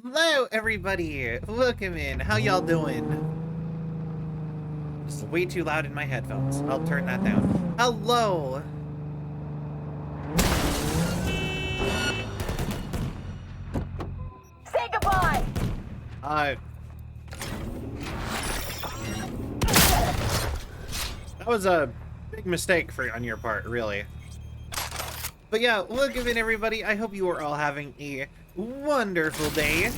Hello, everybody! Welcome in. How y'all doing? It's way too loud in my headphones. I'll turn that down. Hello! Say goodbye! That was a big mistake on your part, really. But yeah, welcome in, everybody. I hope you are all having a wonderful day.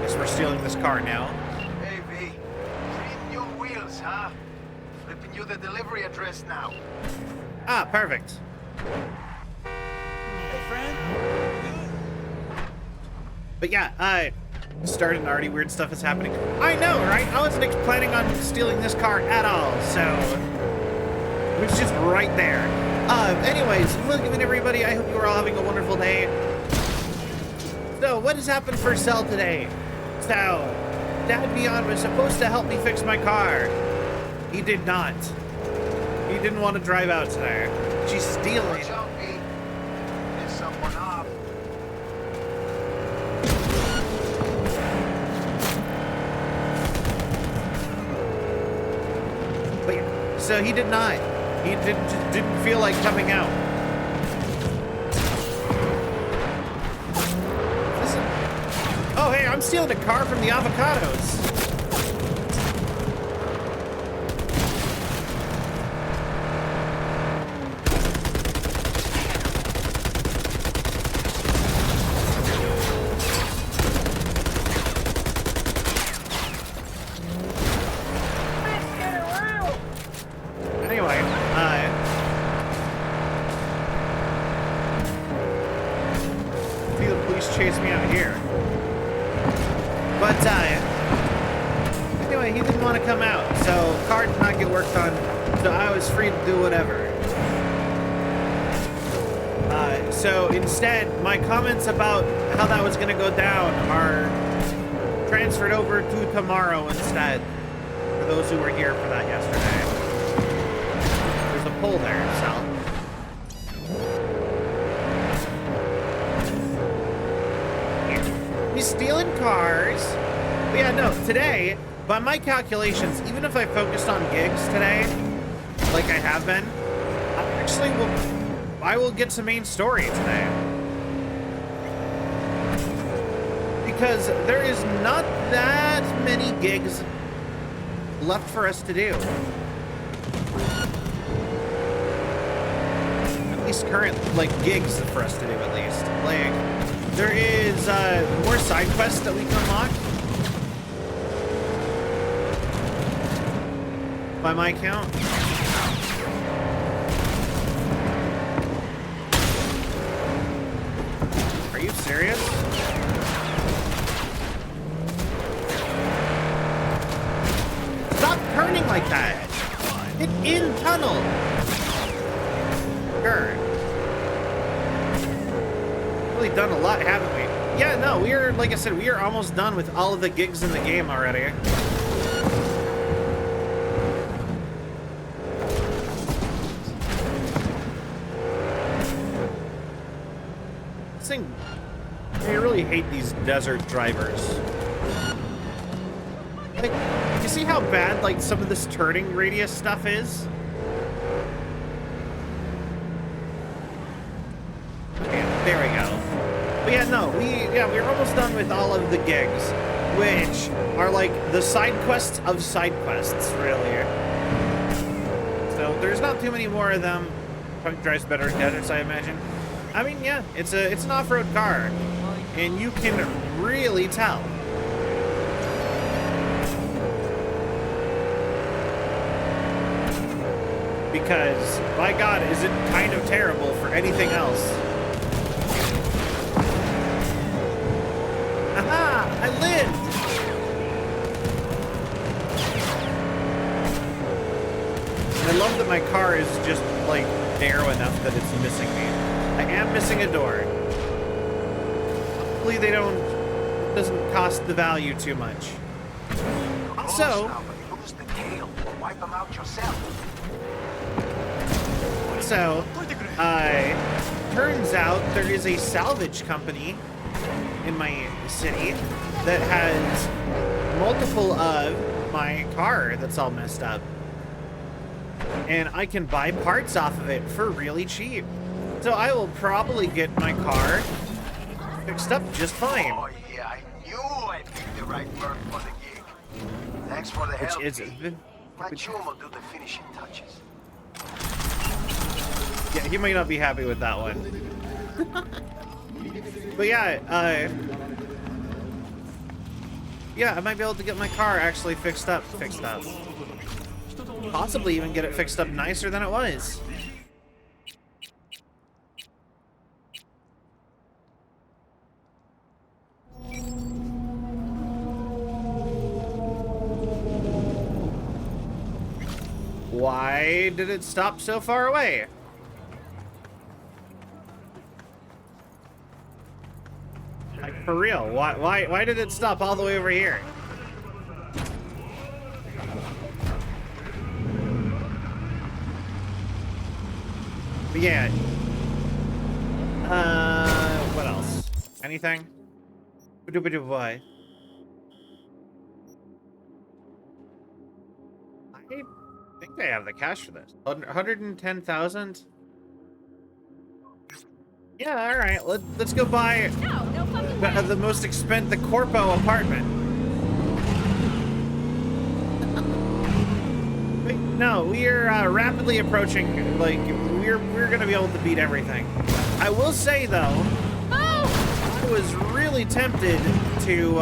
Guess we're stealing this car now. Hey, V. Treating your wheels, huh? Flipping you the delivery address now. Ah, perfect. Hey, friend. But yeah, I started and already weird stuff is happening. I know, right? I wasn't planning on stealing this car at all, so it was just right there. Anyways, look at everybody. I hope you are all having a wonderful day. So, what has happened for Cell today? So, Dad Beyond was supposed to help me fix my car. He did not. He didn't want to drive out today. She's stealing. Watch out, Pete. There's someone off. But yeah, so he did not. He didn't feel like coming out. Listen. Oh, hey, I'm stealing a car from the avocados. Anyway, see the police chase me out here. But, anyway, he didn't want to come out, so car did not get worked on, so I was free to do whatever. So instead, my comments about how that was going to go down are transferred over to tomorrow instead, for those who were here for that yesterday. There's a pole there, so. He's stealing cars. But yeah, no, today, by my calculations, even if I focused on gigs today, like I have been, I will get to main story today. Because there is not that many gigs left for us to do. At least current, like, gigs for us to do, at least. Like, there is more side quests that we can unlock. By my count. Are you serious? Stop turning like that! Get in tunnel! Sure. Really done a lot, haven't we? Yeah, no, we are, like I said, we are almost done with all of the gigs in the game already. I really hate these desert drivers. Like, you see how bad, like, some of this turning radius stuff is? Okay, there we go. But yeah, no, we're almost done with all of the gigs, which are, like, the side quests of side quests, really. So, there's not too many more of them. Probably drives better in deserts, I imagine. I mean, yeah, it's an off-road car, and you can really tell. Because, by God, is it kind of terrible for anything else. Aha! I lived! I love that my car is just, like, narrow enough that it's missing me. I am missing a door. Hopefully it doesn't cost the value too much. So, turns out there is a salvage company in my city that has multiple of my car that's all messed up. And I can buy parts off of it for really cheap. So I will probably get my car fixed up just fine. Oh yeah, I knew I picked the right word for the gig. Thanks for the help. Which is My chum will do the finishing touches. Yeah, he might not be happy with that one. But yeah, yeah, I might be able to get my car actually fixed up. possibly even get it fixed up nicer than it was. Why did it stop so far away? Like, for real, why did it stop all the way over here? But yeah. What else? Anything? Why? I think they have the cash for this. 110,000? Yeah, all right. Let's go buy the most expensive, the Corpo apartment. Wait, no, we are rapidly approaching. Like we're gonna be able to beat everything. I will say though, I was really tempted to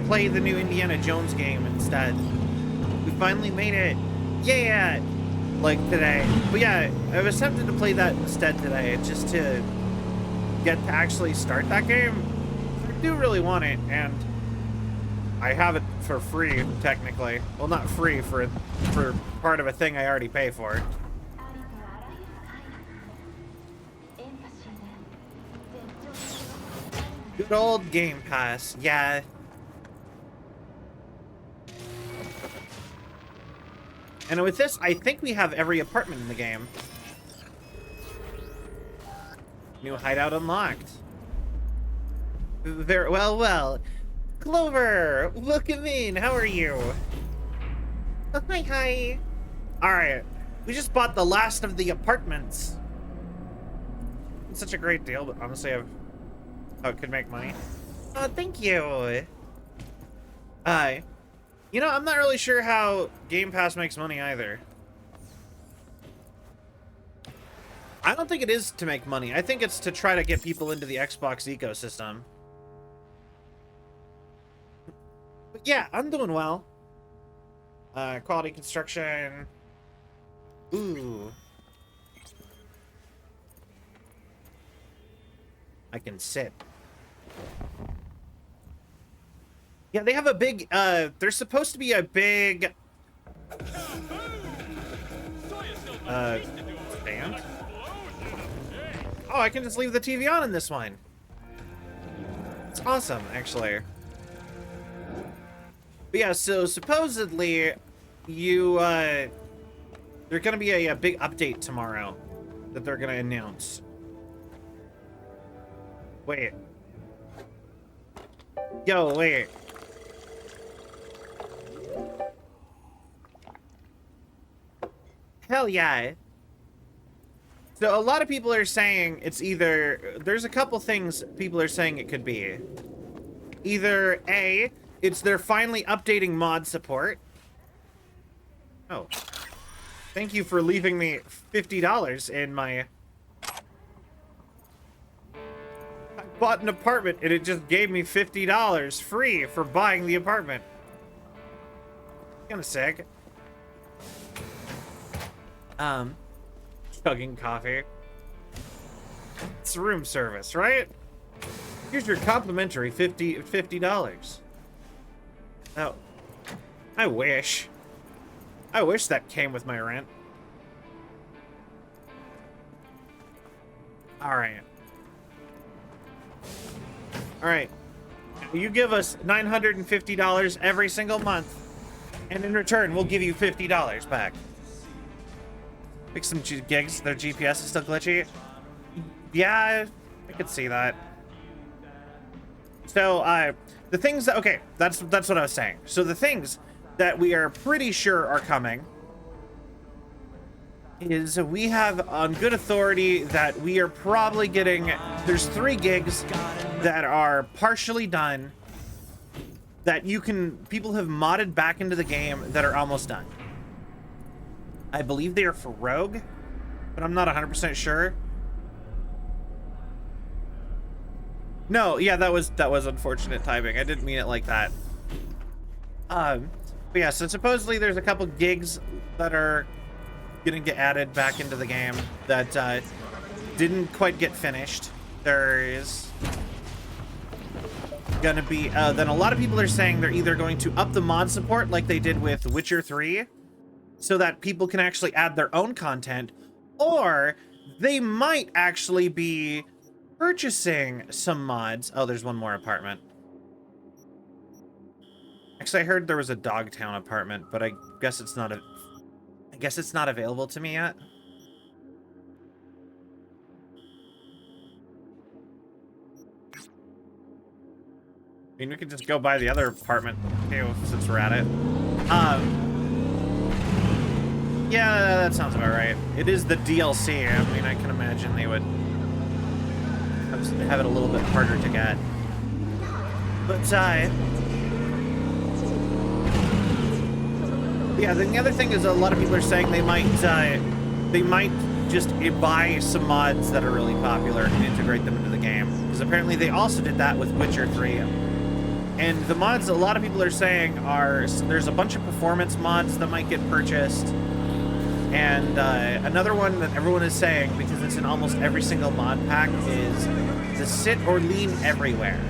play the new Indiana Jones game instead. We finally made it. Yeah. Like today. But yeah, I was tempted to play that instead today, just to get to actually start that game. I do really want it, and I have it for free, technically. Well, not free, for part of a thing I already pay for. Good old Game Pass, yeah. And with this, I think we have every apartment in the game. New hideout unlocked. Very well. Clover, welcome in. How are you? Oh, hi. All right, we just bought the last of the apartments. It's such a great deal, but honestly, how it could make money. Oh, thank you. You know, I'm not really sure how Game Pass makes money either. I don't think it is to make money. I think it's to try to get people into the Xbox ecosystem. But yeah, I'm doing well. Quality construction. Ooh. I can sit. Yeah, they have a big, there's supposed to be a big, stand? Oh, I can just leave the TV on in this one. It's awesome, actually. But yeah, so supposedly, there's gonna be a big update tomorrow that they're gonna announce. Wait. Yo, wait. Hell yeah. So a lot of people are saying it's either, there's a couple things people are saying it could be. Either A, it's they're finally updating mod support. Oh. Thank you for leaving me $50 in my... I bought an apartment and it just gave me $50 free for buying the apartment. Kinda sick. Chugging coffee. It's room service, right? Here's your complimentary $50. Oh, I wish that came with my rent. All right. You give us $950 every single month, and in return, we'll give you $50 back. Fix some gigs. Their GPS is still glitchy. Yeah, I could see that. So, the things that, okay, that's what I was saying. So the things that we are pretty sure are coming is we have on good authority that we are probably getting, there's 3 gigs that are partially done that people have modded back into the game that are almost done. I believe they are for Rogue, but I'm not 100% sure. No, yeah, that was unfortunate timing. I didn't mean it like that. But yeah, so supposedly there's a couple gigs that are gonna get added back into the game that didn't quite get finished. There's gonna be, then a lot of people are saying they're either going to up the mod support like they did with Witcher 3, so that people can actually add their own content, or they might actually be purchasing some mods. Oh, there's one more apartment. Actually, I heard there was a Dogtown apartment, but I guess it's not available to me yet. I mean, we could just go buy the other apartment too, since we're at it. Yeah, that sounds about right. It is the DLC. I mean, I can imagine they would have it a little bit harder to get. But, yeah, then the other thing is a lot of people are saying they might just buy some mods that are really popular and integrate them into the game. Because apparently they also did that with Witcher 3. And the mods, a lot of people are saying there's a bunch of performance mods that might get purchased. And another one that everyone is saying, because it's in almost every single mod pack, is the sit or lean everywhere.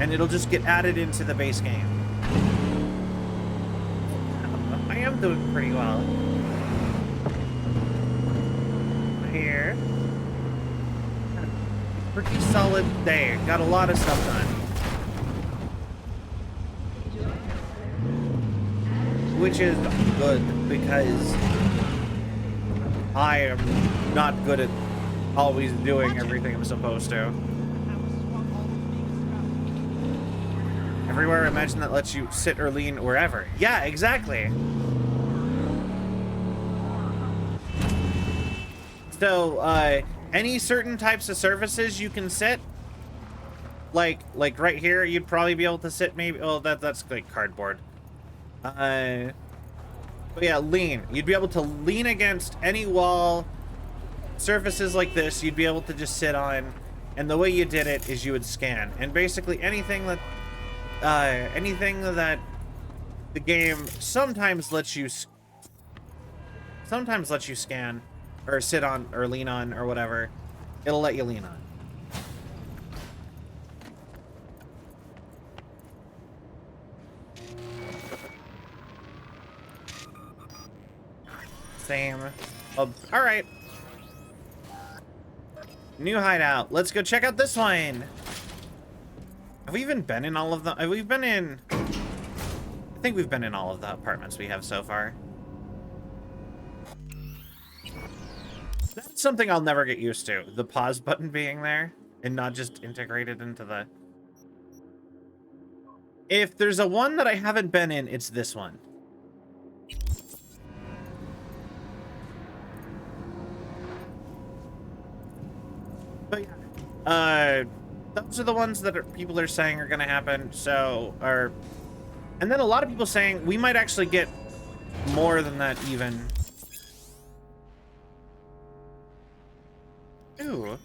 And it'll just get added into the base game. I am doing pretty well. Here. Pretty solid day. Got a lot of stuff done. Which is good, because I am not good at always doing everything I'm supposed to. Everywhere, imagine that lets you sit or lean wherever. Yeah, exactly. So, any certain types of surfaces you can sit, like right here, you'd probably be able to sit maybe. Oh, that's like cardboard. But yeah, lean. You'd be able to lean against any wall. Surfaces like this, you'd be able to just sit on. And the way you did it is you would scan. And basically anything that the game sometimes lets you scan or sit on or lean on or whatever, it'll let you lean on. Same. Oh, all right. New hideout. Let's go check out this one. Have we even been in all of them? We've been in... I think we've been in all of the apartments we have so far. That's something I'll never get used to. The pause button being there and not just integrated into the... If there's a one that I haven't been in, it's this one. But yeah, those are the ones that people are saying are going to happen. So, and then a lot of people saying we might actually get more than that even. Ooh.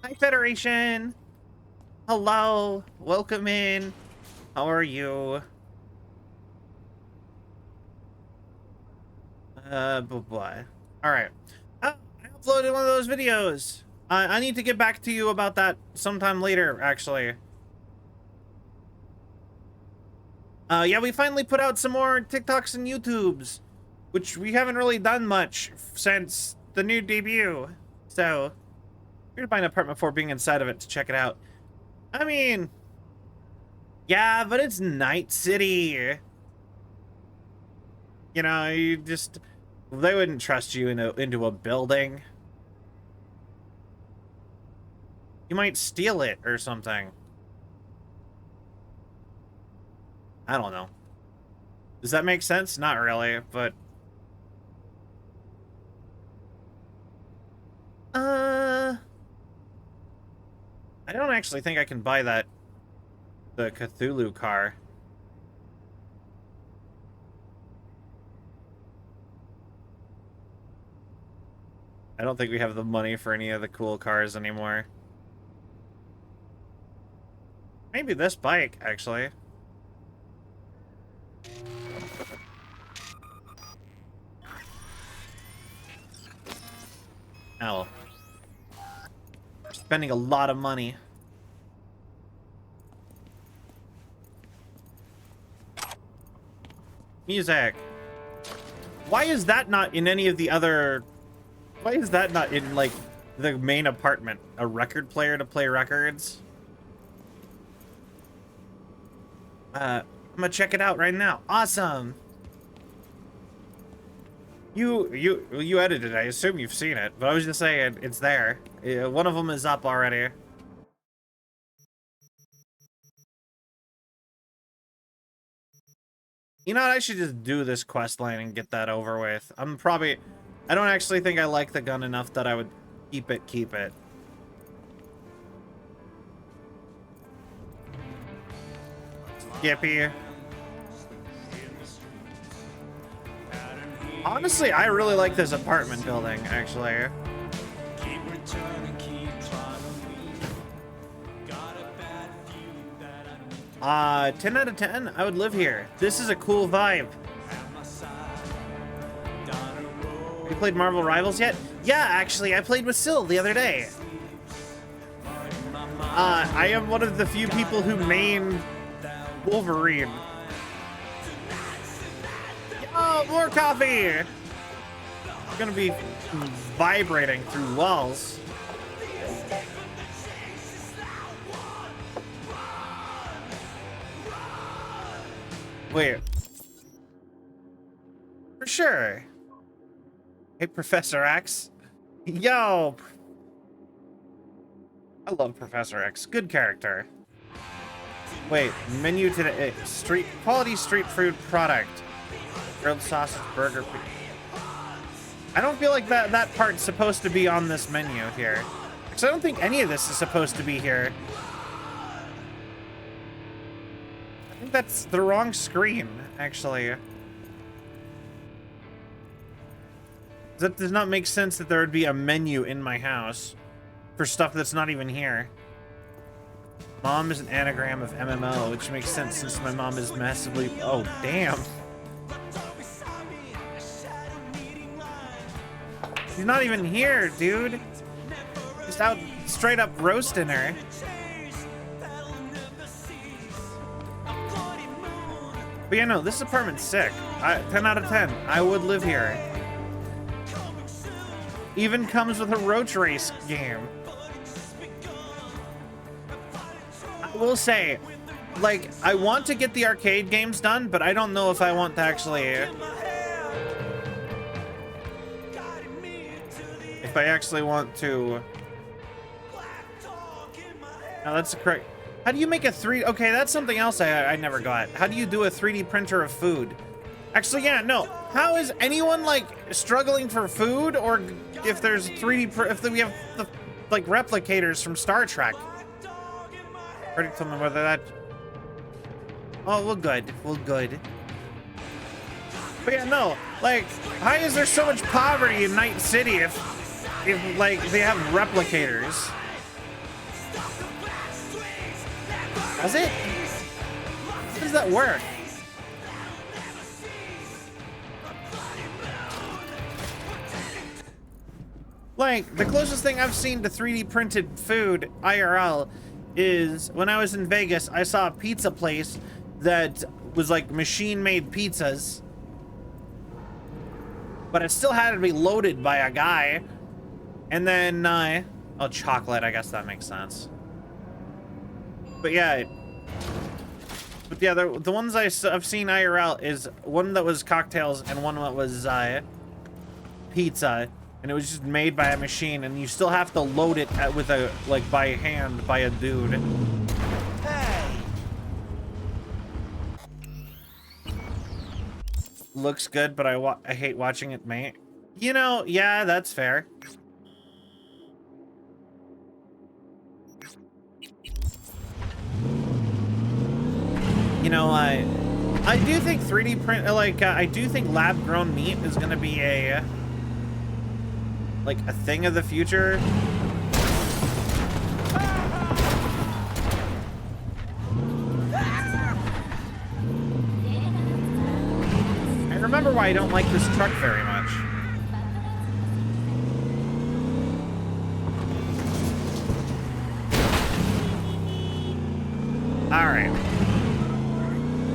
Hi, Federation. Hello. Welcome in. How are you? Boy. All right. I uploaded one of those videos. I need to get back to you about that sometime later, actually. Yeah, we finally put out some more TikToks and YouTubes, which we haven't really done much since the new debut. So, we're gonna buy an apartment before being inside of it to check it out. I mean, yeah, but it's Night City. You know, they wouldn't trust you into a building. You might steal it or something. I don't know. Does that make sense? Not really, but... I don't actually think I can buy the Cthulhu car. I don't think we have the money for any of the cool cars anymore. Maybe this bike, actually. Ow. Spending a lot of money. Music. Why is that not in any of the other... Why is that not in, like, the main apartment? A record player to play records? I'm gonna check it out right now. Awesome! You edited it. I assume you've seen it, but I was just saying, it's there. One of them is up already. You know what? I should just do this quest line and get that over with. I don't actually think I like the gun enough that I would keep it. Skippy. Honestly, I really like this apartment building, actually. 10 out of 10. I would live here. This is a cool vibe. Have you played Marvel Rivals yet? Yeah, actually, I played with Syl the other day. I am one of the few people who main Wolverine. Oh, more coffee! I'm gonna be vibrating through walls. Wait. For sure. Hey, Professor X. Yo! I love Professor X. Good character. Wait, menu today. Quality street food product. Grilled sausage, burger. I don't feel like that part's supposed to be on this menu here. Because I don't think any of this is supposed to be here. I think that's the wrong screen, actually. That does not make sense that there would be a menu in my house for stuff that's not even here. Mom is an anagram of MMO, which makes sense since my mom is massively... Oh, damn. She's not even here, dude. Just out straight up roasting her. But yeah, no, this apartment's sick. 10 out of 10. I would live here. Even comes with a roach race game. I will say, like, I want to get the arcade games done, but I don't know if I want to actually... If I actually want to... No, that's the correct... How do you make a 3D... Okay, that's something else I never got. How do you do a 3D printer of food? Actually, yeah, no. How is anyone, like, struggling for food? Or if there's 3D... If we have, the, like, replicators from Star Trek? Predict something whether that... Oh, we're good. We're good. But yeah, no. Like, why is there so much poverty in Night City if like, they have replicators? Does it? How does that work? Like, the closest thing I've seen to 3D printed food, IRL, is when I was in Vegas, I saw a pizza place that was like machine-made pizzas. But it still had to be loaded by a guy. And then, oh, chocolate, I guess that makes sense. But yeah, the ones I've seen IRL is one that was cocktails and one that was pizza, and it was just made by a machine, and you still have to load it with a by hand by a dude. Hey. Looks good, but I hate watching it, mate. You know, yeah, that's fair. You know, I do think 3D print, I do think lab-grown meat is gonna be a thing of the future. I remember why I don't like this truck very much. Alright.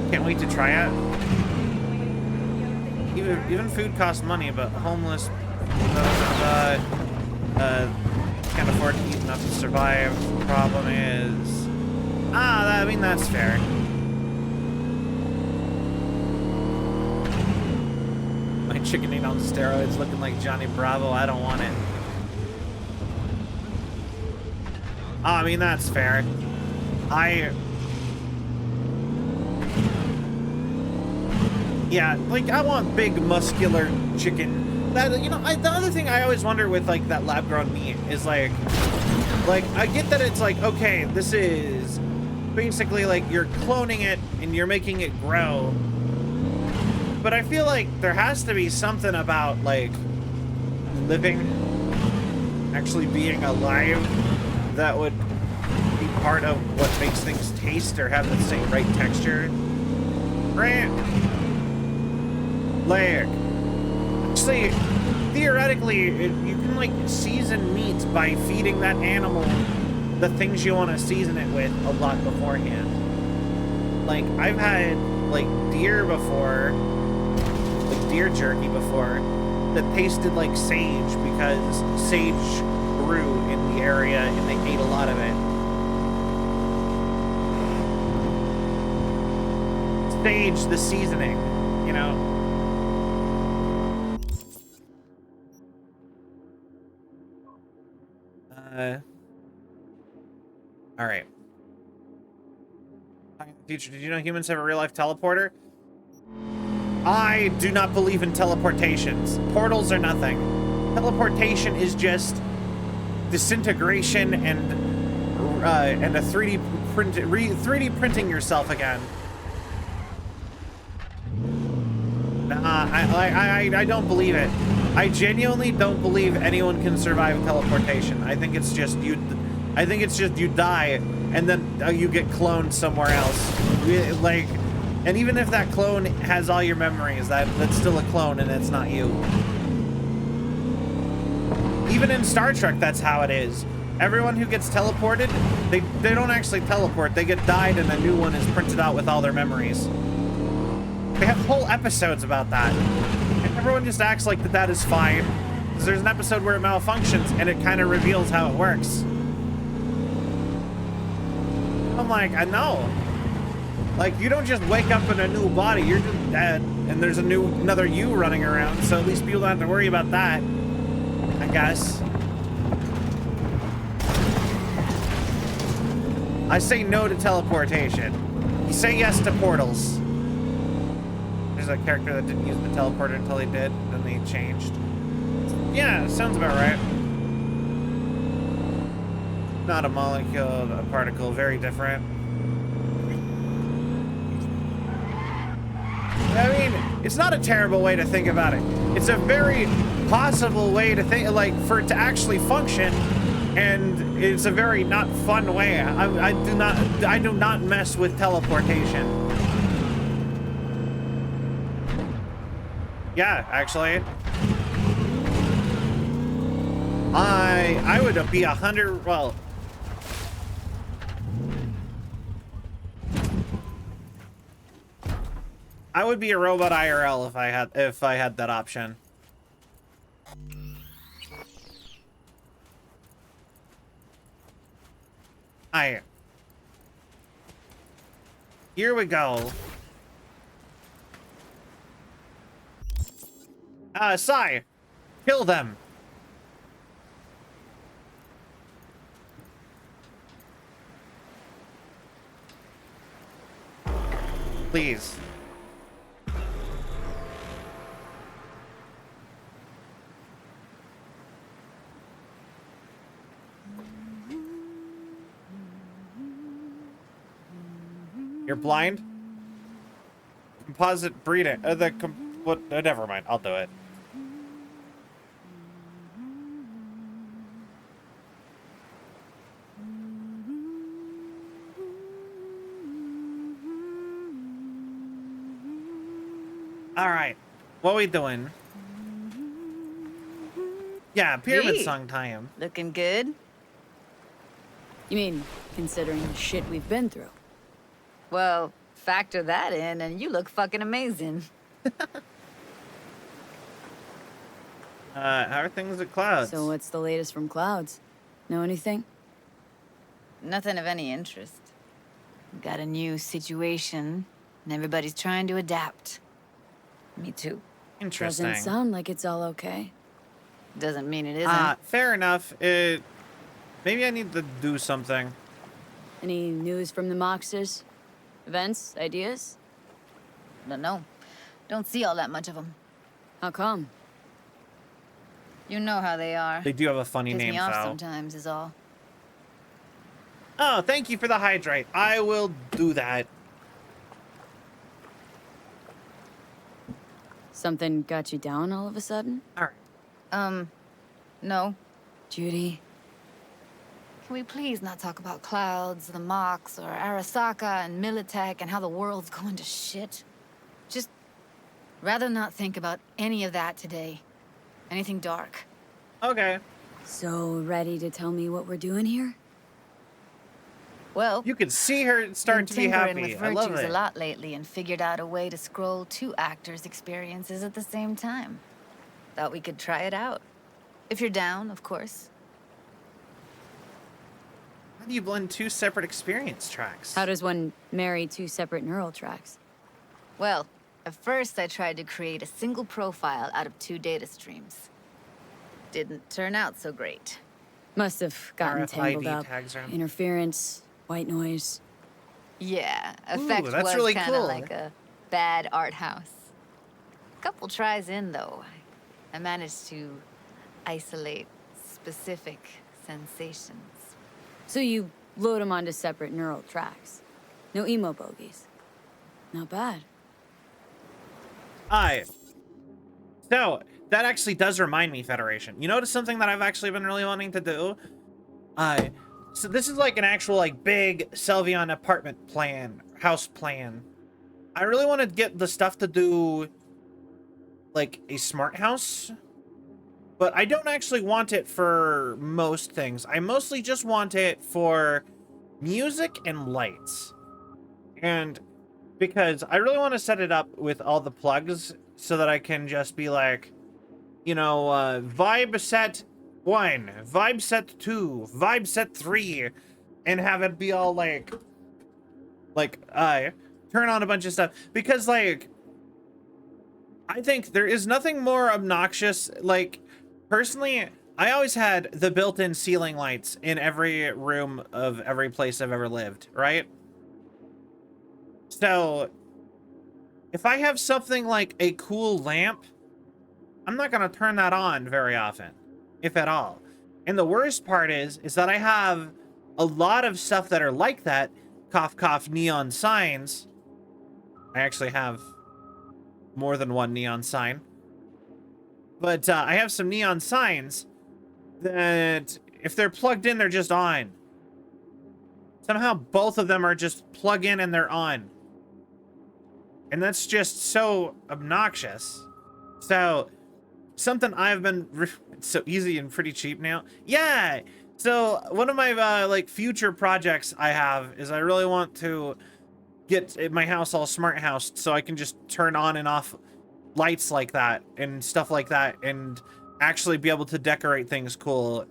Can't wait to try it. Even food costs money, but homeless can't afford to eat enough to survive. The problem is... I mean, that's fair. My chicken ain't on steroids looking like Johnny Bravo. I don't want it. I mean, that's fair. Yeah, like, I want big, muscular chicken. That, you know, the other thing I always wonder with, like, that lab-grown meat is, like, I get that it's like, okay, this is basically, like, you're cloning it and you're making it grow. But I feel like there has to be something about, like, living, actually being alive, that would be part of what makes things taste or have the same right texture. Right? Like, actually, theoretically, you can, like, season meat by feeding that animal the things you want to season it with a lot beforehand. Like, I've had, like, deer before, like, deer jerky before, that tasted like sage because sage grew in the area and they ate a lot of it. Sage, the seasoning, you know? All right. Future, did you know humans have a real-life teleporter? I do not believe in teleportations. Portals are nothing. Teleportation is just disintegration and a 3D printing yourself again. Nah, I don't believe it. I genuinely don't believe anyone can survive teleportation. I think it's just you die and then you get cloned somewhere else. Like, and even if that clone has all your memories, that's still a clone and it's not you. Even in Star Trek, that's how it is. Everyone who gets teleported, they don't actually teleport. They get died and a new one is printed out with all their memories. They have whole episodes about that. And everyone just acts like that is fine. Because there's an episode where it malfunctions and it kind of reveals how it works. I'm like, I know. Like, you don't just wake up in a new body, you're just dead. And there's another you running around, so at least people don't have to worry about that, I guess. I say no to teleportation. You say yes to portals. There's a character that didn't use the teleporter until he did, then they changed. Yeah, sounds about right. Not a molecule, a particle, very different. I mean, it's not a terrible way to think about it. It's a very possible way to think, like, for it to actually function, and it's a very not fun way. I do not mess with teleportation. Yeah, actually. I would be 100, well... I would be a robot IRL if I had that option. Here we go. Sai, kill them. Please. You're blind? Composite breeding. Never mind. I'll do it. All right. What are we doing? Yeah, pyramid song time. Looking good? You mean, considering the shit we've been through? Well, factor that in and you look fucking amazing. How are things at Clouds? So what's the latest from Clouds? Know anything? Nothing of any interest. Got a new situation, and everybody's trying to adapt. Me too. Interesting. Doesn't sound like it's all okay. Doesn't mean it isn't. Fair enough. Maybe I need to do something. Any news from the Moxers? Events? Ideas? Don't know. Don't see all that much of them. How come? You know how they are. They do have a funny Piss name, me off though. sometimes is all. Oh, thank you for the hydrate. I will do that. Something got you down all of a sudden? All right. No. Judy, Can we please not talk about Clouds, the Mox, or Arasaka and Militech and how the world's going to shit? Just rather not think about any of that today. Anything dark. Okay. so ready to tell me what we're doing here? Well, You can see her start to be been tinkering happy. with I love virtues it. a lot lately and figured out a way to scroll 2 actors' experiences at the same time. Thought we could try it out. If you're down, of course. How do you blend 2 separate experience tracks? How does one marry 2 separate neural tracks? Well, at first I tried to create a single profile out of 2 data streams. Didn't turn out so great. Must have gotten tangled RFID up. tags are- Interference, white noise. Yeah, Ooh, effect that's was really kind of cool. like a bad art house. Couple tries in, though, I managed to isolate specific sensations. So you load them onto separate neural tracks. No emo bogies. Not bad. Aye. So, that actually does remind me, Federation. You notice something that I've actually been really wanting to do? So this is like an actual, like, big Selvion apartment plan, house plan. I really want to get the stuff to do, like, a smart house. But I don't actually want it for most things. I mostly just want it for music and lights. And because I really want to set it up with all the plugs so that I can just be like, you know, vibe set 1, vibe set 2, vibe set 3, and have it be all like, turn on a bunch of stuff. Because, like, I think there is nothing more obnoxious, like, personally, I always had the built-in ceiling lights in every room of every place I've ever lived, right? So, if I have something like a cool lamp, I'm not going to turn that on very often, if at all. And the worst part is that I have a lot of stuff that are like that, cough, cough, neon signs. I actually have more than one neon sign. But I have some neon signs that if they're plugged in, they're just on. Somehow both of them are just plug in and they're on. And that's just so obnoxious. So, something I've been... It's so easy and pretty cheap now. Yeah! So, one of my, like, future projects I have is I really want to get my house all smart housed so I can just turn on and off lights like that and stuff like that and actually be able to decorate things cool.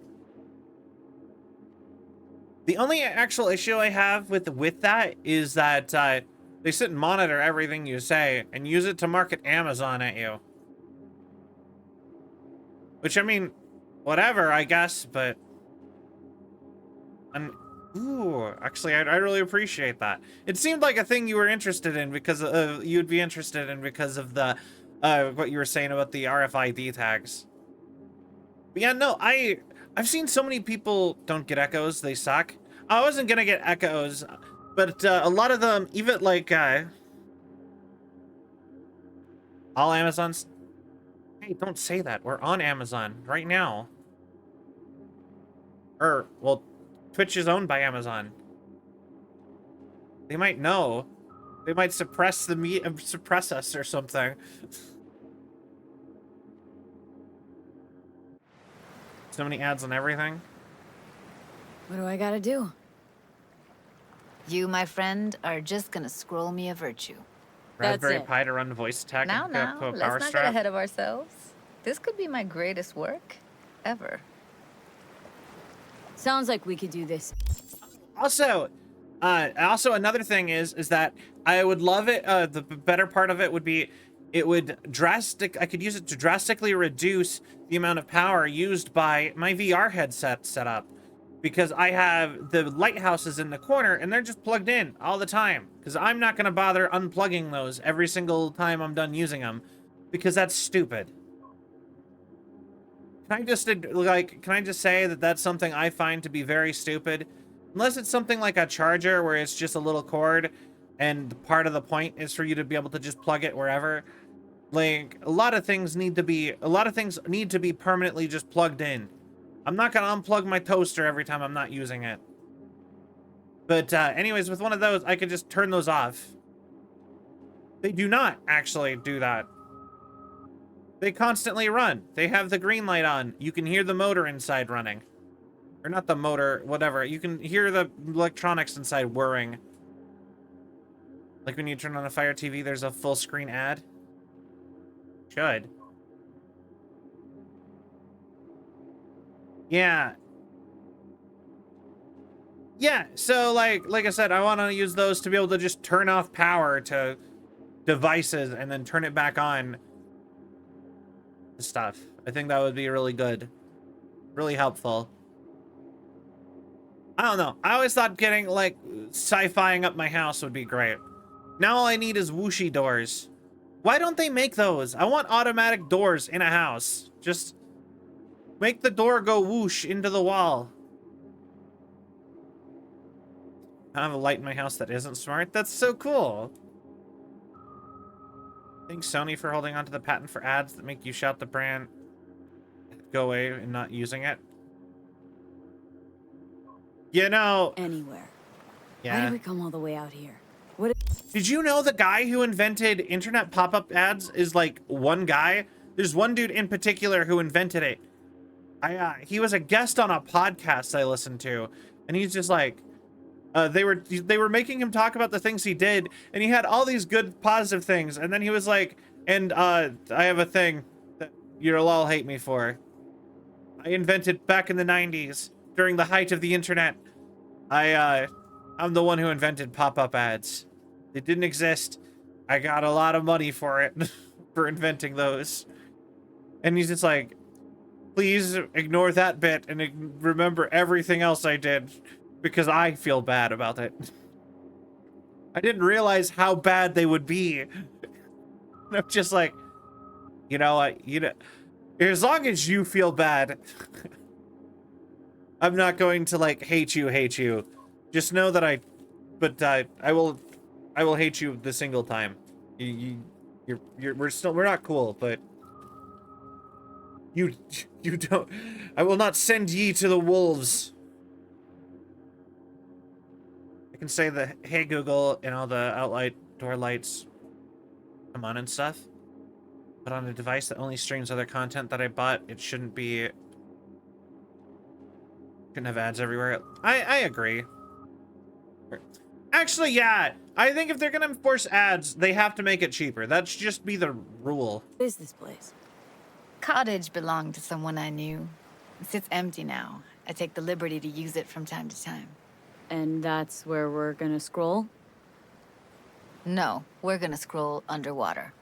The only actual issue I have with that is that they sit and monitor everything you say and use it to market Amazon at you. Which, I mean, whatever, I guess, but... Ooh, actually, I really appreciate that. It seemed like a thing you were interested in because you'd be interested in because of the what you were saying about the RFID tags. But yeah, no, I've seen so many people don't get echoes, they suck. I wasn't gonna get echoes, but a lot of them, even like all Amazons. Hey, don't say that. We're on Amazon right now. Well, Twitch is owned by Amazon. They might know. They might suppress suppress us or something. So many ads on everything. What do I gotta do? You, my friend, are just gonna scroll me a virtue. That's Raspberry it. Pi to run voice tech Now, and now, put a let's power not strap. get ahead of ourselves. This could be my greatest work ever. Sounds like we could do this. Also, another thing is that I would love it. The better part of it would be, I could use it to drastically reduce the amount of power used by my VR headset setup, because I have the lighthouses in the corner and they're just plugged in all the time. Because I'm not gonna bother unplugging those every single time I'm done using them, because that's stupid. Can I just say that that's something I find to be very stupid? Unless it's something like a charger where it's just a little cord and part of the point is for you to be able to just plug it wherever. Like, a lot of things need to be permanently just plugged in. I'm not gonna unplug my toaster every time I'm not using it. But anyways, with one of those, I could just turn those off. They do not actually do that. They constantly run. They have the green light on. You can hear the motor inside running. Or not the motor, whatever. You can hear the electronics inside whirring. Like when you turn on a Fire TV, there's a full screen ad. Should. Yeah. Yeah, so like I said, I want to use those to be able to just turn off power to devices and then turn it back on to stuff. I think that would be really good. Really helpful. I don't know. I always thought getting, like, sci-fiing up my house would be great. Now all I need is whooshy doors. Why don't they make those? I want automatic doors in a house. Just make the door go whoosh into the wall. I have a light in my house that isn't smart. That's so cool. Thanks Sony for holding on to the patent for ads that make you shout the brand go away and not using it. You know, Anywhere. yeah. Why did we come all the way out here? What? Did you know the guy who invented internet pop-up ads is like one guy? There's one dude in particular who invented it. He was a guest on a podcast I listened to, and he's just like, they were making him talk about the things he did, and he had all these good positive things, and then he was like, and I have a thing that you'll all hate me for. I invented back in the 90s during the height of the internet. I'm the one who invented pop-up ads. They didn't exist. I got a lot of money for it, for inventing those. And he's just like, please ignore that bit and remember everything else I did, because I feel bad about it. I didn't realize how bad they would be. I'm just like, you know, as long as you feel bad, I'm not going to like hate you. Just know that I will hate you the single time. We're not cool, but you don't. I will not send ye to the wolves. I can say the hey Google and all the outlight door lights come on and stuff. But on a device that only streams other content that I bought, it shouldn't have ads everywhere. I agree. Actually, yeah. I think if they're gonna enforce ads, they have to make it cheaper. That should just be the rule. What is this place? Cottage belonged to someone I knew. It sits empty now. I take the liberty to use it from time to time. And that's where we're gonna scroll? No, we're gonna scroll underwater.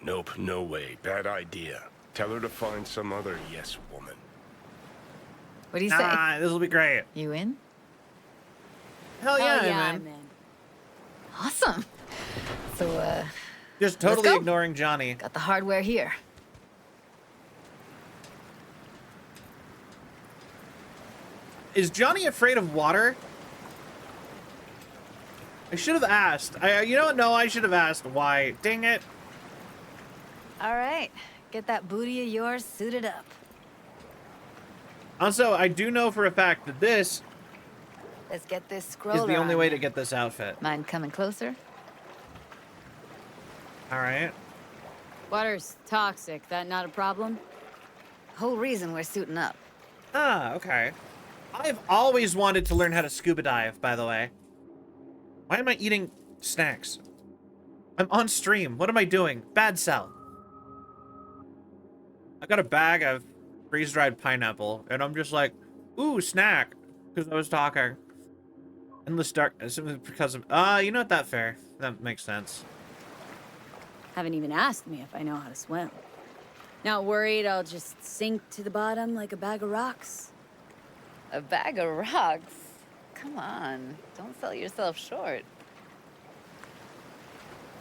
Nope, no way. Bad idea. Tell her to find some other yes woman. What do you say? This will be great. You in? Hell yeah, Oh, yeah, man. I'm in. Awesome. So, Just let's totally go. ignoring Johnny. got the hardware here. Is Johnny afraid of water? I should have asked. You know what? No, I should have asked why. Dang it. All right, get that booty of yours suited up. Also, I do know for a fact that this Let's get this scroller is the only on way ya. to get this outfit. Mind coming closer? All right. Water's toxic. That not a problem? Whole reason we're suiting up. Ah, okay. I've always wanted to learn how to scuba dive, by the way. Why am I eating snacks? I'm on stream. What am I doing? Bad cell. I got a bag of freeze-dried pineapple, and I'm just like, ooh, snack, because I was talking. Endless darkness because of, you know what, that's fair. That makes sense. Haven't even asked me if I know how to swim. Not worried I'll just sink to the bottom like a bag of rocks? A bag of rocks? Come on, don't sell yourself short.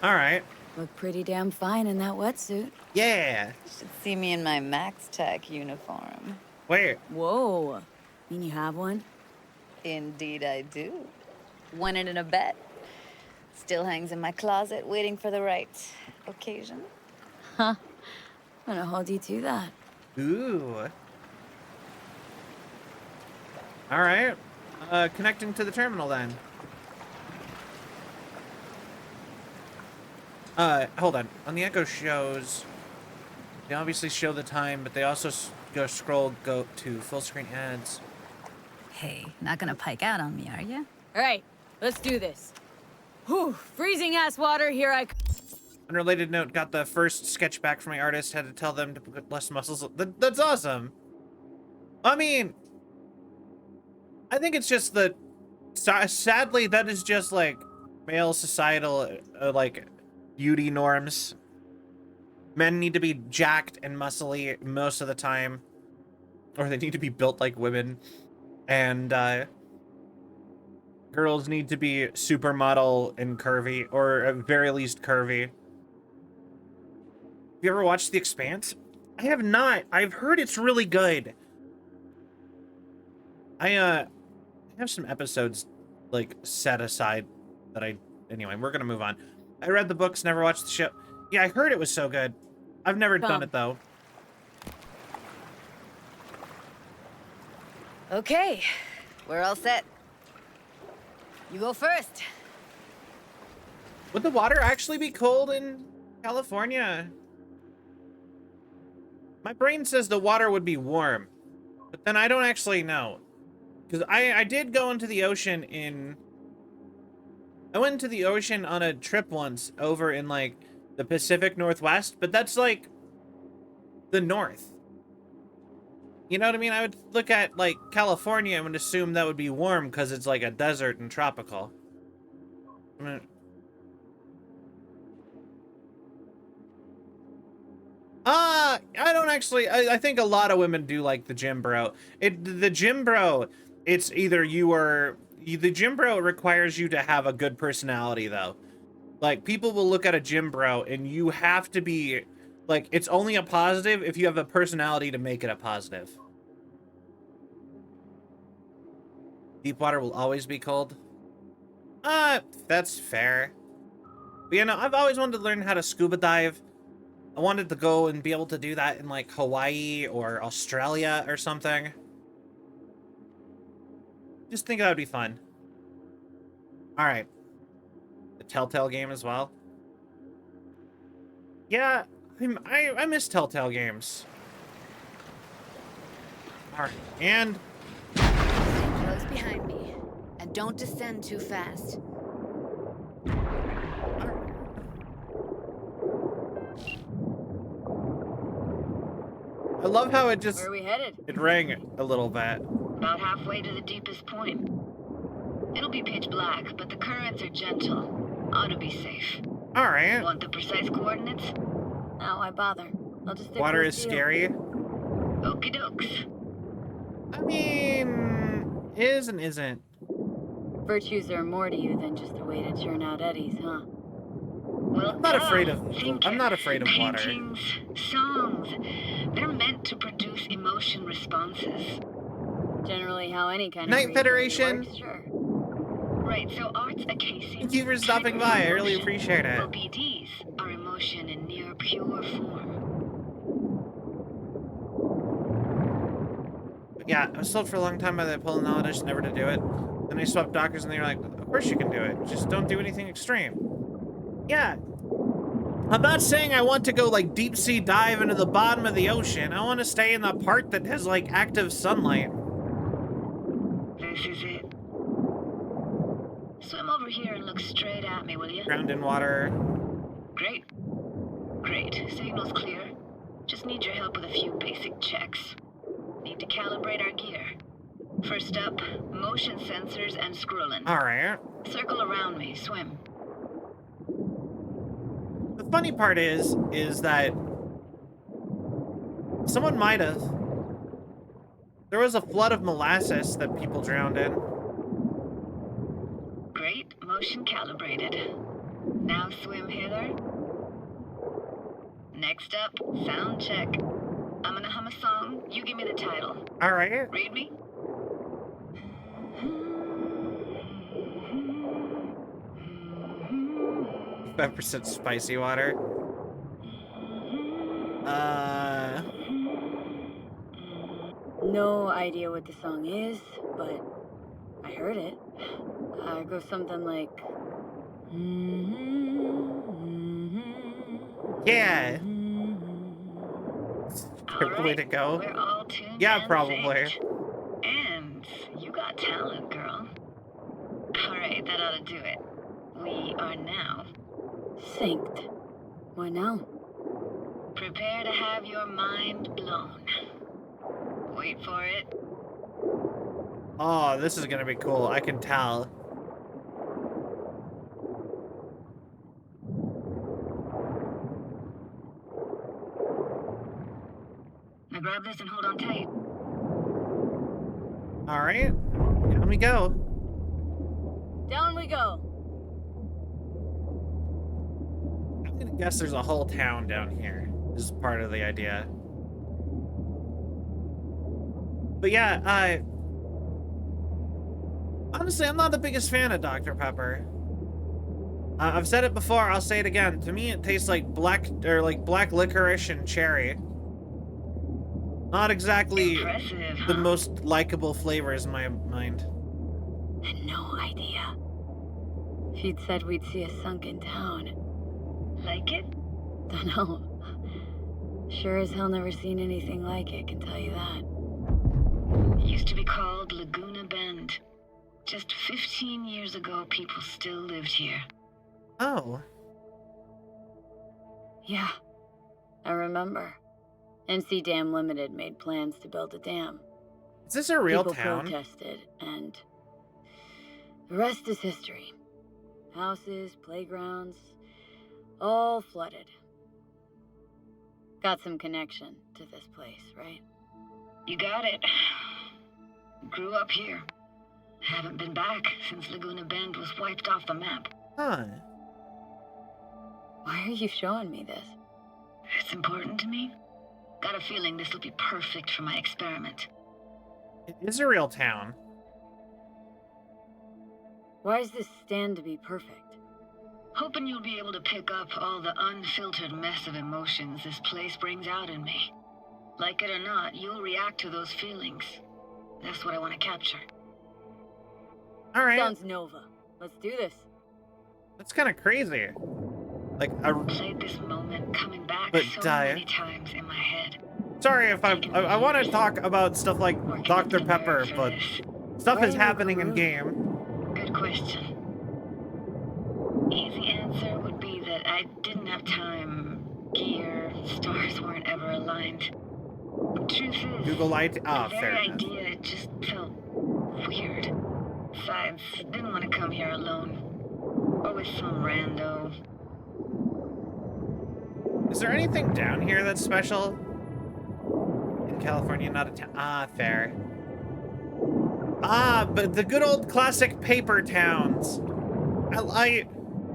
All right. Look pretty damn fine in that wetsuit. Yeah. You should see me in my Max Tech uniform. Wait. Whoa. Mean you have one? Indeed I do. Won it in a bet. Still hangs in my closet, waiting for the right occasion. Huh. I'm gonna hold you to that. Ooh. All right. Connecting to the terminal then. Hold on. On the Echo shows, they obviously show the time, but they also go to full screen ads. Hey, not gonna pike out on me, are you? All right, let's do this. Whew, freezing ass water, here I come. Unrelated note, got the first sketch back from my artist, had to tell them to put less muscles. That's awesome. I mean, I think it's just that, sadly, that is just like male societal, like, beauty norms. Men need to be jacked and muscly most of the time, or they need to be built like women. And, girls need to be supermodel and curvy, or at very least curvy. Have you ever watched The Expanse? I have not. I've heard it's really good. I have some episodes, like, set aside that anyway, we're gonna move on. I read the books, never watched the show. Yeah, I heard it was so good. I've never done it, though. Okay, we're all set. You go first. Would the water actually be cold in California? My brain says the water would be warm, but then I don't actually know. Because I did go into the ocean I went into the ocean on a trip once over in, like, the Pacific Northwest, but that's, like, the north. You know what I mean? I would look at, like, California and would assume that would be warm because it's, like, a desert and tropical. I don't actually, I think a lot of women do like the gym bro. The gym bro, it's either the gym bro requires you to have a good personality, though. Like, people will look at a gym bro and you have to be, like, it's only a positive if you have a personality to make it a positive. Deep water will always be cold. That's fair. But, you know, I've always wanted to learn how to scuba dive. I wanted to go and be able to do that in, like, Hawaii or Australia or something. Just think that would be fun. Alright. The Telltale game as well. Yeah, I miss Telltale games. Alright, and... Stay close behind me, and don't descend too fast. I love how it just... Where are we headed? It rang a little bit. About halfway to the deepest point. It'll be pitch black, but the currents are gentle. Ought to be safe. Alright. Want the precise coordinates? No, why bother? I'll just stick Water with is you. scary. Okie dokes. I mean... Is and isn't. Virtues are more to you than just a way to churn out eddies, huh? Well, I'm not afraid of... think I'm not afraid of water. Paintings, songs. They're meant to produce emotion responses. Generally how any kind Night of Federation. works, sure. Right, so art's a casing. Thank you for stopping by. I really appreciate it. Well, BDs are emotion in near pure form. Yeah, I was told for a long time by the pulmonologist never to do it. Then I swapped doctors and they were like, of course you can do it. Just don't do anything extreme. Yeah. I'm not saying I want to go, like, deep sea dive into the bottom of the ocean. I want to stay in the part that has, like, active sunlight. This is it. Swim over over here and look straight at me, will you? Ground in water. Great. Great. Signal's clear. Just need your help with a few basic checks. Need to calibrate our gear. First up, motion sensors and scrolling. All right. Circle around me. Swim. The funny part is that someone might have. There was a flood of molasses that people drowned in. Great. Motion calibrated. Now swim hither. Next up, sound check. I'm gonna hum a song. You give me the title. All right. Read me. 5% spicy water. No idea what the song is, but I heard it. It goes something like... Yeah. All Way to go. We're all tuned Yeah, and probably. synced. And you got talent, girl. All right, that ought to do it. We are now. Synced. What now? Prepare to have your mind blown. Wait for it. Oh, this is gonna be cool. I can tell. Now grab this and hold on tight. All right. Down we go. Down we go. I'm gonna guess there's a whole town down here. This is part of the idea. But yeah, honestly, I'm not the biggest fan of Dr. Pepper. I've said it before, I'll say it again. To me, it tastes like black licorice and cherry. Not exactly Impressive, the huh? most likable flavors in my mind. Had no idea. If you'd said we'd see a sunken town. Like it? Dunno. Sure as hell never seen anything like it, can tell you that. Used to be called Laguna Bend. Just 15 years ago, people still lived here. Oh. Yeah, I remember. NC Dam Limited made plans to build a dam. Is this a real People town? protested, and the rest is history. Houses, playgrounds, all flooded. Got some connection to this place, right? You got it. Grew up here. Haven't been back since Laguna Bend was wiped off the map. Huh. Why are you showing me this? It's important to me. Got a feeling this will be perfect for my experiment. It is a real town. Why does this stand to be perfect? Hoping you'll be able to pick up all the unfiltered mess of emotions this place brings out in me. Like it or not, you'll react to those feelings. That's what I want to capture. All right. Sounds Nova. Let's do this. That's kind of crazy. Like, Played this moment coming back But, so many times in my head. sorry if I want to talk about stuff like Working up Dr. the Pepper, nerve for but this. stuff Why is are you happening in rude? game. Good question. Easy answer would be that I didn't have time. Gear, stars weren't ever aligned. Truth is, Google Light. Ah, the fair very enough. idea, it just felt weird. Besides, didn't want to come here alone. Or with some rando. Is there anything down here that's special? In California, not a town. Ah, fair. Ah, but the good old classic paper towns.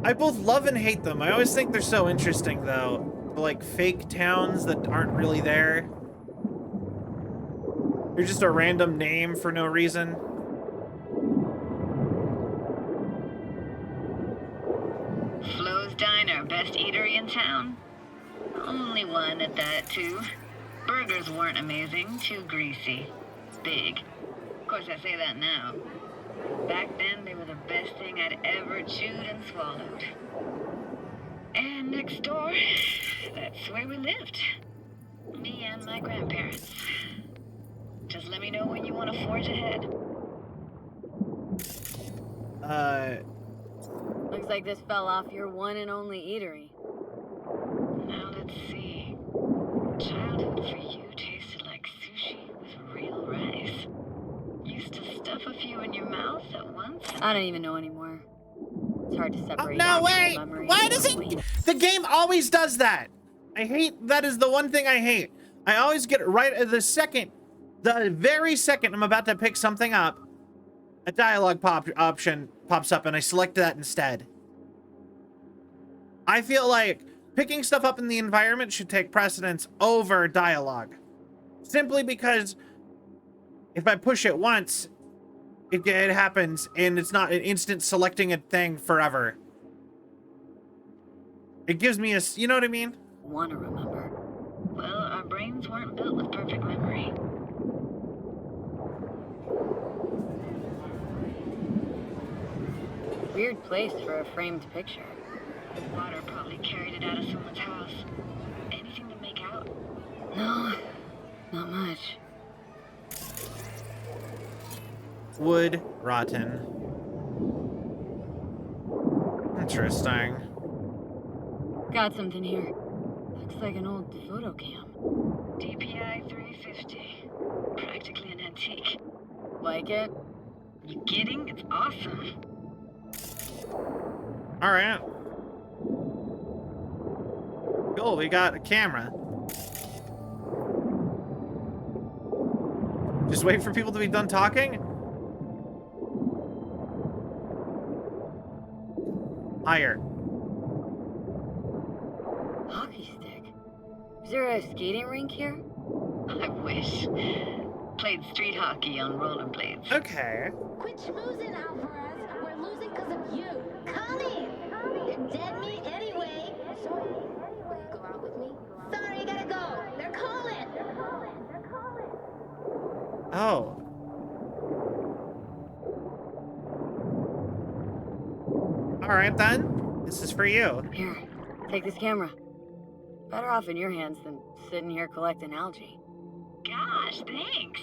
I both love and hate them. I always think they're so interesting, though. Like fake towns that aren't really there. They're just a random name for no reason. Flo's Diner, best eatery in town? Only one at that, too. Burgers weren't amazing, too greasy. Big. Of course, I say that now. Back then, they were the best thing I'd ever chewed and swallowed. And next door, that's where we lived. Me and my grandparents. Just let me know when you want to forge ahead. Looks like this fell off your one and only eatery. Now let's see. Childhood for you tasted like sushi with real rice. Used to stuff a few in your mouth at once. I don't even know anymore. It's hard to Oh, separate no, actual wait! memory Why from does it... wait. The game always does that! I hate... That is the one thing I hate. I always get it right at the second. The very second I'm about to pick something up, a dialogue option pops up and I select that instead. I feel like picking stuff up in the environment should take precedence over dialogue. Simply because if I push it once, it happens and it's not an instant selecting a thing forever. It gives me a, you know what I mean? Want to remember. Well, our brains weren't built with perfect memory. Weird place for a framed picture. Water probably carried it out of someone's house. Anything to make out? No, not much. Wood rotten. Interesting. Got something here. Looks like an old photo cam. DPI 350. Practically an antique. Like it? You kidding? It's awesome. All right. Cool, we got a camera. Just wait for people to be done talking. Higher. Hockey stick. Is there a skating rink here? I wish. Played street hockey on rollerblades. Okay. Quit schmoozing, Alvarez. We're losing because of you. Connie! You're dead meat anyway. Sorry. Will you go out with me? Sorry, gotta go. They're calling. Oh. All right then. This is for you. Here, take this camera. Better off in your hands than sitting here collecting algae. Gosh, thanks.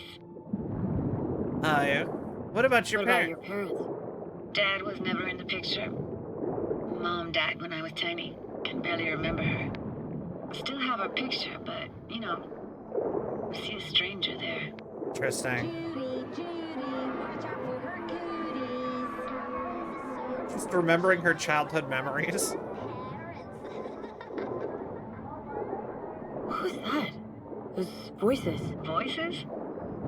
Yeah. What about your What about parents? your parents? Dad was never in the picture. Mom died when I was tiny. Can barely remember her. Still have her picture, but, you know, see a stranger there. Interesting. Judy, watch out for her cooties. Just remembering her childhood memories. Who's that? Those voices. Voices?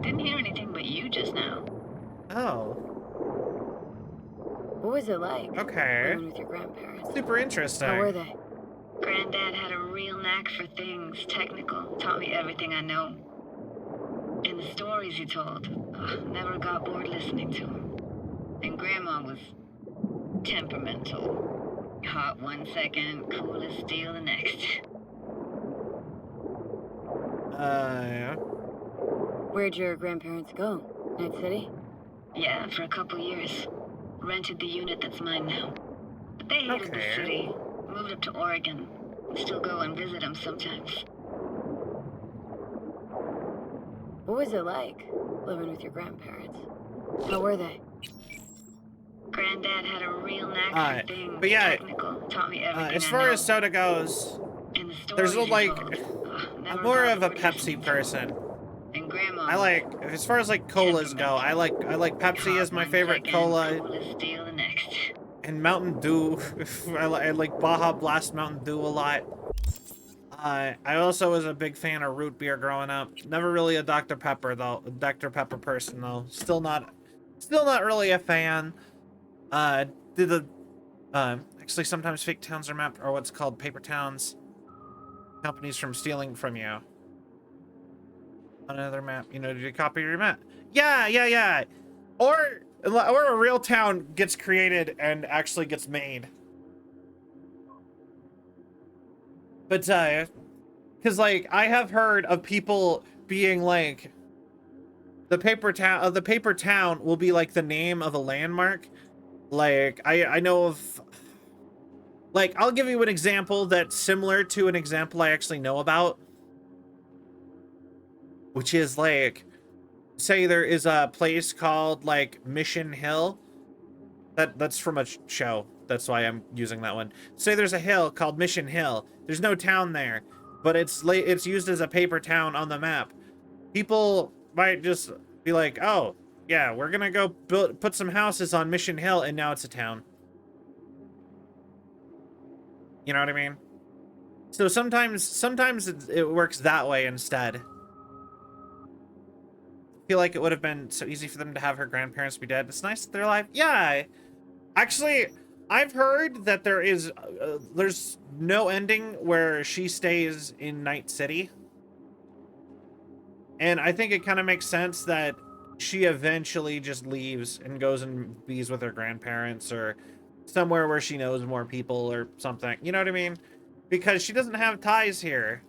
Didn't hear anything but you just now. Oh. What was it like? Okay. Living with your grandparents. Super interesting. How were they? Granddad had a real knack for things technical. Taught me everything I know. And the stories he told, never got bored listening to him. And Grandma was temperamental. Hot one second, cool as steel the next. Yeah. Where'd your grandparents go? Night City? Yeah, for a couple years. Rented the unit that's mine now. But they hated Okay. the city. Moved up to Oregon. Still go and visit them sometimes. What was it like, living with your grandparents? How were they? Granddad had a real knack Alright, for things but yeah, technical. Taught me everything As I far know. as soda goes, And the there's stories no, he like, told, I'm never more got of a bored Pepsi listening to person. him. And Grandma I like, as far as like colas go, I like Pepsi as my favorite cola, Cool as steel the next. and Mountain Dew. I like Baja Blast Mountain Dew a lot. I also was a big fan of root beer growing up. Never really a Dr. Pepper though, Dr. Pepper person though. Still not really a fan. Actually sometimes fake towns are mapped, or what's called paper towns. Companies from stealing from you. Another map, you know, did you copy your map? Yeah. Or a real town gets created and actually gets made. But, because, like, I have heard of people being like, the paper town will be, like, the name of a landmark. Like, I know of, like, I'll give you an example that's similar to an example I actually know about. Which is, like, say there is a place called, like, Mission Hill. That's from a show. That's why I'm using that one. Say there's a hill called Mission Hill. There's no town there, but it's used as a paper town on the map. People might just be like, oh, yeah, we're gonna go put some houses on Mission Hill, and now it's a town. You know what I mean? So sometimes it works that way instead. I feel like it would have been so easy for them to have her grandparents be dead. It's nice that they're alive. Yeah, actually, I've heard that there's no ending where she stays in Night City. And I think it kind of makes sense that she eventually just leaves and goes and bees with her grandparents or somewhere where she knows more people or something. You know what I mean? Because she doesn't have ties here.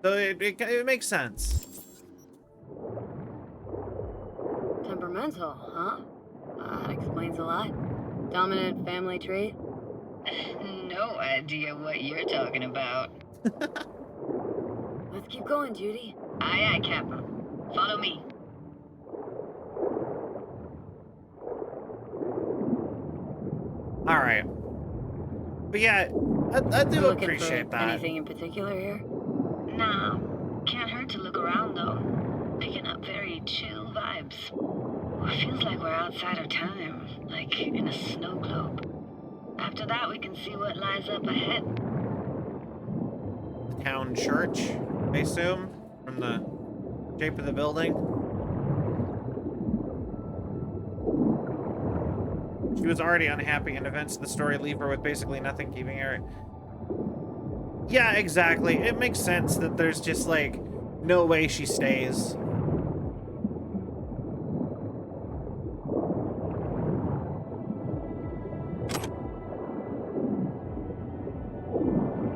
So it makes sense. Temperamental, huh? That explains a lot. Dominant family trait? No idea what you're talking about. Let's keep going, Judy. Aye, aye, Captain. Follow me. All right. But yeah, I do Looking appreciate for that. Anything in particular here? Nah, can't hurt to look around though. Picking up very chill vibes. Feels like we're outside of time, like in a snow globe. After that, we can see what lies up ahead. The town church, I assume, from the shape of the building. She was already unhappy, and events of the story leave her with basically nothing keeping her. Yeah, exactly. It makes sense that there's just like no way she stays.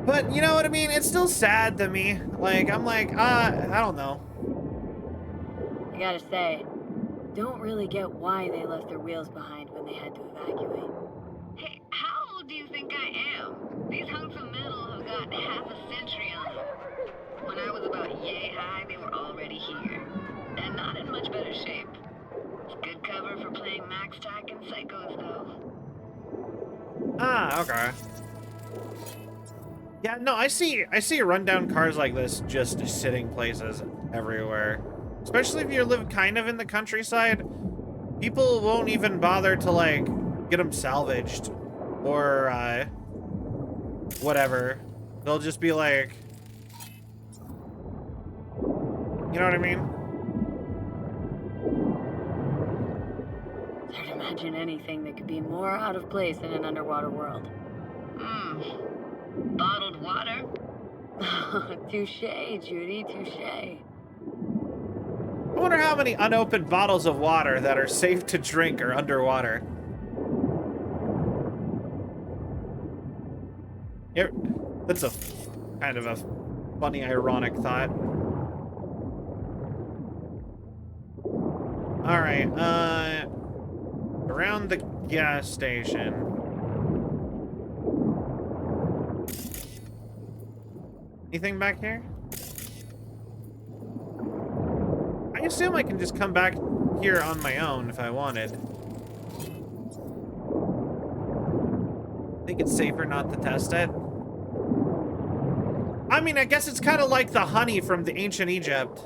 But you know what I mean? It's still sad to me. Like, I'm like, I don't know. I gotta say, don't really get why they left their wheels behind when they had to evacuate. Hey, how old do you think I am? These hunks of metal have got half a century on them. When I was about yay high, they were already here. And not in much better shape. It's good cover for playing Max Tack and Psychos, though. Ah, okay. Yeah, no, I see rundown cars like this just sitting places everywhere. Especially if you live kind of in the countryside. People won't even bother to, like, get them salvaged. Or, whatever. They'll just be like... You know what I mean? It's hard to imagine anything that could be more out of place in an underwater world. Bottled water? Touche, Judy, touche. I wonder how many unopened bottles of water that are safe to drink are underwater. That's a kind of a funny, ironic thought. All right, around the gas station. Anything back here? I assume I can just come back here on my own if I wanted. I think it's safer not to test it. I mean, I guess it's kind of like the honey from the ancient Egypt.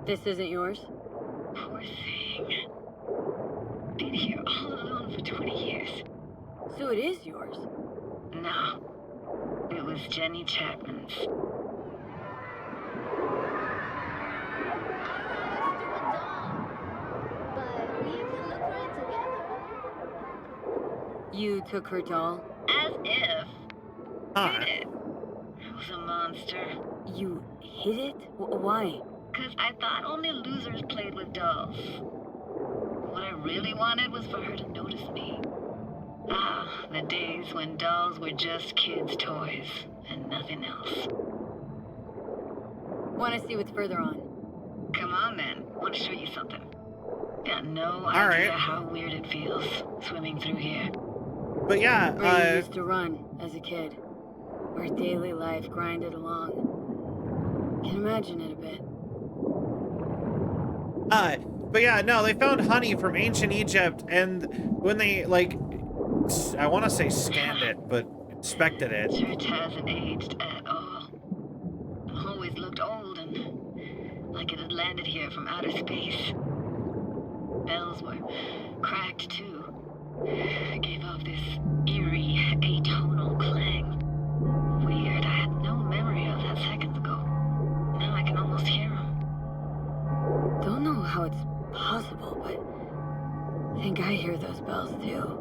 This isn't yours? Poor thing. Been here all alone for 20 years. So it is yours. No. It was Jenny Chapman's. You took her doll? As if. Huh. Hid it. I was a monster. You hid it? Why? Because I thought only losers played with dolls. What I really wanted was for her to notice me. Ah, the days when dolls were just kids' toys and nothing else. Want to see what's further on? Come on then, want to show you something. Got no All idea right. how weird it feels swimming through here. But yeah, Where you used to run as a kid. Where daily life grinded along. Can imagine it a bit. But yeah, no, they found honey from ancient Egypt, and when they, like, I want to say scanned it, but inspected it. Church hasn't aged at all. Always looked old and like it had landed here from outer space. Bells were cracked too. It gave off this eerie, atonal clang. Weird, I had no memory of that seconds ago. Now I can almost hear them. Don't know how it's possible, but I think I hear those bells too.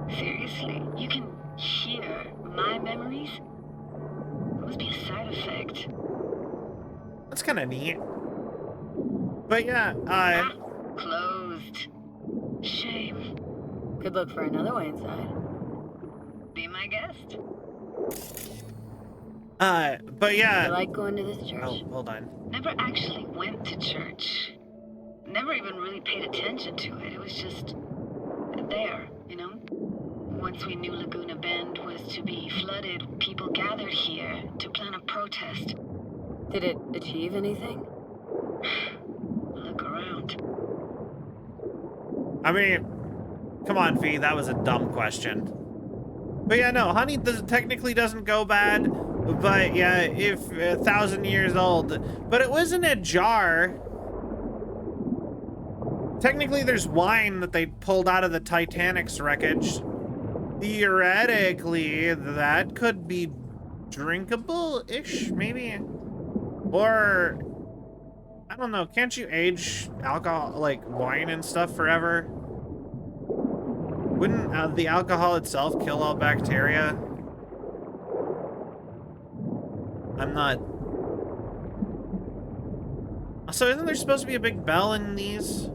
Seriously, you can hear my memories? It must be a side effect. That's kind of neat. But yeah, Closed. Shame. Could look for another way inside. Be my guest. but yeah. You like going to this church? Oh, hold on. Never actually went to church. Never even really paid attention to it. It was just there, you know? Once we knew Laguna Bend was to be flooded, people gathered here to plan a protest. Did it achieve anything? Look around. I mean, come on, Fee, that was a dumb question. But yeah, no, honey technically doesn't go bad, but yeah, if 1,000 years old, but it was in a jar. Technically, there's wine that they pulled out of the Titanic's wreckage. Theoretically, that could be drinkable-ish, maybe. Or, I don't know, can't you age alcohol, like wine and stuff forever? Wouldn't the alcohol itself kill all bacteria? I'm not... So isn't there supposed to be a big bell in these?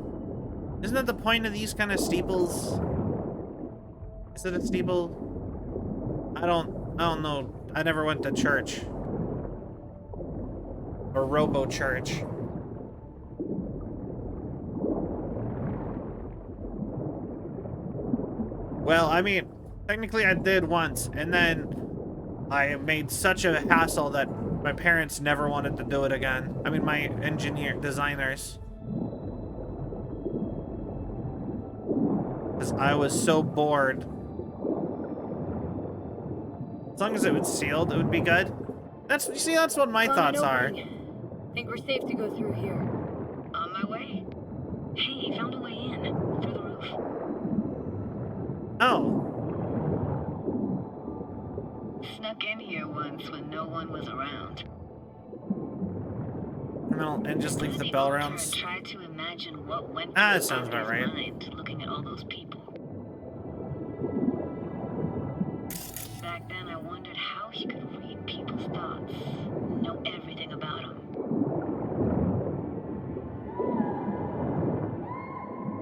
Isn't that the point of these kind of steeples? Is it a steeple? I don't know. I never went to church. Or robo church. Well, I mean, technically I did once, and then I made such a hassle that my parents never wanted to do it again. I mean, my designers. Because I was so bored. As long as it was sealed, it would be good. You see, that's what my thoughts are. Think we're safe to go through here. On my way. Hey, found a way in. Through the roof. Oh. Snuck in here once when no one was around. And just leave the bell around. Tried to imagine what went that sounds about right. Mind, looking at all those people. Back then, I wondered how he could read people's thoughts, know everything about them.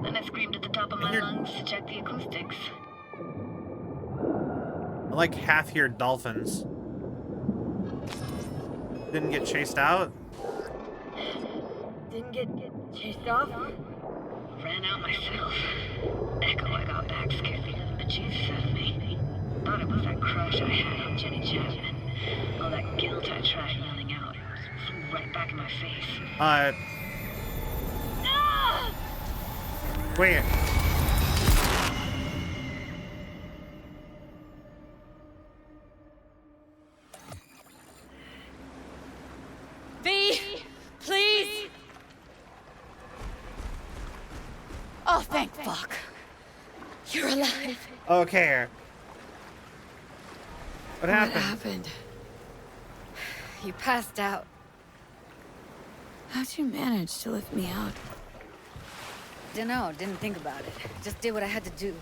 Then I screamed at the top of my lungs to check the acoustics. I like half-eared dolphins. Didn't get chased out? Didn't get chased off? Ran out myself. Echo I got back scared the bejesus out of me. Thought it was that crush I had on Jenny Chapman. All that guilt I tried yelling out. Flew right back in my face. Wait. V, please. Oh, thank fuck. You're alive. Okay. What happened? What happened? You passed out. How'd you manage to lift me out? Dunno, didn't think about it. Just did what I had to do.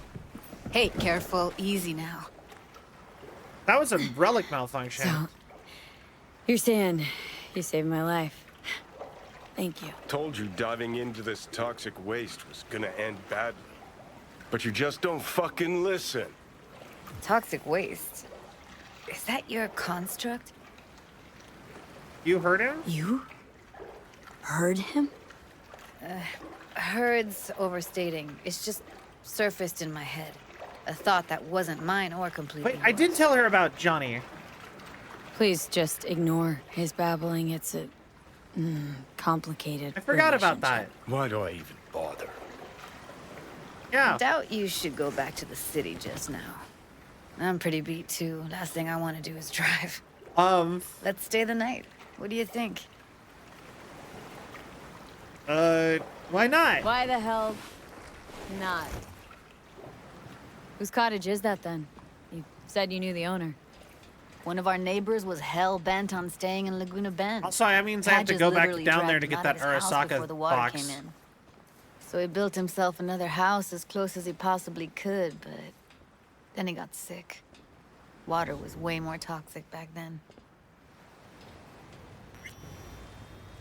Hey, careful, easy now. That was a relic malfunction. So, you're saying you saved my life. Thank you. Told you diving into this toxic waste was gonna end badly. But you just don't fucking listen. Toxic waste. Is that your construct? You heard him? You? Heard him? Heard's overstating. It's just surfaced in my head. A thought that wasn't mine or completely Wait, I did tell her about Johnny. Please just ignore his babbling. It's a complicated I forgot about that. relationship. Why do I even bother. Yeah. Doubt you should go back to the city just now. I'm pretty beat too. Last thing I want to do is drive. Let's stay the night. What do you think? Why not? Why the hell not? Whose cottage is that then? You said you knew the owner. One of our neighbors was hell-bent on staying in Laguna Bend. Also, that means I have to Padges go back literally down there dragged to him get out that of his house before Arasaka the water box. came in. So he built himself another house as close as he possibly could, but then he got sick. Water was way more toxic back then.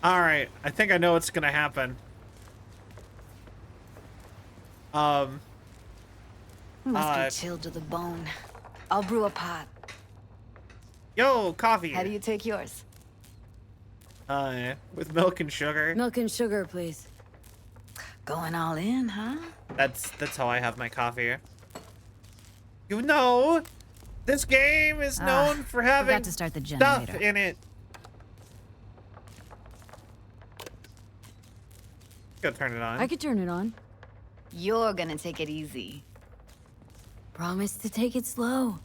Alright, I think I know what's gonna happen. Must be chilled to the bone. I'll brew a pot. Yo, coffee. How do you take yours? With milk and sugar. Milk and sugar, please. Going all in, huh? That's how I have my coffee. You know, this game is known for having Forgot to start the stuff generator. in it. Go turn it on. I could turn it on. You're gonna take it easy. Promise to take it slow.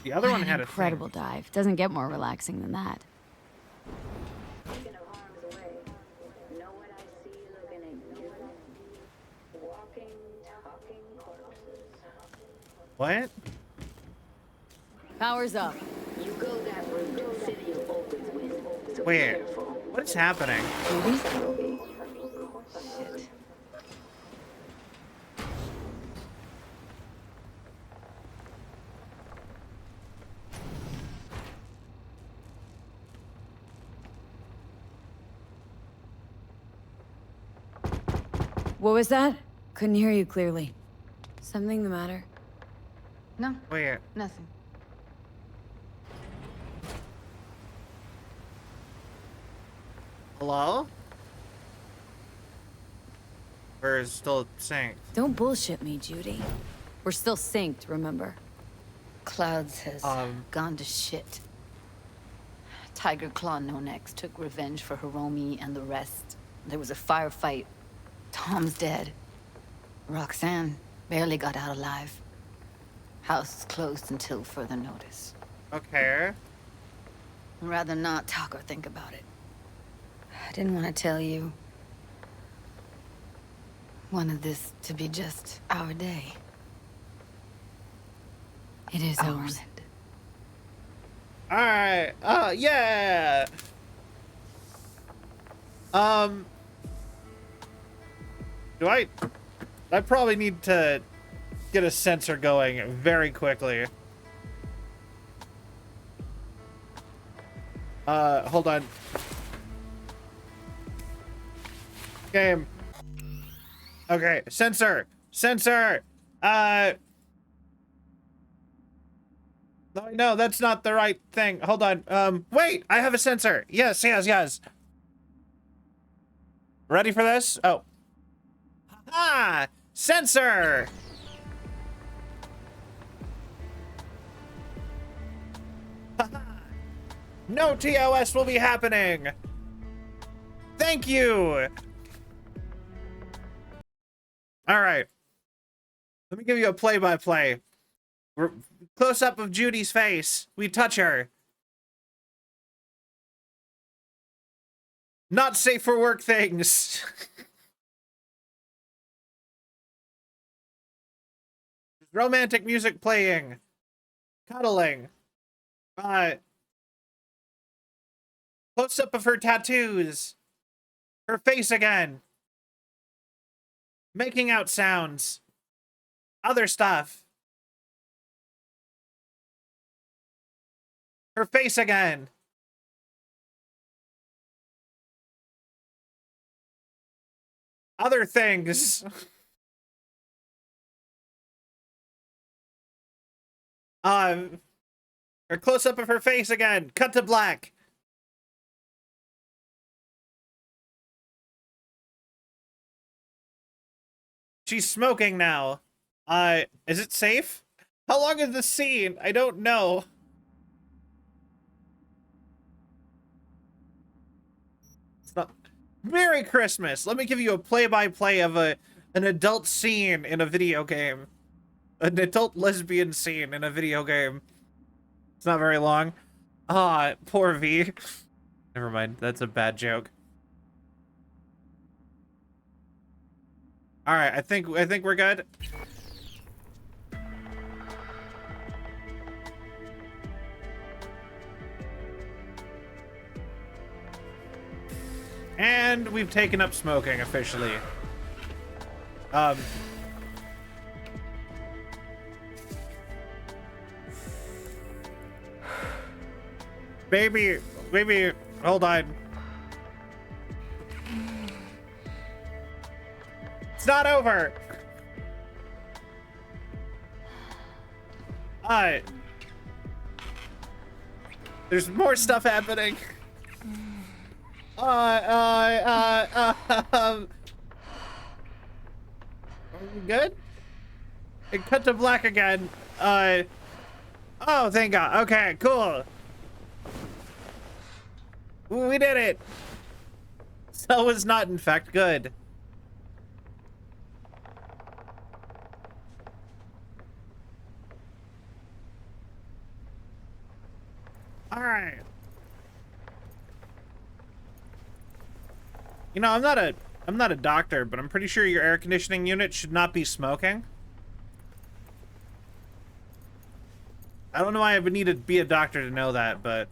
The other one What an had a incredible thing. dive. Doesn't get more relaxing than that. Thinking of harm's way. Know what I see looking at you? Walking, talking corpses. What? Power's up. You go that route, city will always win. So be Wait, careful. what is happening? Judy? Shit. What was that? Couldn't hear you clearly. Something the matter? No, Wait, nothing. hello? We're still synced. Don't bullshit me, Judy. We're still synced, remember? Clouds has Um. gone to shit. Tiger Claw No Next took revenge for Hiromi and the rest. There was a firefight. Tom's dead. Roxanne barely got out alive. House is closed until further notice. Okay. I'd rather not talk or think about it. I didn't want to tell you. Wanted this to be just our day. It is I ours. wanted. Alright. Yeah. Do I probably need to get a sensor going very quickly. Hold on. Game. Okay, sensor. Sensor. No, that's not the right thing. Hold on. Wait, I have a sensor. Yes. Ready for this? Oh. Ah, sensor. No TOS will be happening. Thank you. All right. Let me give you a play-by-play. Close up of Judy's face. We touch her. Not safe for work things. Romantic music playing. Cuddling. Close up of her tattoos. Her face again. Making out sounds. Other stuff. Her face again. Other things. Her close-up of her face again. Cut to black. She's smoking now. Is it safe? How long is the scene? I don't know. It's not. Merry Christmas! Let me give you a play-by-play of an adult scene in a video game. An adult lesbian scene in a video game. It's not very long. Ah, poor V. Never mind, that's a bad joke. All right, I think we're good. And we've taken up smoking officially. Baby, hold on. It's not over. There's more stuff happening. Are we good? It cut to black again. Oh, thank God. Okay, cool. We did it. Cell was not, in fact, good. All right. You know, I'm not a doctor, but I'm pretty sure your air conditioning unit should not be smoking. I don't know why I would need to be a doctor to know that, but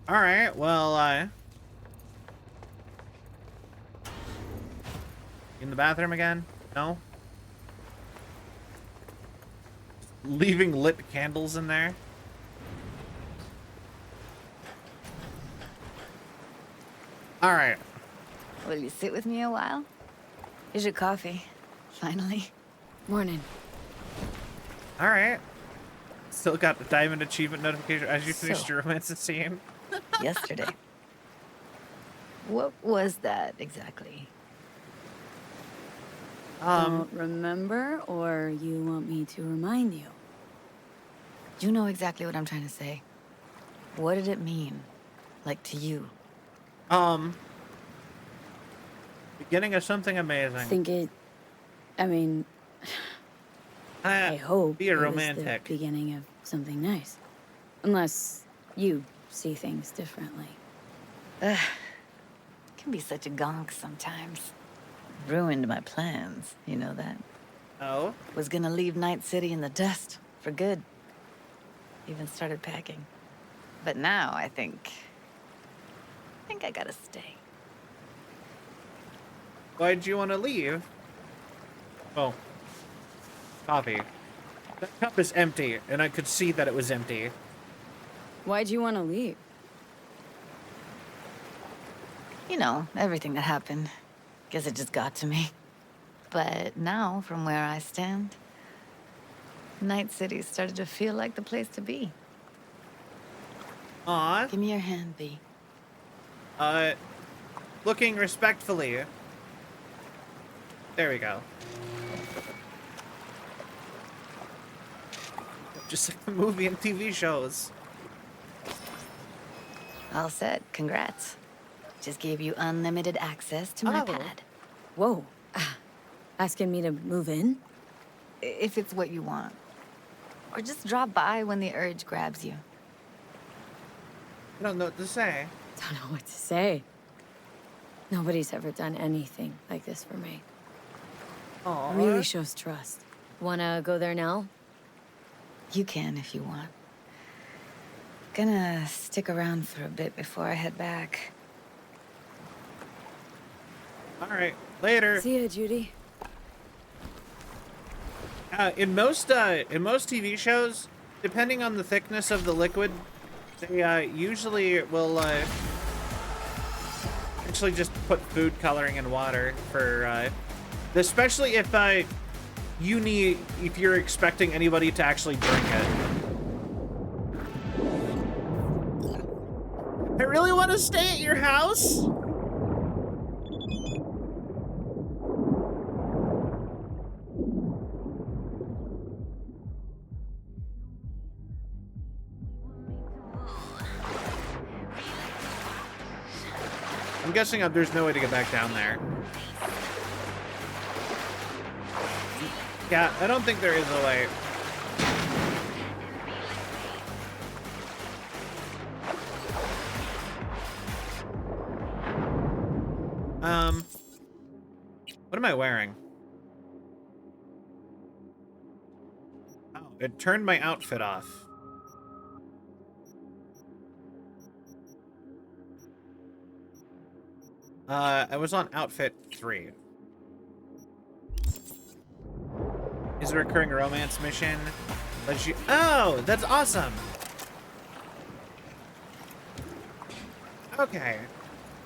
all right, well, in the bathroom again? No? Leaving lit candles in there? All right. Will you sit with me a while? Here's your coffee. Finally. Morning. All right. Still got the diamond achievement notification as you finished So- your romance scene. Yesterday. What was that exactly? Don't remember, or you want me to remind you? You know exactly what I'm trying to say. What did it mean? Like, to you? Beginning of something amazing. I mean, I hope be a it was romantic. the beginning of something nice. Unless you see things differently. Ugh. Can be such a gonk sometimes. Ruined my plans, you know that? Oh? Was gonna leave Night City in the dust for good. Even started packing. But now I think I gotta stay. Why'd you want to leave? Oh. Coffee. That cup is empty, and I could see that it was empty. Why'd you want to leave? You know, everything that happened. Guess it just got to me. But now, from where I stand, Night City started to feel like the place to be. Aw. Give me your hand, B. Looking respectfully. There we go. Just like the movie and TV shows. All set. Congrats. Just gave you unlimited access to my Oh. pad. Whoa. Asking me to move in? If it's what you want. Or just drop by when the urge grabs you. I don't know what to say. Don't know what to say. Nobody's ever done anything like this for me. Aw. Really shows trust. Wanna go there now? You can if you want. Gonna stick around for a bit before I head back. All right. Later. See ya, Judy. In most TV shows, depending on the thickness of the liquid, they usually will actually just put food coloring in water for especially if if you're expecting anybody to actually drink it. I to stay at your house? I'm guessing there's no way to get back down there. Yeah, I don't think there is a way. What am I wearing? Oh, it turned my outfit off. I was on outfit 3. Is a recurring romance mission. Let you. Oh, that's awesome. Okay.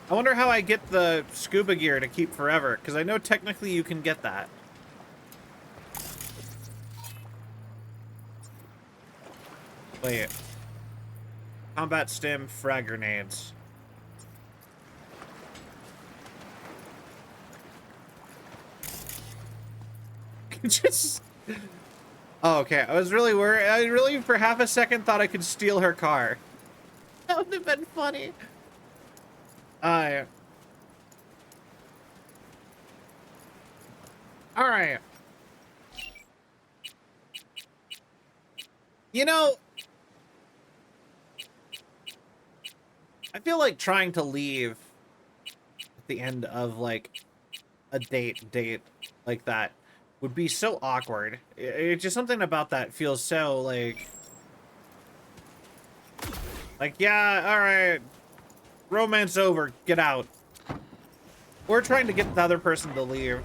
I wonder how I get the scuba gear to keep forever, because I know technically you can get that. Wait. Combat stim, frag grenades. Just... Oh, okay. I was really worried. I really, for half a second, thought I could steal her car. That would have been funny. Alright. You know, I feel like trying to leave at the end of, like, a date like that would be so awkward. It's just something about that feels so, like, yeah, alright. Romance over. Get out. We're trying to get the other person to leave.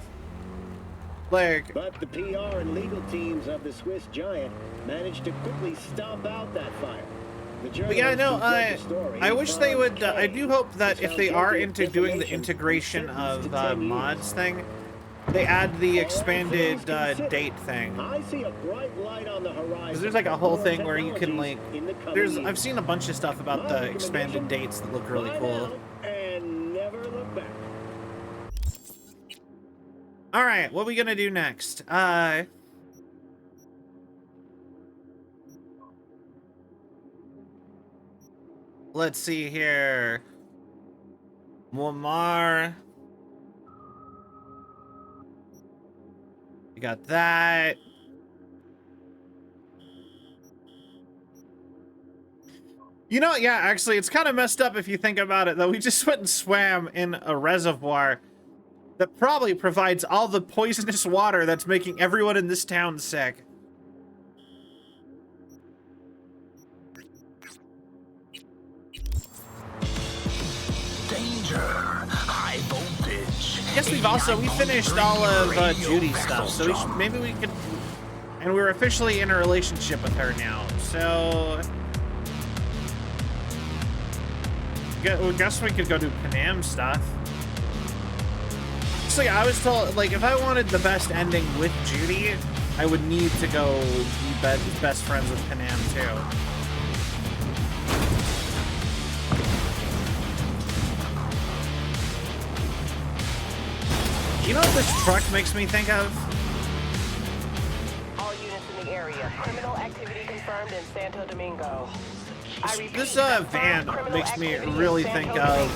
Like... But the PR and legal teams of the Swiss Giant managed to quickly stomp out that fire. But yeah, no, I wish they would... I do hope that if they are into doing the integration of mods thing, they add the expanded date thing. I see a bright light on the horizon. Because there's like a whole thing where you can like... I've seen a bunch of stuff about the expanded dates that look really cool. And never look back. Alright, what are we gonna do next? Let's see here. Muammar. We got that. You know, yeah, actually, it's kind of messed up if you think about it, though. We just went and swam in a reservoir that probably provides all the poisonous water that's making everyone in this town sick. Danger, high voltage. Yes, we finished all of Judy's stuff, so maybe we could, and we're officially in a relationship with her now, so I guess we could go do Panam stuff. So yeah, I was told, like, if I wanted the best ending with Judy, I would need to go be best friends with Panam too. You know what this truck makes me think of? All units in the area. Criminal activity confirmed in Santo Domingo. This van makes me really think of...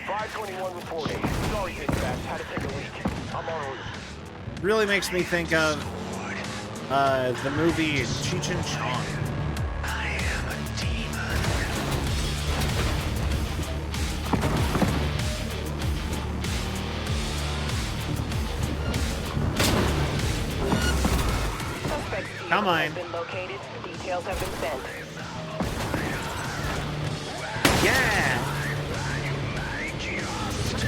521 reporting. Sorry, dispatch. Had to take a leak. I'm on route. Really makes me think of the movie Cheech and Chong. I am a demon. Come on. Been located. Details have been sent. Yeah.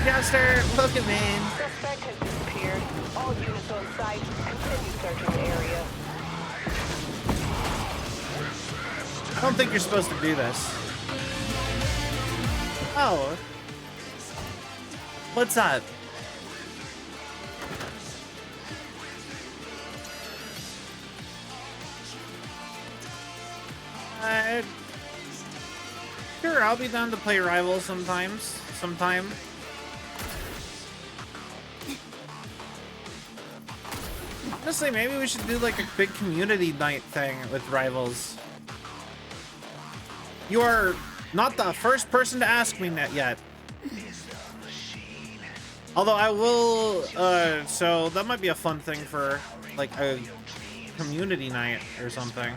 Jester, welcome in. Suspect has disappeared. All units on site. Continue searching the area. I don't think you're supposed to do this. Oh. What's up? Sure, I'll be down to play Rivals sometime. Honestly, maybe we should do like a big community night thing with Rivals. You are not the first person to ask me that yet. Although I will, so that might be a fun thing for like a community night or something.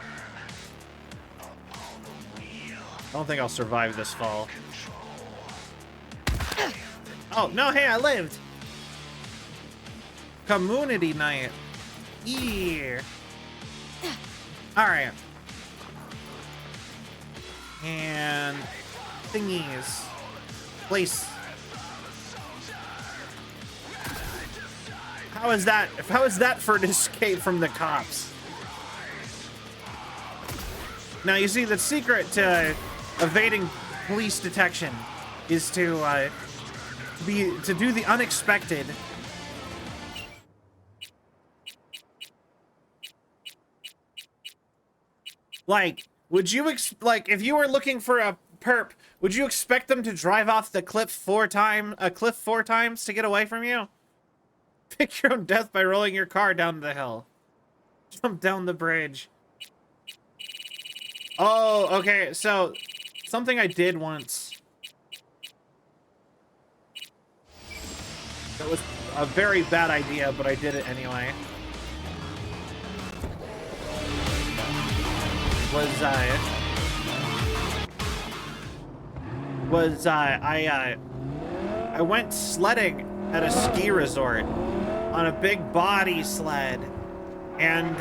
I don't think I'll survive this fall. Oh, no, hey, I lived! Community night. Yeah. Alright. And thingies. Place. How is that for an escape from the cops? Now you see the secret to evading police detection is to do the unexpected. Like, would you if you were looking for a perp, would you expect them to drive off the cliff four times to get away from you? Pick your own death by rolling your car down the hill. Jump down the bridge. Oh, okay, so something I did once. That was a very bad idea, but I did it anyway. I went sledding at a ski resort on a big body sled, and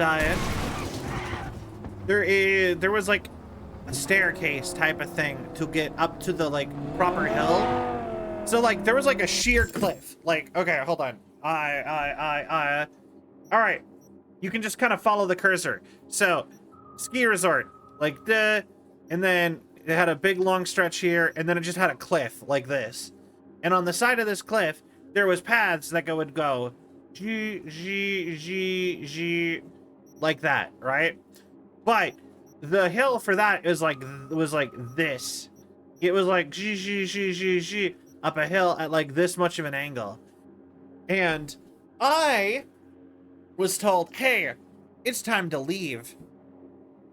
there was like a staircase type of thing to get up to the like proper hill. So like there was like a sheer cliff. Like, okay, hold on. All right, you can just kind of follow the cursor. So ski resort like and then it had a big long stretch here, and then it just had a cliff like this, and on the side of this cliff there was paths that would go G like that, right? But the hill for that was like this. It was like G up a hill at like this much of an angle. And I was told, hey, it's time to leave.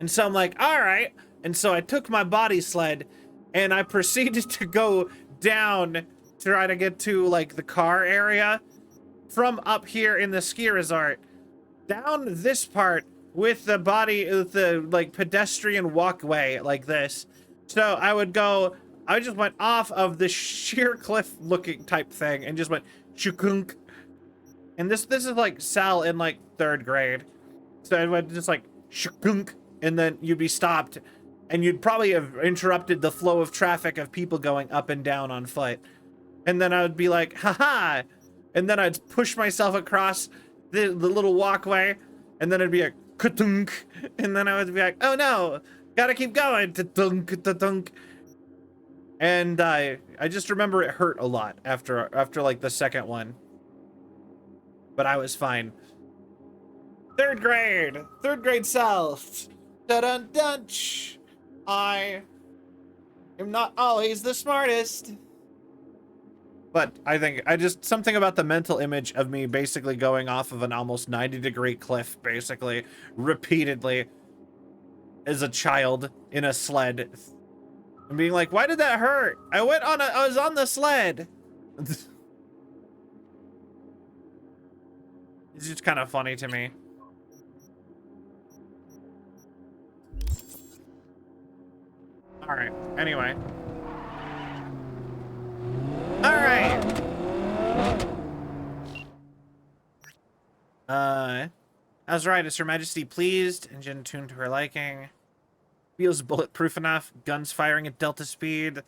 And so I'm like, all right. And so I took my body sled and I proceeded to go down to try to get to like the car area from up here in the ski resort down this part with the like pedestrian walkway like this. So I just went off of the sheer cliff looking type thing and just went shukunk. And this is like Sal in like 3rd grade. So I went just like shukunk, and then you'd be stopped and you'd probably have interrupted the flow of traffic of people going up and down on foot. And then I would be like, haha. And then I'd push myself across the little walkway, and then it'd be a ka-dunk, and then I would be like, oh no, gotta keep going, ta-dunk, ta-dunk. And I just remember it hurt a lot after like the second one. But I was fine. 3rd grade self. Dun-dun-dun. I am not always the smartest. But I think something about the mental image of me basically going off of an almost 90-degree cliff, basically, repeatedly, as a child in a sled, and being like, why did that hurt? I was on the sled. It's just kind of funny to me. All right, anyway. All right. That's right. Is Her Majesty pleased? Engine tuned to her liking. Feels bulletproof enough. Guns firing at delta speed.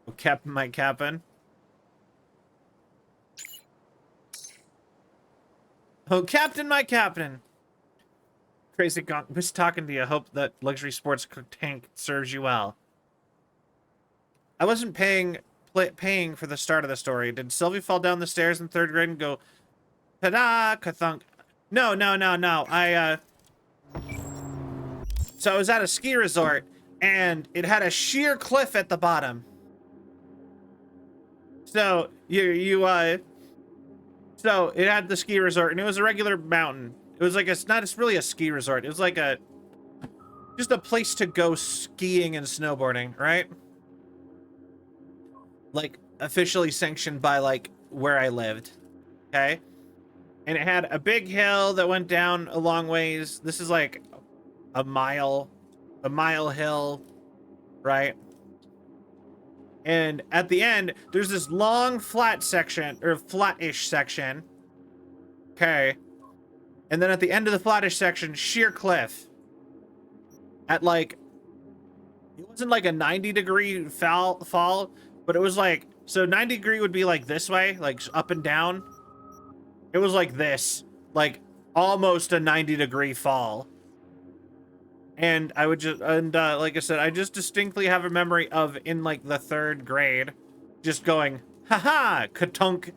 Oh, Captain, my Captain. Oh, Captain, my Captain. Crazy Gonk, was talking to you. Hope that luxury sports tank serves you well. I wasn't paying for the start of the story. Did Sylvie fall down the stairs in 3rd grade and go, ta-da, ka-thunk? No. So I was at a ski resort, and it had a sheer cliff at the bottom. So so it had the ski resort, and it was a regular mountain. It was like it's really a ski resort. It was like just a place to go skiing and snowboarding, right? Like officially sanctioned by like where I lived. Okay. And it had a big hill that went down a long ways. This is like a mile hill, right? And at the end, there's this long flat section, or flat-ish section. Okay. And then at the end of the flattish section, sheer cliff. At like, it wasn't like a 90-degree fall, but it was like, so 90-degree would be like this way, like up and down. It was like this, like almost a 90-degree fall. And I would just, like I said, I just distinctly have a memory of in like the 3rd grade, just going, haha, katunk,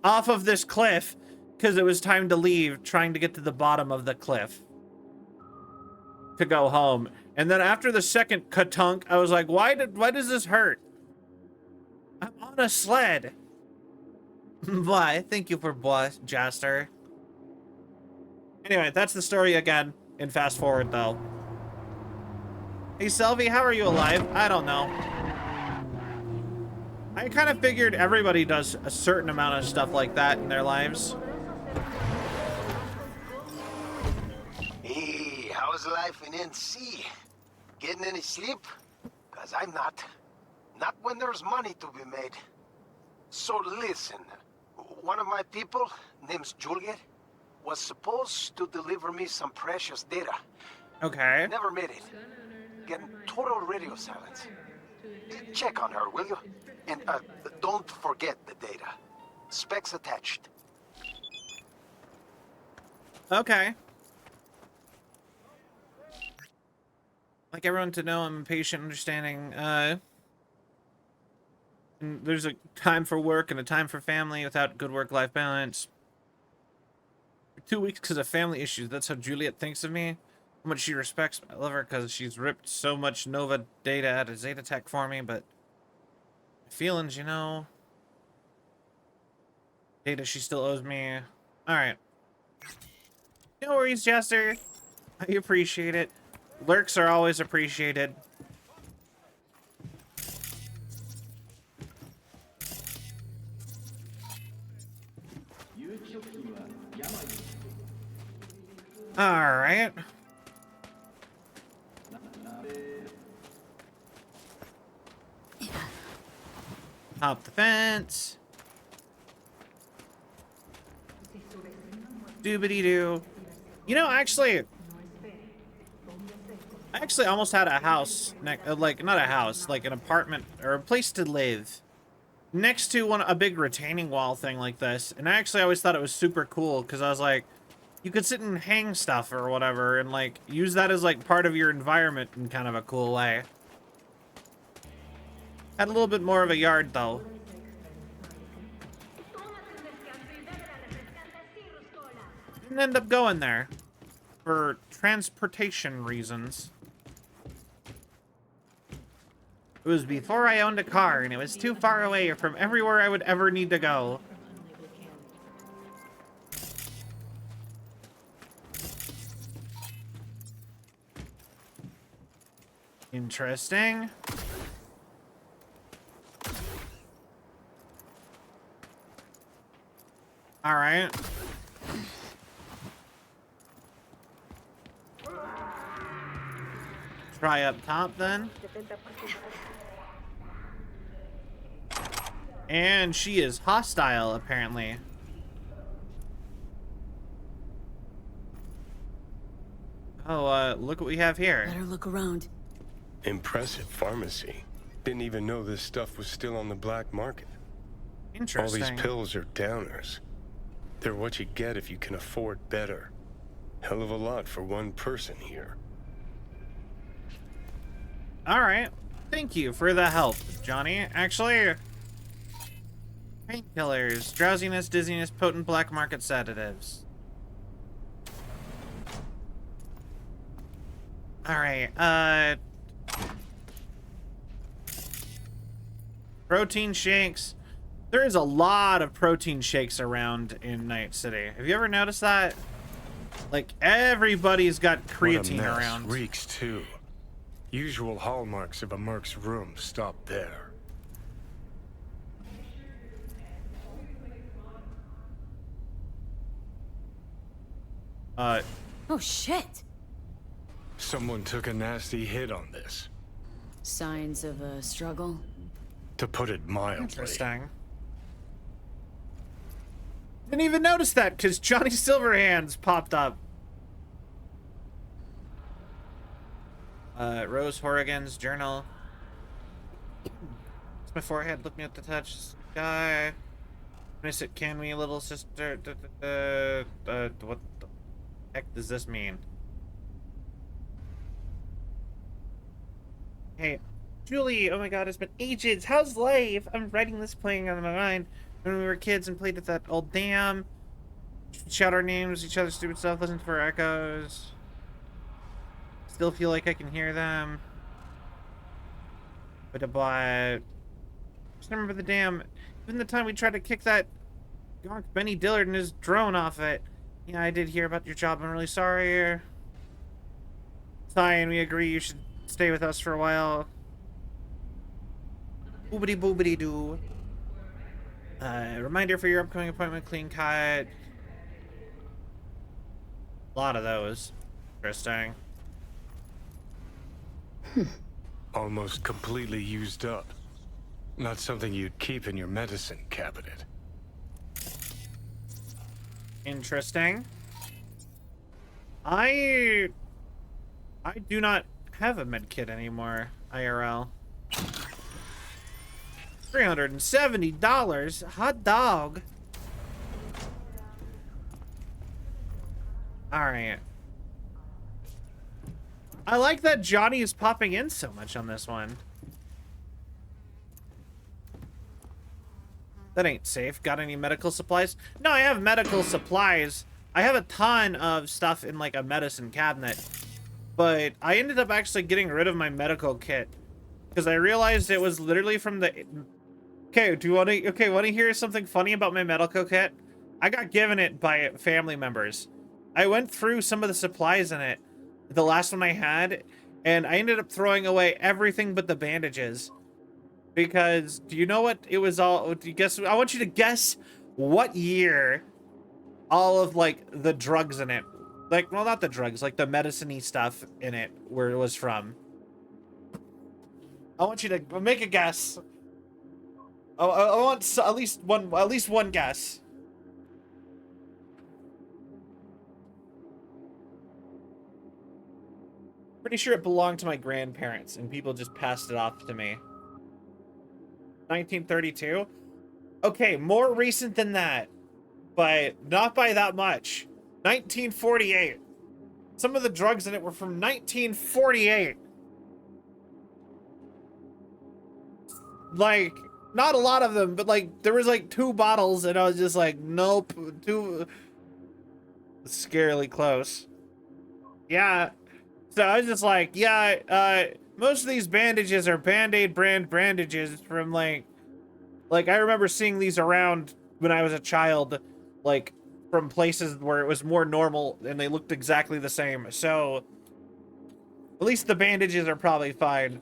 off of this cliff, because it was time to leave, trying to get to the bottom of the cliff to go home. And then after the second katunk, I was like, why does this hurt? I'm on a sled. Why? Thank you for boss, Jaster. Anyway, that's the story again in fast forward though. Hey, Selvi, how are you alive? I don't know. I kind of figured everybody does a certain amount of stuff like that in their lives. Hey, how's life in NC? Getting any sleep? Cause I'm not. Not when there's money to be made. So listen, one of my people, name's Juliet, was supposed to deliver me some precious data. Okay. Never made it. Getting total radio silence. Check on her, will you? And don't forget the data. Specs attached. Okay. Like everyone to know, I'm impatient, understanding. And there's a time for work and a time for family without good work-life balance. For 2 weeks because of family issues. That's how Juliet thinks of me. How much she respects me. I love her because she's ripped so much Nova data out of Zeta Tech for me, but feelings, you know. Data she still owes me. Alright. No worries, Jester. I appreciate it. Lurks are always appreciated. Alright. Hop the fence. Doobity-doo. You know, I actually almost had a house, like, not a house, like an apartment or a place to live next to a big retaining wall thing like this. And I actually always thought it was super cool because I was like, you could sit and hang stuff or whatever and like use that as like part of your environment in kind of a cool way. Had a little bit more of a yard though. Didn't end up going there for transportation reasons. It was before I owned a car and it was too far away from everywhere I would ever need to go. Interesting. All right. Try up top then. And she is hostile, apparently. Oh, look what we have here. Better look around. Impressive pharmacy. Didn't even know this stuff was still on the black market. Interesting. All these pills are downers. They're what you get if you can afford better. Hell of a lot for one person here. All right. Thank you for the help, Johnny. Actually, painkillers, drowsiness, dizziness, potent black market sedatives. All right. Protein shakes. There is a lot of protein shakes around in Night City. Have you ever noticed that? Like, everybody's got creatine What a mess. around. Reeks too. Usual hallmarks of a merc's room stop there. Oh, shit. Someone took a nasty hit on this. Signs of a struggle? To put it mildly. Interesting. Didn't even notice that because Johnny Silverhands popped up. Rose Horrigan's journal. It's my forehead. Look me at the touch. Sky. Miss it. Can we, little sister? What the heck does this mean? Hey, Julie. Oh my God, it's been ages. How's life? I'm writing this playing on my mind. When we were kids and played at that old dam. Shout our names, each other's stupid stuff, listen for echoes. Still feel like I can hear them. But just remember the dam. Even the time we tried to kick that gonk Benny Dillard and his drone off it. Yeah, I did hear about your job. I'm really sorry. Sorry, and we agree you should stay with us for a while. Boobity boobity doo. Reminder for your upcoming appointment, clean cut. A lot of those. Interesting. Almost completely used up. Not something you'd keep in your medicine cabinet. Interesting. I do not have a med kit anymore, IRL. $370. Hot dog. All right. I like that Johnny is popping in so much on this one. That ain't safe. Got any medical supplies? No, I have medical supplies. I have a ton of stuff in like a medicine cabinet. But I ended up actually getting rid of my medical kit because I realized it was literally from the... Okay, want to hear something funny about my medical kit? I got given it by family members. I went through some of the supplies in it, the last one I had, and I ended up throwing away everything but the bandages. Because, do you know what it was all... Do you guess? I want you to guess what year all of, like, the drugs in it... Like, well, not the drugs, like the medicine-y stuff in it where it was from. I want you to make a guess. I want at least one guess. Pretty sure it belonged to my grandparents and people just passed it off to me. 1932? Okay, more recent than that, but not by that much. 1948. Some of the drugs in it were from 1948. Like, not a lot of them, but like there was like 2 bottles and I was just like, nope, too scarily close. Yeah. So I was just like, yeah, most of these bandages are Band-Aid brand bandages from like I remember seeing these around when I was a child, like from places where it was more normal and they looked exactly the same. So at least the bandages are probably fine.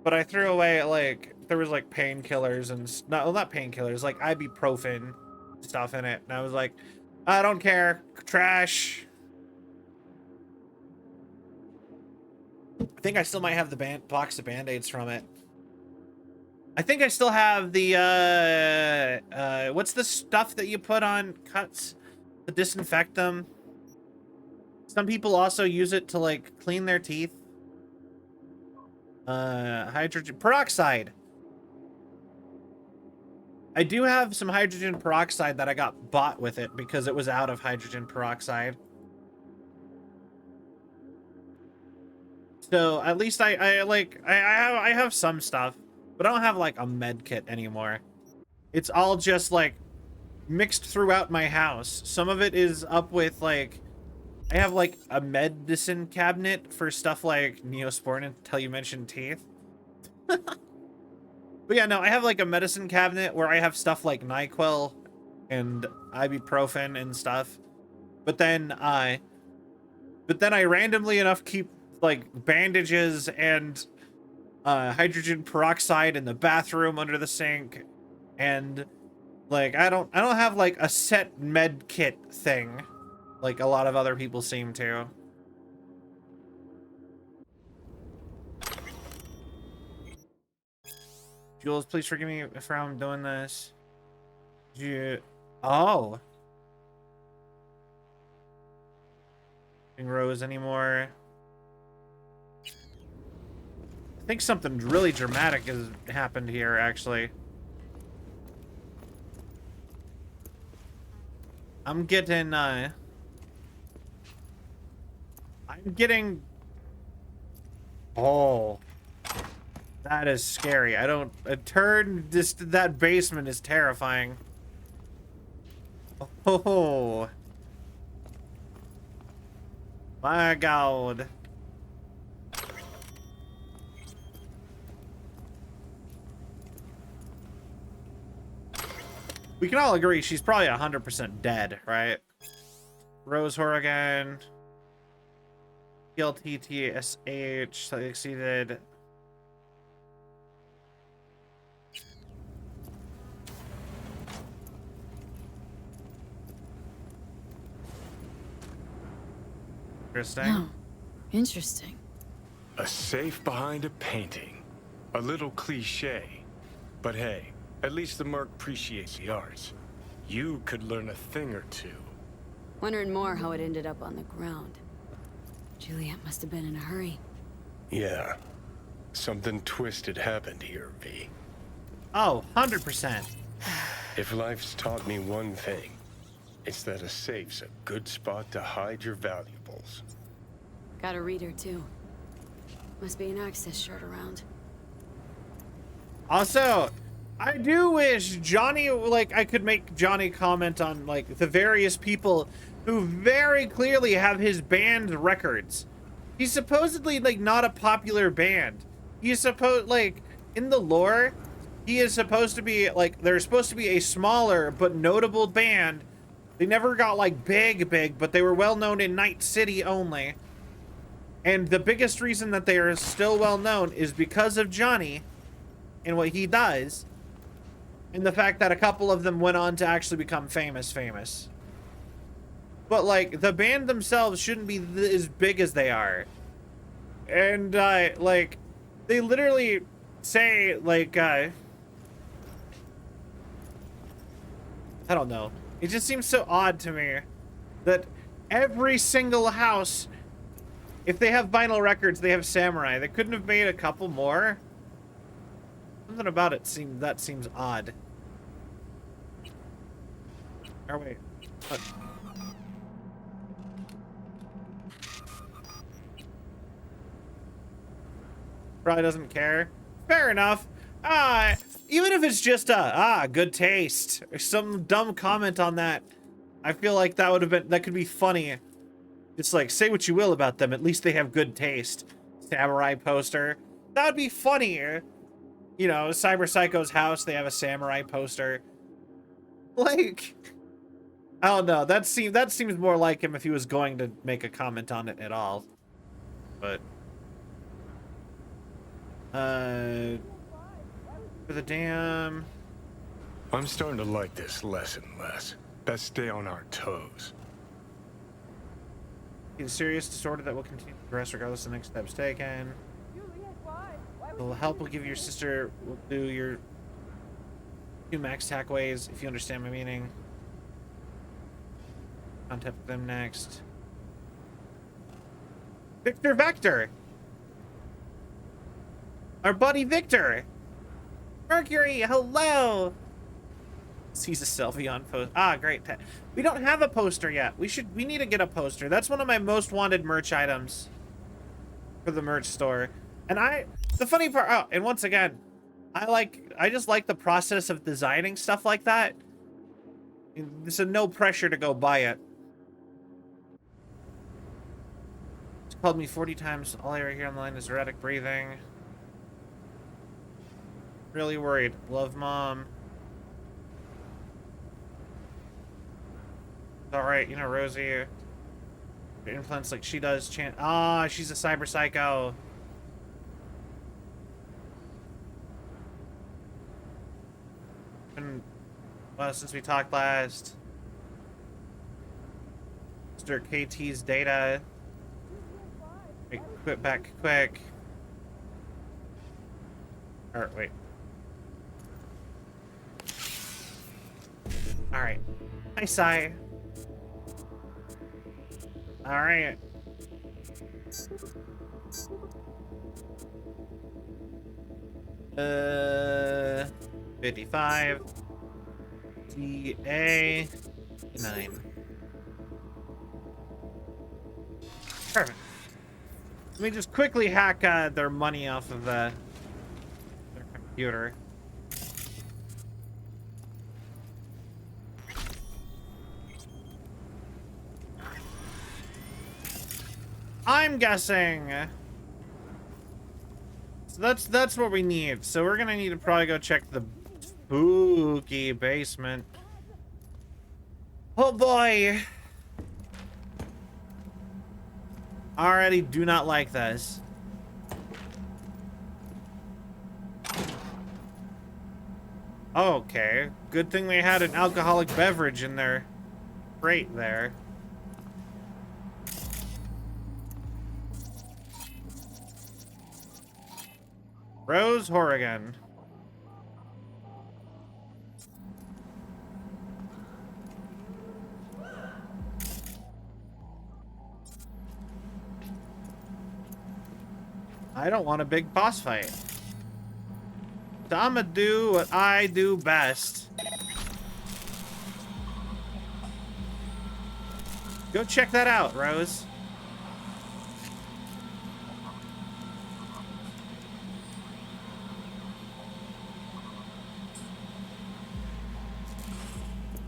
But I threw away, like, there was like painkillers and not painkillers, like ibuprofen stuff in it. And I was like, I don't care. Trash. I think I still might have the box of Band-Aids from it. I think I still have the, what's the stuff that you put on cuts to disinfect them? Some people also use it to, like, clean their teeth. Hydrogen peroxide. I do have some hydrogen peroxide that I got bought with it because it was out of hydrogen peroxide. So at least I have some stuff, but I don't have like a med kit anymore. It's all just like mixed throughout my house. Some of it is up with like I have like a medicine cabinet for stuff like Neosporin until you mentioned teeth. But yeah, no, I have like a medicine cabinet where I have stuff like NyQuil and ibuprofen and stuff. But then I randomly enough keep like bandages and hydrogen peroxide in the bathroom under the sink, and like I don't have like a set med kit thing like a lot of other people seem to. Jules, please forgive me for how I'm doing this. Oh. Rose anymore. I think something really dramatic has happened here, actually. I'm getting, oh. That is scary. That basement is terrifying. Oh. My God. We can all agree she's probably 100% dead, right? Rose Horrigan. PLTTSH succeeded. Interesting. Oh, interesting. A safe behind a painting. A little cliche. But hey, at least the merc appreciates the arts. You could learn a thing or two. Wondering more how it ended up on the ground. Juliet must have been in a hurry. Yeah. Something twisted happened here, V. Oh, 100%. If life's taught me one thing, it's that a safe's a good spot to hide your valuables. Got a reader, too. Must be an access shard around. Also, I do wish Johnny, like, I could make Johnny comment on, like, the various people who very clearly have his band records. He's supposedly, like, not a popular band. He's supposed, like, in the lore, he is supposed to be, like, they're supposed to be a smaller but notable band. They never got, like, big, but they were well known in Night City only. And the biggest reason that they are still well known is because of Johnny and what he does. And the fact that a couple of them went on to actually become famous. But, like, the band themselves shouldn't be as big as they are. And, like, they literally say, like, I don't know. It just seems so odd to me that every single house, if they have vinyl records, they have Samurai. They couldn't have made a couple more? Something about it seems odd. Or wait. What? Probably doesn't care. Fair enough. Even if it's just good taste or some dumb comment on that, I feel like that could be funny. Just like, say what you will about them, at least they have good taste. Samurai poster. That would be funnier. You know, Cyber Psycho's house, they have a samurai poster. Like, I don't know. That seems more like him if he was going to make a comment on it at all. But for the dam. I'm starting to like this less and less. Best stay on our toes. It's a serious disorder that will continue to progress regardless of the next steps taken. The help will give your sister will do your 2 max tackways, if you understand my meaning. Contact them next. Victor Vector! Our buddy Victor! Mercury, hello! Sees a selfie on post. Ah, great. We don't have a poster yet. We need to get a poster. That's one of my most wanted merch items for the merch store. And the funny part, oh, and once again, I just like the process of designing stuff like that. There's no pressure to go buy it. Called me 40 times. All I ever hear online is erratic breathing. Really worried. Love, Mom. It's alright, you know, Rosie. Influence like she does. Ah, she's a cyber psycho. Been, well, since we talked last. Mr. KT's data. Wait, quit back quick. Or wait. Alright. Hi, Sai. Alright. Uh, 55. DA 9. Perfect. Let me just quickly hack their money off of their computer. I'm guessing. So that's what we need. So we're gonna need to probably go check the spooky basement. Oh boy. Already do not like this. Okay. Good thing they had an alcoholic beverage in their crate there. Rose Horrigan. I don't want a big boss fight. So I'ma do what I do best. Go check that out, Rose.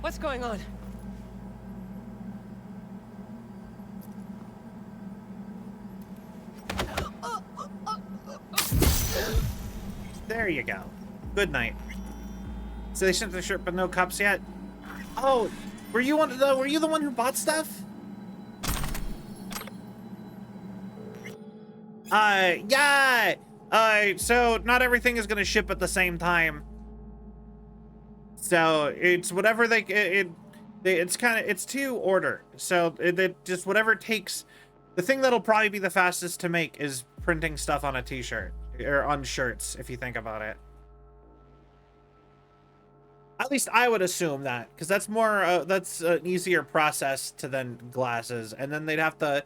What's going on? There you go. Good night. So they sent the shirt, but no cups yet. Oh, were you the one who bought stuff? Yeah. So not everything is gonna ship at the same time. So it's whatever it's to order. So it just whatever takes. The thing that'll probably be the fastest to make is printing stuff on a t-shirt or on shirts, if you think about it. At least I would assume that, because that's more that's an easier process to than glasses, and then they'd have to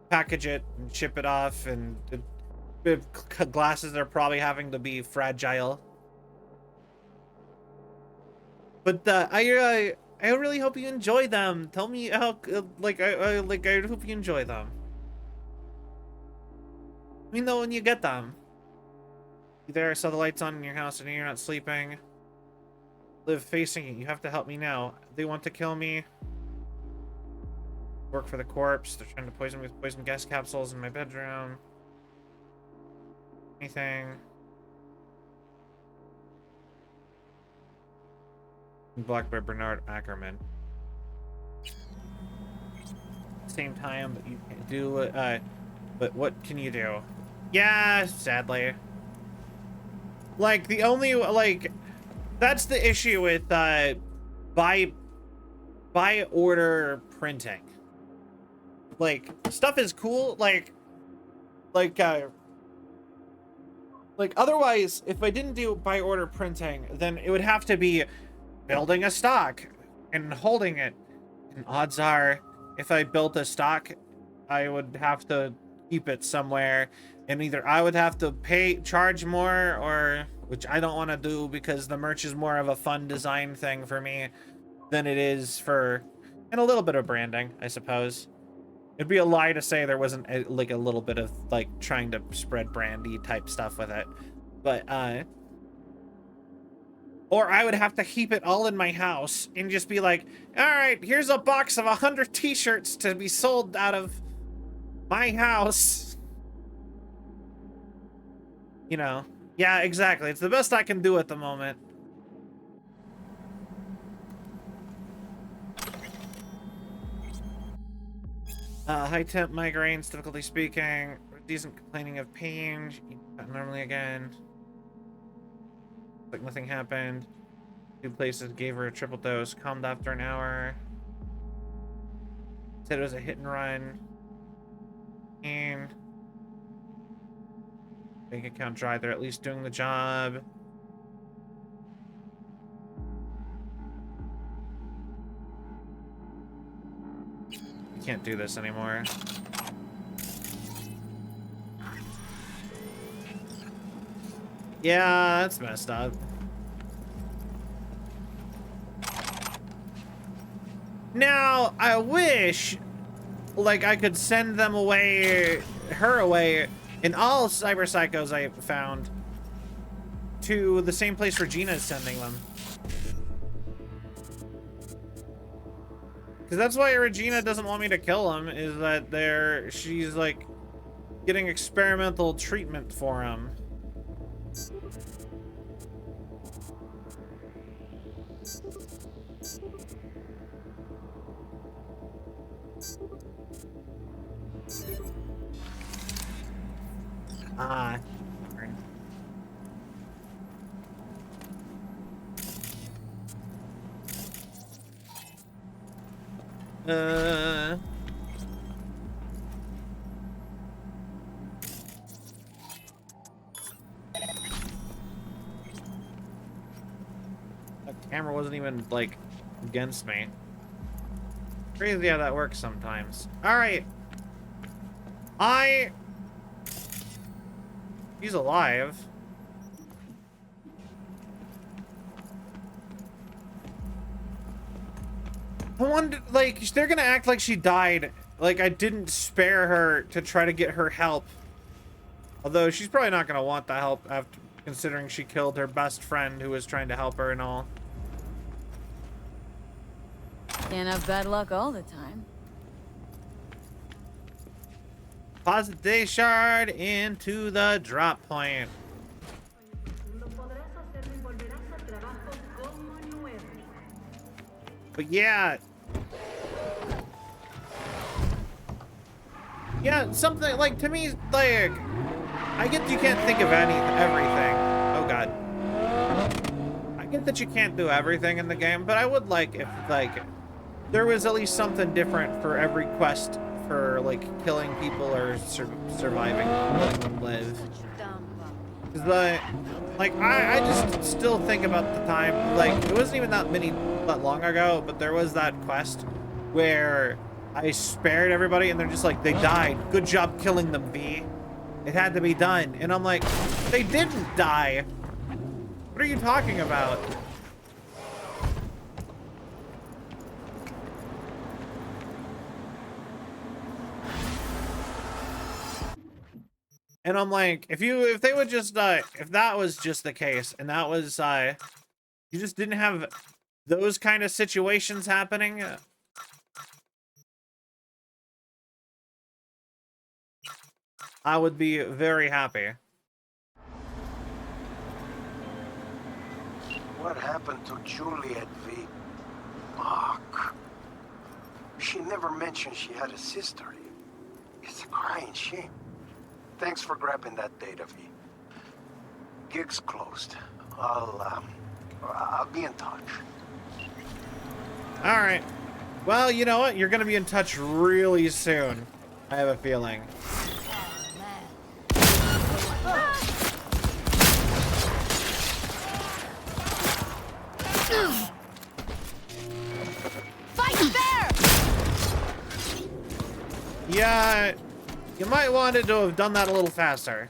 package it and ship it off, and glasses are probably having to be fragile. But I really hope you enjoy them. Tell me how I hope you enjoy them. Let me know when you get them. You there? I saw the lights on in your house and you're not sleeping. Live facing it. You have to help me now. They want to kill me. Work for the corpse. They're trying to poison me with poison gas capsules in my bedroom. Anything. Blocked by Bernard Ackerman. Same time, but you can't do but what can you do? Yeah, sadly. Like the only that's the issue with by order printing. Like stuff is cool, like otherwise if I didn't do by order printing, then it would have to be building a stock and holding it. And odds are if I built a stock, I would have to keep it somewhere, and either I would have to charge more, or which I don't want to do because the merch is more of a fun design thing for me than it is for, and a little bit of branding, I suppose. It'd be a lie to say there wasn't a little bit of trying to spread brandy type stuff with it, but or I would have to keep it all in my house and just be like, all right, here's a box of 100 t-shirts to be sold out of My house. You know. Yeah, exactly. It's the best I can do at the moment. High temp migraines, difficulty speaking, decent complaining of pain, normally again. Like nothing happened. 2 places, gave her a triple dose, calmed after an hour. Said it was a hit and run. And bank account dry, they're at least doing the job. You can't do this anymore. Yeah, that's messed up. Now, I wish, like, I could send them away, her away, and all cyber psychos I found, to the same place Regina is sending them. Because that's why Regina doesn't want me to kill him, is that she's, like, getting experimental treatment for him. Ah. That camera wasn't even, like, against me. Crazy how that works sometimes. Alright. He's alive. I wonder, like, they're gonna act like she died. Like, I didn't spare her to try to get her help. Although, she's probably not gonna want the help after considering she killed her best friend who was trying to help her and all. Can't have bad luck all the time. Deposit the shard into the drop point. But yeah. Yeah, something like, to me, like, I get you can't think of everything. Oh god. I get that you can't do everything in the game, but I would like if, like, there was at least something different for every quest for, like, killing people or surviving, letting them live. Cause I just still think about the time, like, it wasn't even that long ago, but there was that quest where I spared everybody and they're just like, they died. Good job killing them, V. It had to be done. And I'm like, they didn't die. What are you talking about? And I'm like, if they would just, if that was just the case, and that was, you just didn't have those kind of situations happening, I would be very happy. What happened to Juliet, V? Fuck. She never mentioned she had a sister. It's a crying shame. Thanks for grabbing that data, V. Gig's closed. I'll be in touch. All right. Well, you know what? You're gonna be in touch really soon. I have a feeling. Fight fair! Yeah, you might want it to have done that a little faster.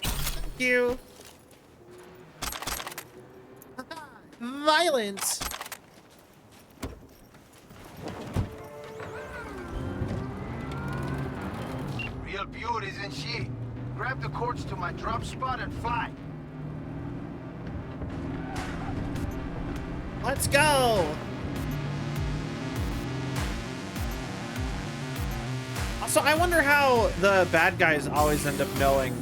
Thank you. Violence. Real beauty, isn't she? Grab the cords to my drop spot and fly. Let's go! So I wonder how the bad guys always end up knowing,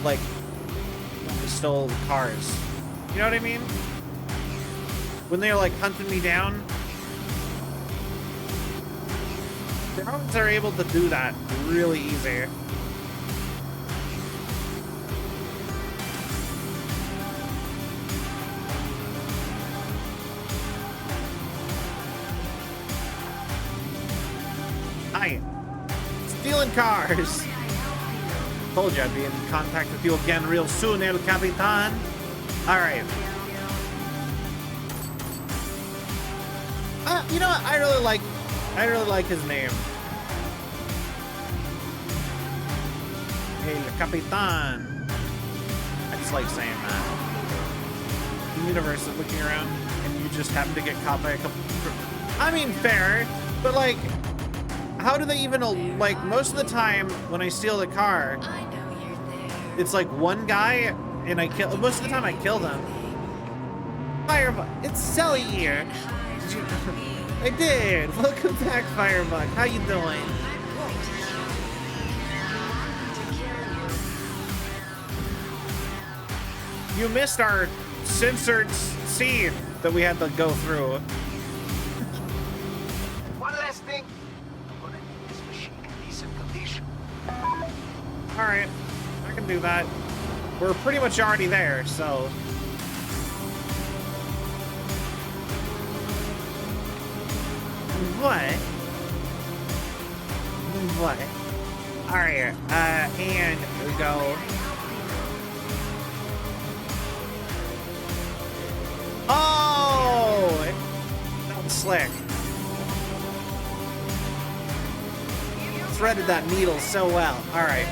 like, who stole cars. You know what I mean? When they're like hunting me down, they always are able to do that really easy. Hi. Stealing cars. Told you I'd be in contact with you again real soon, El Capitan. All right. You know what? I really like his name. El Capitan. I just like saying that. The universe is looking around, and you just happen to get caught by a couple. I mean, fair, but like. How do they even, like, most of the time when I steal the car, it's like one guy and most of the time I kill them. Firebug, it's Sally here. I did. Welcome back, Firebug. How you doing? You missed our censored scene that we had to go through. One last thing. All right, I can do that. We're pretty much already there, so. What? What? All right, and here we go. Oh! That was slick. Threaded that needle so well. All right.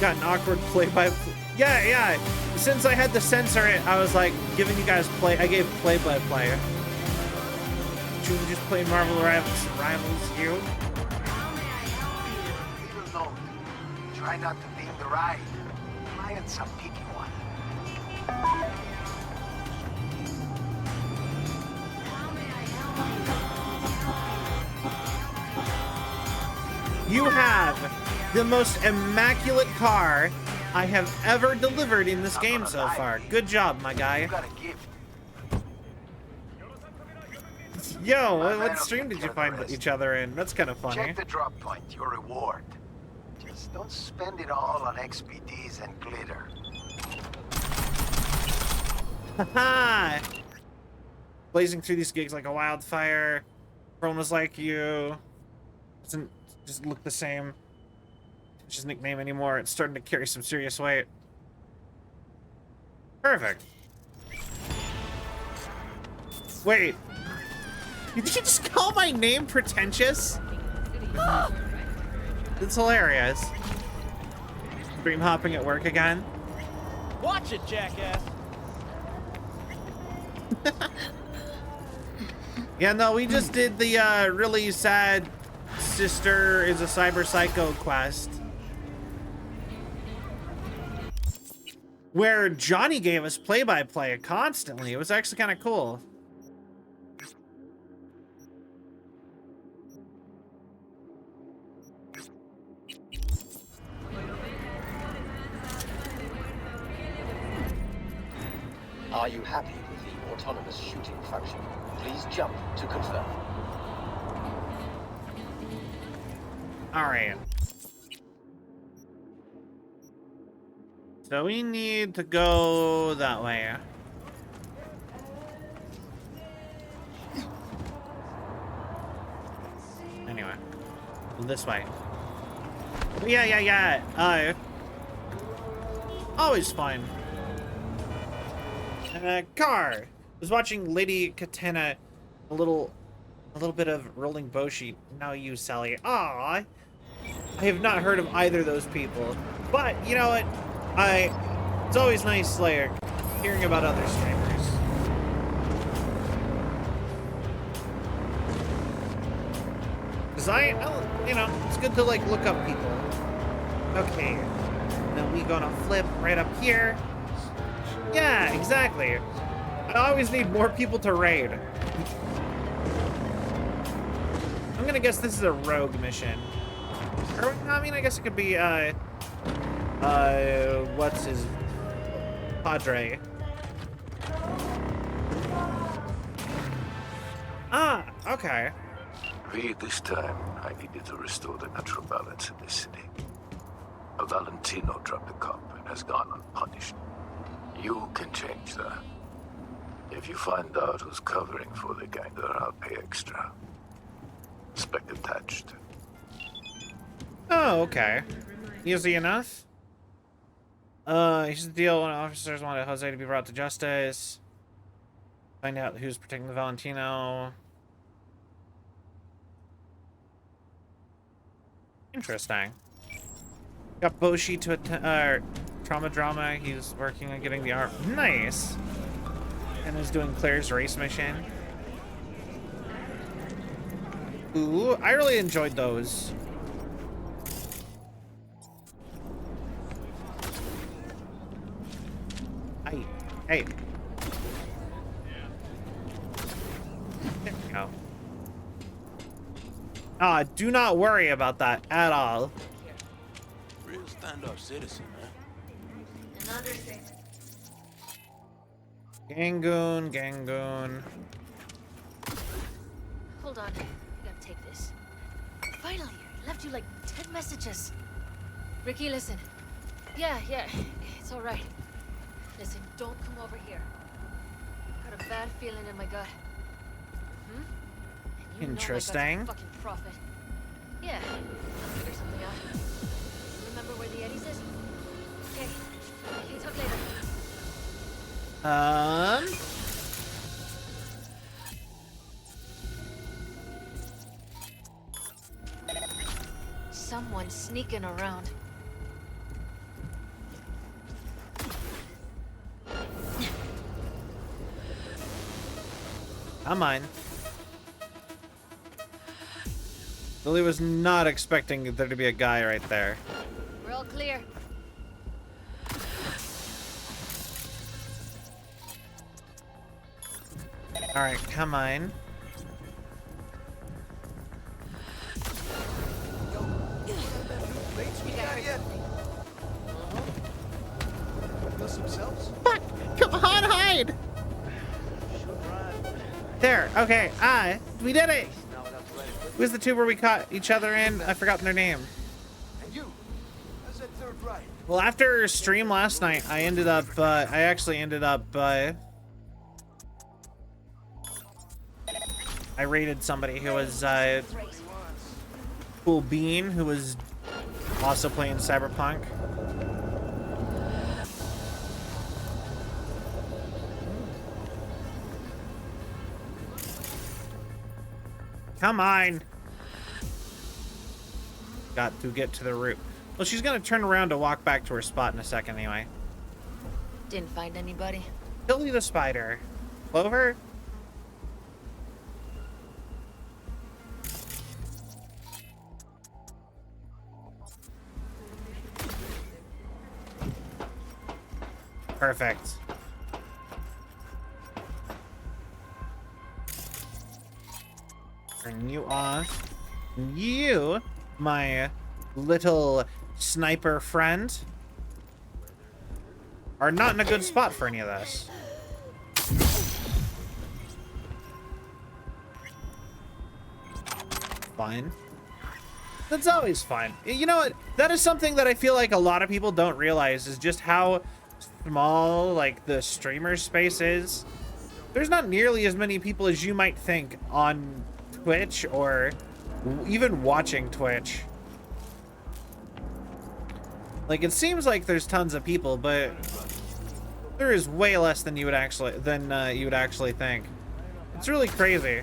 Got an awkward play-by-play. Yeah. Since I had to censor it, I was like giving you guys I gave play-by-play. Should we just play Marvel Rivals you? Little note. Try not to ding the ride. Clients are picking one. You have the most immaculate car I have ever delivered in this game so far. Good job, my guy. Yo, what stream did you find each other in? That's kind of funny. Check the drop point, your reward. Just don't spend it all on XPDs and glitter. Haha! Blazing through these gigs like a wildfire. Chroma's like you. Doesn't just look the same. It's his nickname anymore. It's starting to carry some serious weight. Perfect. Wait. Did you just call my name pretentious? It's hilarious. Stream hopping at work again. Watch it, jackass. Yeah, no, we just did the really sad sister is a cyber psycho quest. Where Johnny gave us play-by-play constantly. It was actually kind of cool. Are you happy with the autonomous shooting function? Please jump to confirm. All right. So we need to go that way. Anyway, this way. Yeah. Always fun. Car. I was watching Lady Katana, a little bit of Rolling Boshi. Now you, Sally. Aw. I have not heard of either of those people, but you know what? It's always nice, like, hearing about other streamers. Cause you know, it's good to like look up people. Okay, then we gonna flip right up here. Yeah, exactly. I always need more people to raid. I'm gonna guess this is a rogue mission. Or, I mean, I guess it could be, what's his... Padre. Ah, okay. This time, I needed to restore the natural balance in this city. A Valentino dropped the cup and has gone unpunished. You can change that. If you find out who's covering for the gang, then I'll pay extra. Spec attached. Oh, okay. Easy enough. Here's the deal. When officers wanted Jose to be brought to justice. Find out who's protecting the Valentino. Interesting. Got Boshi to trauma drama. He's working on getting the art. Nice. And is doing Claire's race mission. Ooh, I really enjoyed those. Hey. There we go. Do not worry about that at all. Real stand-up citizen, man. An understatement. Gangoon. Hold on. I gotta take this. Finally, I left you like 10 messages. Ricky, listen. Yeah, it's alright. Listen, don't come over here. Got a bad feeling in my gut. Hmm? And you Interesting. know my gut's a fucking prophet. Yeah, I'll figure something out. Remember where the Eddies is? Okay, talk later. Someone's sneaking around. Come on. Lily was not expecting there to be a guy right there. We're all clear. Alright, come on. Fuck! Come on, hide! There, okay, we did it! Who's the two where we caught each other in? I've forgotten their name. Well, after stream last night, I actually ended up, I raided somebody who was, Cool Bean, who was also playing Cyberpunk. Come on. Got to get to the root. Well, she's gonna turn around to walk back to her spot in a second anyway. Didn't find anybody. Billy the Spider. Clover? Perfect. Turn you off. You, my little sniper friend, are not in a good spot for any of this. Fine. That's always fine. You know what? That is something that I feel like a lot of people don't realize is just how small, like, the streamer space is. There's not nearly as many people as you might think on Twitch or even watching Twitch. Like, it seems like there's tons of people, but there is way less than you would actually think. It's really crazy.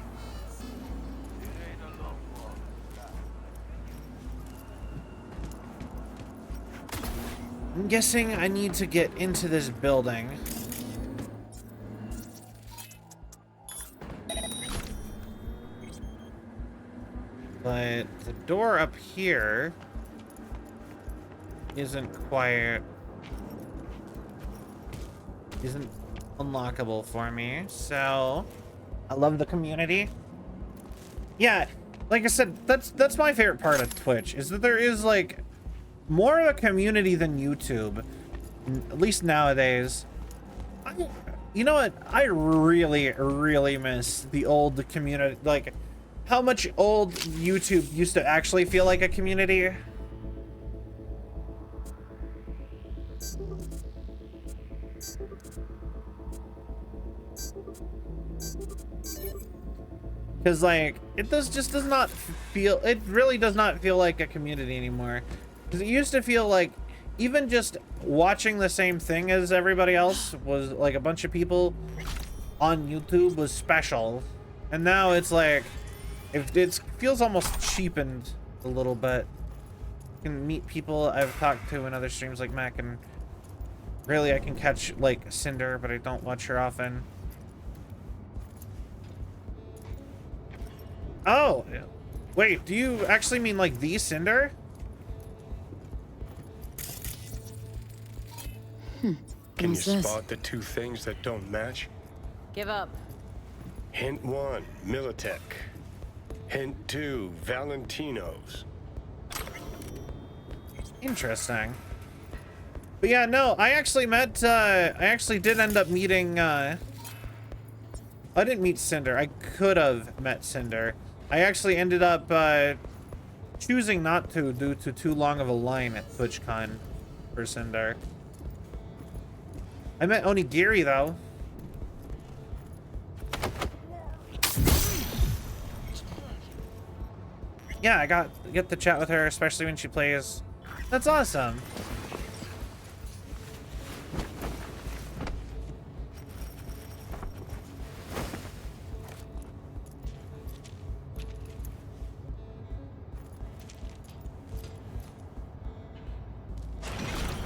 I'm guessing I need to get into this building. But the door up here isn't quite... isn't unlockable for me. So I love the community. Yeah, like I said, that's my favorite part of Twitch, is that there is like more of a community than YouTube, at least nowadays. You know what? I really miss the old community, like how much old YouTube used to actually feel like a community. Because like it does not feel, it really does not feel like a community anymore. Because it used to feel like even just watching the same thing as everybody else was like a bunch of people on YouTube was special. And now it's like it feels almost cheapened a little bit. You can meet people I've talked to in other streams like Mac, and really I can catch like Cinder, but I don't watch her often. Oh, wait, do you actually mean like the Cinder? Can you spot the two things that don't match? Give up. Hint 1, Militech. Hint 2, Valentino's. Interesting. But yeah, no, I actually did end up meeting, I didn't meet Cinder. I could have met Cinder. I actually ended up, choosing not to due to too long of a line at TwitchCon for Cinder. I met Onigiri, though. Yeah, I get to chat with her, especially when she plays. That's awesome.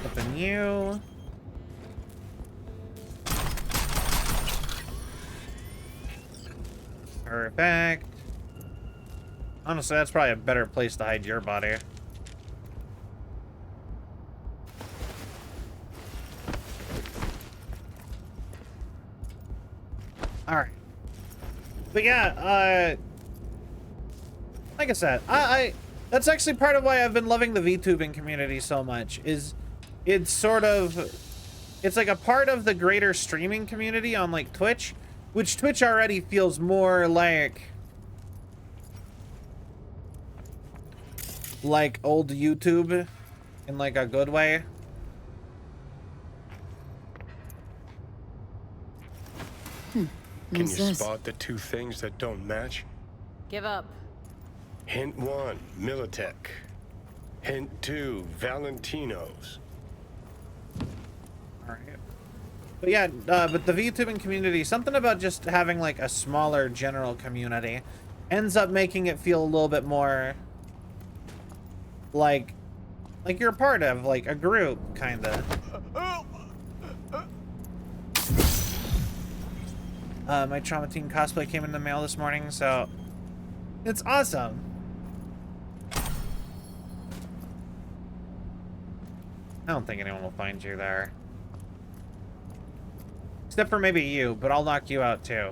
Open you. Perfect. Honestly, that's probably a better place to hide your body. Alright. But yeah, like I said, that's actually part of why I've been loving the VTubing community so much, is it's sort of, it's like a part of the greater streaming community on like Twitch, which Twitch already feels more like old YouTube in like a good way. Can you spot the two things that don't match? Give up. Hint 1, Militech. Hint 2, Valentino's. Alright. But yeah, but the VTubing community, something about just having like a smaller general community ends up making it feel a little bit more like you're a part of like a group, kinda. My Trauma Team cosplay came in the mail this morning, so it's awesome. I don't think anyone will find you there. Except for maybe you, but I'll knock you out too.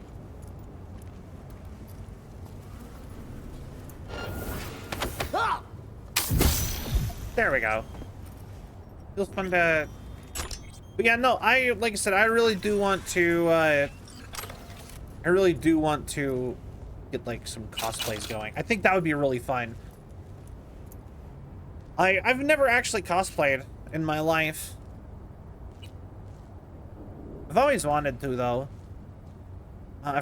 There we go. Feels fun to... But yeah, no, like I said, I really do want to, get like some cosplays going. I think that would be really fun. I've never actually cosplayed in my life. I've always wanted to, though.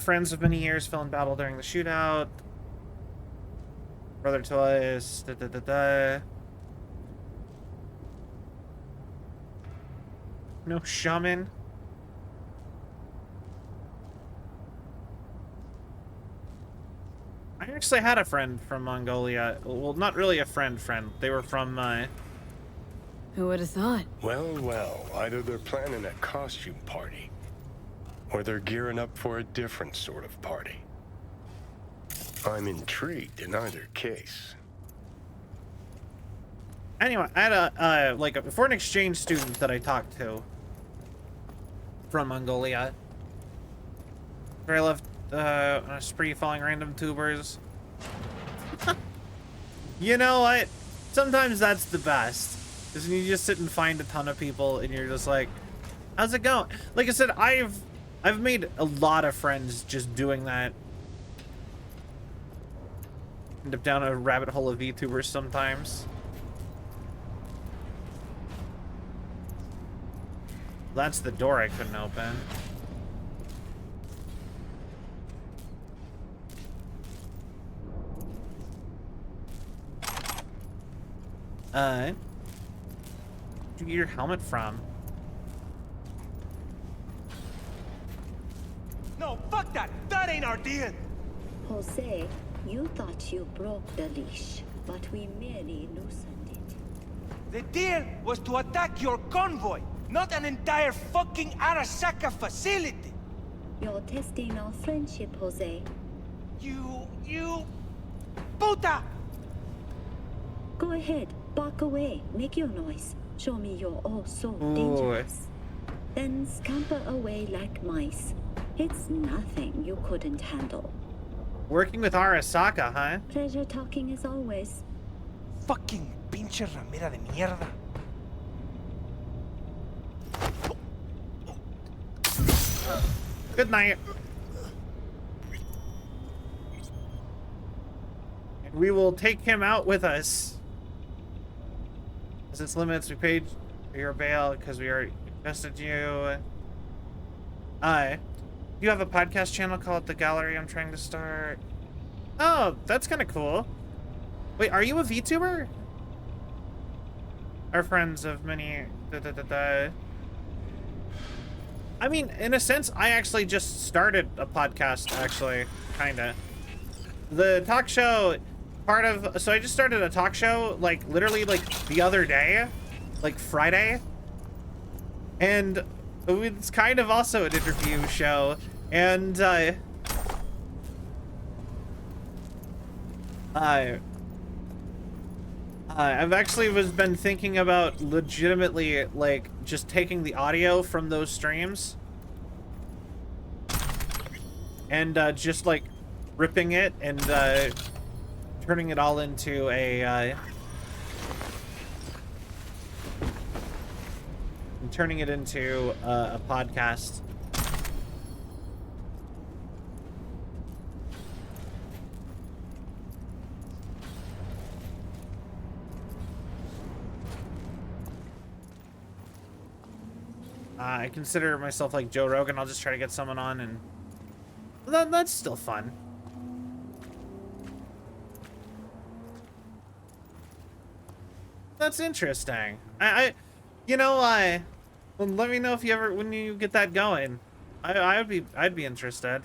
Friends of many years fell in battle during the shootout. Brother to us. No shaman. I actually had a friend from Mongolia. Well, not really a friend. They were from, Who would have thought? Well, either they're planning a costume party, or they're gearing up for a different sort of party. I'm intrigued in either case. Anyway, I had a foreign exchange student that I talked to. from Mongolia. Where I left on a spree following random tubers. You know what? Sometimes that's the best. Is when you just sit and find a ton of people and you're just like, how's it going? Like I said, I've made a lot of friends just doing that. End up down a rabbit hole of VTubers sometimes. That's the door I couldn't open. Where'd you get your helmet from? No, fuck that! That ain't our deal! Jose, you thought you broke the leash, but we merely loosened it. The deal was to attack your convoy, not an entire fucking Arasaka facility! You're testing our friendship, Jose. You... Puta! Go ahead, bark away, make your noise. Show me you're all so dangerous. Then scamper away like mice. It's nothing you couldn't handle. Working with Arasaka, huh? Pleasure talking as always. Fucking pinche ramera de mierda. Good night. And we will take him out with us. As its limits, we paid for your bail because we already invested you. You have a podcast channel called The Gallery I'm trying to start. Oh, that's kind of cool. Wait, are you a VTuber? Our friends of many... I mean, in a sense, I actually just started a podcast, actually, kinda. The talk show, so I just started a talk show, like, literally, like, the other day, like, Friday. And it's kind of also an interview show, and, I've actually been thinking about legitimately, like, just taking the audio from those streams and just like ripping it and turning it all into a podcast. I consider myself like Joe Rogan. I'll just try to get someone on, and that's still fun. That's interesting. Well, let me know if you ever, when you get that going. I'd be interested.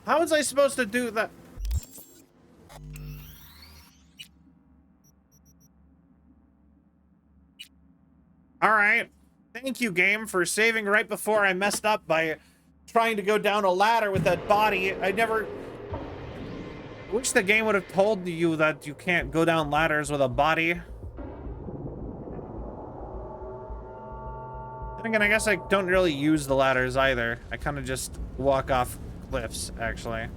How was I supposed to do that? All right. Thank you, game, for saving right before I messed up by trying to go down a ladder with that body. I wish the game would have told you that you can't go down ladders with a body. Then again, I guess I don't really use the ladders either. I kind of just walk off cliffs, actually.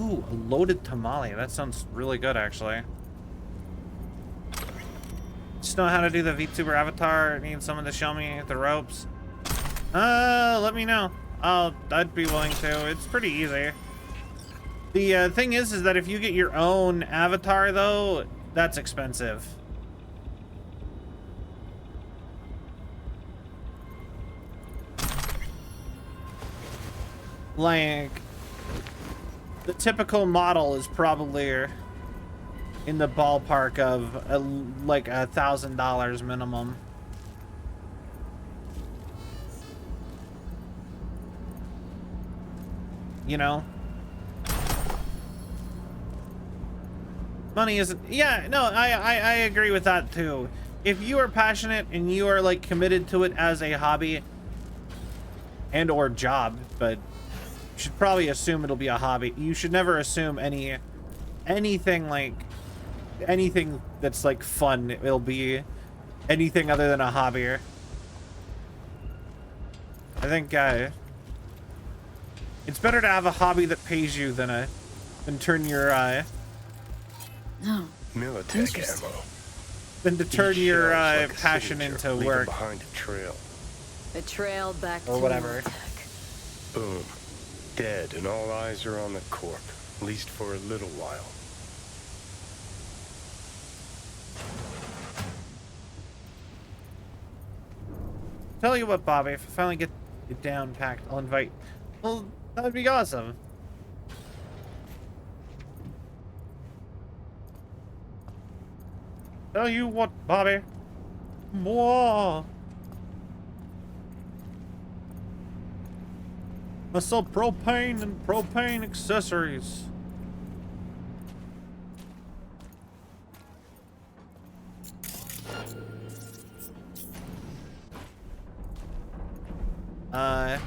Ooh, a loaded tamale. That sounds really good, actually. Just know how to do the VTuber avatar. Need someone to show me the ropes. Let me know. I'd be willing to. It's pretty easy. The thing is that if you get your own avatar, though, that's expensive. Like, the typical model is probably in the ballpark of like $1,000 minimum. You know? Money isn't... Yeah, no, I agree with that too. If you are passionate and you are like committed to it as a hobby and or job, but You should probably assume it'll be a hobby. You should never assume anything that's like fun. It'll be anything other than a hobby. I think it's better to have a hobby that pays you than turn your No. Militech ammo. Than to turn Each your shell's like a passion signature, into leaving work behind a trail. A trail back or to whatever. Militech. Boom. Dead, and all eyes are on the corp, at least for a little while. Tell you what, Bobby, if I finally get it down packed, I'll invite. Well, that'd be awesome. Tell you what, Bobby. Whoa. I sell propane and propane accessories. Hello.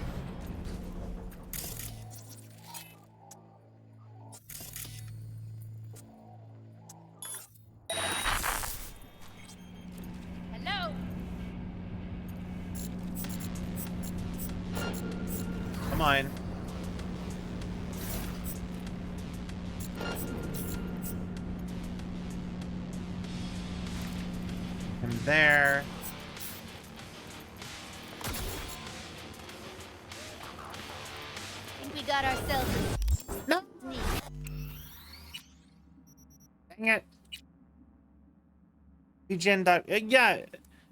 Come on. And there. I think we got ourselves a No. sneak. Dang it. VGen. Yeah,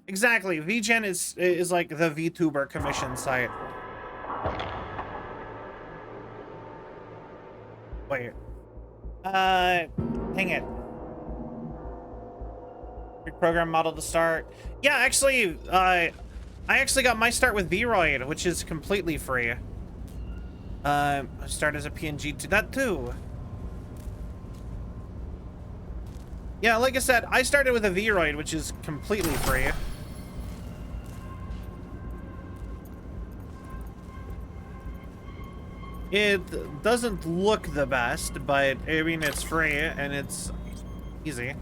exactly. VGen is like the VTuber commission site. Wait. Dang it. Program model to start. Yeah, actually, I actually got my start with Vroid, which is completely free. I start as a PNG to that too. Yeah, like I said, I started with a Vroid, which is completely free. It doesn't look the best, but I mean, it's free and it's easy.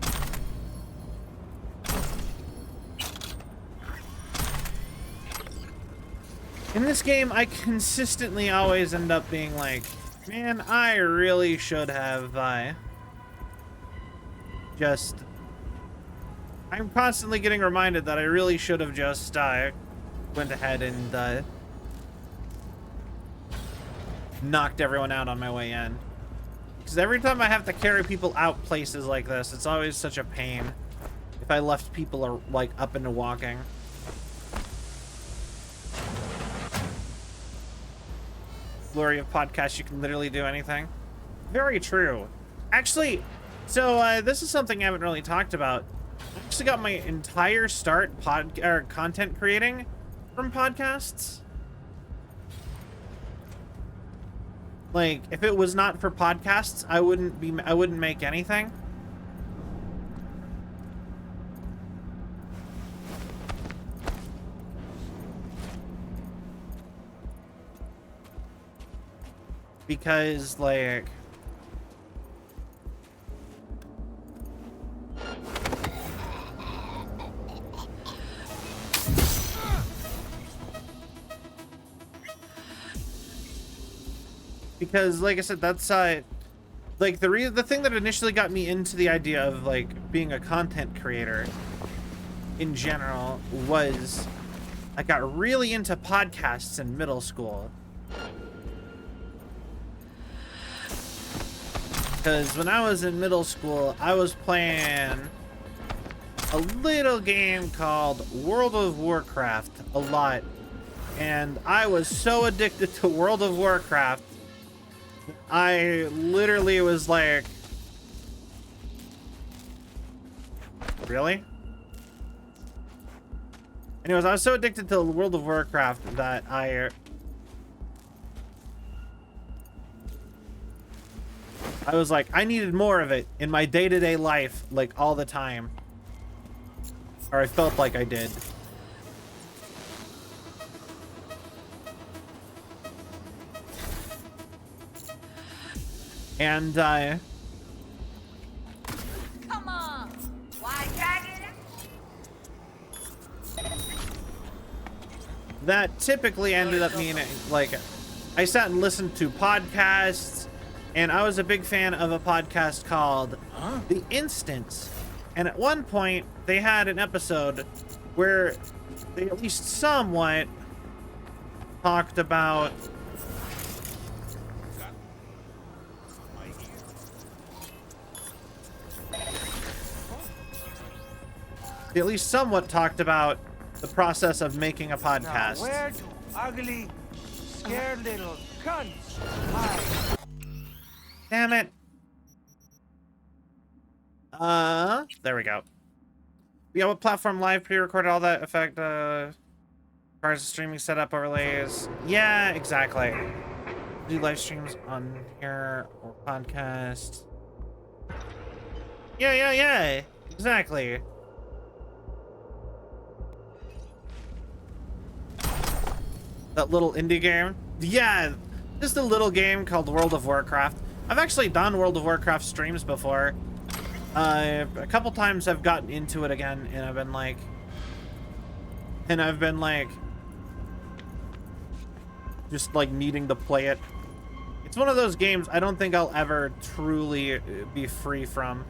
In this game, I consistently always end up being like, man, I really should have, I'm constantly getting reminded that I really should have just, went ahead and, knocked everyone out on my way in. Because every time I have to carry people out places like this, it's always such a pain if I left people, like, up into walking. Glory of podcasts, you can literally do anything. Very true. Actually, so this is something I haven't really talked about. I actually got my entire start content creating from podcasts. Like, if it was not for podcasts, I wouldn't make anything. Because, like, like I said, that's like the thing that initially got me into the idea of like being a content creator in general was I got really into podcasts in middle school. Because when I was in middle school, I was playing a little game called World of Warcraft a lot. And I was so addicted to World of Warcraft, I literally was like, really? Anyways, I was so addicted to World of Warcraft that I was like, I needed more of it in my day-to-day life, like all the time. Or I felt like I did. And Come on! Why drag it? that typically ended up meaning, like, I sat and listened to podcasts, and I was a big fan of a podcast called The Instance. And at one point, they had an episode where they at least somewhat talked about the process of making a podcast. Now, where do ugly, scared little cunts hide? Damn it. There we go. Yeah, what platform live pre-recorded all that effect, as far as the streaming setup overlays? Yeah, exactly. Do live streams on here or podcast. Yeah. Exactly. That little indie game? Yeah, just a little game called World of Warcraft. I've actually done World of Warcraft streams before. A couple times I've gotten into it again, and I've been like, just like needing to play it. It's one of those games I don't think I'll ever truly be free from.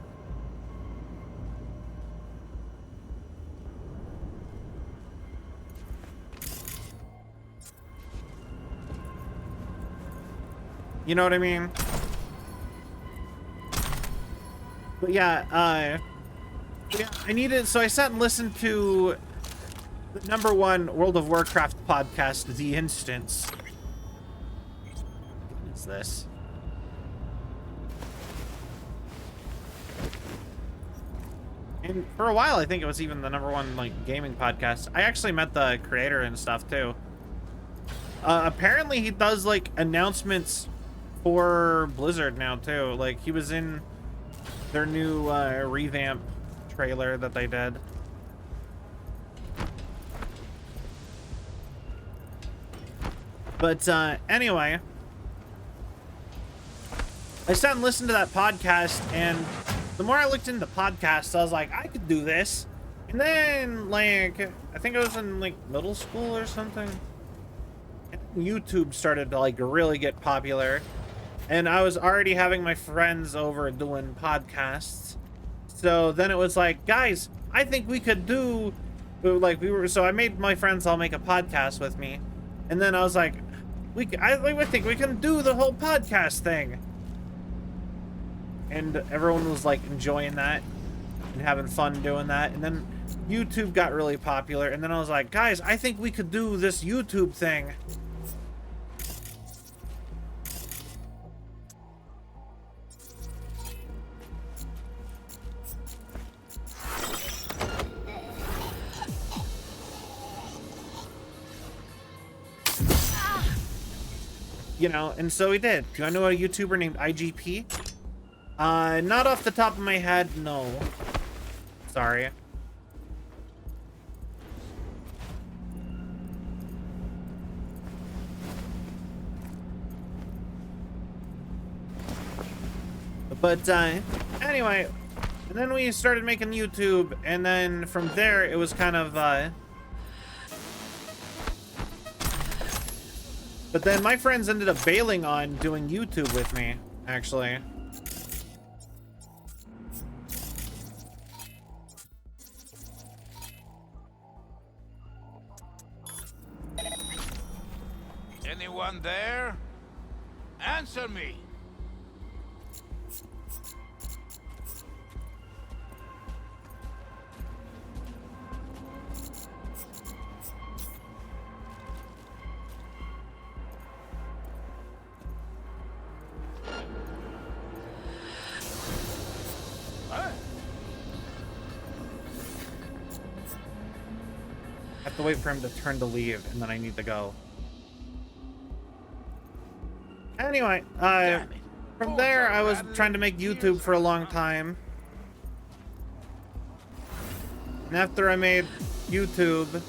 You know what I mean? But yeah, I needed, so I sat and listened to the #1 World of Warcraft podcast, The Instance. What is this? And for a while, I think it was even the #1 like gaming podcast. I actually met the creator and stuff too. Apparently he does like announcements for Blizzard now too. Like he was in their new revamp trailer that they did. But anyway, I sat and listened to that podcast, and the more I looked into podcasts, I was like, I could do this. And then, like, I think I was in like middle school or something, YouTube started to like really get popular, and I was already having my friends over doing podcasts. So then it was like, guys, I think we could do, like, so I made my friends all make a podcast with me, and then I was like, I think we can do the whole podcast thing. And everyone was like enjoying that and having fun doing that. And then YouTube got really popular, and then I was like, guys, I think we could do this YouTube thing. You know, and so we did. Do I know a YouTuber named IGP? Not off the top of my head, no. Sorry. But, anyway, and then we started making YouTube, and then from there, it was kind of, but then my friends ended up bailing on doing YouTube with me, actually. Anyone there? Answer me! I have to wait for him to turn to leave, and then I need to go. Anyway, from there, I was trying to make YouTube for a long time. And after I made YouTube,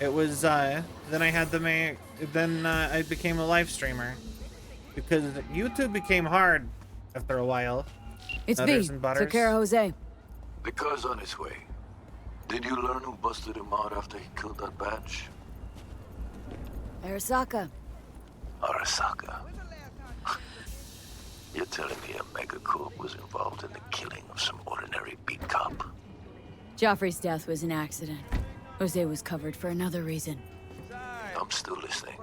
it was, then I had to make, then I became a live streamer. Because YouTube became hard after a while. It's Nutters V. and butters. Took care of Jose. The car's on its way. Did you learn who busted him out after he killed that badge? Arasaka. Arasaka. You're telling me a megacorp was involved in the killing of some ordinary beat cop? Joffrey's death was an accident. Jose was covered for another reason. I'm still listening.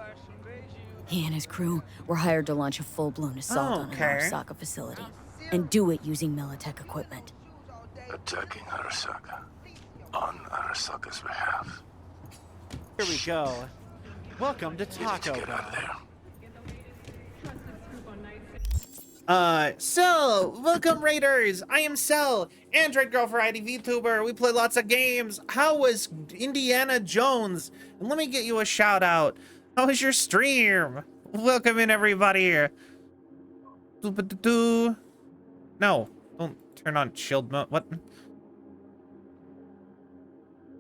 He and his crew were hired to launch a full-blown assault on an Arasaka facility. And do it using Militech equipment. Attacking Arasaka. On Arasaka's behalf. Here we go. Welcome to Taco Bell. So, welcome Raiders! I am Cell, Android Girl Variety VTuber. We play lots of games. How was Indiana Jones? And let me get you a shout out. How was your stream? Welcome in everybody. No, don't turn on shield mode. What?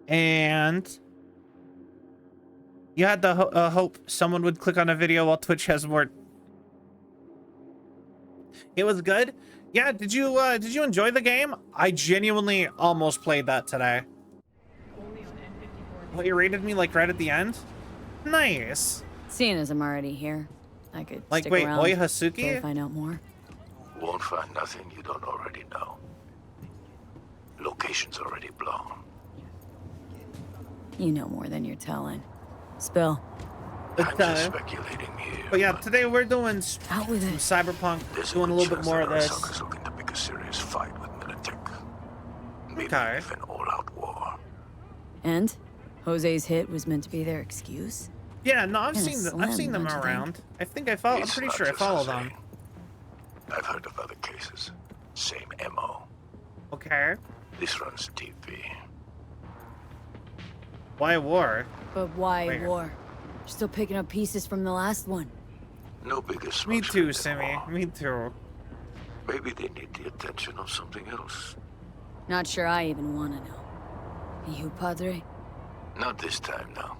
And you had the hope someone would click on a video while Twitch has more. It was good. Yeah, did you enjoy the game? I genuinely almost played that today. Well, you rated me like right at the end? Nice. Seeing as I'm already here, I could like stick wait, around Oi Hasuki? to find out more. Won't find nothing you don't already know. Location's already blown. You know more than you're telling. Spill. I'm just speculating here. But yeah, today we're doing some Cyberpunk, doing a little bit more of this. Arasaka's looking to pick a serious fight with Militech. Maybe Okay. even all-out war. And Jose's hit was meant to be their excuse? Yeah, no, I've Kinda seen them slim, them don't you around. I think I follow. I'm It's pretty not sure I just follow Jose. them. I've heard of other cases. Same MO. Okay. This runs deep, V. Why war? But why Where? war? Still picking up pieces from the last one. No bigger Me smoke too, screen Simi. anymore. Me too. Maybe they need the attention of something else. Not sure I even want to know. You, Padre? Not this time, no.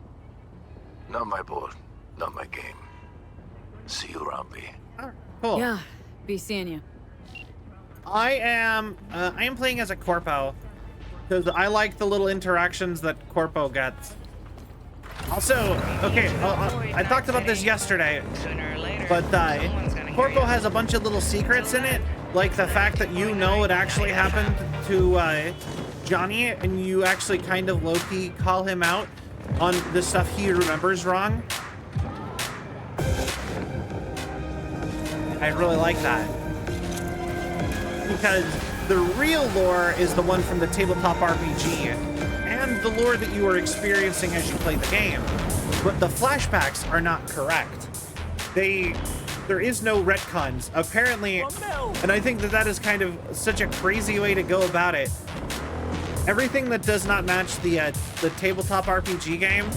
Not my board. Not my game. See you around, V. Cool. Yeah, be seeing you. I am playing as a Corpo because I like the little interactions that Corpo gets. Also, okay, I talked about this yesterday, but Corpo has a bunch of little secrets in it, like the fact that you know it actually happened to Johnny, and you actually kind of low-key call him out on the stuff he remembers wrong. I really like that. Because the real lore is the one from the tabletop RPG, and the lore that you are experiencing as you play the game. But the flashbacks are not correct. There is no retcons, apparently, and I think that is kind of such a crazy way to go about it. Everything that does not match the tabletop RPG game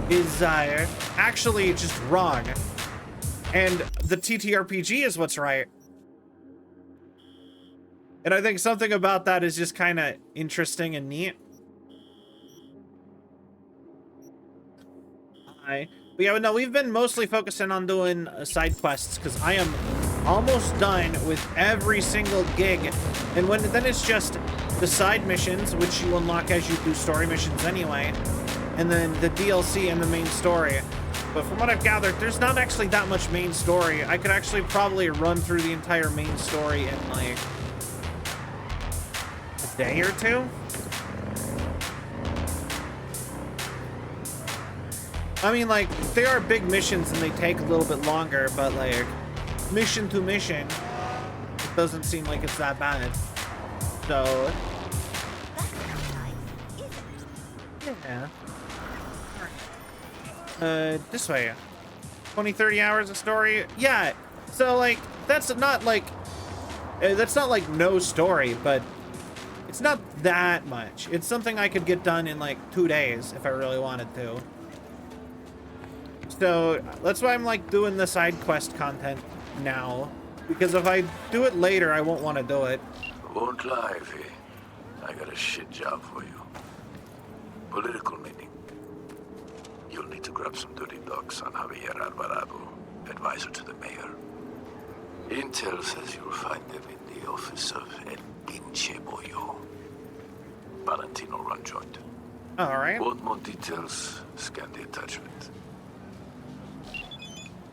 is actually just wrong. And the TTRPG is what's right. And I think something about that is just kind of interesting and neat. But yeah, no, we've been mostly focusing on doing side quests because I am almost done with every single gig. And then it's just the side missions, which you unlock as you do story missions anyway. And then the DLC and the main story. But from what I've gathered, there's not actually that much main story. I could actually probably run through the entire main story in like a day or two. I mean, like, they are big missions and they take a little bit longer, but like, mission to mission, it doesn't seem like it's that bad. So, yeah. This way. 20-30 hours of story? Yeah. So, like, that's not like no story, but it's not that much. It's something I could get done in like 2 days if I really wanted to. So that's why I'm like doing the side quest content now, because if I do it later, I won't want to do it. Won't lie, V. I got a shit job for you. Political meeting. You'll need to grab some dirty docs on Javier Alvarado, advisor to the mayor. Intel says you'll find them in the office of El Pinche Bollo. Valentino run joint. All right. Want more details? Scan the attachment.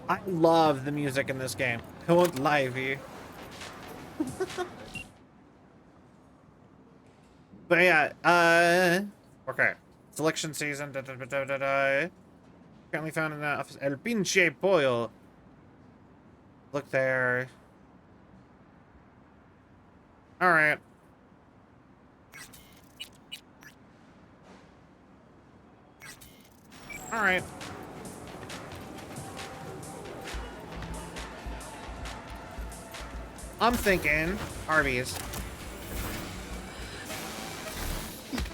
I love the music in this game. I won't lie to you. But yeah, okay. Selection season. Currently found in the office. El Pinche Pollo. Look there. All right. All right. I'm thinking Arby's.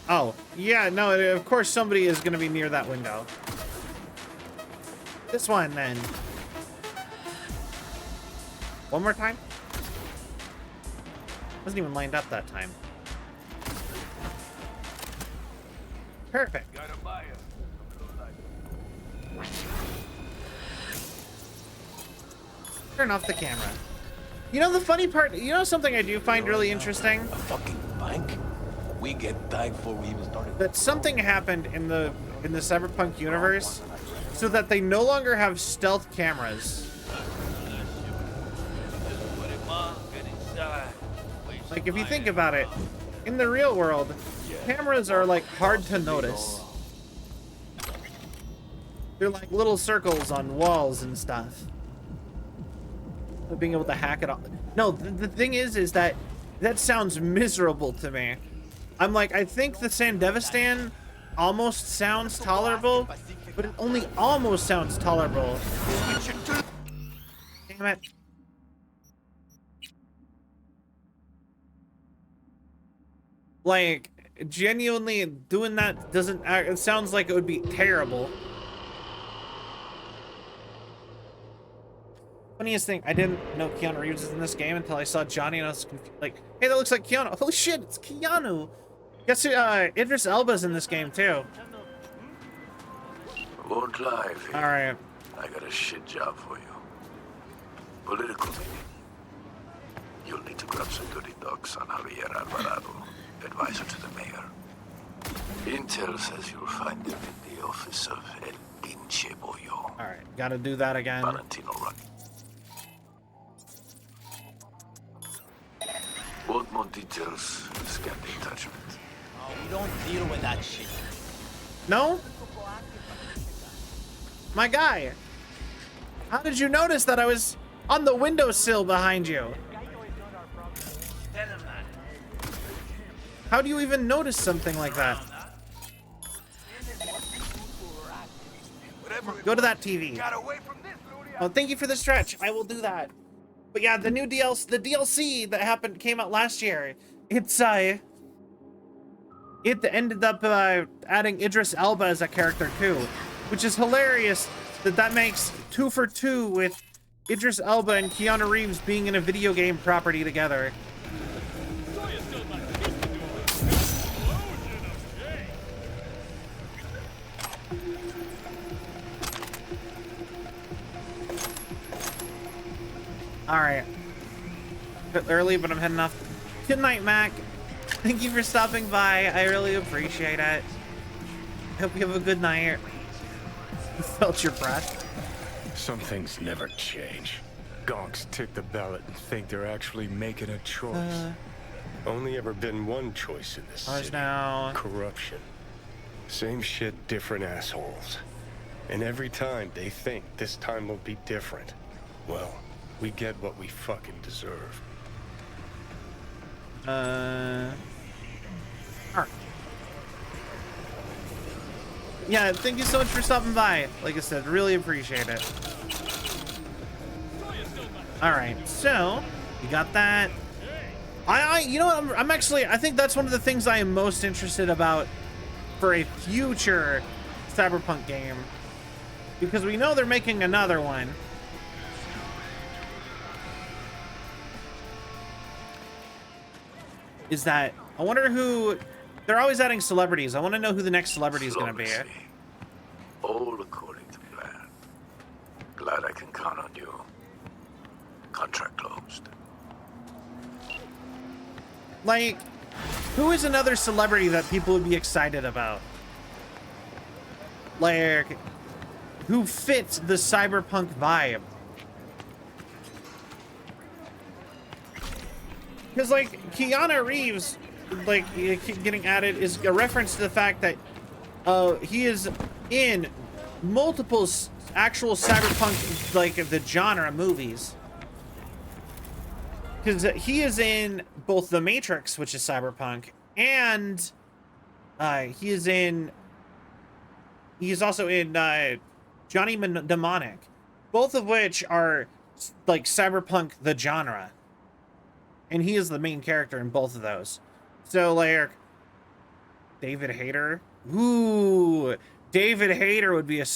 Oh, yeah, no, of course somebody is going to be near that window. This one, then. One more time? Wasn't even lined up that time. Perfect. Turn off the camera. You know the funny part, you know something I do find really interesting? A fucking bank? We get tagged before we even started. That something happened in the Cyberpunk universe so that they no longer have stealth cameras. Like if you think about it, in the real world, cameras are like hard to notice. They're like little circles on walls and stuff. But being able to hack it all. No, the thing is that sounds miserable to me. I'm like, I think the Sandevistan almost sounds tolerable, but it only almost sounds tolerable. Damn it. Like, genuinely doing that doesn't, it sounds like it would be terrible. Funniest thing, I didn't know Keanu Reeves is in this game until I saw Johnny and I was like, hey, that looks like Keanu. Holy shit, it's Keanu. Guess who, Idris Elba's in this game too. Won't lie. All right. I got a shit job for you. Political meeting. You'll need to grab some dirty docs on Javier Alvarado, advisor to the mayor. Intel says you'll find him in the office of El Pinche Bollo. All right, gotta do that again. Valentino run. Want more details? Scan the attachment. Oh, we don't deal with that shit. No? My guy, how did you notice that I was on the windowsill behind you? How do you even notice something like that? Go to that TV. Oh, thank you for the stretch. I will do that. But yeah, the new DLC that came out last year. It ended up adding Idris Elba as a character too, which is hilarious that makes 2 for 2 with Idris Elba and Keanu Reeves being in a video game property together. All right, a bit early, but I'm heading off. Good night, Mac. Thank you for stopping by. I really appreciate it. I hope you have a good night. You felt your breath. Some things never change. Gonks tick the ballot and think they're actually making a choice. Only ever been one choice in this city. Now. Corruption. Same shit, different assholes. And every time they think this time will be different, well, we get what we fucking deserve. Alright. Yeah, thank you so much for stopping by. Like I said, really appreciate it. Alright, so you got that. You know what, I think that's one of the things I am most interested about for a future Cyberpunk game. Because we know they're making another one. Is that I wonder who they're always adding celebrities. I want to know who the next celebrity is going to be. All according to plan. Glad I can count on you. Contract closed. Like, who is another celebrity that people would be excited about? Like, who fits the cyberpunk vibe? Because, like, Keanu Reeves, like, getting added is a reference to the fact that he is in multiple actual cyberpunk, like, the genre movies. Because he is in both The Matrix, which is cyberpunk, and he is also in Johnny Mnemonic, both of which are like cyberpunk the genre, and he is the main character in both of those. So like David Hayter, ooh, David Hayter would be an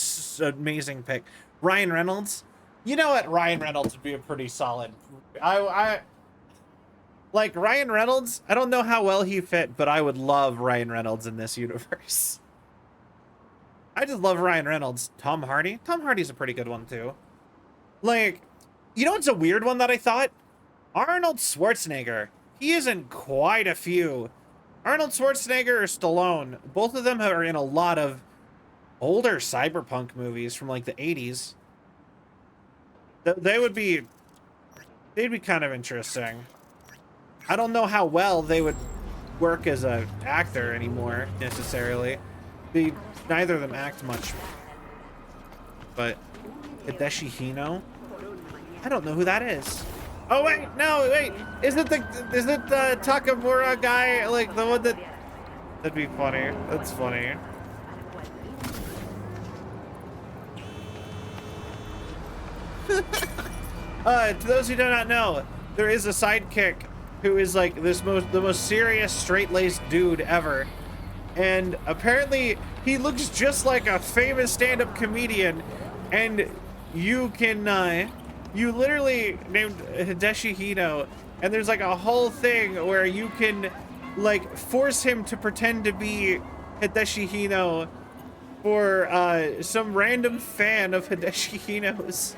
amazing pick. Ryan Reynolds, you know what, Ryan Reynolds would be a pretty solid. I like Ryan Reynolds. I don't know how well he fit, but I would love Ryan Reynolds in this universe. I just love Ryan Reynolds. Tom Hardy. Tom Hardy's a pretty good one too. Like, you know what's a weird one that I thought? Arnold Schwarzenegger. He is in quite a few. Arnold Schwarzenegger or Stallone. Both of them are in a lot of older cyberpunk movies from like the 80s. They'd be kind of interesting. I don't know how well they would work as an actor anymore, necessarily. Neither of them act much. But Hideshi Hino? I don't know who that is. Oh wait, no, wait. Is it the Takamura guy, like the one that... That'd be funny. That's funny. To those who do not know, there is a sidekick who is like the most serious straight-laced dude ever, and apparently he looks just like a famous stand-up comedian, and you can you literally named Hideshi Hino, and there's like a whole thing where you can like force him to pretend to be Hideshi Hino for some random fan of Hideshi Hino's.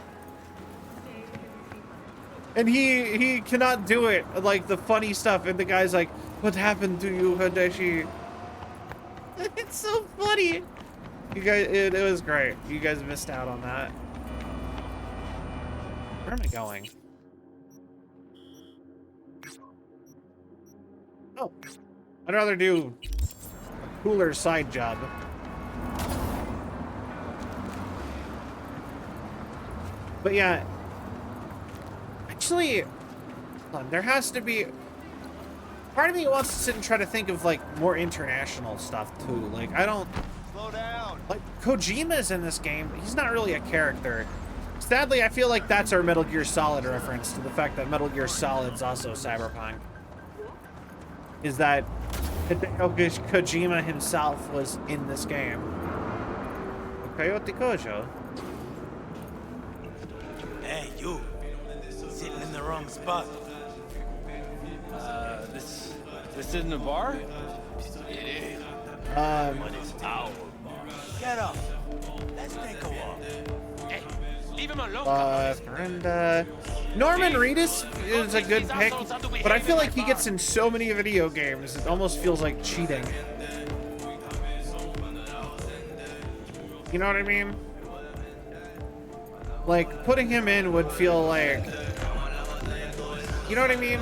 And he cannot do it, like the funny stuff, and the guy's like, "What happened to you, Hideshi?" It's so funny. You guys, it was great. You guys missed out on that. Where am I going? Oh, I'd rather do a cooler side job. But yeah. Actually, hold on, there has to be... Part of me wants to sit and try to think of, like, more international stuff, too. Like, I don't... Slow down! Like, Kojima's in this game. He's not really a character. Sadly, I feel like that's our Metal Gear Solid reference to the fact that Metal Gear Solid's also cyberpunk. Is that Hideo Kojima himself was in this game. Coyote Kojo. Hey, you. Sitting in the wrong spot. This isn't a bar? It is. But it's our bar. Get up. Let's take a walk. Hey, leave him alone. And Norman Reedus is a good pick, but I feel like he gets in so many video games, it almost feels like cheating. You know what I mean? Like, putting him in would feel like... You know what I mean?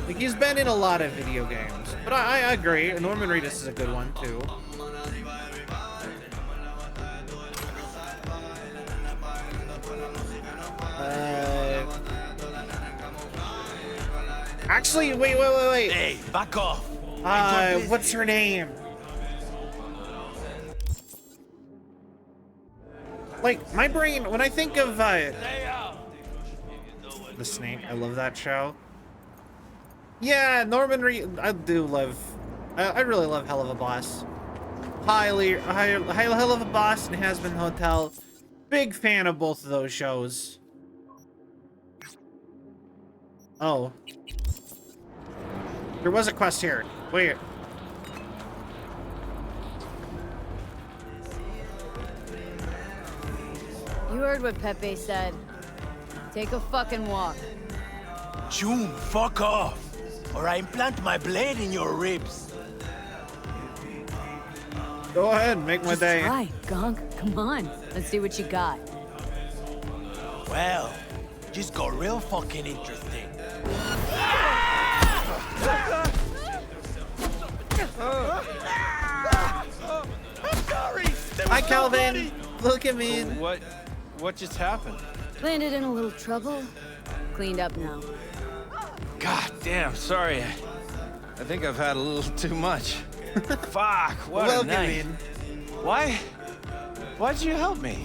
Like, he's been in a lot of video games. But I agree. Norman Reedus is a good one, too. Actually, wait. Hey, back off. What's her name? Like, my brain, when I think of, The Snake, I love that show. Yeah, Norman Reedus, I do love, I really love Hell of a Boss. Hell of a Boss and Has Been Hotel. Big fan of both of those shows. Oh. There was a quest here. Wait. You heard what Pepe said. Take a fucking walk. June, fuck off, or I implant my blade in your ribs. Go ahead, make my day. Try, Gonk. Come on. Let's see what you got. Well, just got real fucking interesting. I'm sorry. Hi, Calvin. Look at me. What just happened? Landed in a little trouble. Cleaned up now. God damn, sorry. I think I've had a little too much. Fuck, what a night. Why'd you help me?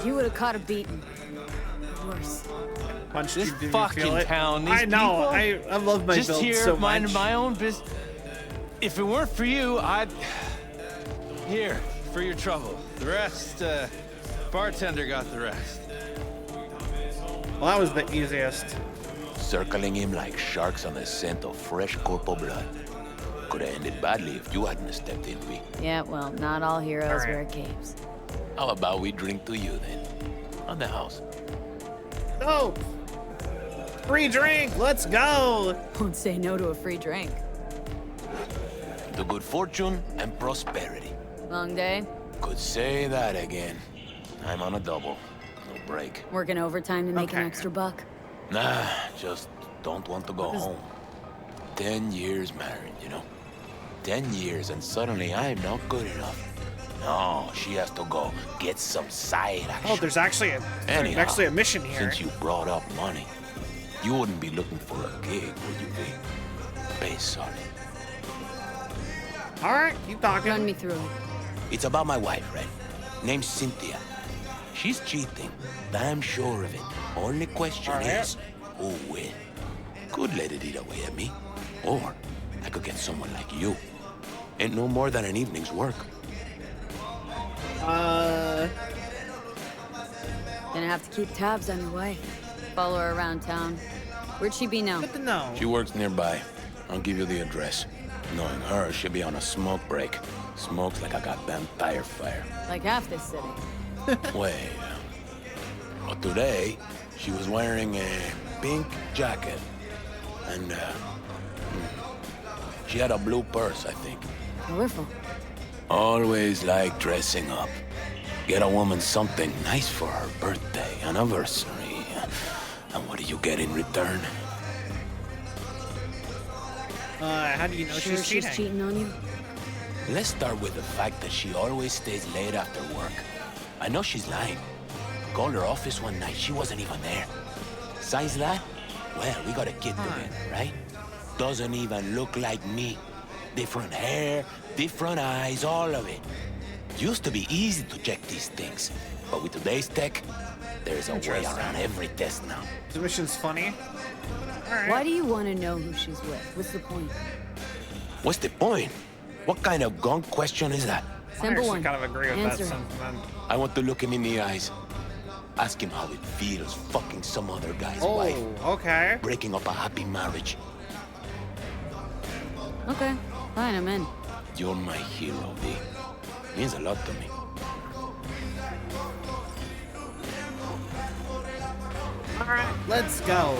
You would have caught a beating. Worse. Punch This you, did you fucking feel it? town, these I know. people, I love my just build here, so much. minding my own business. If it weren't for you, I'd... Here, for your trouble. The rest, bartender got the rest. Well, that was the easiest. Circling him like sharks on the scent of fresh corpo blood. Could have ended badly if you hadn't stepped in, V. Yeah, well, not all heroes wear capes. How about we drink to you, then? On the house. Oh! Free drink! Let's go! Won't say no to a free drink. To good fortune and prosperity. Long day? Could say that again. I'm on a double. No break. Working overtime to make an extra buck? Nah, just don't want to go home. 10 years married, you know? 10 years and suddenly I'm not good enough. No, she has to go get some side action. Oh, there's actually a mission here. Since you brought up money, you wouldn't be looking for a gig, would you be? Base solid. All right, keep talking. Run me through it. It's about my wife, right? Name's Cynthia. She's cheating. Damn sure of it. Only question is, who will? Could let it eat away at me. Or I could get someone like you. Ain't no more than an evening's work. Gonna have to keep tabs on your wife. Follow her around town. Where'd she be now? Good to know. She works nearby. I'll give you the address. Knowing her, she'll be on a smoke break. Smokes like a goddamn tire fire. Like half this city. Well, but today, she was wearing a pink jacket. And, she had a blue purse, I think. Colorful. Always like dressing up. Get a woman something nice for her birthday, anniversary. And what do you get in return? How do you know Sure she's cheating on you? Let's start with the fact that she always stays late after work. I know she's lying. Called her office one night, she wasn't even there. Besides that, well, we got a kid together, right? Doesn't even look like me. Different hair, different eyes, all of it. Used to be easy to check these things, but with today's tech, there's a way around every test now. The mission's funny. All right. Why do you want to know who she's with? What's the point? What's the point? What kind of gunk question is that? Simple one. I kind of agree with Answer that it. sentiment. I want to look him in the eyes. Ask him how it feels fucking some other guy's wife. Oh, okay. Breaking up a happy marriage. Okay, fine, I'm in. You're my hero, V. Means a lot to me. All right, let's go.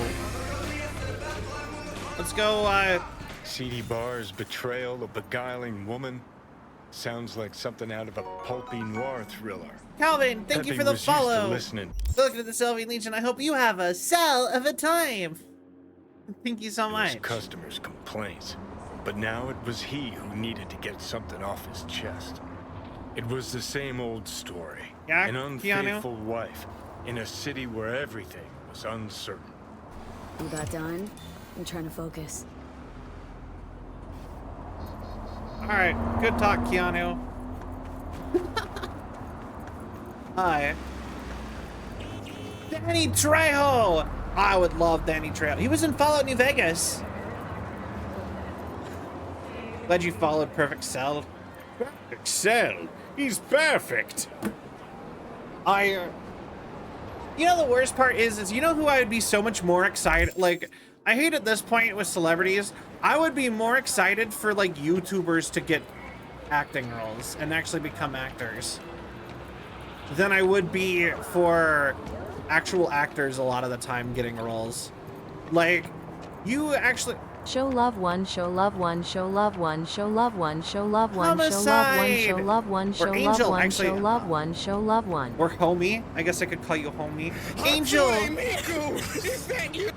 Let's go, Seedy bars, betrayal, a beguiling woman. Sounds like something out of a pulpy noir thriller. Calvin, thank you for the was used to follow. listening. Look at the Sylvian Legion. I hope you have a cell of a time. Thank you so It much. was customers' complaints. But now it was he who needed to get something off his chest. It was the same old story. Yeah, An Keanu? unfaithful wife in a city where everything was uncertain. You got done? I'm trying to focus. All right, good talk, Keanu. Hi. Danny Trejo! I would love Danny Trejo. He was in Fallout New Vegas. Glad you followed Perfect Cell. Perfect Cell? He's perfect. You know the worst part is you know who I would be so much more excited, like, I hate at this point with celebrities, I would be more excited for, like, YouTubers to get acting roles and actually become actors. than I would be for actual actors a lot of the time getting roles. Like, you actually... Show love one, show love one, show love one, show love one, show love one, show love one, show love one, show love one, show love one, show love one. Or homie. I guess I could call you homie. Angel! Is that you?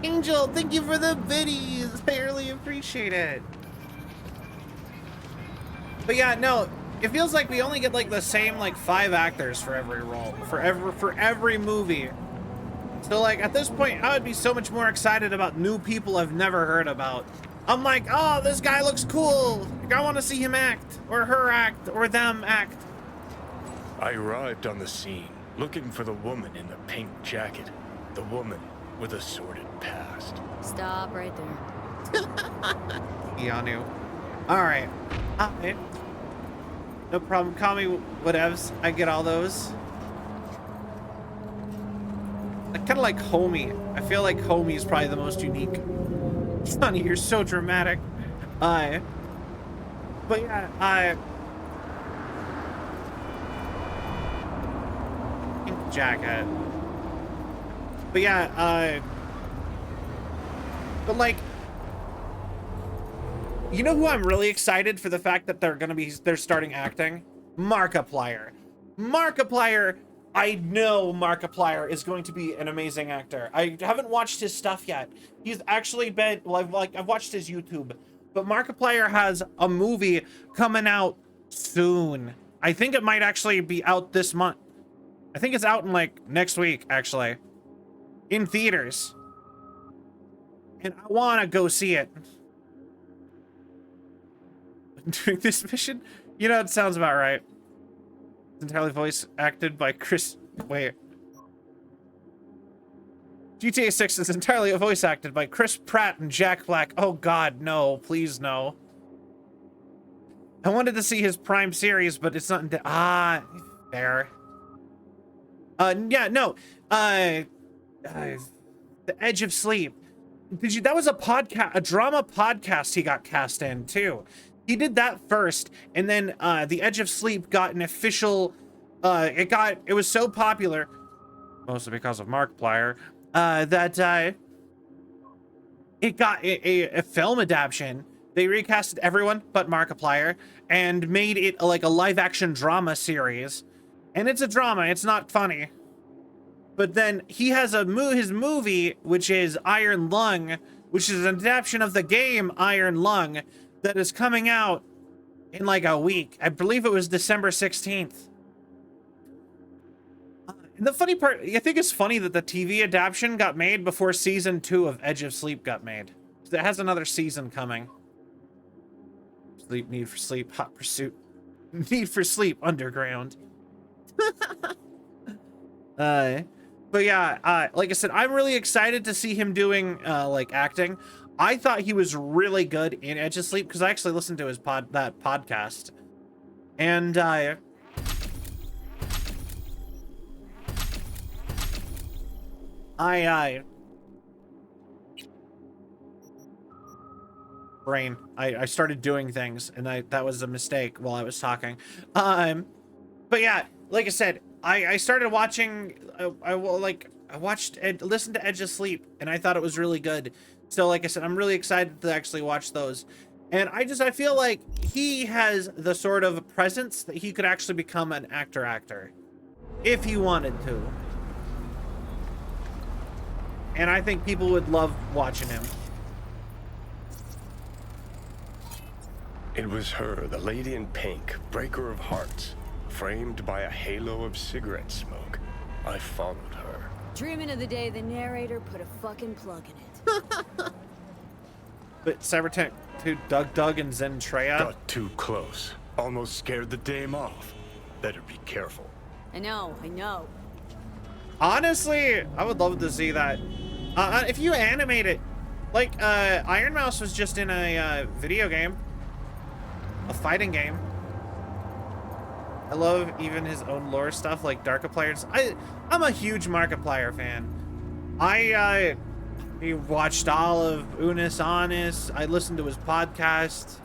Angel, thank you for the biddies. I really appreciate it. But yeah, no, it feels like we only get like the same like 5 actors for every role, for every movie. So like at this point, I would be so much more excited about new people I've never heard about. I'm like, oh, this guy looks cool. Like, I want to see him act, or her act, or them act. I arrived on the scene looking for the woman in the pink jacket. The woman with a sordid past. Stop right there. Keanu. All right. No problem. Call me whatevs. I get all those. I kind of like homie. I feel like homie is probably the most unique. Sonny, you're so dramatic. But yeah, pink jacket. But yeah, but like, you know who I'm really excited for the fact that they're starting acting? Markiplier. Markiplier, I know Markiplier is going to be an amazing actor. I haven't watched his stuff yet. He's actually been, well, I've watched his YouTube, but Markiplier has a movie coming out soon. I think it might actually be out this month. I think it's out in like next week, actually, in theaters. And I want to go see it. During this mission, you know, it sounds about right. It's entirely voice acted by Chris. Wait. GTA 6 is entirely voice acted by Chris Pratt and Jack Black. Oh God, no! Please no. I wanted to see his Prime series, but it's not. Fair. Yeah, no. The Edge of Sleep. That was a podcast, a drama podcast he got cast in too. He did that first, and then The Edge of Sleep got an official, it was so popular, mostly because of Markiplier, that it got a film adaptation. They recasted everyone but Markiplier and made it like a live action drama series. And it's a drama, it's not funny. But then he has his movie, which is Iron Lung, which is an adaptation of the game Iron Lung, that is coming out in like a week. I believe it was December 16th. And the funny part, I think it's funny that the TV adaptation got made before season 2 of Edge of Sleep got made. It has another season coming. Sleep, Need for Sleep, Hot Pursuit, Need for Sleep, Underground. But yeah, like I said, I'm really excited to see him doing like acting. I thought he was really good in Edge of Sleep because I actually listened to his podcast. And brain. I started doing things and that was a mistake while I was talking. But yeah, like I said, I started watching, I watched and listened to Edge of Sleep and I thought it was really good. So like I said, I'm really excited to actually watch those. And I feel like he has the sort of presence that he could actually become an actor if he wanted to. And I think people would love watching him. It was her, the lady in pink, breaker of hearts, framed by a halo of cigarette smoke. I followed her. Dreaming of the day the narrator put a fucking plug in it. But Cybertech 2, Doug and Zentreya got too close. Almost scared the dame off. Better be careful. I know. Honestly, I would love to see that. If you animate it, like Iron Mouse was just in a video game, a fighting game. I love even his own lore stuff like Darkiplayers. I'm a huge Markiplier fan. He watched all of Unis Honest. I listened to his podcast.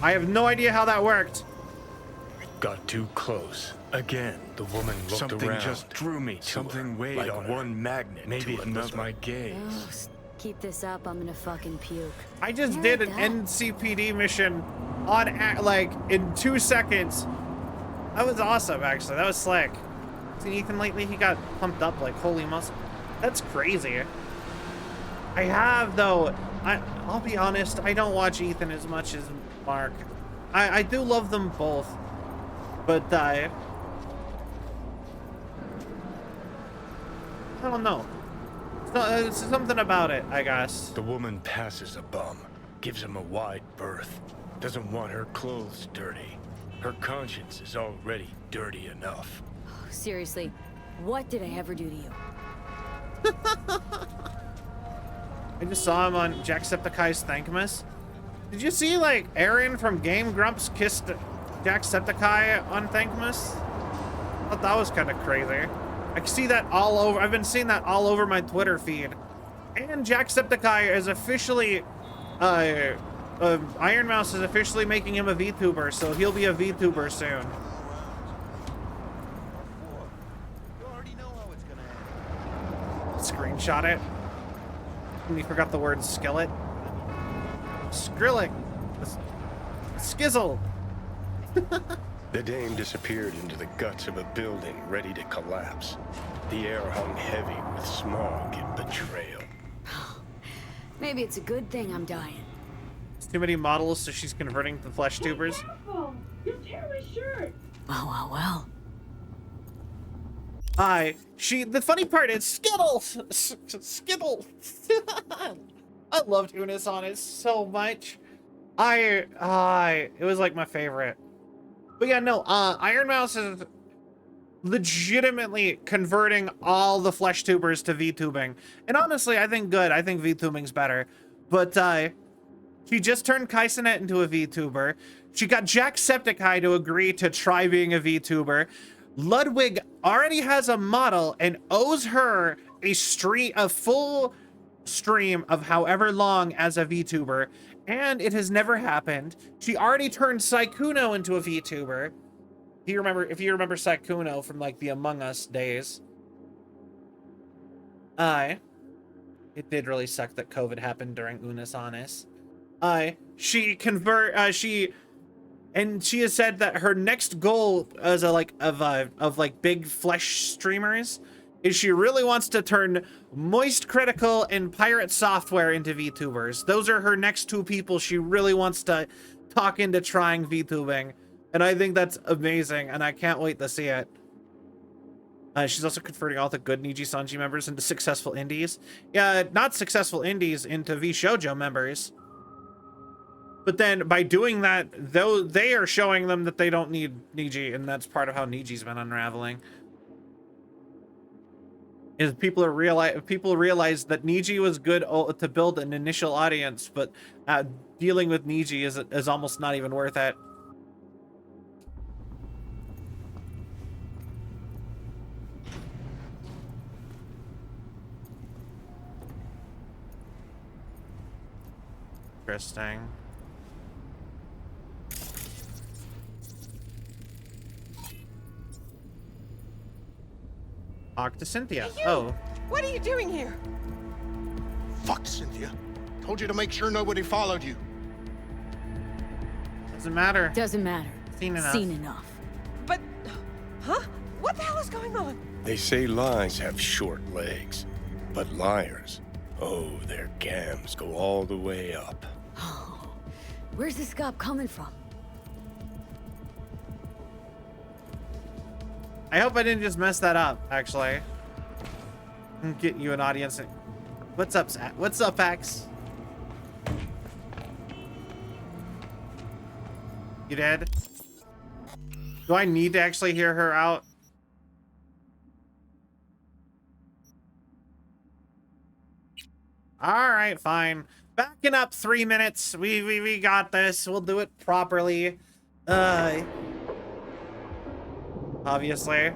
I have no idea how that worked. Got too close. Again, the woman looked Something around. just drew me to Something her, weighed like on one her. magnet. Maybe to it was another. my gaze. Ugh, keep this up, I'm gonna fucking puke. I just Yeah, did like an that. NCPD mission on like in 2 seconds. That was awesome, actually. That was slick. Seen Ethan lately? He got pumped up like holy muscle. That's crazy. I have though. I'll be honest. I don't watch Ethan as much as Mark. I do love them both, but I don't know. It's something about it, I guess. The woman passes a bum, gives him a wide berth, doesn't want her clothes dirty. Her conscience is already dirty enough. Seriously, what did I ever do to you? I just saw him on Jacksepticeye's Thankmas. Did you see, like, Aaron from Game Grumps kissed Jacksepticeye on Thankmas? I thought that was kind of crazy. I see that all over. I've been seeing that all over my Twitter feed. And Jacksepticeye is officially, Iron Mouse is officially making him a VTuber, so he'll be a VTuber soon. Screenshot it. And you forgot the word skillet. Skrillex. Skizzle. The dame disappeared into the guts of a building ready to collapse. The air hung heavy with smog and betrayal. Maybe it's a good thing I'm dying. It's too many models, so she's converting to flesh tubers. You tear my shirt. Well. The funny part is Skittle. Skittle. I loved Unis on it so much. It was like my favorite. But yeah, no, Iron Mouse is legitimately converting all the flesh tubers to VTubing. And honestly, I think good. I think VTubing's better. But she just turned Kaisenet into a VTuber. She got Jacksepticeye to agree to try being a VTuber. Ludwig already has a model and owes her a full stream of however long as a VTuber, and it has never happened. She already turned Saikuno into a VTuber. If you remember Saikuno from like the Among Us days. It did really suck that COVID happened during Unis Honest. She has said that her next goal as of big flesh streamers is she really wants to turn Moist Critical and Pirate Software into VTubers. Those are her next 2 people she really wants to talk into trying VTubing. And I think that's amazing, and I can't wait to see it. She's also converting all the good Niji Sanji members into successful indies. Yeah, not successful indies into VShojo members. But then by doing that, though, they are showing them that they don't need Niji, and that's part of how Niji's been unraveling. Is people realize that Niji was good to build an initial audience, but dealing with Niji is almost not even worth it. Interesting. Talk to Cynthia. Hey, you! Oh. What are you doing here? Fuck, Cynthia. Told you to make sure nobody followed you. Doesn't matter. Doesn't matter. Seen enough. Seen enough. But, huh? What the hell is going on? They say lies have short legs, but liars, oh, their gams go all the way up. Where's this cop coming from? I hope I didn't just mess that up, actually. Get you an audience. What's up, Zach? What's up, Axe? You dead? Do I need to actually hear her out? All right, fine. Backing up 3 minutes. We got this. We'll do it properly. Obviously.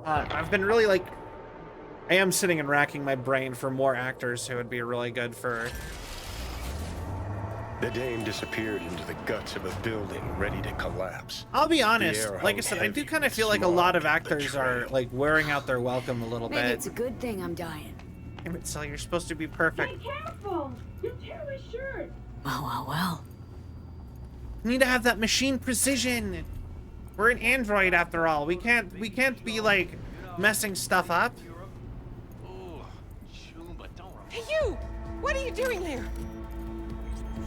I've been really like, I am sitting and racking my brain for more actors who would be really good for The dame disappeared into the guts of a building ready to collapse. I'll be honest, The air like I hung said, I heavy do kind of with feel like a smog lot of and actors betrayal. are like wearing out their welcome a little Maybe bit. it's a good thing I'm dying. Damn it, Sully, you're supposed to be perfect. Careful! You tear my shirt! Well. We need to have that machine precision. We're an android after all. We can't be like messing stuff up. Hey, you! What are you doing here?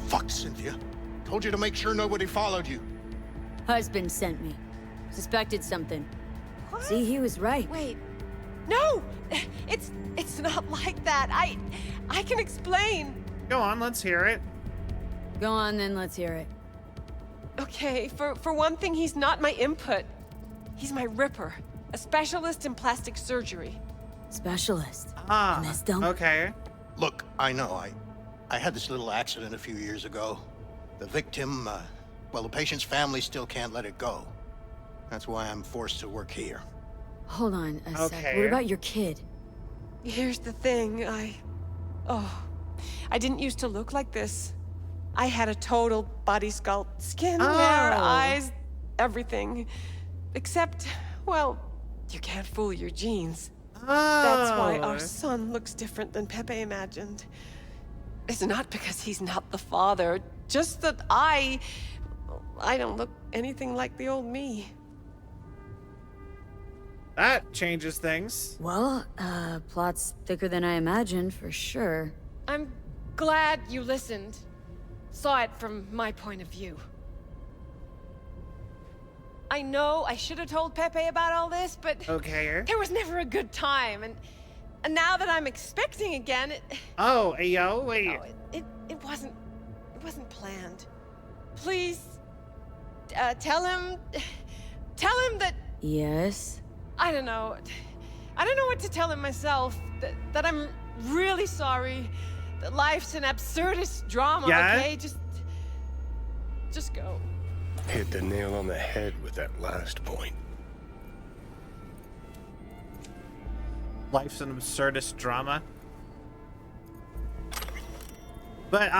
Fuck, Cynthia. Told you to make sure nobody followed you. Husband sent me. Suspected something. What? See, he was right. Wait. No! It's not like that. I can explain. Go on, let's hear it. Go on then, let's hear it. Okay, for one thing, he's not my input. He's my ripper. A specialist in plastic surgery. Specialist? Ah, Miss Dump? okay. Look, I know, I had this little accident a few years ago. The victim, well, the patient's family still can't let it go. That's why I'm forced to work here. Hold on a sec. What about your kid? Here's the thing, I didn't used to look like this. I had a total body sculpt, skin, hair, eyes, everything. Except, well, you can't fool your genes. That's why our son looks different than Pepe imagined. It's not because he's not the father, just that I don't look anything like the old me. That changes things. Well, plot's thicker than I imagined, for sure. I'm glad you listened. Saw it from my point of view. I know I should have told Pepe about all this, but okay. There was never a good time, and now that I'm expecting again, it... Oh, yo, wait. No, it wasn't planned. Please, tell him that... Yes? I don't know what to tell him myself, that I'm really sorry, that life's an absurdist drama, okay? Just go. Hit the nail on the head with that last point. Life's an absurdist drama. But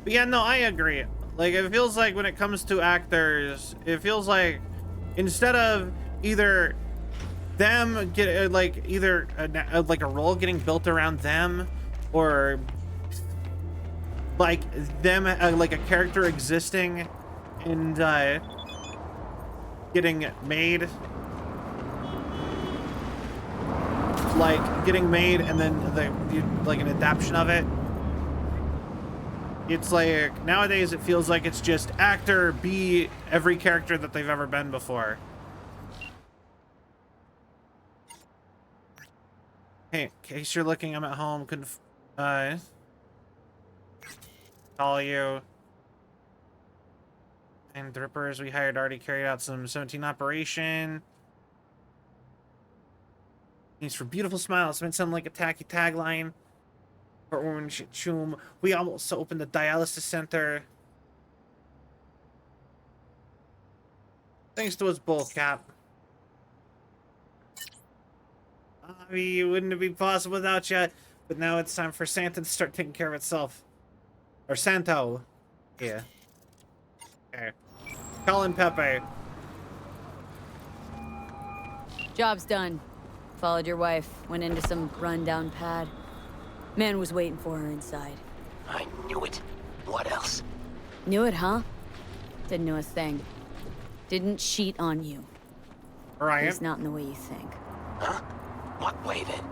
yeah, no, I agree. Like, it feels like when it comes to actors, it feels like instead of either them get like either like a role getting built around them, or like them like a character existing and getting made, and then like an adaptation of it. It's like nowadays it feels like it's just actor be every character that they've ever been before. Hey, in case you're looking, I'm at home. Couldn't call you. And the Rippers we hired already carried out some 17 operation. Thanks for beautiful smiles. Meant something like a tacky tagline. For Orange Choom. We almost opened the dialysis center. Thanks to us both, Cap. I mean, it wouldn't be possible without you. But now it's time for Santa to start taking care of itself. Or Santo. Yeah. Okay. Colin Pepe. Job's done. Followed your wife. Went into some rundown pad. Man was waiting for her inside. I knew it. What else? Knew it, huh? Didn't know a thing. Didn't cheat on you. Ryan? At least not in the way you think. Huh? What way then?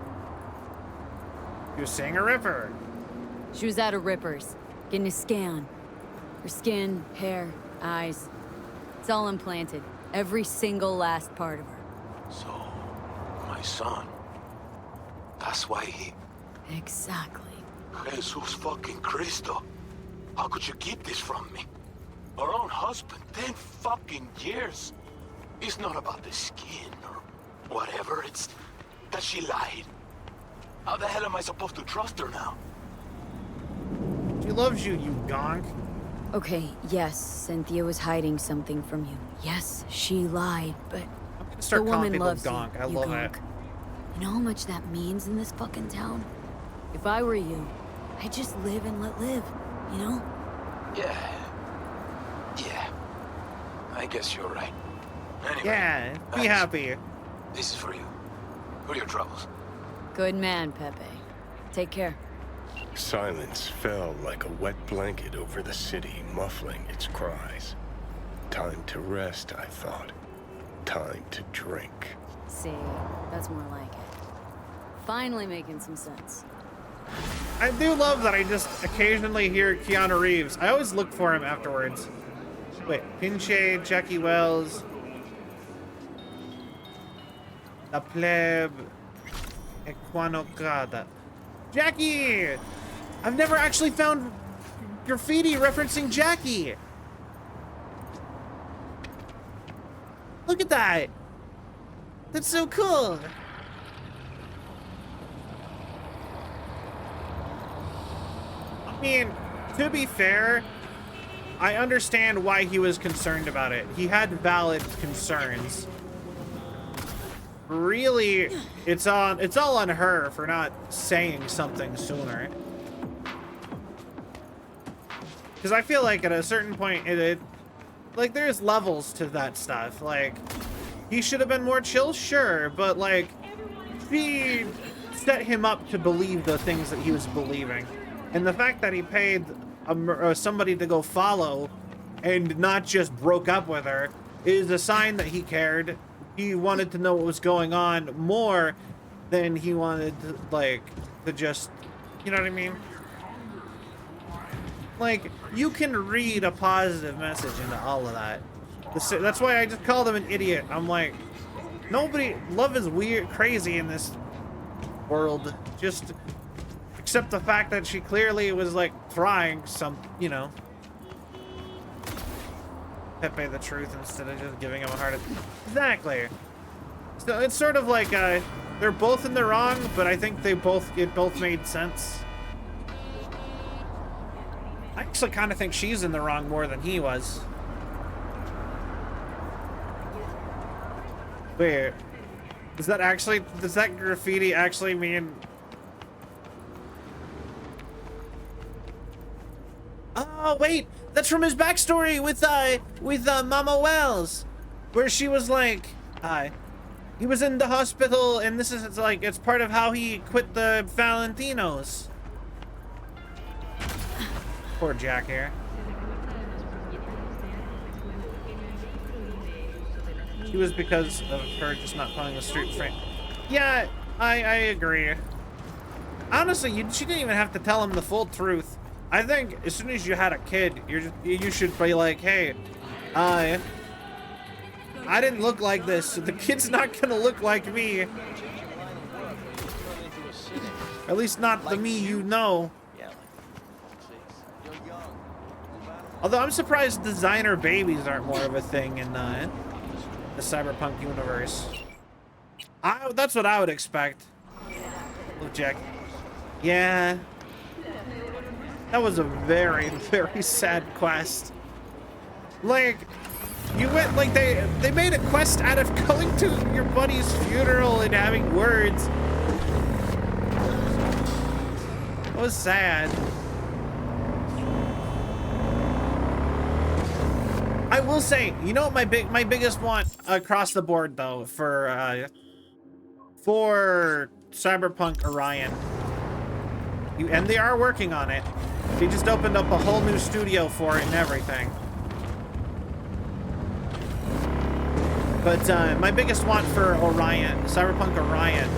You're seeing a Ripper. She was at a Ripper's. Getting a scan. Her skin, hair, eyes. It's all implanted. Every single last part of her. So, my son. That's why he... Exactly. Jesus fucking Cristo. How could you keep this from me? Our own husband, 10 fucking years. It's not about the skin or whatever, it's that she lied. How the hell am I supposed to trust her now? She loves you, you gonk. Okay, yes, Cynthia was hiding something from you. Yes, she lied, but Start the calling woman people loves gonk. you, I love gonk. it. You know how much that means in this fucking town? If I were you, I'd just live and let live, you know? Yeah. I guess you're right. Anyway, Yeah, be happy. This is for you. For your troubles. Good man, Pepe. Take care. Silence fell like a wet blanket over the city, muffling its cries. Time to rest, I thought. Time to drink. See, that's more like it. Finally making some sense. I do love that I just occasionally hear Keanu Reeves. I always look for him afterwards. Wait, Pinche, Jackie Wells, La Plebe, Equanocada. Jackie! I've never actually found graffiti referencing Jackie. Look at that. That's so cool. I mean, to be fair, I understand why he was concerned about it. He had valid concerns. Really, it's all on her for not saying something sooner. Because I feel like at a certain point, like there's levels to that stuff. Like, he should have been more chill, sure, but like, she set him up to believe the things that he was believing. And the fact that he paid somebody to go follow and not just broke up with her is a sign that he cared. He wanted to know what was going on more than he wanted to, like, to just, you know what I mean? Like, you can read a positive message into all of that. That's why I just called him an idiot. I'm like, love is weird, crazy in this world. Just except the fact that she clearly was like trying you know, Pepe the truth instead of just giving him a hard attack. Exactly. So it's sort of like they're both in the wrong, but I think it both made sense. I actually kind of think she's in the wrong more than he was. Wait, does that graffiti actually mean? Oh wait, that's from his backstory with Mama Wells, where she was like, he was in the hospital, and this is like it's part of how he quit the Valentinos. Poor Jack here. She was because of her just not playing the street frame. Yeah, I agree. Honestly, she didn't even have to tell him the full truth. I think as soon as you had a kid, you should be like, hey, I didn't look like this, so the kid's not gonna look like me. At least not the me you know. Although I'm surprised designer babies aren't more of a thing in the cyberpunk universe. That's what I would expect. Look, Jack. Yeah. That was a very, very sad quest. Like, you went, like, they made a quest out of going to your buddy's funeral and having words. It was sad. I will say, you know what my biggest want across the board though for Cyberpunk Orion. And they are working on it. They just opened up a whole new studio for it and everything. But my biggest want for Orion, Cyberpunk Orion,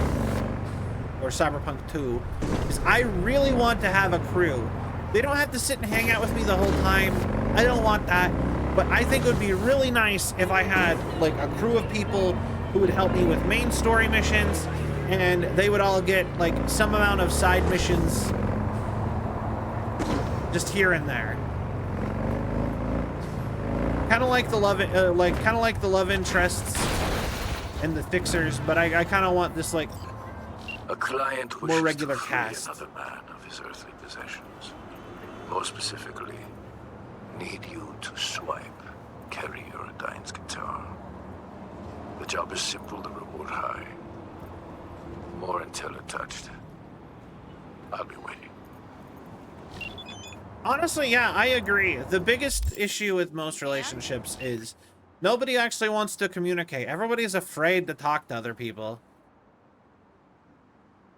or Cyberpunk 2, is I really want to have a crew. They don't have to sit and hang out with me the whole time. I don't want that. But I think it would be really nice if I had like a crew of people who would help me with main story missions, and they would all get like some amount of side missions just here and there. Kind of like the love interests and the fixers, but I kind of want this like a client more regular to free cast. Another man of his earthly possessions. More specifically, need you to swipe Kerry Eurodine's guitar. The job is simple, the reward high. More until attached. I'll be waiting. Honestly, yeah, I agree. The biggest issue with most relationships is nobody actually wants to communicate. Everybody's afraid to talk to other people.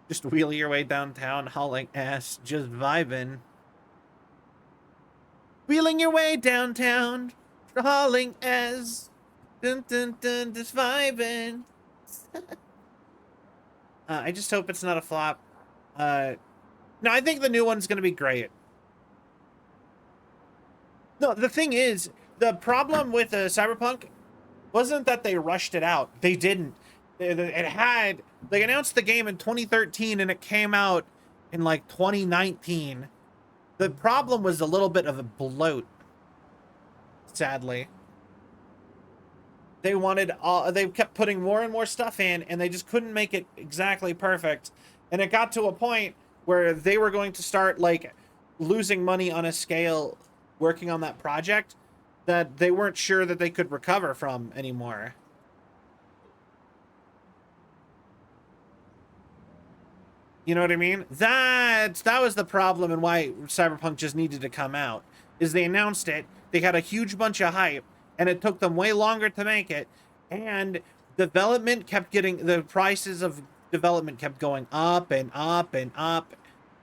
Just wheeling your way downtown, hauling ass, just vibing. Wheeling your way downtown, hauling ass, dun dun dun, just vibing. I just hope it's not a flop. No, I think the new one's gonna be great. No, the thing is, the problem with Cyberpunk wasn't that they rushed it out. They didn't. They announced the game in 2013 and it came out in like 2019. The problem was a little bit of a bloat, sadly. They kept putting more and more stuff in and they just couldn't make it exactly perfect. And it got to a point where they were going to start like losing money on a scale working on that project that they weren't sure that they could recover from anymore. You know what I mean? That was the problem and why Cyberpunk just needed to come out. Is they announced it, they had a huge bunch of hype, and it took them way longer to make it, and development kept getting, the prices of development kept going up and up and up,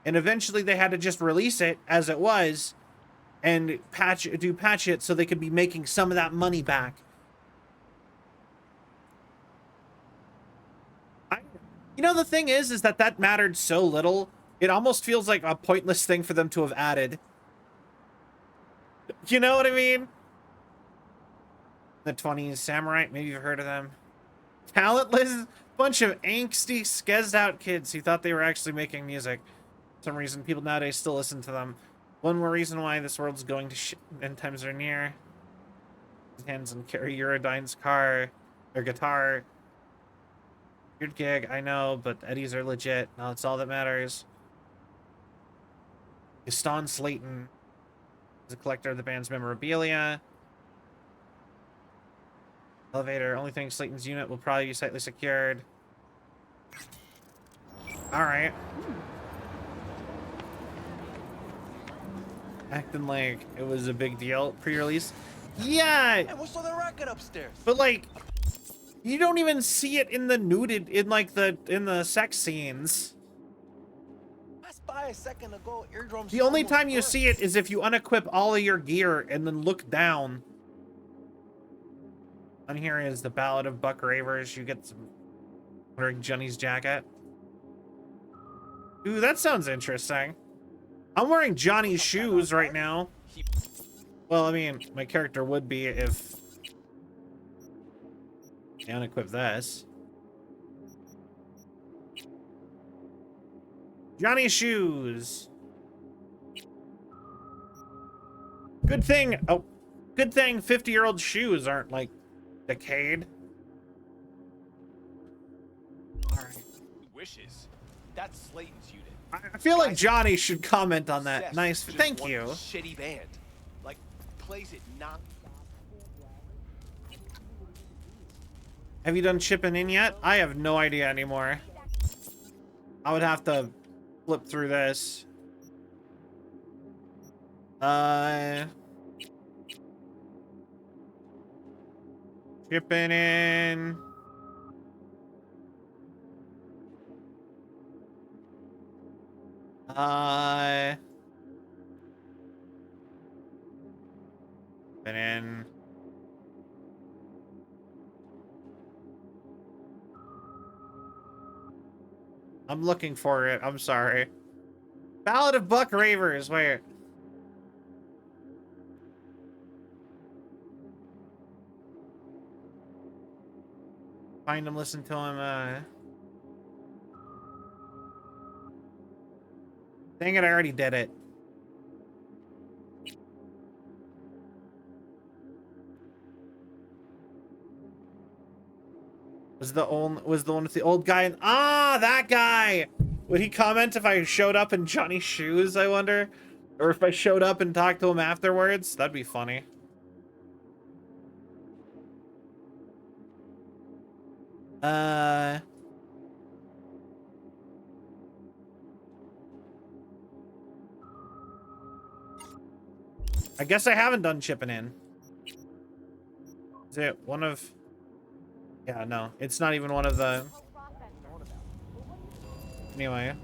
and eventually they had to just release it as it was and patch it so they could be making some of that money back. You know, the thing is that mattered so little, it almost feels like a pointless thing for them to have added. You know what I mean? The 20s Samurai, maybe you've heard of them. Talentless, bunch of angsty, skezzed out kids who thought they were actually making music. For some reason, people nowadays still listen to them. One more reason why this world's going to shit end times are near. His hands and carry Eurodyne's car, or guitar. Weird gig, I know, but Eddies are legit. Now that's all that matters. Gaston Slayton is a collector of the band's memorabilia. Elevator, only thing Slayton's unit will probably be slightly secured. Alright. Acting like it was a big deal pre-release. Yeah! Hey, what's all the racket upstairs? But like, you don't even see it in the nuded, in the sex scenes. Passed by a second ago, eardrums. The only time you see it is if you unequip all of your gear and then look down. On here is the Ballad of Buck Ravers. You get some wearing Johnny's jacket. Ooh, that sounds interesting. I'm wearing Johnny's shoes right now. Well, I mean, my character would be if I unequip this. Johnny's shoes. Good thing 50-year-old shoes aren't like decayed. Alright. Wishes. That's Slayton's unit. I feel like Johnny should comment on that. Nice. Thank you. Shitty band. Like, plays it not. Have you done chipping in yet? I have no idea anymore. I would have to flip through this. Chipping in. Chipping in. I'm looking for it. I'm sorry. Ballad of Buck Ravers. Wait. Find him, listen to him. Dang it, I already did it. Was the one with the old guy? Ah, that guy! Would he comment if I showed up in Johnny's shoes, I wonder? Or if I showed up and talked to him afterwards? That'd be funny. I guess I haven't done chipping in. Is it one of... Yeah, no. It's not even one of the... Anyway.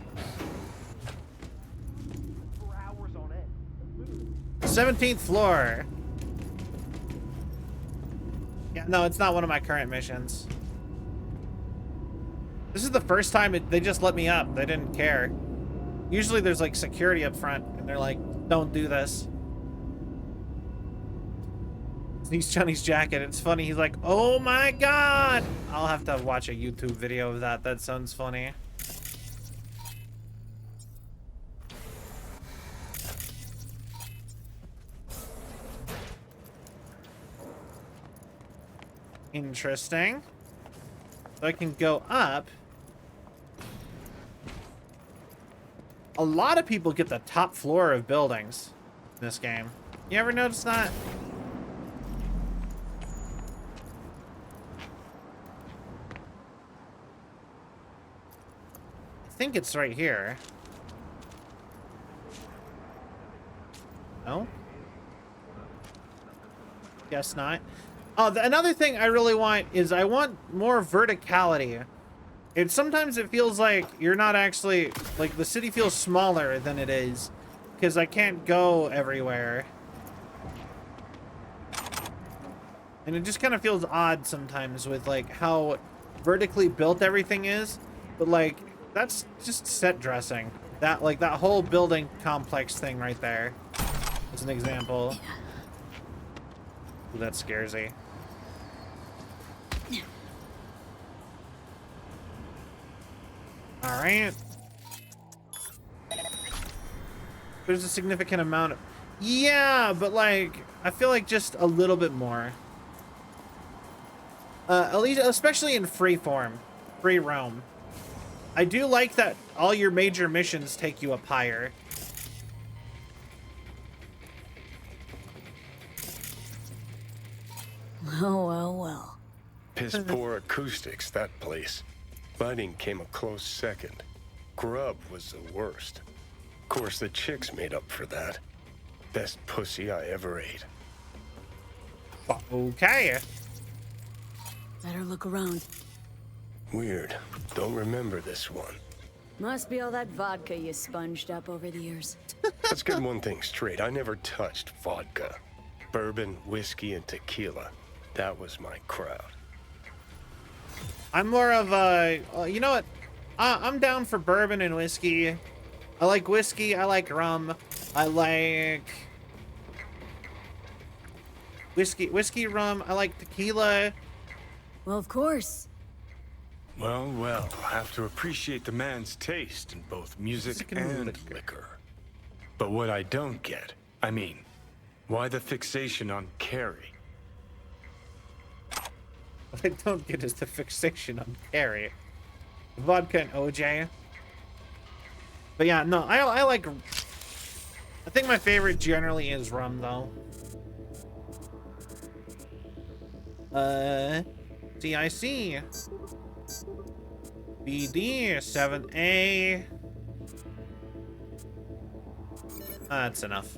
17th floor. Yeah, no, it's not one of my current missions. This is the first time they just let me up. They didn't care. Usually there's like security up front and they're like, don't do this. He's Johnny's jacket. It's funny. He's like, oh my God. I'll have to watch a YouTube video of that. That sounds funny. Interesting. So I can go up. A lot of people get the top floor of buildings in this game. You ever notice that? I think it's right here. No? Guess not. Oh, another thing I really want is I want more verticality. Sometimes it feels like you're not actually, like the city feels smaller than it is because I can't go everywhere. And it just kind of feels odd sometimes with like how vertically built everything is. But like, that's just set dressing. That whole building complex thing right there is an example. Ooh, that scares me. All right. There's a significant amount of... Yeah, but like, I feel like just a little bit more. At least, especially in free form, free roam. I do like that all your major missions take you up higher. Oh, well, well. Piss poor acoustics, that place. Lighting came a close second. Grub was the worst. Of course, the chicks made up for that. Best pussy I ever ate. Okay. Better look around. Weird. Don't remember this one. Must be all that vodka you sponged up over the years. Let's get one thing straight. I never touched vodka. Bourbon, whiskey, and tequila. That was my crowd. I'm more of a... you know what? I'm down for bourbon and whiskey. I like whiskey. I like rum. I like... Whiskey, rum. I like tequila. Well, of course. Well, well, I have to appreciate the man's taste in both music and liquor. But what I don't get, I mean, why the fixation on Carrie? What I don't get is the fixation on Carrie. Vodka and OJ. But yeah, no, I like... I think my favorite generally is rum, though. CIC. BD, 7A. That's enough.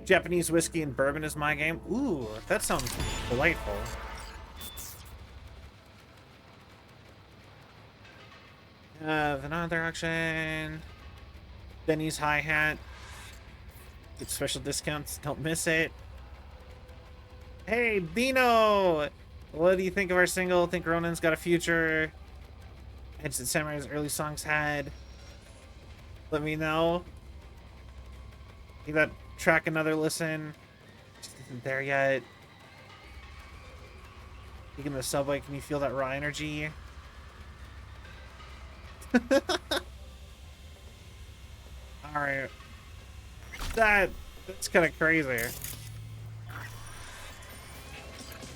Japanese whiskey and bourbon is my game. Ooh, that sounds delightful. Another auction. Denny's hi-hat. Get special discounts. Don't miss it. Hey, Dino! What do you think of our single? Think Ronin's got a future? Hence that Samurai's early songs had. Let me know. Give that track another listen. Just isn't there yet. Taking the subway, can you feel that raw energy? Alright. That's kind of crazy.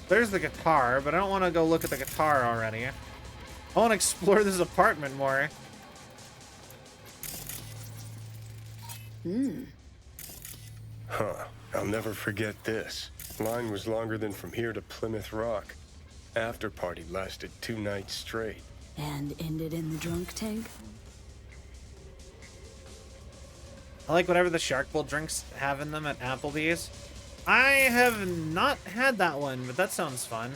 There's the guitar, but I don't want to go look at the guitar already. I want to explore this apartment more. Huh. I'll never forget this. Line was longer than from here to Plymouth Rock. After party lasted 2 nights straight. And ended in the drunk tank? I like whatever the Shark Bowl drinks have in them at Applebee's. I have not had that one, but that sounds fun.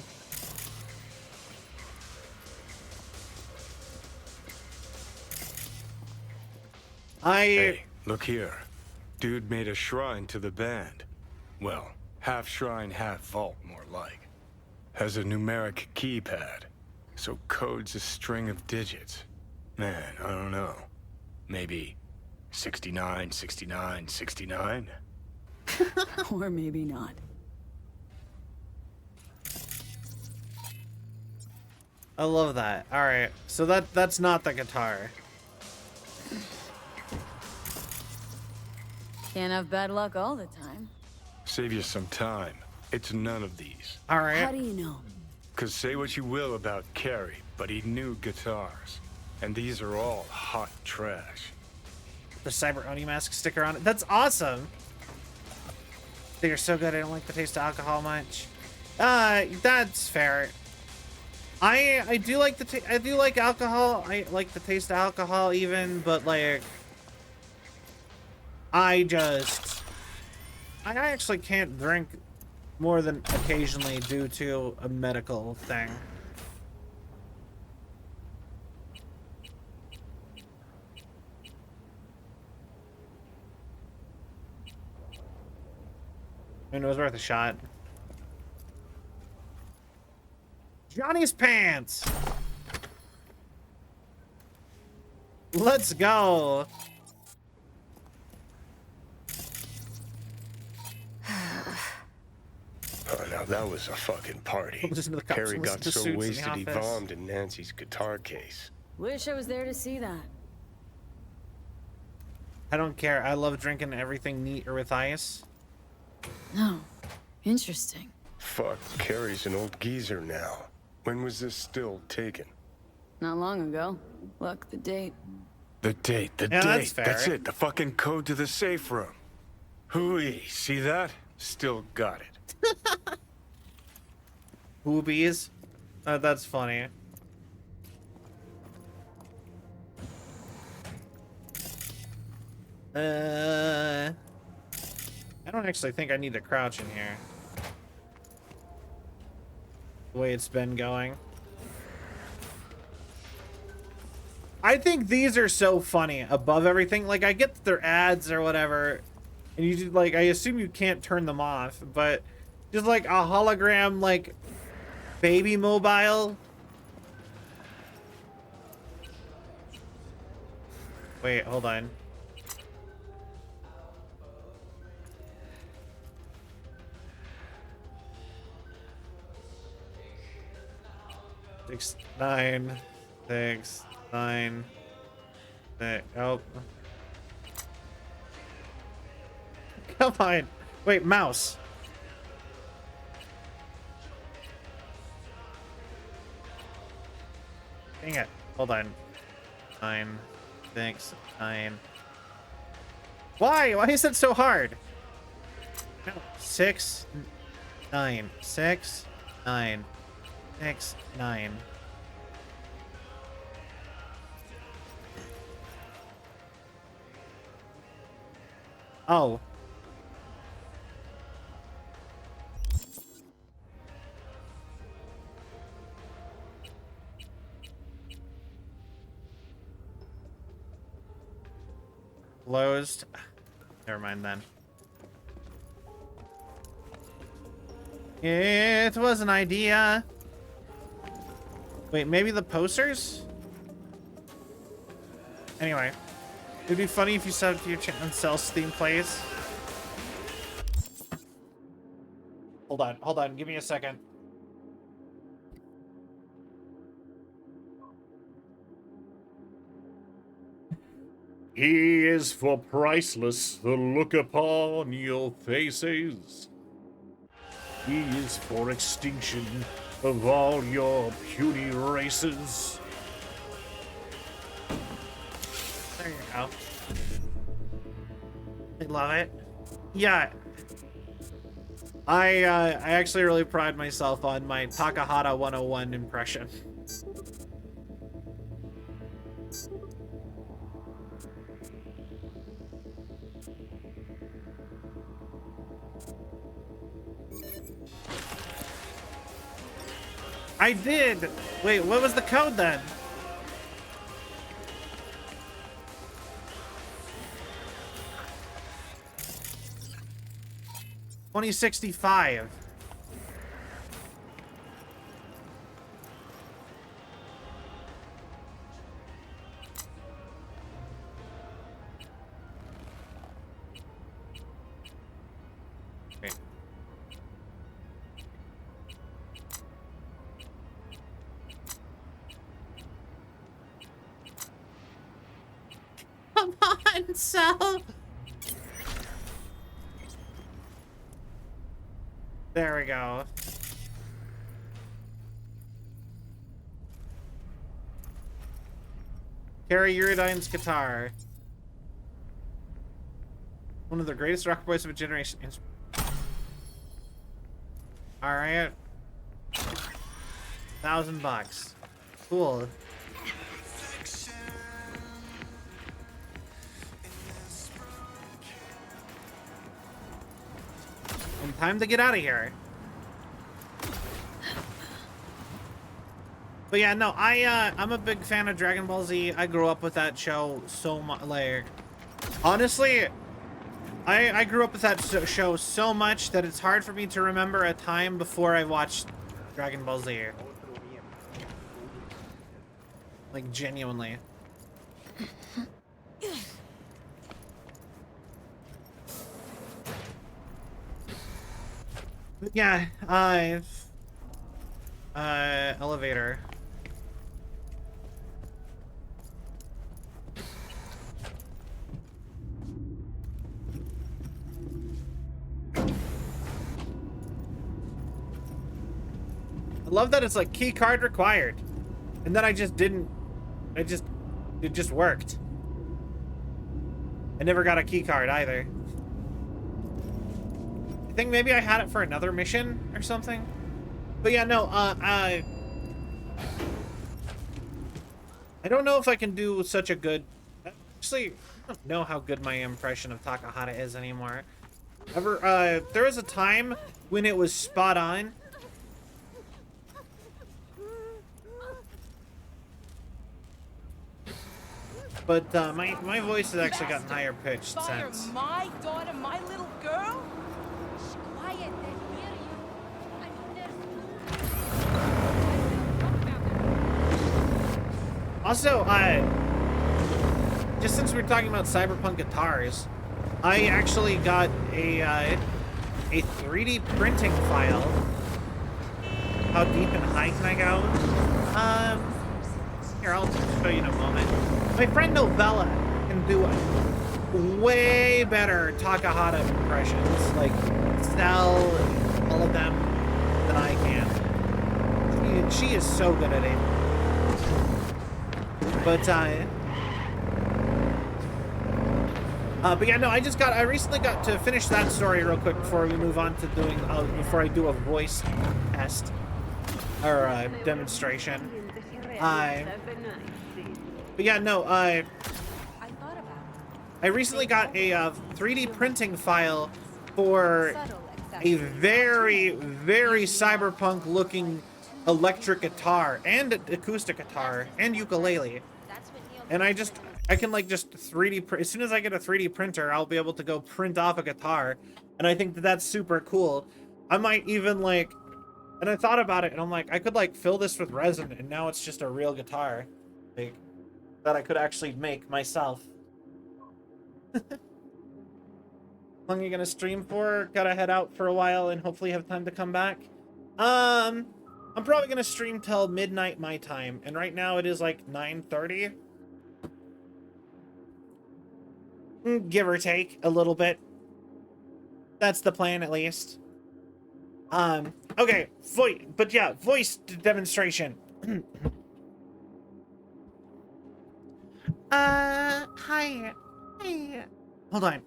Hey, look here. Dude made a shrine to the band. Well, half shrine, half vault, more like. Has a numeric keypad. So code's a string of digits. Man, I don't know. Maybe 69, 69, 69? Or maybe not. I love that. All right, so that's not the guitar. Can't have bad luck all the time. Save you some time. It's none of these. All right. How do you know? Cause say what you will about Carey, but he knew guitars. And these are all hot trash. The Cyber Oni Mask sticker on it. That's awesome. They're so good. I don't like the taste of alcohol much. That's fair. I do like I do like alcohol. I like the taste of alcohol even, but like I actually can't drink more than occasionally due to a medical thing. I mean, it was worth a shot. Johnny's pants! Let's go! Oh, now that was a fucking party. Harry got so wasted he bombed in Nancy's guitar case. Wish I was there to see that. I don't care. I love drinking everything neat or with ice. No. Interesting. Fuck, Carrie's an old geezer now. When was this still taken? Not long ago. Look, the date. The date, the date. That's it. The fucking code to the safe room. Hooey, see that? Still got it. Boobies? That's funny. I don't actually think I need to crouch in here. The way it's been going. I think these are so funny above everything. Like, I get that they're ads or whatever. And you just, like, I assume you can't turn them off. But just like a hologram, like, baby mobile. Wait, hold on. Six, nine, six, nine, six, oh. Come on. Wait, mouse. Dang it. Hold on. 9, 6, 9. Why? Why is that so hard? No. 6, 9, 6, 9, 6, 9. Oh. Closed. Never mind then. It was an idea. Wait, maybe the posters? Anyway, it'd be funny if you set up your channel and sell Steam plays. Hold on, give me a second. He is for priceless the look upon your faces. He is for extinction of all your puny races. There you go. I love it. Yeah. I actually really pride myself on my Takahata 101 impression. I did. Wait, what was the code then? $2065. Okay. Come on, Sal. There we go. Carrie Uridine's guitar. One of the greatest rock boys of a generation. Alright. $1,000. Cool. And time to get out of here. But yeah, no, I'm a big fan of Dragon Ball Z. I grew up with that show so much. Like, honestly, I grew up with that show so much that it's hard for me to remember a time before I watched Dragon Ball Z. Like, genuinely. But yeah, elevator. I love that it's like key card required. And then I just didn't, it just worked. I never got a key card either. I think maybe I had it for another mission or something. But yeah, no, I don't know if I can do such a good, actually, I don't know how good my impression of Takahata is anymore. There was a time when it was spot on. But my voice has actually gotten higher pitched since. My daughter, my little girl? Shh, quiet, they hear you. Also, just since we're talking about cyberpunk guitars, I actually got a 3D printing file. How deep and high can I go? Here, I'll show you in a moment. My friend Novella can do way better Takahata impressions, like Cell and all of them, than I can. She is so good at it. But yeah, no, I recently got to finish that story real quick before we move on to doing, before I do a voice test or a demonstration. But yeah, no, I recently got a 3D printing file for a very, very cyberpunk looking electric guitar and acoustic guitar and ukulele. And I can like just 3D print. As soon as I get a 3D printer, I'll be able to go print off a guitar. And I think that that's super cool. I might even like, and I thought about it and I'm like, I could like fill this with resin and now it's just a real guitar. Like, that I could actually make myself. How long are you gonna stream for? Gotta head out for a while and hopefully have time to come back. I'm probably gonna stream till midnight my time, and right now it is like 9:30. Give or take a little bit. That's the plan, at least. Okay, but yeah, voice demonstration. Hi. Hey. Hold on.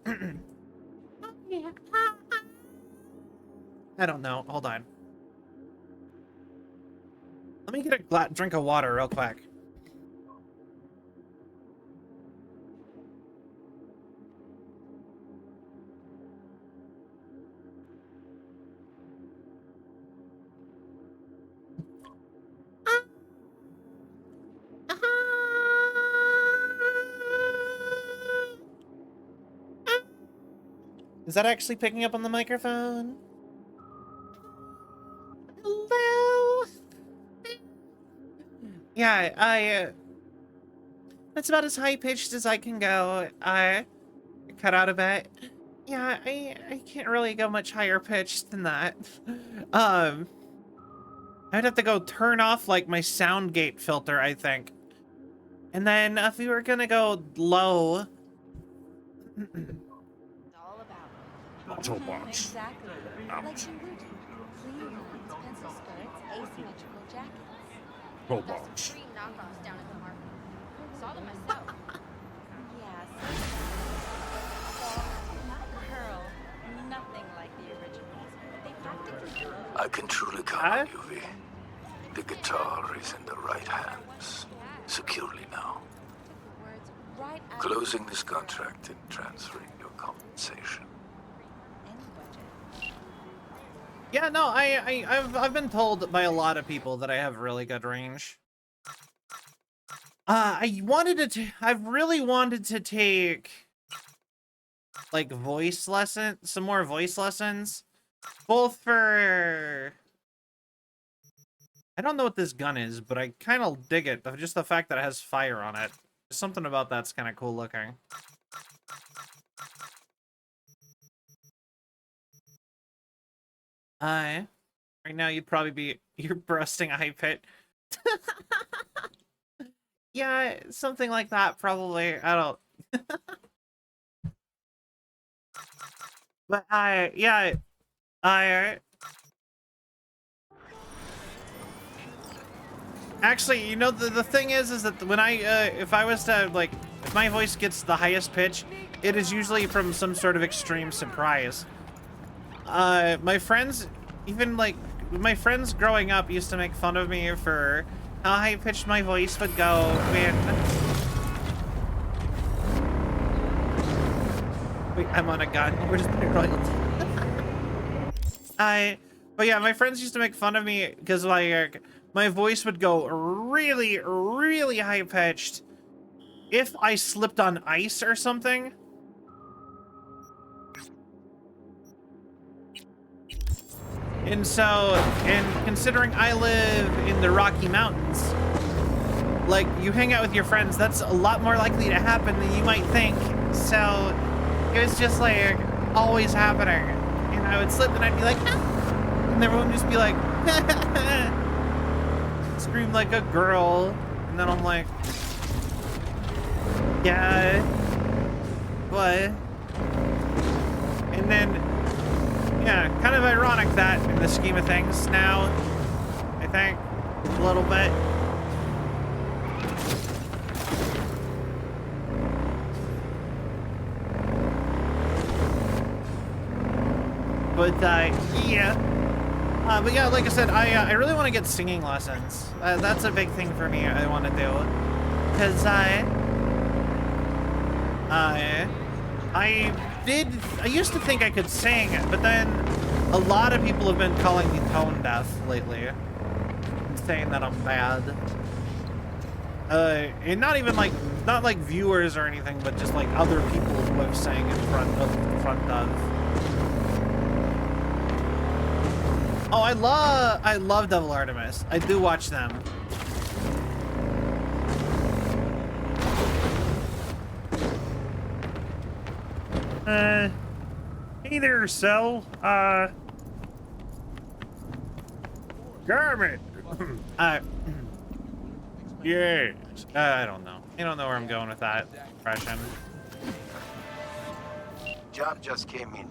I don't know. Hold on. Let me get a drink of water real quick. Is that actually picking up on the microphone? Hello? Yeah, that's about as high-pitched as I can go. I cut out a bit. Yeah, I can't really go much higher pitched than that. I'd have to go turn off, like, my sound gate filter, I think. And then if we were gonna go low... Bottle box. Exactly. Like she would. Clean lines, pencil skirts, asymmetrical jackets. Bottle box. Three knockoffs down at the market. Saw them myself. Yes. Not curl. Nothing like the originals. They practically do. I can truly count on you, V. The guitar is in the right hands. Securely now. Right out. Closing this contract and transferring your compensation. Yeah, no, I've been told by a lot of people that I have really good range. I've really wanted to take like some more voice lessons. Both for I don't know what this gun is, but I kind of dig it. Just the fact that it has fire on it. Something about that's kind of cool looking. Right now you're bursting a high pit. Yeah, something like that probably. I don't. But I actually, you know, the thing is that when if I was to, like, if my voice gets the highest pitch, it is usually from some sort of extreme surprise. My friends, even, like, my friends growing up used to make fun of me for how high-pitched my voice would go when... Wait, I'm on a gun. Where's my royalty? But yeah, my friends used to make fun of me because, like, my voice would go really, really high-pitched if I slipped on ice or something. And so, and considering I live in the Rocky Mountains, like, you hang out with your friends, that's a lot more likely to happen than you might think. So, it was just, like, always happening. And I would slip and I'd be like, ah! And everyone would just be like, scream like a girl. And then I'm like, yeah, what? And then, yeah, kind of ironic that in the scheme of things now, I think, a little bit. But, yeah. But yeah, like I said, I really want to get singing lessons. That's a big thing for me I want to do. Because I used to think I could sing, but then a lot of people have been calling me tone deaf lately. And saying that I'm bad. And not even like, not like viewers or anything, but just like other people who have sang in front of. Oh, I love Devil Artemis. I do watch them. Hey there, Cell. Garment. Yes. I don't know. I don't know where I'm going with that impression. Job just came in.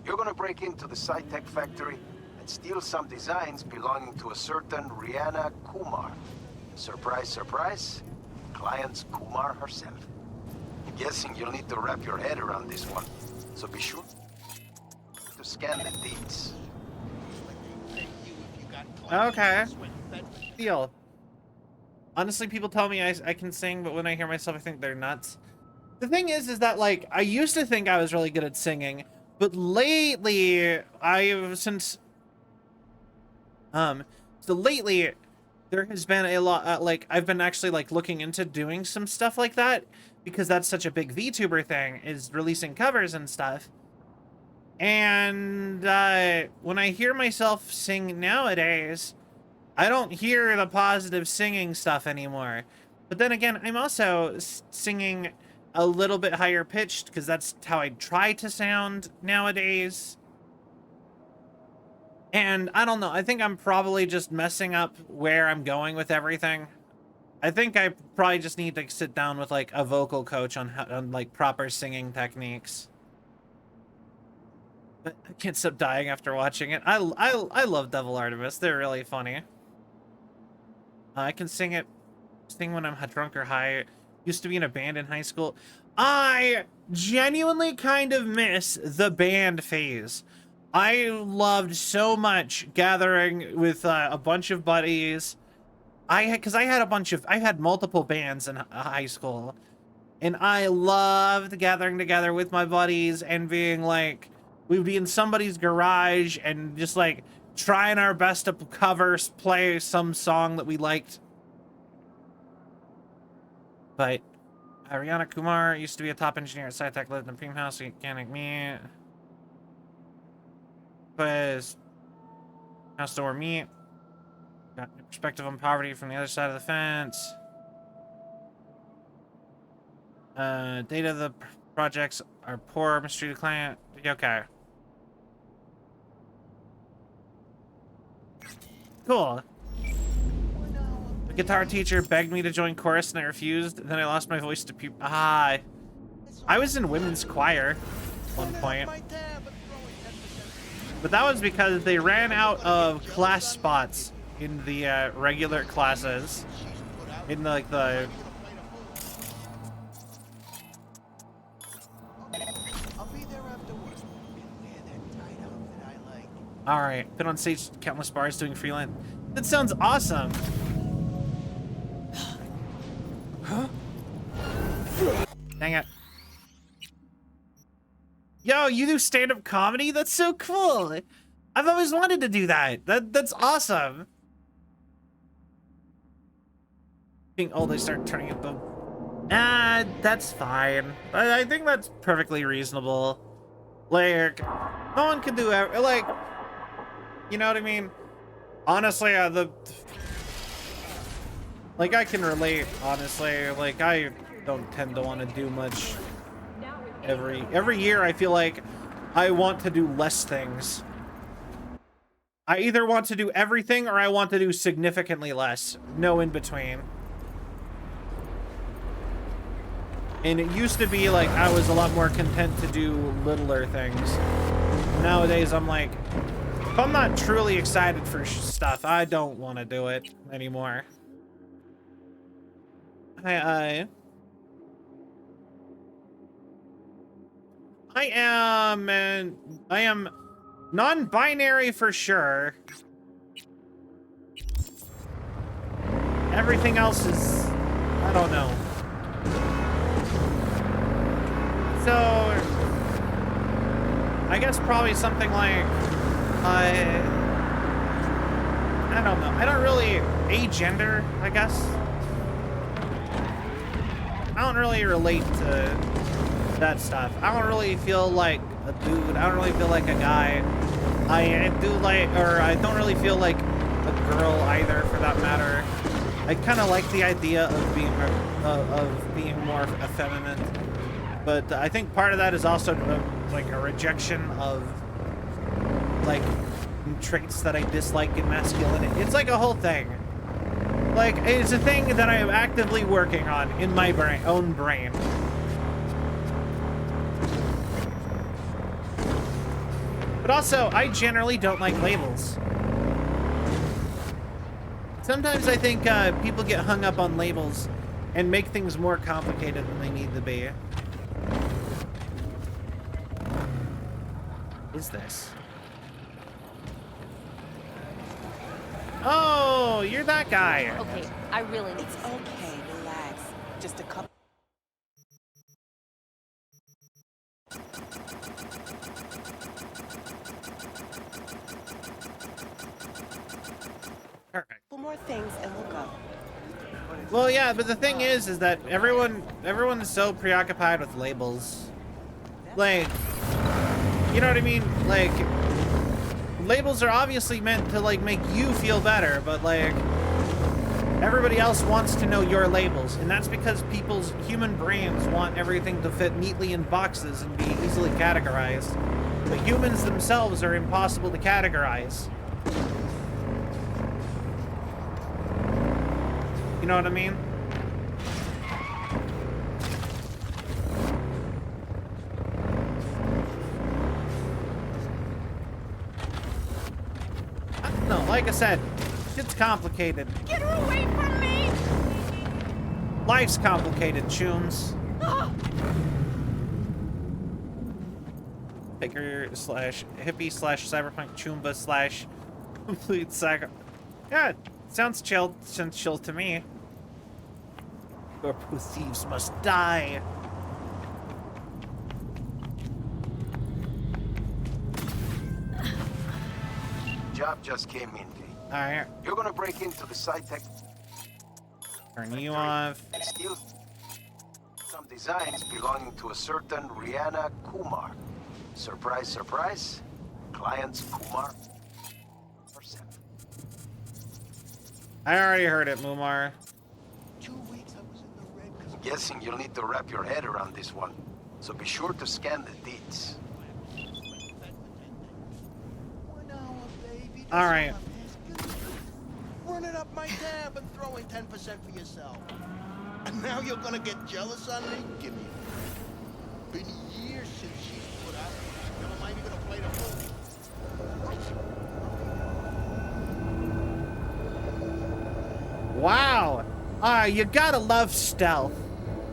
You're gonna break into the Sci-Tech factory and steal some designs belonging to a certain Rihanna Kumar. Surprise, surprise. Client's Kumar herself. I'm guessing you'll need to wrap your head around this one. So be sure to scan the deeds. Okay. Deal. Honestly, people tell me I can sing, but when I hear myself, I think they're nuts. The thing is that, like, I used to think I was really good at singing, but lately, there has been a lot, like, I've been actually, like, looking into doing some stuff like that, because that's such a big VTuber thing, is releasing covers and stuff. And when I hear myself sing nowadays, I don't hear the positive singing stuff anymore. But then again, I'm also singing a little bit higher pitched because that's how I try to sound nowadays. And I don't know, I think I'm probably just messing up where I'm going with everything. I think I probably just need to sit down with like a vocal coach on like proper singing techniques. But I can't stop dying after watching it. I love Devil Artemis. They're really funny. I can sing when I'm drunk or high. Used to be in a band in high school. I genuinely kind of miss the band phase. I loved so much gathering with a bunch of buddies. I had multiple bands in high school, and I loved gathering together with my buddies and being like, we'd be in somebody's garage and just like trying our best to play some song that we liked. But Ariana Kumar used to be a top engineer at SciTech, lived in a Preem house, organic meat. Was house store meat. Got a perspective on poverty from the other side of the fence. Data of the projects are poor, mistreated client. Okay. Cool. The guitar teacher begged me to join chorus and I refused. Then I lost my voice to people. I was in women's choir at one point. But that was because they ran out of class spots in the regular classes. In like the... Alright, been on stage countless bars doing freelance. That sounds awesome. Huh? Dang it. Yo, you do stand-up comedy? That's so cool. I've always wanted to do that. That's awesome. Being old, I start turning into... that's fine. I think that's perfectly reasonable. Like, no one can do like, you know what I mean? Honestly, like, I can relate, honestly. Like, I don't tend to want to do much. Every year, I feel like I want to do less things. I either want to do everything or I want to do significantly less. No in between. And it used to be like I was a lot more content to do littler things. Nowadays, I'm like, if I'm not truly excited for stuff, I don't want to do it anymore. I am non-binary for sure. Everything else is, I don't know. So, I guess probably something like, I don't know. I don't really agender, I guess. I don't really relate to that stuff. I don't really feel like a dude. I don't really feel like a guy. I don't really feel like a girl either, for that matter. I kind of like the idea of being more effeminate, but I think part of that is also like a rejection of like traits that I dislike in masculinity. It's like a whole thing. Like, it's a thing that I am actively working on in my own brain. But also, I generally don't like labels. Sometimes I think people get hung up on labels and make things more complicated than they need to be. What is this? Oh, you're that guy. Okay, I really need to. Okay, relax. Just a couple. Perfect. More things and we'll go. Well, yeah, but the thing is that everyone is so preoccupied with labels. Like, You know what I mean? Like, labels are obviously meant to, like, make you feel better, but, like, everybody else wants to know your labels, and that's because people's human brains want everything to fit neatly in boxes and be easily categorized. But humans themselves are impossible to categorize. You know what I mean? I don't know, like I said, it's complicated. Get her away from me! Life's complicated, Chooms. Picker slash hippie slash cyberpunk choomba slash complete saga. Yeah, sounds chill. Sounds chill to me. Your thieves must die. Job just came in, D. Alright. You're gonna break into the SciTech. Turn you off. And steal some designs belonging to a certain Rihanna Kumar. Surprise, surprise. Clients Kumar. I already heard it, Mumar. I'm guessing you'll need to wrap your head around this one. So be sure to scan the deeds. Alright. Running up my tab and throwing 10% for yourself. And now you're gonna get jealous on me? Give me a... Been years since she's put out. Never mind, you're gonna play the fool. Wow. You gotta love stealth,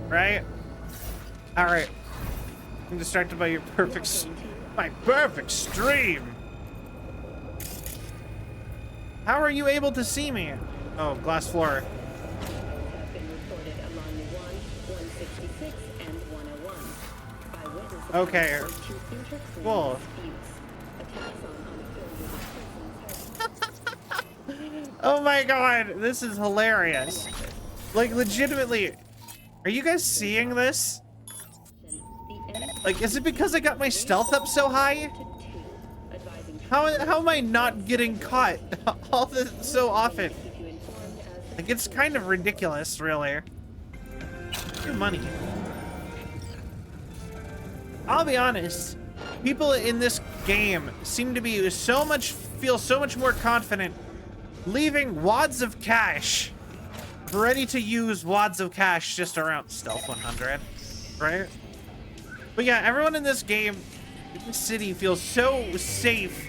right? Alright. I'm distracted by your my perfect stream. How are you able to see me? Oh, glass floor. Okay. Cool. Oh my god, this is hilarious. Like, legitimately, are you guys seeing this? Like, is it because I got my stealth up so high? How am I not getting caught all this so often? Like, it's kind of ridiculous, really. Good money. I'll be honest, people in this game seem to be feel so much more confident leaving wads of cash, ready to use wads of cash just around Stealth 100, right? But yeah, everyone in this game, in this city, feels so safe,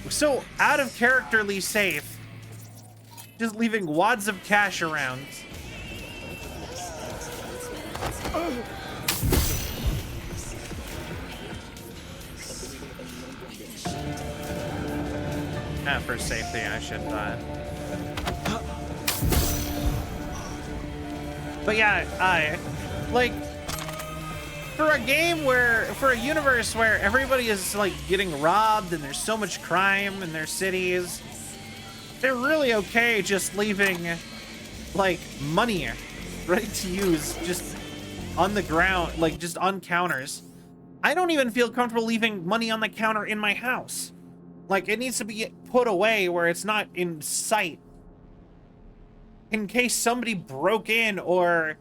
so out of characterly safe, just leaving wads of cash around. For safety, I should But yeah, like, for a game for a universe where everybody is like getting robbed and there's so much crime in their cities, they're really okay just leaving like money ready to use just on the ground, like just on counters. I don't even feel comfortable leaving money on the counter in my house. Like, it needs to be put away where it's not in sight. In case somebody broke in, or,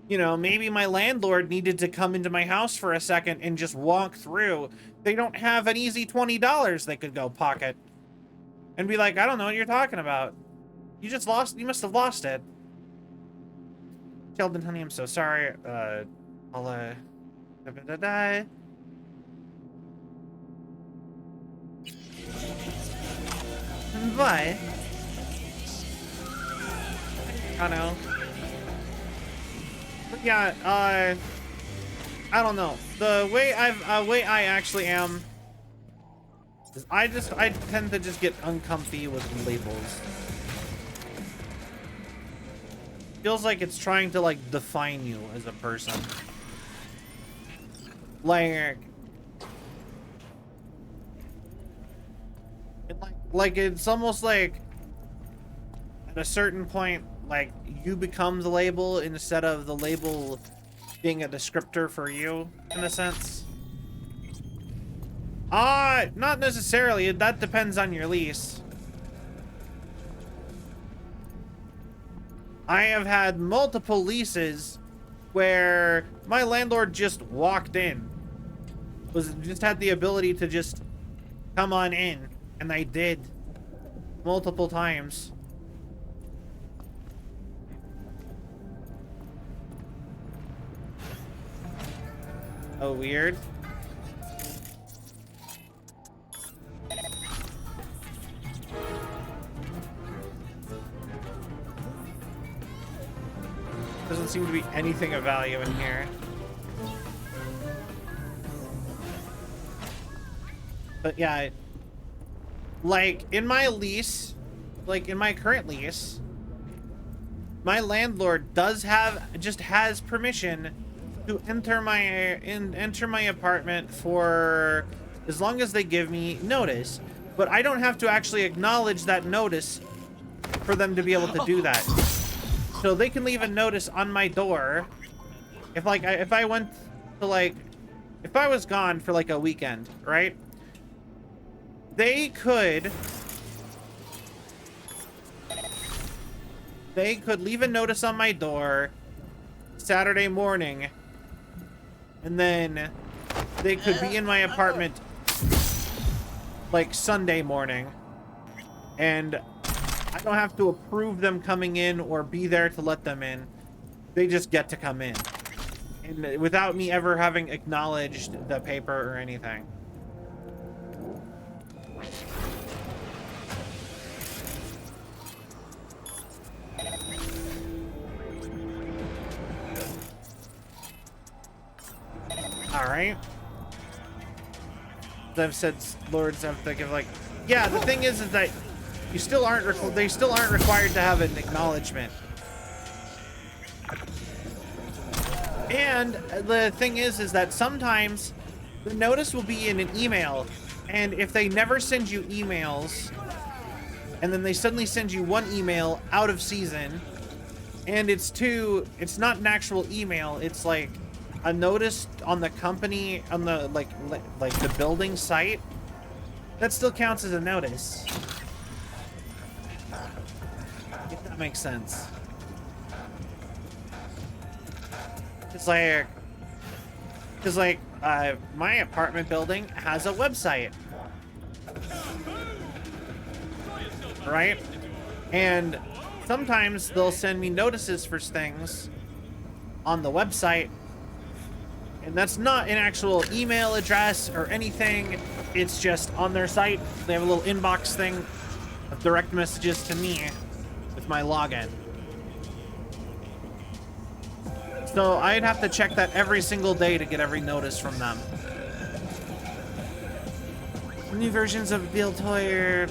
you know, maybe my landlord needed to come into my house for a second and just walk through. They don't have an easy $20 they could go pocket. And be like, I don't know what you're talking about. You must have lost it. Sheldon, honey, I'm so sorry. I'll, But I know. But yeah, I don't know. The way I actually am is I tend to just get uncomfy with labels. Feels like it's trying to like define you as a person. Like it's almost like at a certain point, like you become the label instead of the label being a descriptor for you, in a sense. Not necessarily. That depends on your lease. I have had multiple leases where my landlord just walked in. Just had the ability to just come on in, and I did multiple times. Oh, weird. Doesn't seem to be anything of value in here. But yeah, like in my lease, like in my current lease, my landlord has permission to enter my apartment for as long as they give me notice. But I don't have to actually acknowledge that notice for them to be able to do that. So they can leave a notice on my door. If I went to like, if I was gone for like a weekend, right? They could leave a notice on my door Saturday morning, and then they could be in my apartment like Sunday morning, and I don't have to approve them coming in or be there to let them in. They just get to come in, and without me ever having acknowledged the paper or anything. All right. I've said lords have to give like, yeah. The thing is that you still aren't. They still aren't required to have an acknowledgement. And the thing is that sometimes the notice will be in an email, and if they never send you emails, and then they suddenly send you one email out of season, and it's not an actual email. It's like a notice on the company, on the like the building site, that still counts as a notice. If that makes sense. It's like, because like my apartment building has a website, right? And sometimes they'll send me notices for things on the website, and that's not an actual email address or anything. It's just on their site. They have a little inbox thing of direct messages to me with my login. So I'd have to check that every single day to get every notice from them. New versions of Build Hoyer.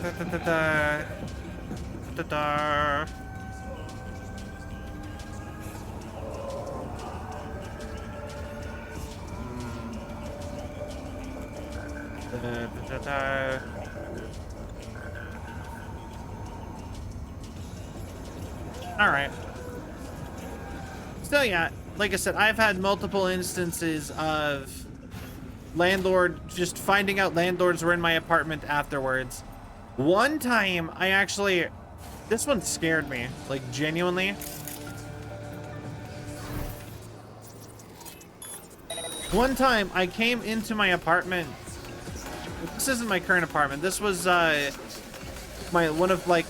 All right. So yeah, like I said, I've had multiple instances of just finding out landlords were in my apartment afterwards. One time, this one scared me, like genuinely. One time, I came into my apartment. This isn't my current apartment. This was one of my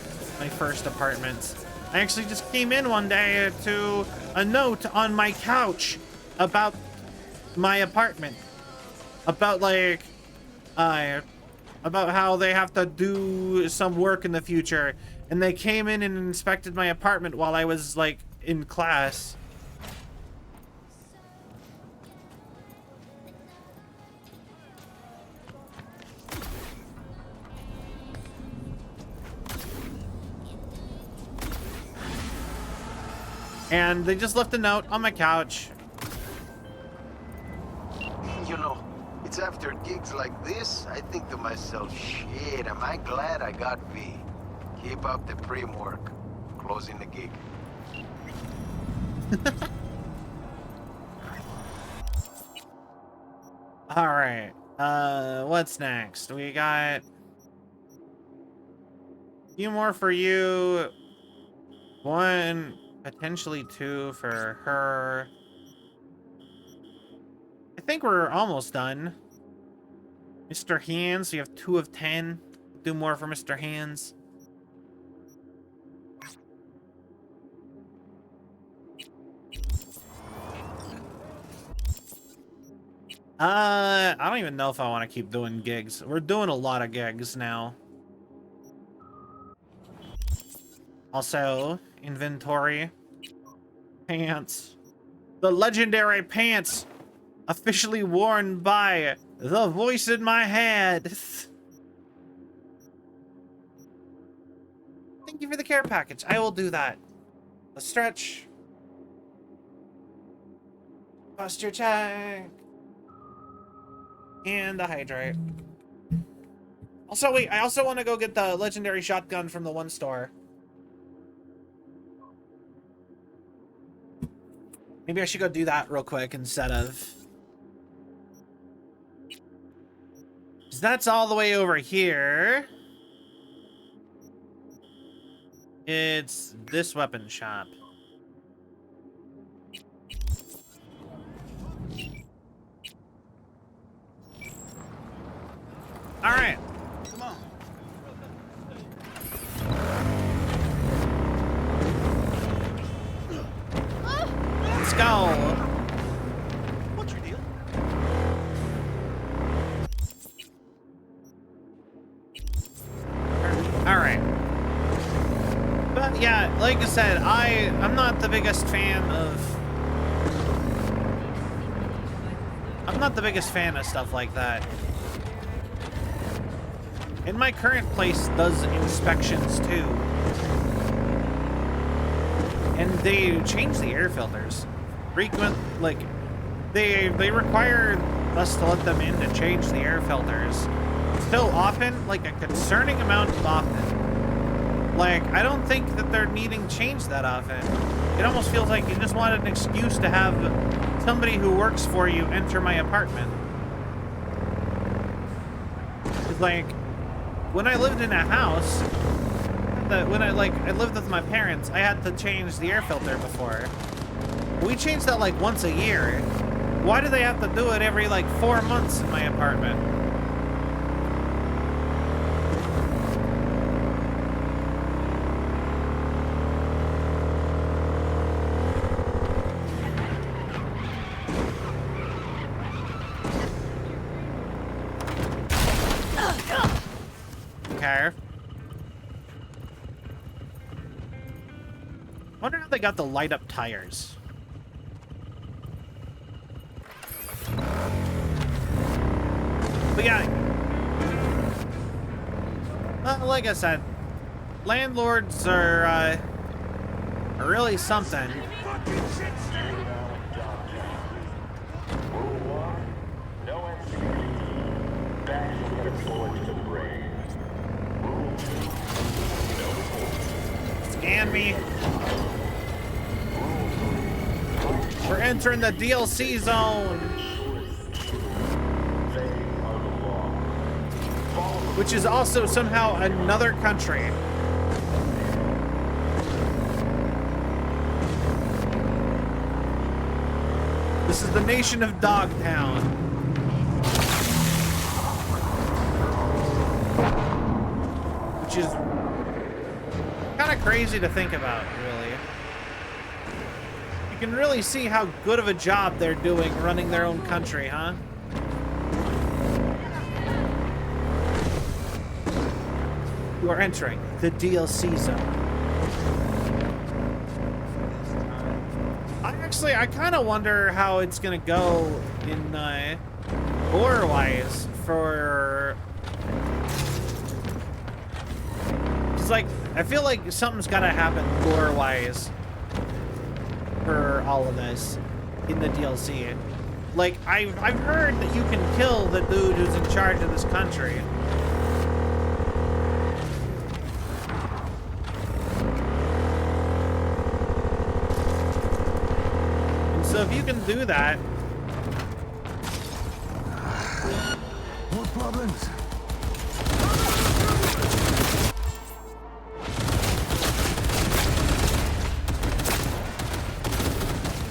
first apartments. I actually just came in one day to a note on my couch about my apartment. About about how they have to do some work in the future. And they came in and inspected my apartment while I was like in class. And they just left a note on my couch. You know, it's after gigs like this, I think to myself, shit, am I glad I got V. Keep up the prim work. Closing the gig. All right. What's next? We got a few more for you. One, potentially two for her. I think we're almost done. Mr. Hands, you have 2 of 10. Do more for Mr. Hands. I don't even know if I want to keep doing gigs. We're doing a lot of gigs now. Also, inventory. Pants. The legendary pants. Officially worn by the voice in my head. Thank you for the care package. I will do that. The stretch. Posture check. And the hydrate. Also, wait, I also want to go get the legendary shotgun from the one store. Maybe I should go do that real quick instead of... That's all the way over here. It's this weapon shop. All right. Come on. Let's go. What's your deal? All right. But yeah, like I said, I'm not the biggest fan of stuff like that. And my current place does inspections too. And they change the air filters. Frequent, like, they require us to let them in to change the air filters. So often, like a concerning amount of often. Like, I don't think that they're needing change that often. It almost feels like you just wanted an excuse to have somebody who works for you enter my apartment. It's like, when I lived in a house, I lived with my parents, I had to change the air filter before. We changed that like once a year. Why do they have to do it every like 4 months in my apartment? Okay. Wonder how they got the light up tires. But yeah, like I said, landlords are really something. Scan me. We're entering the DLC zone, which is also somehow another country. This is the nation of Dogtown. Which is kind of crazy to think about, really. You can really see how good of a job they're doing running their own country, huh? You are entering the DLC zone. I kind of wonder how it's gonna go in lore-wise for. It's like I feel like something's gotta happen lore-wise for all of this in the DLC. Like I've heard that you can kill the dude who's in charge of this country. So if you can do that, problems?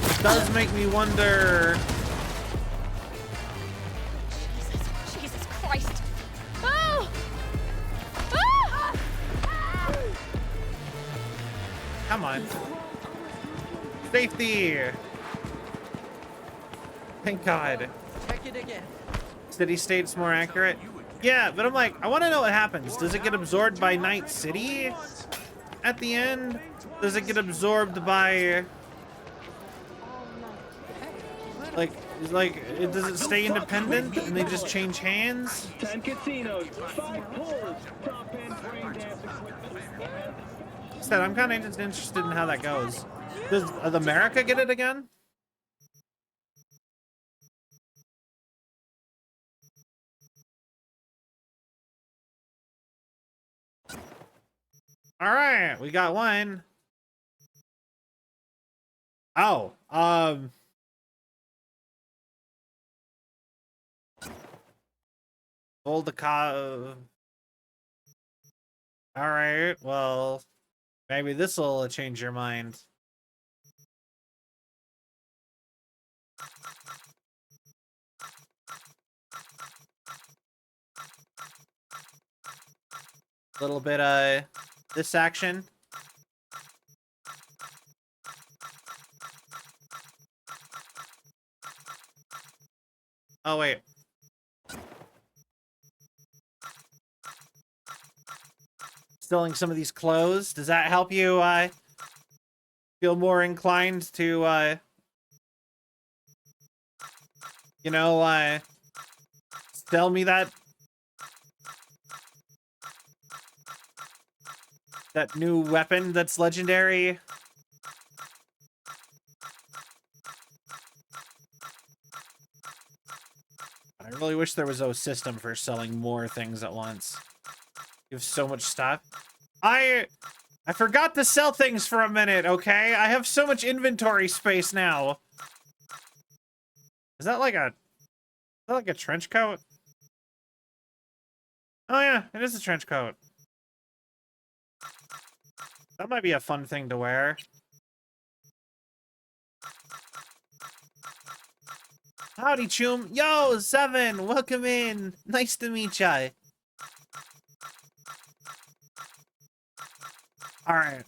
It does make me wonder. Jesus Christ! Oh! Ah! Come on. Safety! Thank God. Check it again. City state's more accurate. Yeah, but I'm like, I want to know what happens. Does it get absorbed by Night City at the end? Does it get absorbed by... Like, does it stay independent and they just change hands? 10 casinos, 5 pools, top-end brain dance equipment. Instead, I'm kind of just interested in how that goes. Does America get it again? All right, we got one. Oh, hold the car. All right, well, maybe this will change your mind. A little bit this action. Oh wait. Stealing some of these clothes. Does that help you feel more inclined to you know, sell me that new weapon that's legendary? I really wish there was a system for selling more things at once. You have so much stuff. I forgot to sell things for a minute, okay? I have so much inventory space now. Is that like a trench coat? Oh yeah, it is a trench coat. That might be a fun thing to wear. Howdy, Choom. Yo, Seven, welcome in. Nice to meet ya. All right.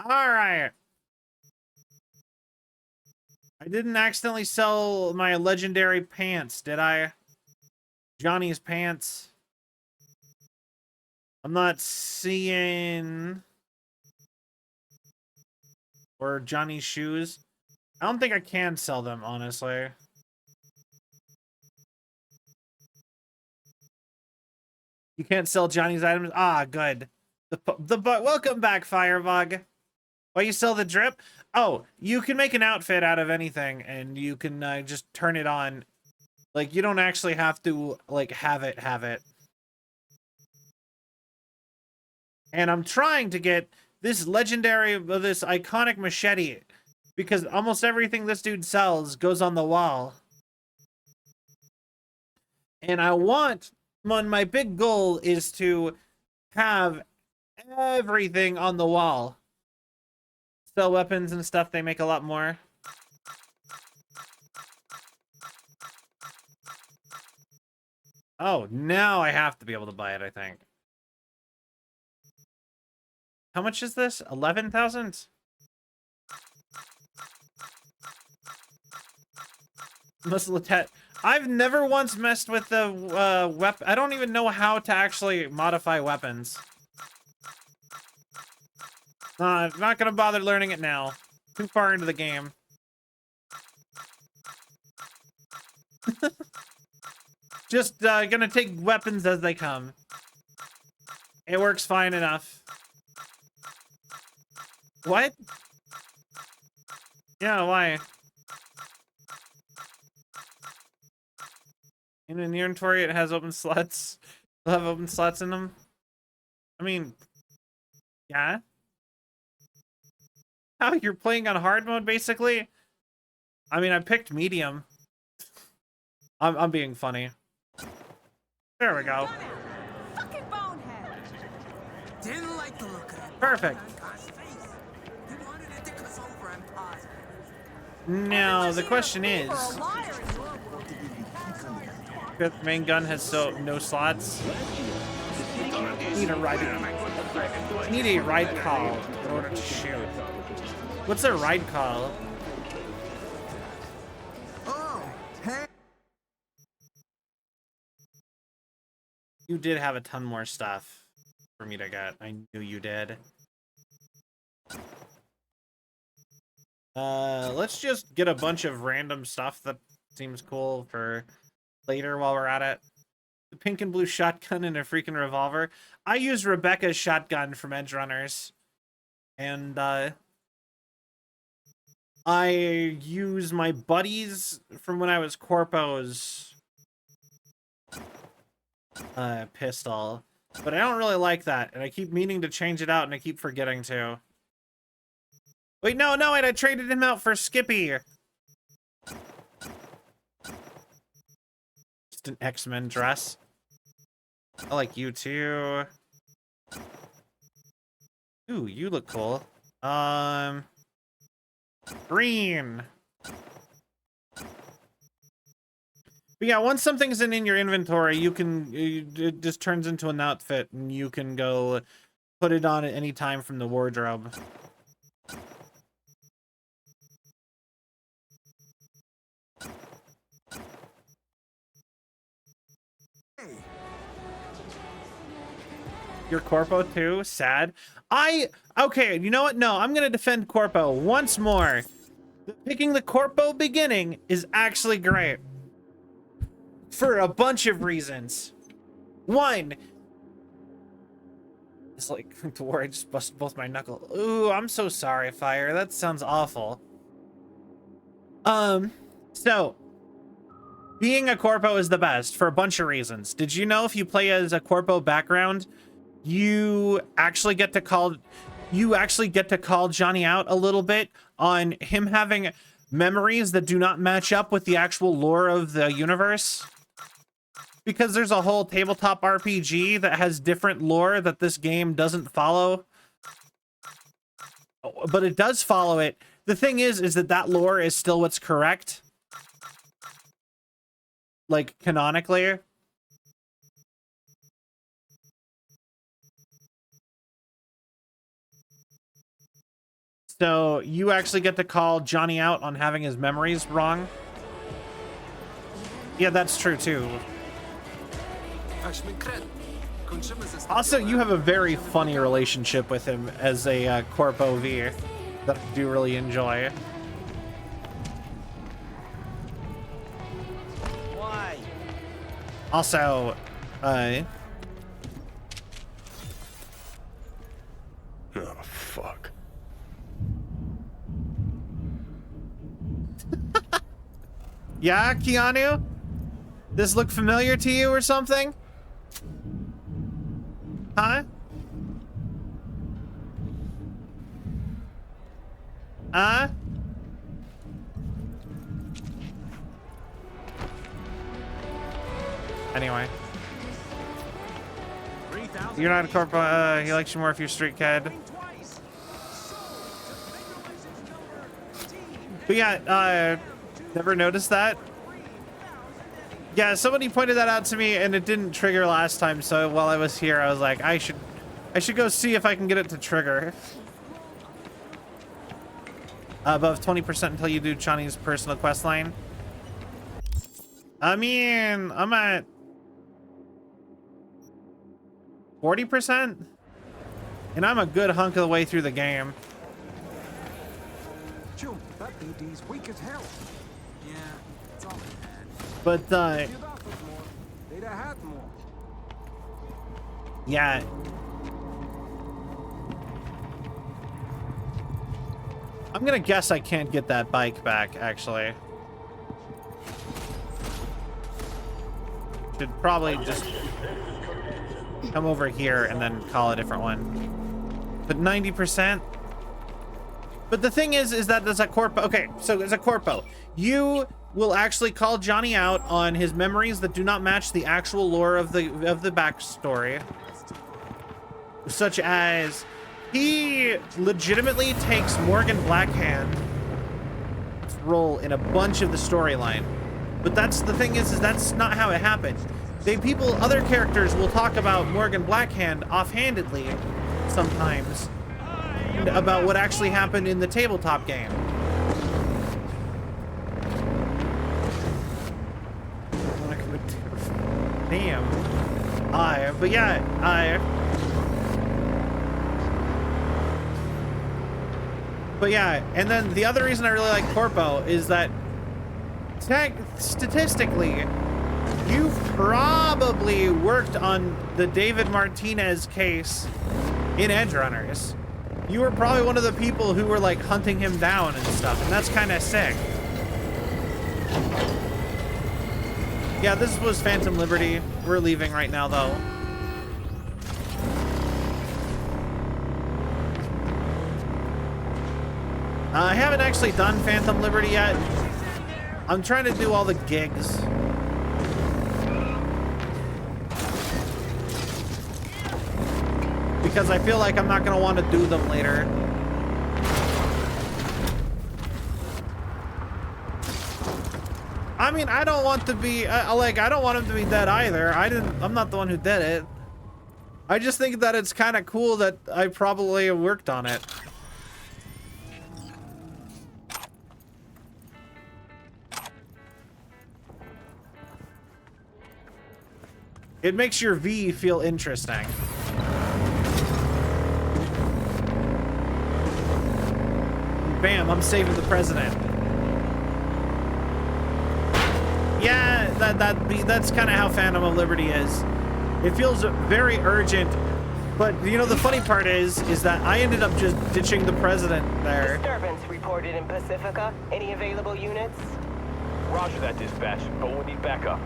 All right. I didn't accidentally sell my legendary pants, did I? Johnny's pants. I'm not seeing... Or Johnny's shoes. I don't think I can sell them, honestly. You can't sell Johnny's items? Ah, good. Welcome back, Firebug. Why you sell the drip? Oh, you can make an outfit out of anything, and you can just turn it on. Like, you don't actually have to, like, have it. And I'm trying to get this legendary, this iconic machete, because almost everything this dude sells goes on the wall. And I want, my big goal is to have everything on the wall. Sell weapons and stuff, they make a lot more. Oh, now I have to be able to buy it, I think. How much is this? 11,000? I've never once messed with the weapon. I don't even know how to actually modify weapons. I'm not gonna bother learning it now. Too far into the game. Just gonna take weapons as they come. It works fine enough. What? Yeah, why? In an inventory, it has open slots. They'll have open slots in them. I mean, yeah. How, you're playing on hard mode, basically? I mean, I picked medium. I'm being funny. There we go. Fucking bonehead. Didn't like the look of that. Perfect. He wanted it to cross over and pause. Now, the question is, fifth main gun has no slots. Need a ride call in order to shoot. What's a ride call? You did have a ton more stuff for me to get. I knew you did. Let's just get a bunch of random stuff that seems cool for later while we're at it. The pink and blue shotgun and a freaking revolver. I use Rebecca's shotgun from Edge Runners. And, I use my buddies from when I was Corpo's pistol. But I don't really like that, and I keep meaning to change it out, and I keep forgetting to. Wait, no, wait, I traded him out for Skippy. Just an X-Men dress. I like you too. Ooh, you look cool. Green. But yeah, once something's in your inventory, it just turns into an outfit, and you can go put it on at any time from the wardrobe. Your Corpo too? Sad. Okay, you know what? No, I'm gonna defend Corpo once more. Picking the Corpo beginning is actually great. For a bunch of reasons. One, it's like the war, I just busted both my knuckles. Ooh, I'm so sorry, Fire. That sounds awful. So being a Corpo is the best for a bunch of reasons. Did you know if you play as a Corpo background, you actually get to call Johnny out a little bit on him having memories that do not match up with the actual lore of the universe? Because there's a whole tabletop RPG that has different lore that this game doesn't follow. But it does follow it. The thing is that lore is still what's correct. Like, canonically. So you actually get to call Johnny out on having his memories wrong. Yeah, that's true too. Also, you have a very funny relationship with him as a Corpo V that I do really enjoy. Why? Also, oh, fuck. Yeah, Keanu? This look familiar to you or something? Huh? Anyway. You're not a Corpo, he likes you more if you're street kid. But yeah, never noticed that? Yeah, somebody pointed that out to me and it didn't trigger last time, so while I was here, I was like, I should go see if I can get it to trigger. Above 20% until you do Chani's personal quest line. I mean, I'm at 40%? And I'm a good hunk of the way through the game. Chum, that BD's weak as hell. Yeah, it's all they had. But, If you'd offered more, they'd have had more. yeah. I'm gonna guess I can't get that bike back, actually. Should probably just come over here and then call a different one. But 90%? But the thing is that as a corpo, okay, so as a corpo, you will actually call Johnny out on his memories that do not match the actual lore of the backstory, such as he legitimately takes Morgan Blackhand's role in a bunch of the storyline. But that's the thing is that's not how it happened. Other characters will talk about Morgan Blackhand offhandedly sometimes about what actually happened in the tabletop game. Damn. But yeah, and then the other reason I really like Corpo is that statistically, you've probably worked on the David Martinez case in Edge Runners. You were probably one of the people who were like hunting him down and stuff, and that's kind of sick. Yeah, this was Phantom Liberty. We're leaving right now, though. I haven't actually done Phantom Liberty yet. I'm trying to do all the gigs. Because I feel like I'm not going to want to do them later. I mean, I don't want to be, I don't want him to be dead either. I'm not the one who did it. I just think that it's kind of cool that I probably worked on it. It makes your V feel interesting. Bam, I'm saving the president. Yeah, that's kind of how Phantom of Liberty is. It feels very urgent, but you know the funny part is that I ended up just ditching the president there. Disturbance reported in Pacifica. Any available units? Roger that, dispatch, but we'll need backup.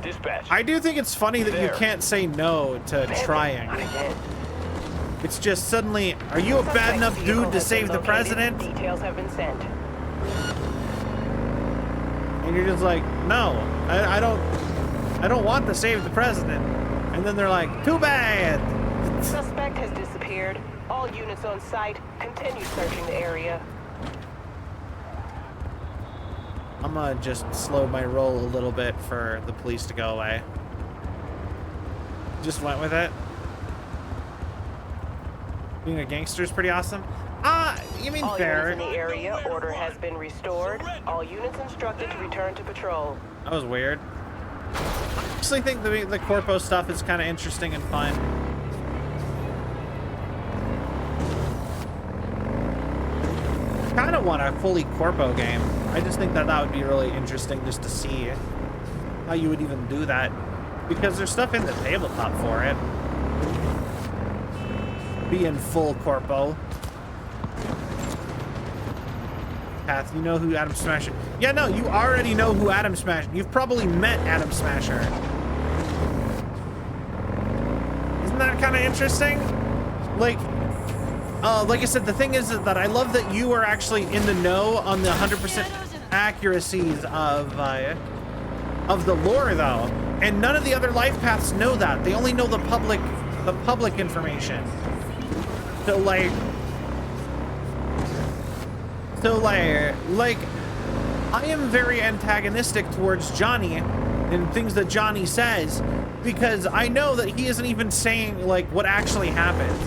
Dispatch. I do think it's funny that you can't say no to trying. It's just suddenly, are you a bad enough dude to save the president? Details have been sent. And you're just like, no, I don't want to save the president. And then they're like, too bad. Suspect has disappeared. All units on site, continue searching the area. I'm gonna just slow my roll a little bit for the police to go away. Just went with it. Being a gangster is pretty awesome. You mean all fair? Units in the area, order has been restored. All units instructed to return to patrol. That was weird. I actually think the Corpo stuff is kind of interesting and fun. Kind of want a fully Corpo game. I just think that would be really interesting just to see how you would even do that, because there's stuff in the tabletop for it. Be in full Corpo. Kath, you know who Adam Smasher? Yeah, no, you already know who Adam Smasher. You've probably met Adam Smasher. Isn't that kind of interesting? Like I said, the thing is that I love that you are actually in the know on the 100% accuracies of the lore, though, and none of the other life paths know that. They only know the public information. So like, I am very antagonistic towards Johnny and things that Johnny says, because I know that he isn't even saying like what actually happened.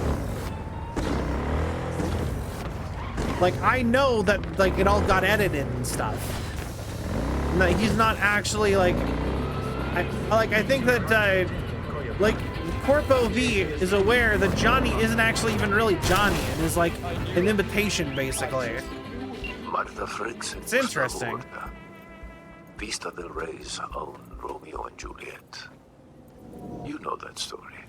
Like, I know that like it all got edited and stuff. And that he's not actually like, I think that like Corpo V is aware that Johnny isn't actually even really Johnny and is like an imitation basically. It's interesting. Vista del Rey's own Romeo and Juliet. You know that story.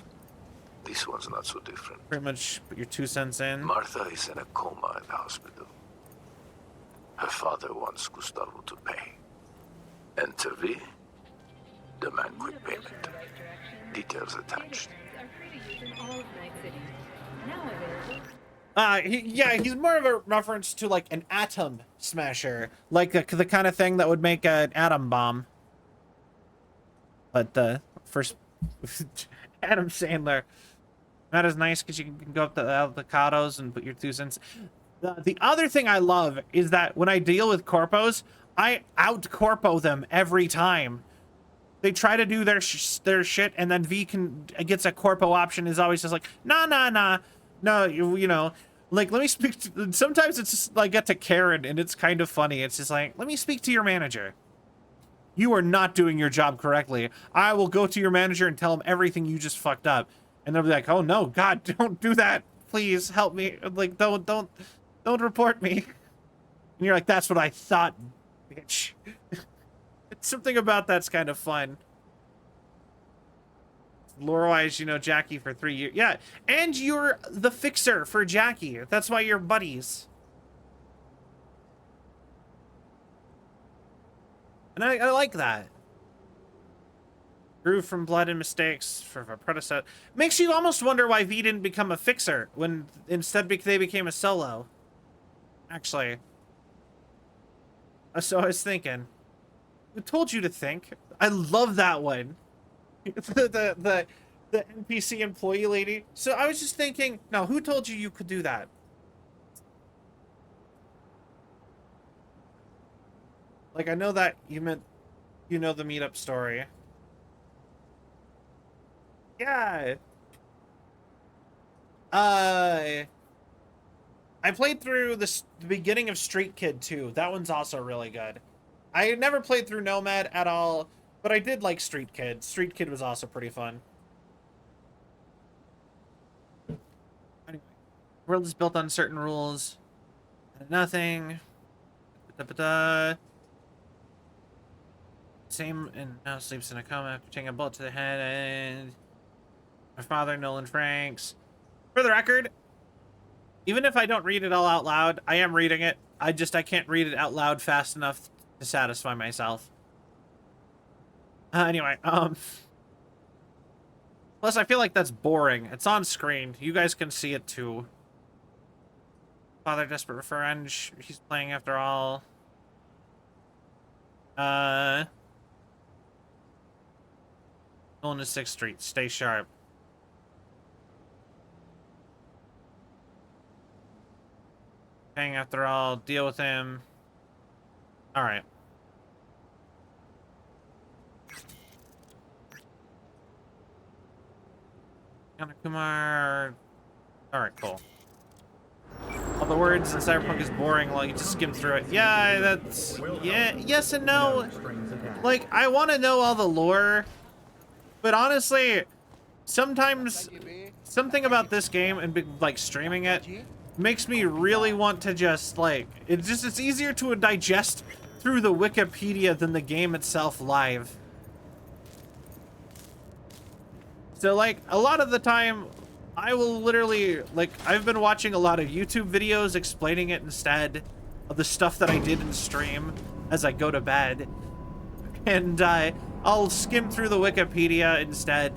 This one's not so different. Pretty much put your 2 cents in. Martha is in a coma in the hospital. Her father wants Gustavo to pay. Enter V, demand quick payment. Details attached. Yeah, he's more of a reference to like an atom smasher, like the kind of thing that would make an atom bomb. But first, Adam Sandler, that is nice because you can go up to avocados and put your 2 cents. The other thing I love is that when I deal with corpos, I out-corpo them every time. They try to do their shit, and then V gets a corpo option, is always just like, nah. No, you know, like, let me speak to, sometimes it's just, like, get to Karen, and it's kind of funny. It's just like, let me speak to your manager. You are not doing your job correctly. I will go to your manager and tell him everything you just fucked up. And they'll be like, oh no, God, don't do that. Please help me. Like, don't report me. And you're like, that's what I thought, bitch. It's something about that's kind of fun. Lore-wise, you know Jackie for 3 years. Yeah, and you're the fixer for Jackie. That's why you're buddies. And I like that. Grew from blood and mistakes for a predecessor. Makes you almost wonder why V didn't become a fixer when instead they became a solo. Actually. So I was thinking. Who told you to think? I love that one. the NPC employee lady. So I was just thinking, no, who told you could do that? Like, I know that you meant, you know, the meetup story. Yeah. I played through the beginning of Street Kid 2. That one's also really good. I never played through Nomad at all, but I did like Street Kid. Street Kid was also pretty fun. Anyway, the world is built on certain rules. Nothing. Same, and now sleeps in a coma after taking a bullet to the head. And my father, Nolan Franks. For the record, even if I don't read it all out loud, I am reading it. I can't read it out loud fast enough to satisfy myself. Anyway, plus I feel like that's boring. It's on screen. You guys can see it too. Father desperate for revenge. He's playing after all. Going to 6th Street. Stay sharp. Playing after all. Deal with him. All right. Kumar. All right, cool. All the words in Cyberpunk is boring while you just skim through it. Yeah, that's... Yeah, yes and no. Like, I want to know all the lore, but honestly, sometimes something about this game and like streaming it makes me really want to just like... It's easier to digest through the Wikipedia than the game itself live. So like, a lot of the time, I will literally, like, I've been watching a lot of YouTube videos explaining it instead of the stuff that I did in stream as I go to bed. And I'll skim through the Wikipedia instead.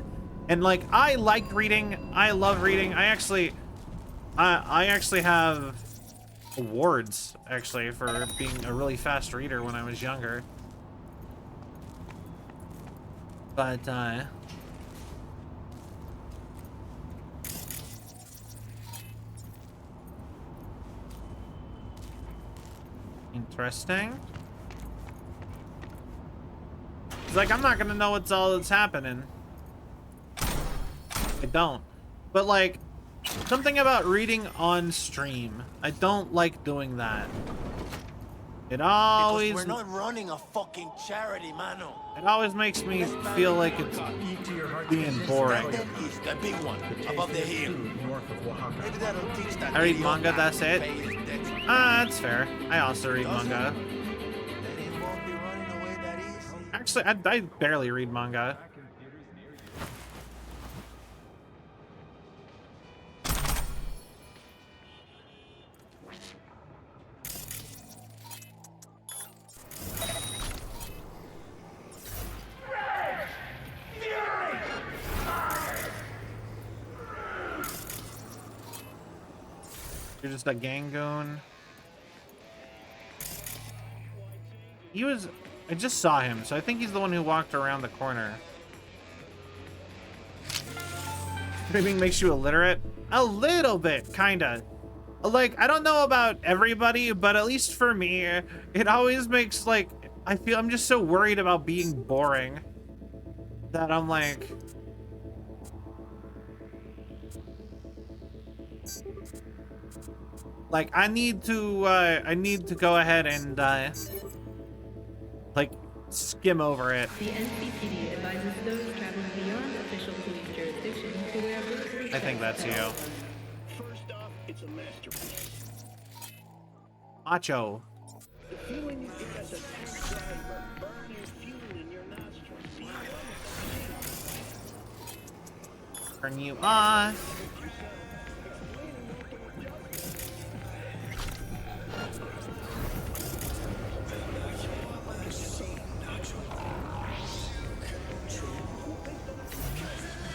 And like, I like reading, I love reading. I actually have awards, actually, for being a really fast reader when I was younger. But, interesting. It's like, I'm not gonna know what's all that's happening. I don't. But like, something about reading on stream. I don't like doing that. It always... Because we're not running a fucking charity, mano. It always makes me feel like it's being boring. The big one, above the hill. Maybe that'll teach that I read manga, that's it? That's fair. I also read manga. Actually, I barely read manga. You're just a gangoon. He was... I just saw him, so I think he's the one who walked around the corner. Streaming makes you illiterate? A little bit, kinda. Like, I don't know about everybody, but at least for me, it always makes, like... I feel I'm just so worried about being boring that I'm like... Like, I need to go ahead and, like, skim over it. The NCPD advises those traveling beyond official police jurisdiction to wear blue. I think that's you. First off, it's a masterpiece. Macho. The feeling you get as a taxi driver, burning fuel in your nostrils. Turn you off.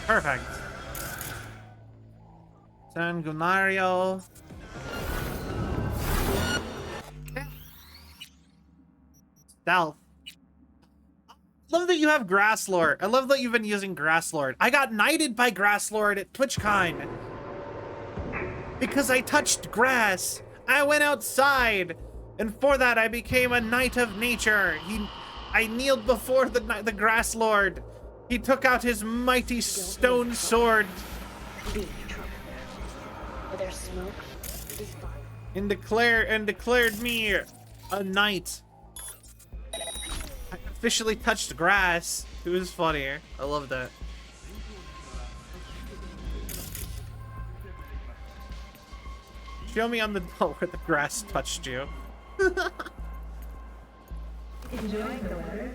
Perfect. Sanguinario. Stealth. Love that you have Grass Lord. I love that you've been using Grass Lord. I got knighted by Grass Lord at TwitchCon because I touched grass. I went outside, and for that I became a knight of nature. I kneeled before the Grass Lord. He took out his mighty stone sword and declared me a knight. I officially touched grass. It was funny. I love that. Show me on the doll where the grass touched you. Enjoying the weather?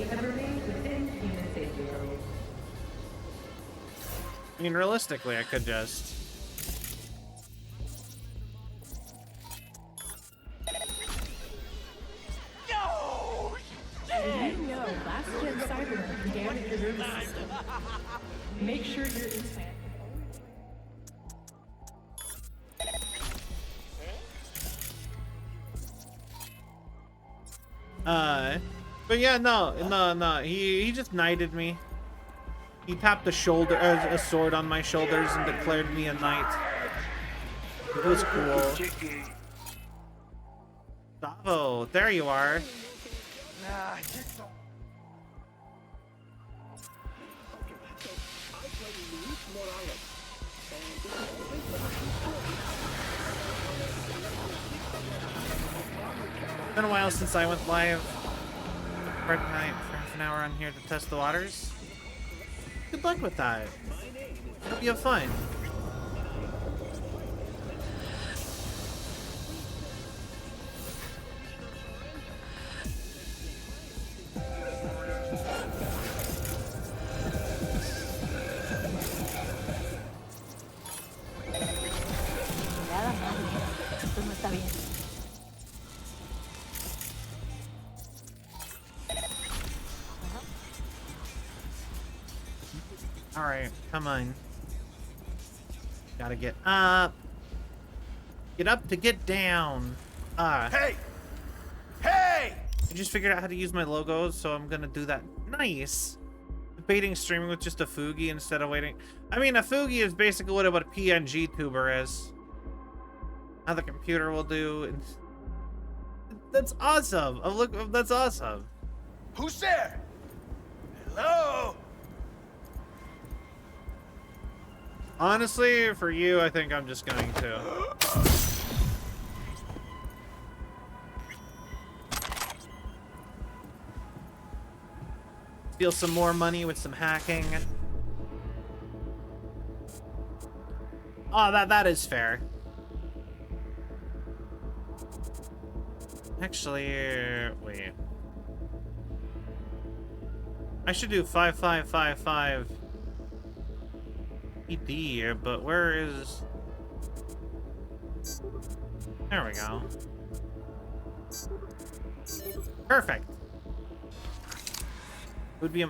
Have remained within human safety levels. I mean, realistically, I could just... No! Shit! You know, last-gen cybermen can damage your nervous system. Make sure you're implanted. But yeah, no. He just knighted me. He tapped a sword on my shoulders and declared me a knight. It was cool. Oh, there you are. It's been a while since I went live. Friday night for half an hour on here to test the waters. Good luck with that. Hope you have fun. Alright, come on. Gotta get up. Get up to get down. Hey! Hey! I just figured out how to use my logos, so I'm gonna do that. Nice! Debating streaming with just a Fugi instead of waiting. I mean, a Fugi is basically what a PNG tuber is. How the computer will do. That's awesome. Oh, look, that's awesome. Who's there? Hello? Honestly, for you, I think I'm just going to. Steal some more money with some hacking. Oh, that is fair. Actually, wait. I should do 5555 ED, but where is... There we go. Perfect. Would be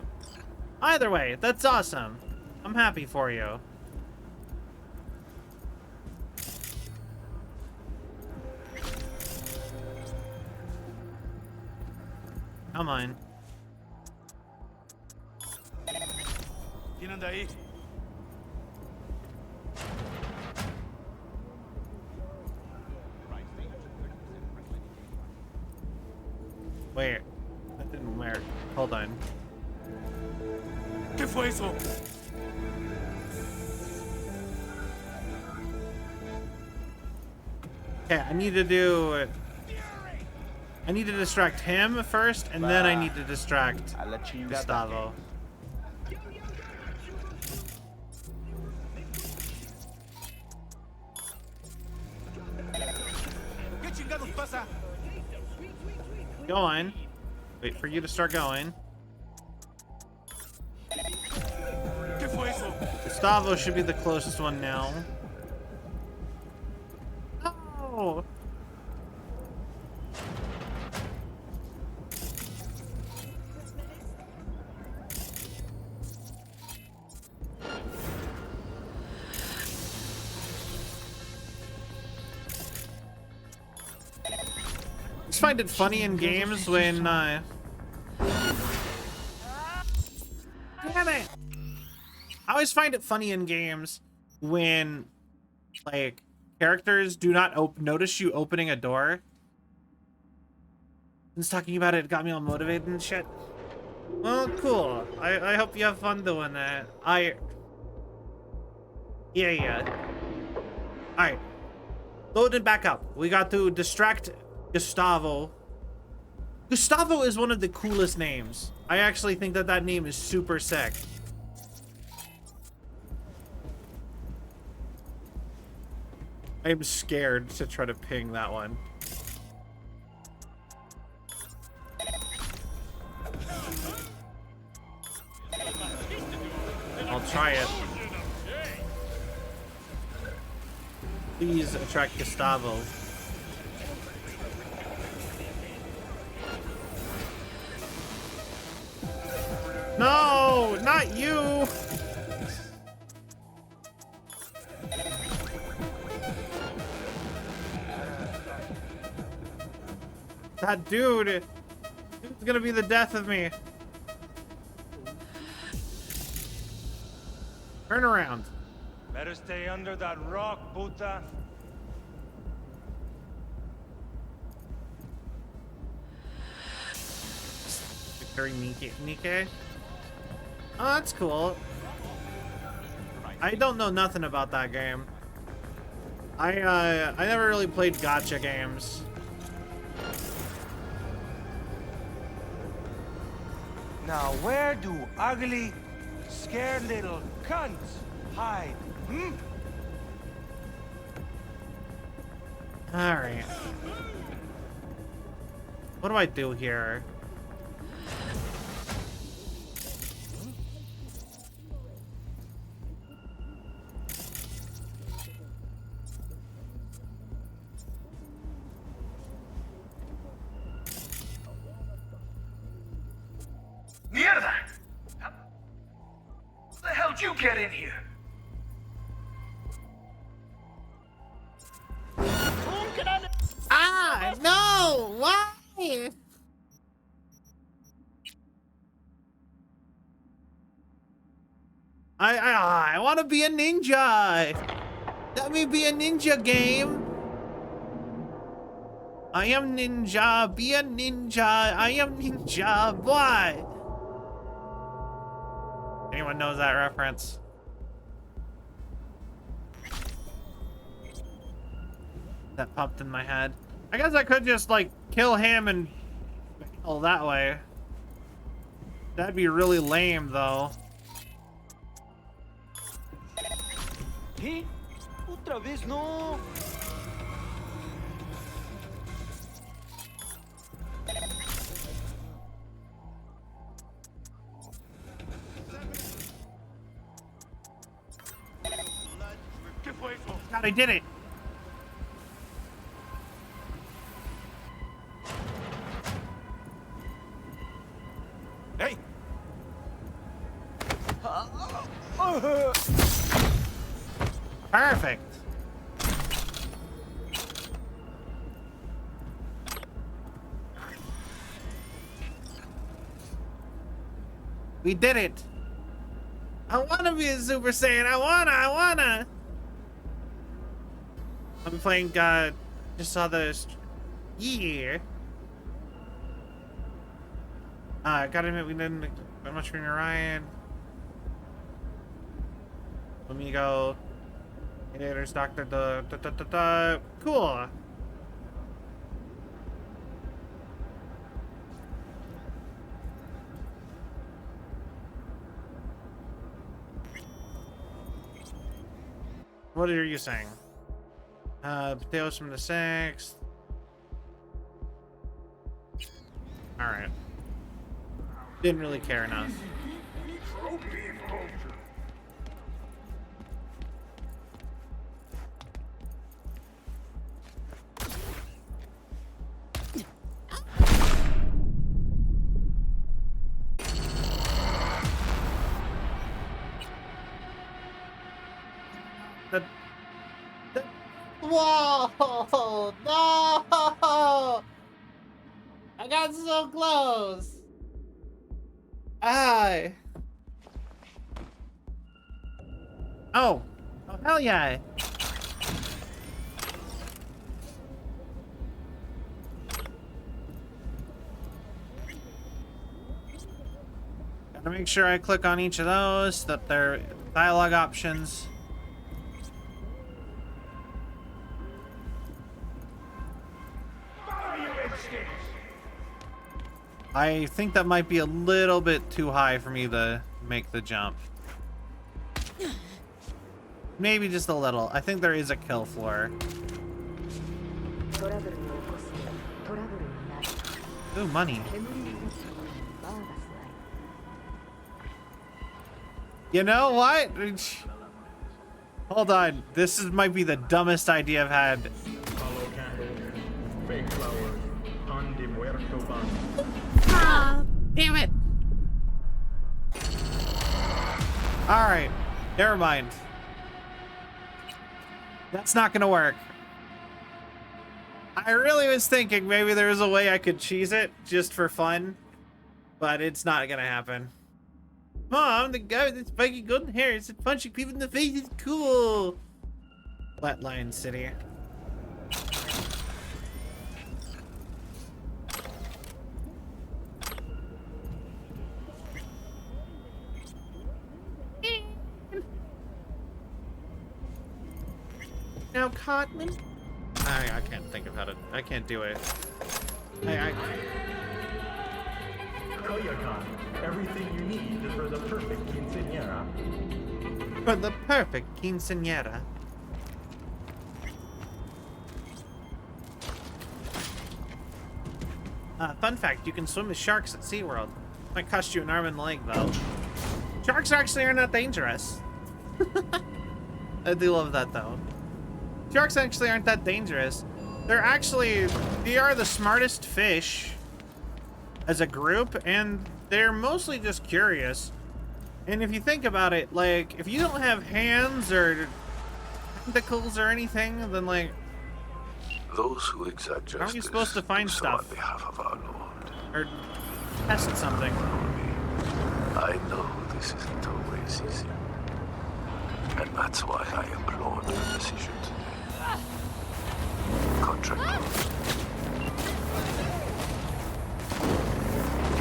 either way, that's awesome. I'm happy for you. Come on. ¿Tienen de ahí? Wait, that didn't work. Hold on. ¿Qué fue eso? Okay, I need to do... I need to distract him first, and then I need to distract Gustavo. Go on. Wait for you to start going. Gustavo should be the closest one now. Oh! I just find it funny in games when damn it! I always find it funny in games when like characters do not notice you opening a door. Since talking about it got me all motivated and shit. Well, cool. I hope you have fun doing that. Yeah. Alright. Loading back up. We got to distract Gustavo. Gustavo is one of the coolest names. I actually think that that name is super sick. I'm scared to try to ping that one. I'll try it. Please attract Gustavo. No, not you. That dude's gonna be the death of me. Turn around. Better stay under that rock, puta. Victory Nike. Oh, that's cool. I don't know nothing about that game. I never really played gacha games. Now where do ugly, scared little cunts hide? Alright. What do I do here? Mierda! How the hell did you get in here? Ah, no! Why? I want to be a ninja. Let me be a ninja game. I am ninja. Be a ninja. I am ninja. What? Anyone knows that reference? That popped in my head. I guess I could just like kill him and kill that way. That'd be really lame though. ¿Qué? Otra vez no. ¿Qué fue eso? God, I did it. Hey. Perfect. We did it. I wanna be a Super Saiyan. I wanna. I'm playing, just saw this. Yeah. Gotta admit, we didn't that much from Ryan. Let me go. There's Dr. Cool. What are you saying? Potatoes from the 6th. Alright. Didn't really care enough. Whoa! No! I got so close. Oh. Oh, hell yeah. Gotta make sure I click on each of those, that they're dialogue options. I think that might be a little bit too high for me to make the jump. Maybe just a little. I think there is a kill floor. Ooh, money. You know what? Hold on. This might be the dumbest idea I've had. Ah, damn it. Alright. Never mind. That's not gonna work. I really was thinking maybe there was a way I could cheese it just for fun, but it's not gonna happen. Mom, the guy with the spiky golden hair is punching people in the face. It's cool. Flatline City. Now, Cotman. I can't think of how to. I can't do it. Koyakan, everything you need for the perfect quinceañera. For the perfect quinceañera. Fun fact, you can swim with sharks at SeaWorld. Might cost you an arm and a leg, though. Sharks actually are not dangerous. I do love that, though. Sharks actually aren't that dangerous. They are the smartest fish as a group, and they're mostly just curious. And if you think about it, like, if you don't have hands or tentacles or anything, then, like, those who exact how are you supposed to find stuff? On behalf of our Lord. Or test something. I know this isn't always easy. And that's why I implored the decision today. Contract.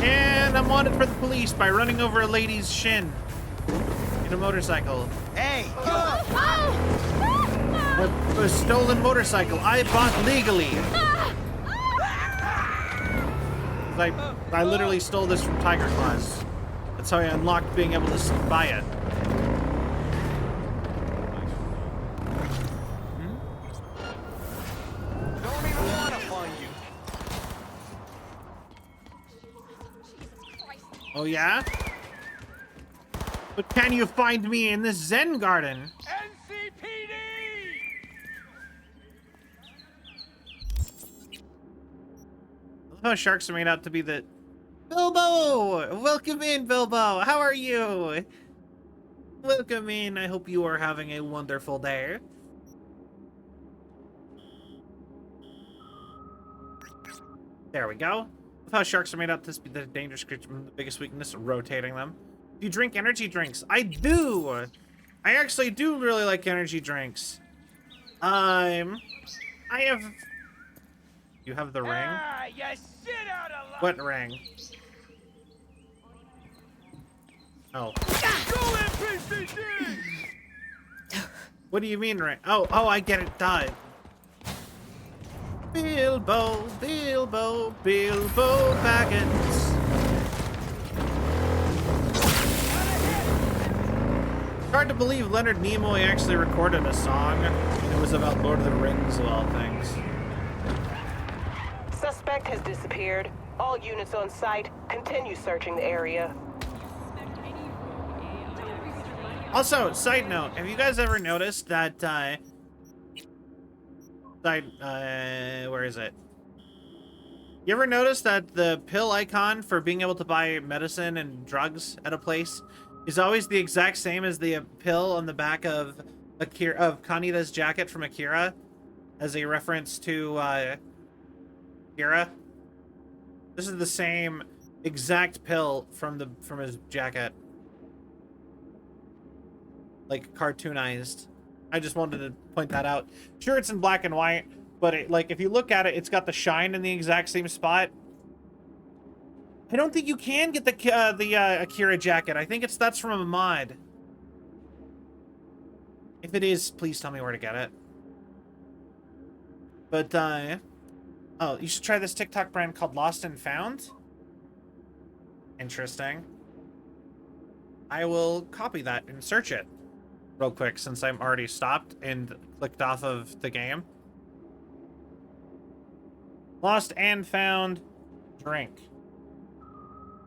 And I'm wanted for the police by running over a lady's shin in a motorcycle. Hey! A stolen motorcycle I bought legally. I literally stole this from Tiger Claws. That's how I unlocked being able to buy it. Don't even want to find you. Oh yeah? But can you find me in this Zen garden? I love how sharks are made out to be the... Bilbo! Welcome in, Bilbo! How are you? Welcome in. I hope you are having a wonderful day. There we go. How sharks are made out to be the dangerous creature. The biggest weakness, rotating them. Do you drink energy drinks? I do. I actually do really like energy drinks. I have. You have the ring. Ah, you shit out of luck. What ring? Oh. Go NPCD! What do you mean ring? Oh, I get it. Died. Bilbo, Bilbo, Bilbo Baggins. Hard to believe Leonard Nimoy actually recorded a song. It was about Lord of the Rings of all things. Suspect has disappeared. All units on site, continue searching the area. Also, side note, have you guys ever noticed that, where is it? You ever notice that the pill icon for being able to buy medicine and drugs at a place is always the exact same as the pill on the back of Kanita's jacket from Akira, as a reference to Akira? This is the same exact pill from his jacket. Like cartoonized. I just wanted to point that out. Sure, it's in black and white, but if you look at it, it's got the shine in the exact same spot. I don't think you can get the Akira jacket. I think that's from a mod. If it is, please tell me where to get it. But oh, you should try this TikTok brand called Lost and Found. Interesting. I will copy that and search it real quick since I'm already stopped and clicked off of the game. Lost and Found drink.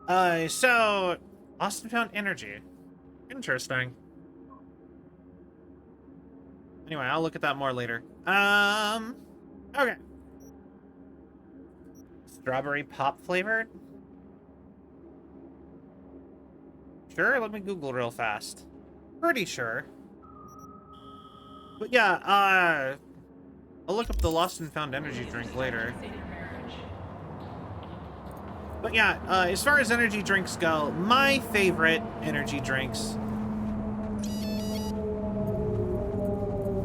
So Lost and Found energy. Interesting. Anyway, I'll look at that more later. Okay. Strawberry pop flavored? Sure, let me Google real fast. Pretty sure. But yeah, I'll look up the Lost and Found energy drink later. But yeah, as far as energy drinks go, my favorite energy drinks,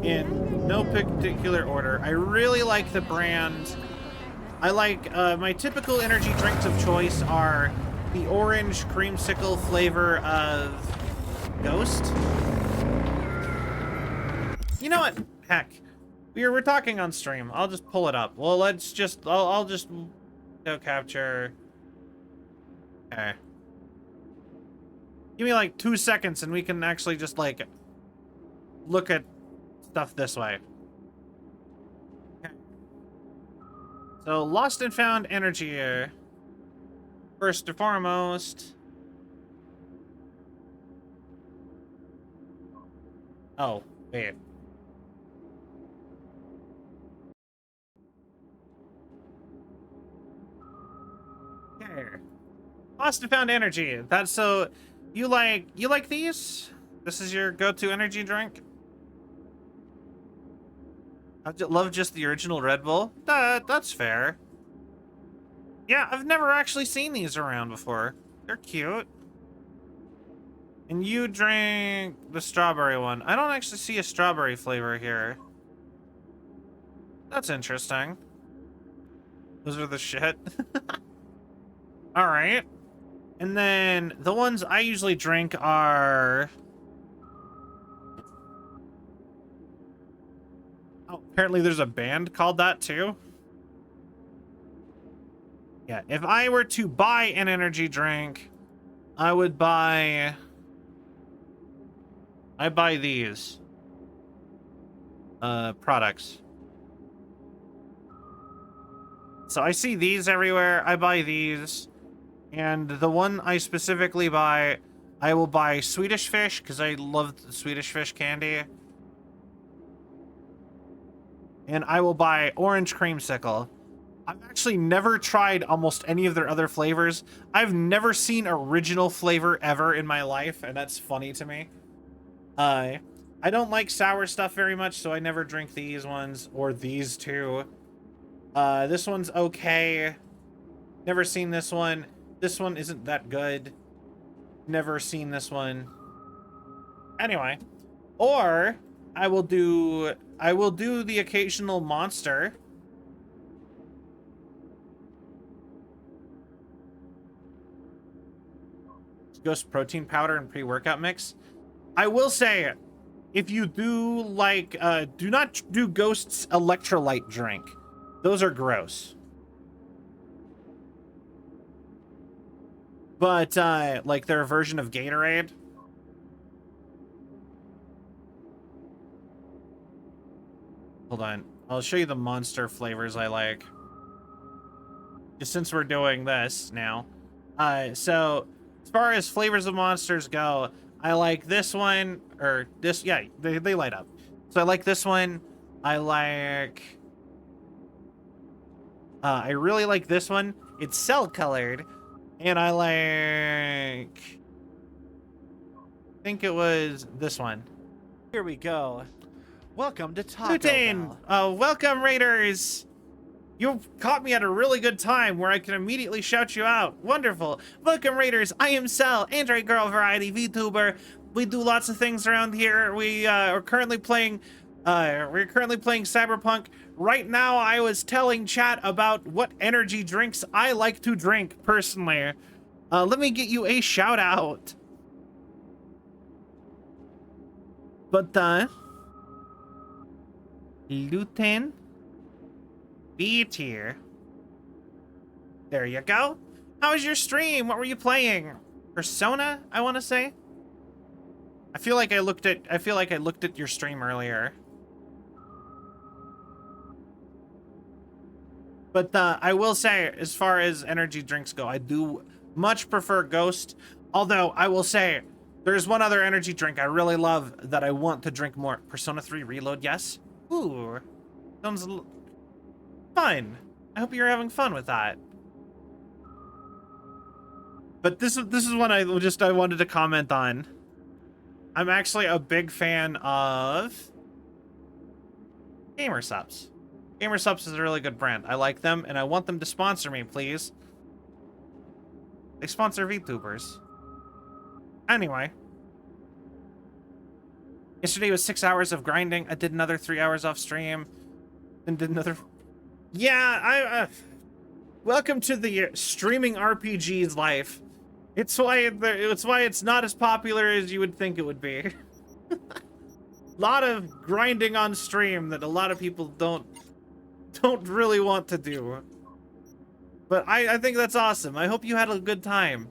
in no particular order, I really like the brand. I like, my typical energy drinks of choice are the orange creamsicle flavor of Ghost. You know what? Heck, we're talking on stream. I'll just pull it up. Well, let's just, I'll just go capture. Okay. Give me like 2 seconds and we can actually just like look at stuff this way. Okay. So Lost and Found energy here. First and foremost. Oh, wait. Okay. Lost and Found energy. That's so you like these? This is your go-to energy drink? I love just the original Red Bull. That's fair. Yeah, I've never actually seen these around before. They're cute. And you drink the strawberry one. I don't actually see a strawberry flavor here. That's interesting. Those are the shit. All right. And then the ones I usually drink are... Oh, apparently there's a band called that too. Yeah, if I were to buy an energy drink, I would buy... I buy these products. So I see these everywhere. I buy these. And the one I specifically buy, I will buy Swedish Fish because I love the Swedish Fish candy. And I will buy Orange Creamsicle. I've actually never tried almost any of their other flavors. I've never seen original flavor ever in my life, and that's funny to me. I don't like sour stuff very much, so I never drink these ones or these two. This one's okay. Never seen this one. This one isn't that good. Never seen this one. Anyway, or I will do the occasional monster. Ghost protein powder and pre-workout mix. I will say, if you do like, do not do Ghost's electrolyte drink. Those are gross. But, like their version of Gatorade. Hold on. I'll show you the monster flavors I like. Just since we're doing this now. So, as far as flavors of monsters go, I like this one, or this, yeah, they light up. So I like this one. I really like this one. It's cell colored. And I think it was this one. Here we go. Welcome to Taco Bell. Welcome, Raiders. You caught me at a really good time where I can immediately shout you out. Wonderful. Welcome, Raiders. I am Cell, Android Girl Variety VTuber. We do lots of things around here. We are currently playing Cyberpunk. Right now, I was telling chat about what energy drinks I like to drink personally. Let me get you a shout out. But Luton B tier. There you go. How was your stream? What were you playing? Persona, I want to say. I feel like I looked at your stream earlier. But I will say, as far as energy drinks go, I do much prefer Ghost. Although I will say, there's one other energy drink I really love that I want to drink more. Persona 3 Reload, yes. Ooh, sounds fun. I hope you're having fun with that. But this is one I wanted to comment on. I'm actually a big fan of Gamersubs. Gamersubs is a really good brand. I like them, and I want them to sponsor me, please. They sponsor VTubers. Anyway. Yesterday was 6 hours of grinding. I did another 3 hours off stream. Then did another... Yeah, welcome to the streaming RPG's life. It's why it's not as popular as you would think it would be. Lot of grinding on stream that a lot of people don't really want to do. But I think that's awesome. I hope you had a good time.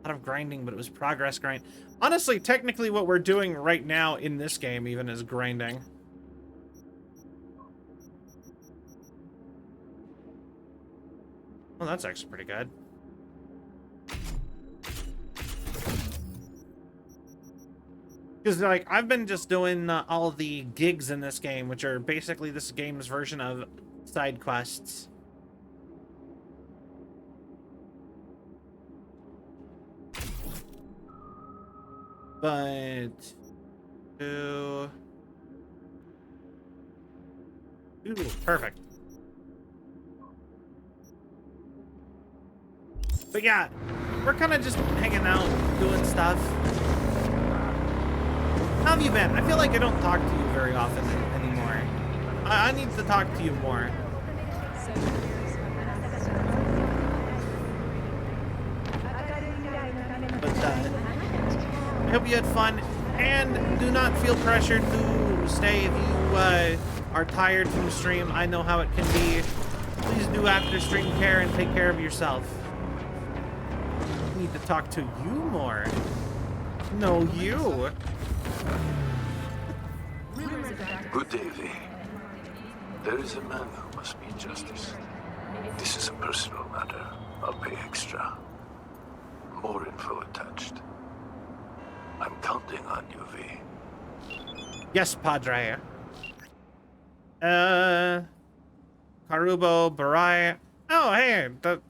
A lot of grinding, but it was progress grind. Honestly, technically what we're doing right now in this game even is grinding. Well, that's actually pretty good. Because, like, I've been just doing all the gigs in this game, which are basically this game's version of side quests. But... Ooh, perfect. But yeah, we're kind of just hanging out, doing stuff. How have you been? I feel like I don't talk to you very often anymore. I need to talk to you more. But I hope you had fun, and do not feel pressured to stay if you are tired from the stream. I know how it can be. Please do after stream care and take care of yourself. I need to talk to you more. No, you. Good day, V. There is a man who must meet justice. This is a personal matter. I'll pay extra. More info attached. I'm counting on you, V. Yes, Padre. Karubo, Barai. Oh, hey, the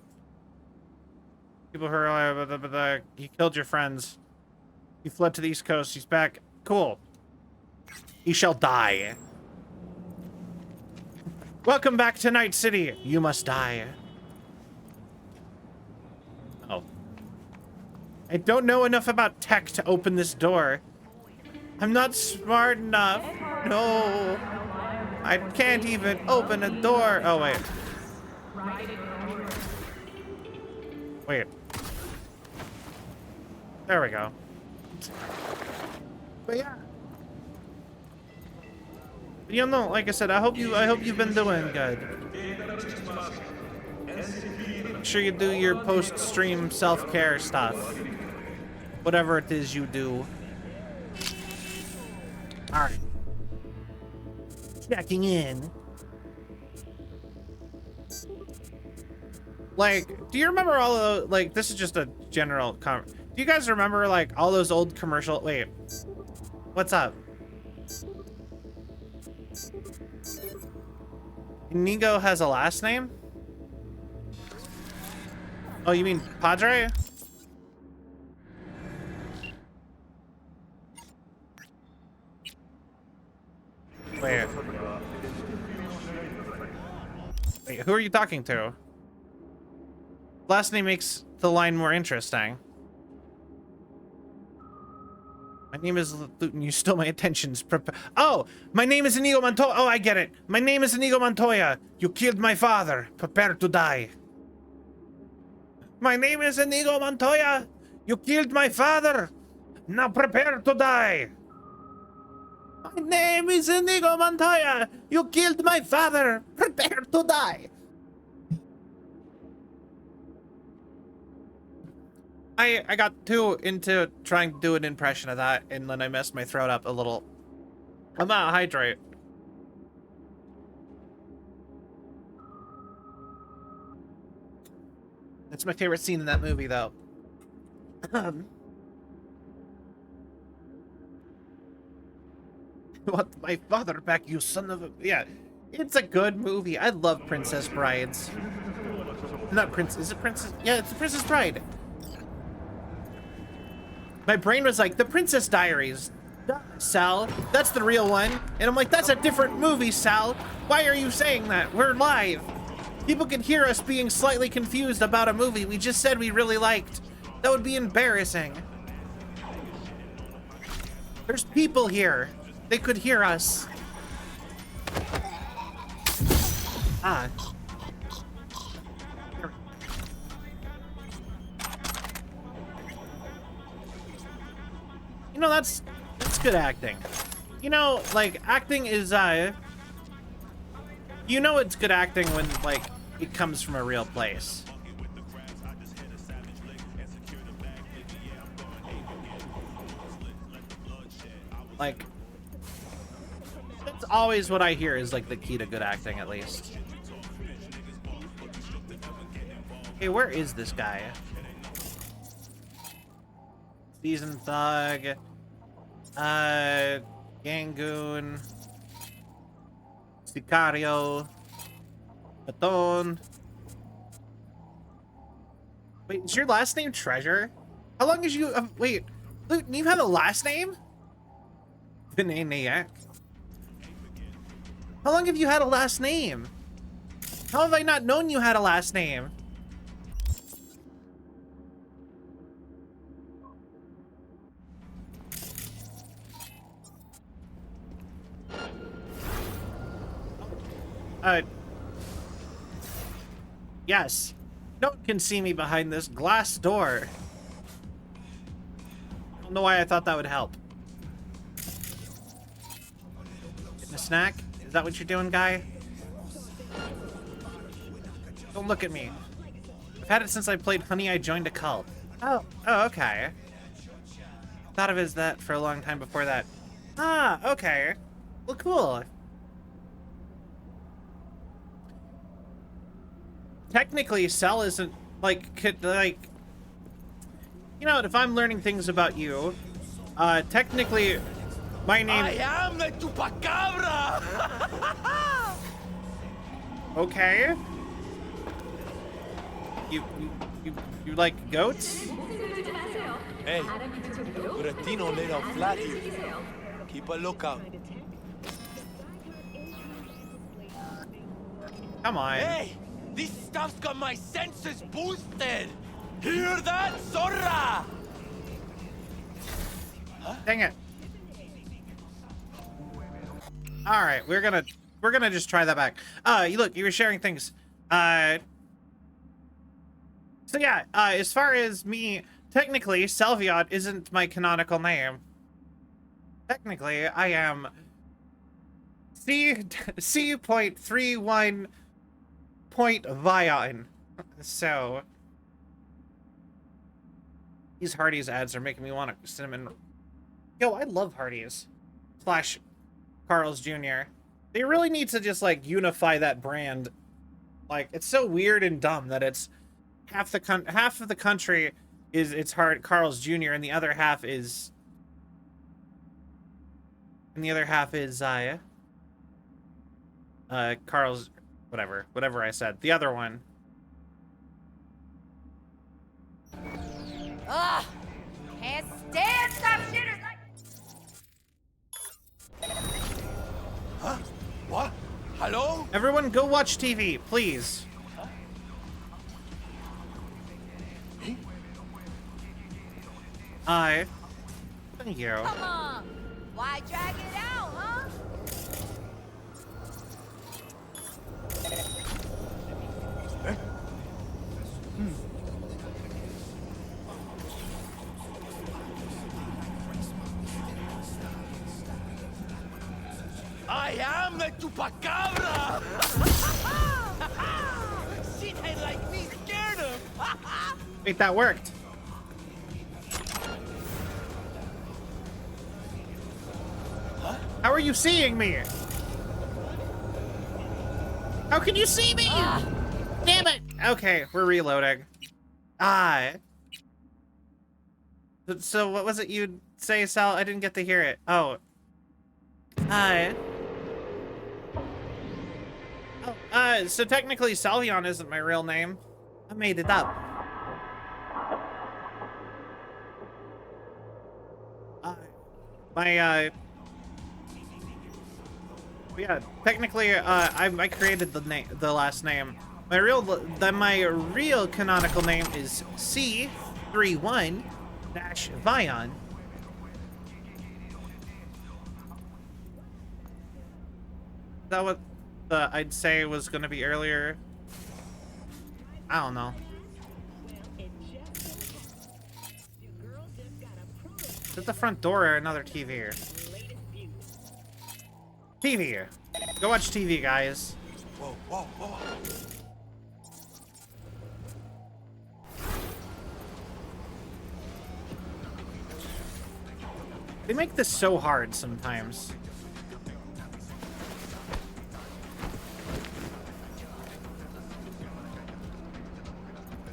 people who are, he killed your friends. He fled to the East Coast. He's back. Cool. He shall die. Welcome back to Night City. You must die. I don't know enough about tech to open this door. I'm not smart enough. No. I can't even open a door. Oh, wait. Wait. There we go. But yeah. You know, like I said, I hope you've been doing good. Make sure you do your post-stream self-care stuff. Whatever it is you do. Alright. Checking in. Like, do you remember all of, like, this is just a general comment. Do you guys remember, like, all those old commercial? Wait. What's up? Inigo has a last name? Oh, you mean Padre? Wait. Wait, who are you talking to? Last name makes the line more interesting. My name is Luton. You stole my attentions. Oh, my name is Inigo Montoya. Oh, I get it. My name is Inigo Montoya. You killed my father. Prepare to die. My name is Inigo Montoya. You killed my father. Now prepare to die. My name is Inigo Montoya. You killed my father. Prepare to die. I got too into trying to do an impression of that, and then I messed my throat up a little. I'm out of hydrate. That's my favorite scene in that movie, though. Want my father back, you son of a... Yeah, it's a good movie. I love Princess Brides. Not Princess... Is it Princess? Yeah, it's the Princess Bride. My brain was like, The Princess Diaries. Sal, that's the real one. And I'm like, that's a different movie, Sal. Why are you saying that? We're live. People can hear us being slightly confused about a movie we just said we really liked. That would be embarrassing. There's people here. They could hear us. Ah. You know, that's good acting. You know, like, acting is, you know it's good acting when, like, it comes from a real place. Like, that's always what I hear is, like, the key to good acting, at least. Hey, where is this guy? Seasoned Thug. Gangoon. Sicario. Baton. Wait, is your last name Treasure? How long is you... wait, Luton, you have a last name? Vinaniac. How long have you had a last name? How have I not known you had a last name? Yes. No one can see me behind this glass door. I don't know why I thought that would help. Getting a snack? Is that what you're doing, guy? Don't look at me. I've had it since I played Honey, I Joined a Cult. Oh, okay. Thought of it as that for a long time before that. Ah, okay. Well, cool. Technically, Cell isn't, like, you know, if I'm learning things about you, technically, my name... I am the Chupacabra! Okay. You like goats? Hey, Buratino laid out flat here. Keep a lookout. Come on. Hey! This stuff's got my senses boosted! Hear that, Zorra? Dang it. All right, we're gonna just try that back. Look, you were sharing things. So yeah, as far as me, technically, Salviot isn't my canonical name. Technically, I am C.31.Vion. So these Hardee's ads are making me want a cinnamon. Yo, I love Hardee's. Slash Carl's Jr. They really need to just like unify that brand. Like, it's so weird and dumb that it's half of the country is Carl's Jr. and the other half is Carl's whatever I said. The other one. Ugh! Can't stand stop shooters like. Huh? What? Hello? Everyone go watch TV, please. Thank you. Come on! Why drag it out, huh? I am the Chupacabra! Shit ain't like me scared him! Wait, that worked. Huh? How are you seeing me? How can you see me? Damn it! Okay, we're reloading. So what was it you'd say, Sal? I didn't get to hear it. Oh. So technically Salvion isn't my real name. I made it up. Yeah, technically, I created the last name. My real canonical name is C31-Vion. Is that what I'd say was gonna be earlier? I don't know. Is it the front door or another TV? TV. Go watch TV, guys. Whoa, whoa, whoa. They make this so hard sometimes.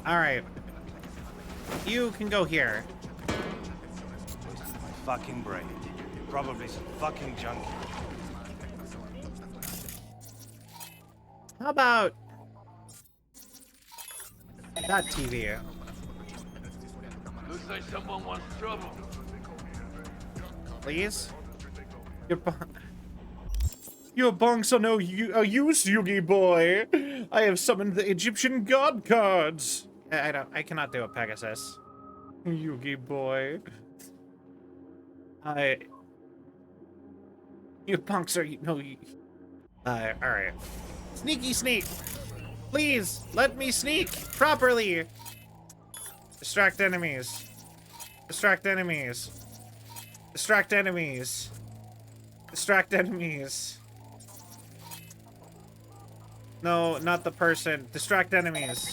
All right. You can go here. My fucking brain. Probably some fucking junkie. How about that TV? Looks like someone wants trouble. Please? Your bonks are no use, Yugi boy. I have summoned the Egyptian god cards. I cannot do it, Pegasus. Yugi boy. You punks are no. All right. Sneaky sneak. Please let me sneak properly. Distract enemies. Distract enemies. Distract enemies. Distract enemies. No, not the person. Distract enemies.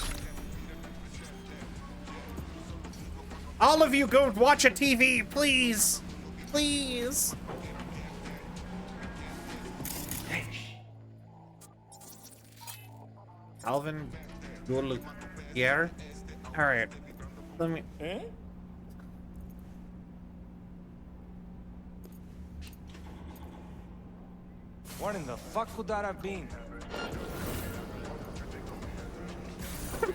All of you go watch a TV, please. Please. Alvin Goultier? Alright. Let me. What in the fuck could that have been?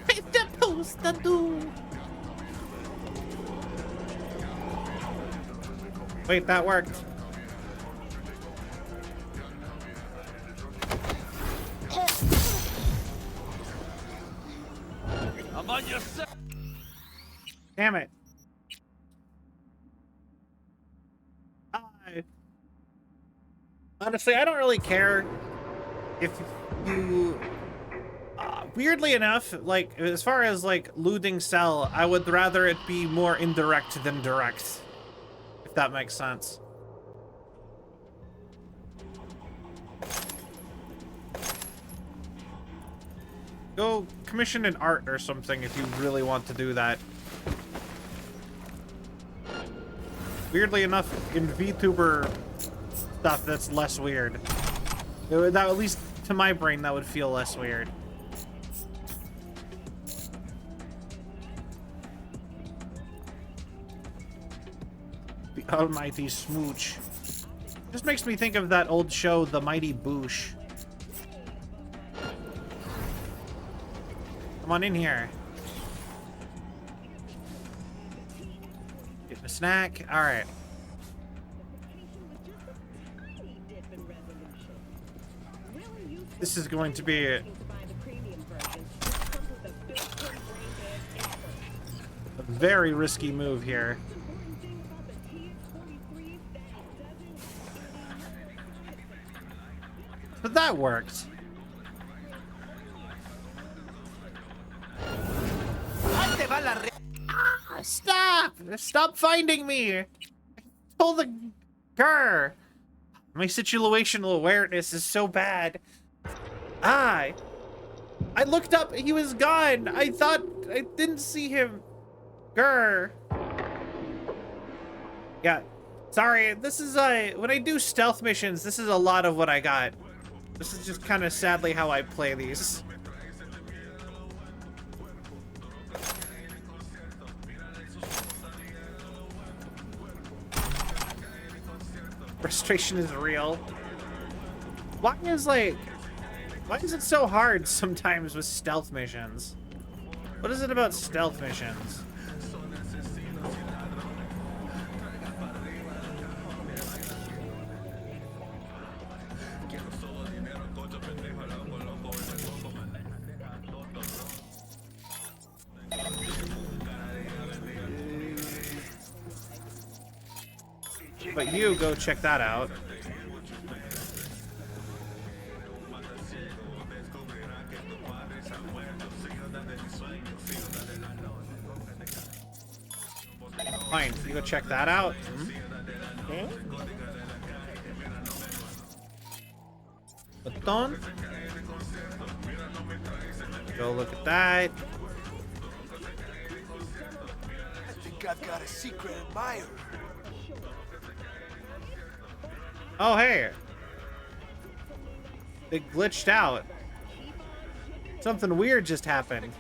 It's supposed to do. Wait, that worked. I'm on your side. Damn it. Honestly, I don't really care if you... weirdly enough, like, as far as, like, looting cell, I would rather it be more indirect than direct. If that makes sense. Go commission an art or something if you really want to do that. Weirdly enough, in VTuber stuff, that's less weird. That, at least to my brain, that would feel less weird. The almighty smooch. Just makes me think of that old show, The Mighty Boosh. Come on in here. Get a snack. All right. This is going to be a very risky move here. But that worked. Stop! Stop finding me! I told the grr. My situational awareness is so bad. I looked up, he was gone. I thought I didn't see him. Grr. Yeah. Sorry, this is when I do stealth missions, this is a lot of what I got. This is just kind of sadly how I play these. Frustration is real. Why is it so hard sometimes with stealth missions? What is it about stealth missions? But you go check that out. Fine, you go check that out. Okay. Button. Go look at that. I think I've got a secret admirer. Oh, hey. It glitched out. Something weird just happened.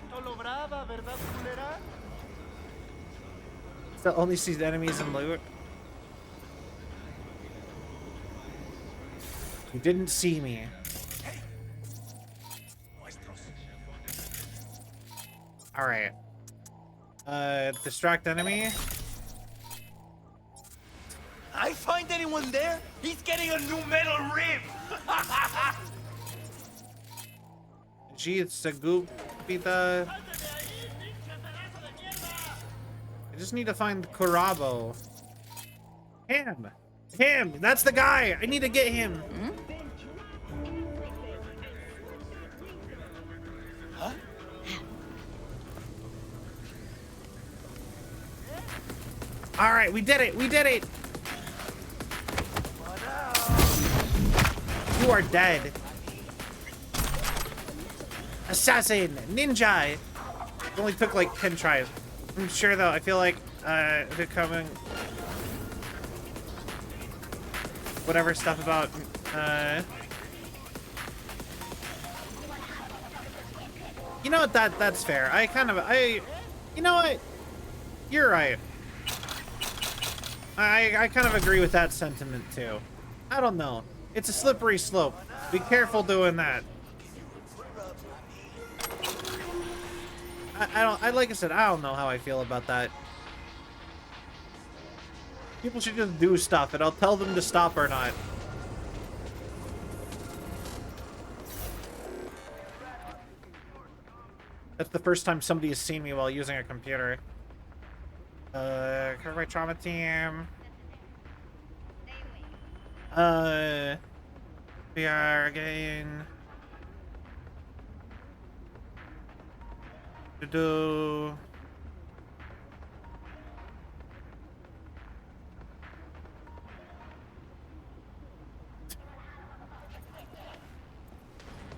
Still only sees enemies and loot. You didn't see me. Alright. Distract enemy. I find anyone there? He's getting a new metal rib! Sagupita. I just need to find Kurabo. Him! Him! That's the guy! I need to get him! Huh? Alright, we did it! We did it! You are dead. Assassin! Ninja! It only took like 10 tries. I'm sure though, I feel like becoming whatever stuff about you know what, that's fair. You know what? You're right. I kind of agree with that sentiment too. I don't know. It's a slippery slope. Be careful doing that. Like I said, I don't know how I feel about that. People should just do stuff and I'll tell them to stop or not. That's the first time somebody has seen me while using a computer. Covered by trauma team. We are again to do.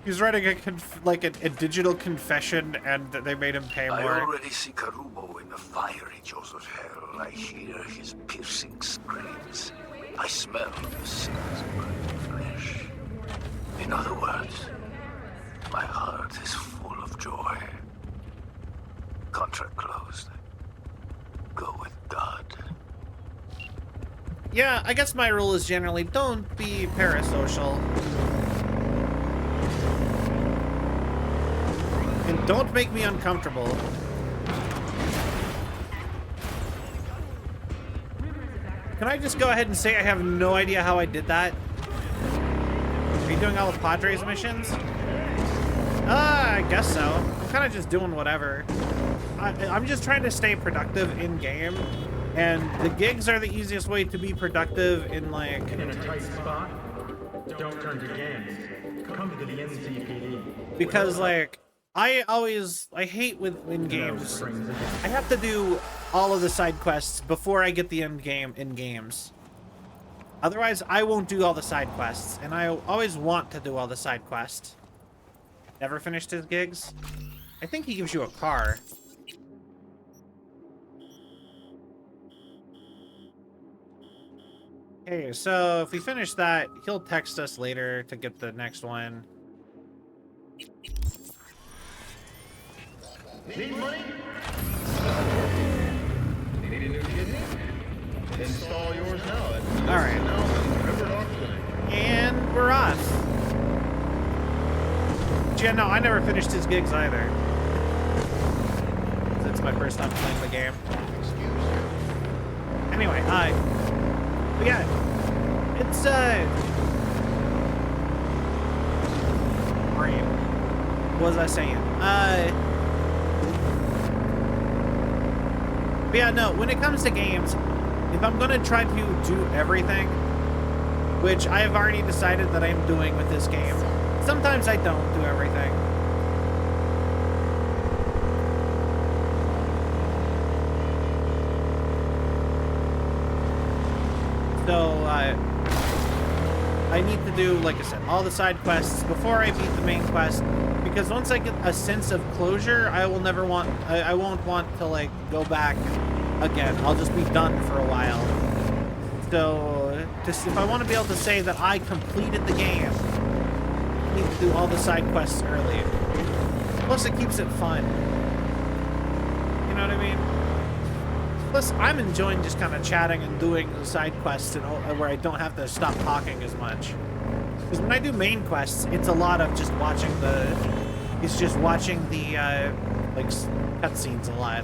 He's writing a digital confession, and they made him pay more. I already see Karubo in the fiery jaws of hell. I hear his piercing screams. I smell the sins of burning flesh. In other words, my heart is full of joy. Contract closed. Go with God. Yeah, I guess my rule is generally don't be parasocial. And don't make me uncomfortable. Can I just go ahead and say I have no idea how I did that? Are you doing all of Padre's missions? I guess so. I'm kind of just doing whatever. I'm just trying to stay productive in-game. And the gigs are the easiest way to be productive in, like... In a tight spot, don't turn to games. Come to the NCPD. Because, like... I hate with in games. I have to do all of the side quests before I get the end game in games. Otherwise, I won't do all the side quests, and I always want to do all the side quests. Never finished his gigs? I think he gives you a car. Okay, so if we finish that, he'll text us later to get the next one. Need money? Need a new kidney? Install yours now. All right. And we're off. Yeah, no, I never finished his gigs either. It's my first time playing the game. Anyway, but yeah, it's brain. What was I saying? But yeah, no, when it comes to games, if I'm gonna try to do everything, which I have already decided that I'm doing with this game, sometimes I don't do everything. So, I need to do, like I said, all the side quests before I beat the main quest, because once I get a sense of closure, I will never want, I won't want to, like, go back again. I'll just be done for a while. So, just if I want to be able to say that I completed the game, I need to do all the side quests early. Plus, it keeps it fun. You know what I mean? Plus, I'm enjoying just kind of chatting and doing the side quests and where I don't have to stop talking as much. Because when I do main quests, it's a lot of just watching the... It's just watching the, like, cutscenes a lot.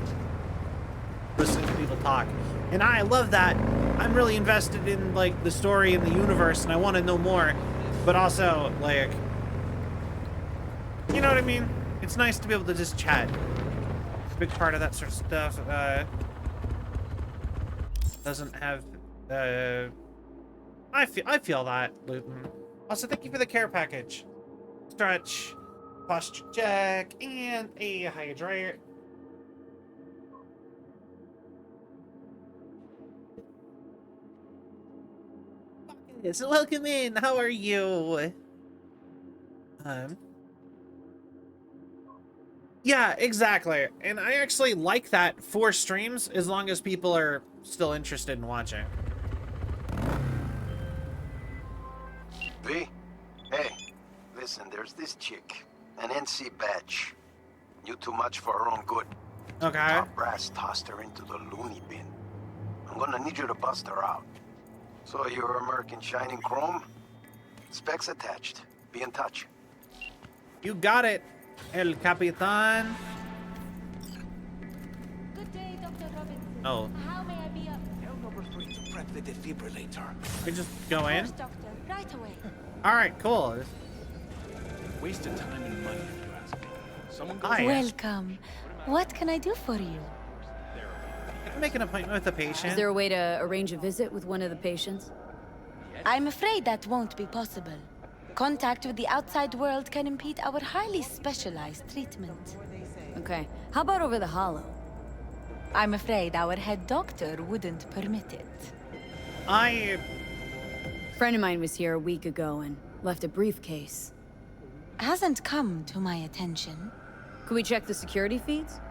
Listening to people talk. And I love that. I'm really invested in, like, the story and the universe, and I want to know more. But also, like... You know what I mean? It's nice to be able to just chat. A big part of that sort of stuff, doesn't have, I feel that, Luton. Also, thank you for the care package. Stretch, posture check, and a hydrate. Yes, welcome in. How are you? Yeah, exactly. And I actually like that for streams, as long as people are still interested in watching. V? Hey, listen, there's this chick, an NC badge. Knew too much for her own good. Okay. Top brass tossed her into the loony bin. I'm gonna need you to bust her out. So your American Shining Chrome? Specs attached. Be in touch. You got it, El Capitan. Good day, Dr. Robinson. Oh. How may I be of... Tell number 3 to prep the defibrillator. We just go in? Of course, Doctor. Right away. Alright, cool. Wasted time and money, if you ask me. Someone go. Welcome. What can I do for you? Make an appointment with a patient. Is there a way to arrange a visit with one of the patients? I'm afraid that won't be possible. Contact with the outside world can impede our highly specialized treatment. Okay, how about over the hollow? I'm afraid our head doctor wouldn't permit it. A friend of mine was here a week ago and left a briefcase. Hasn't come to my attention. Could we check the security feeds?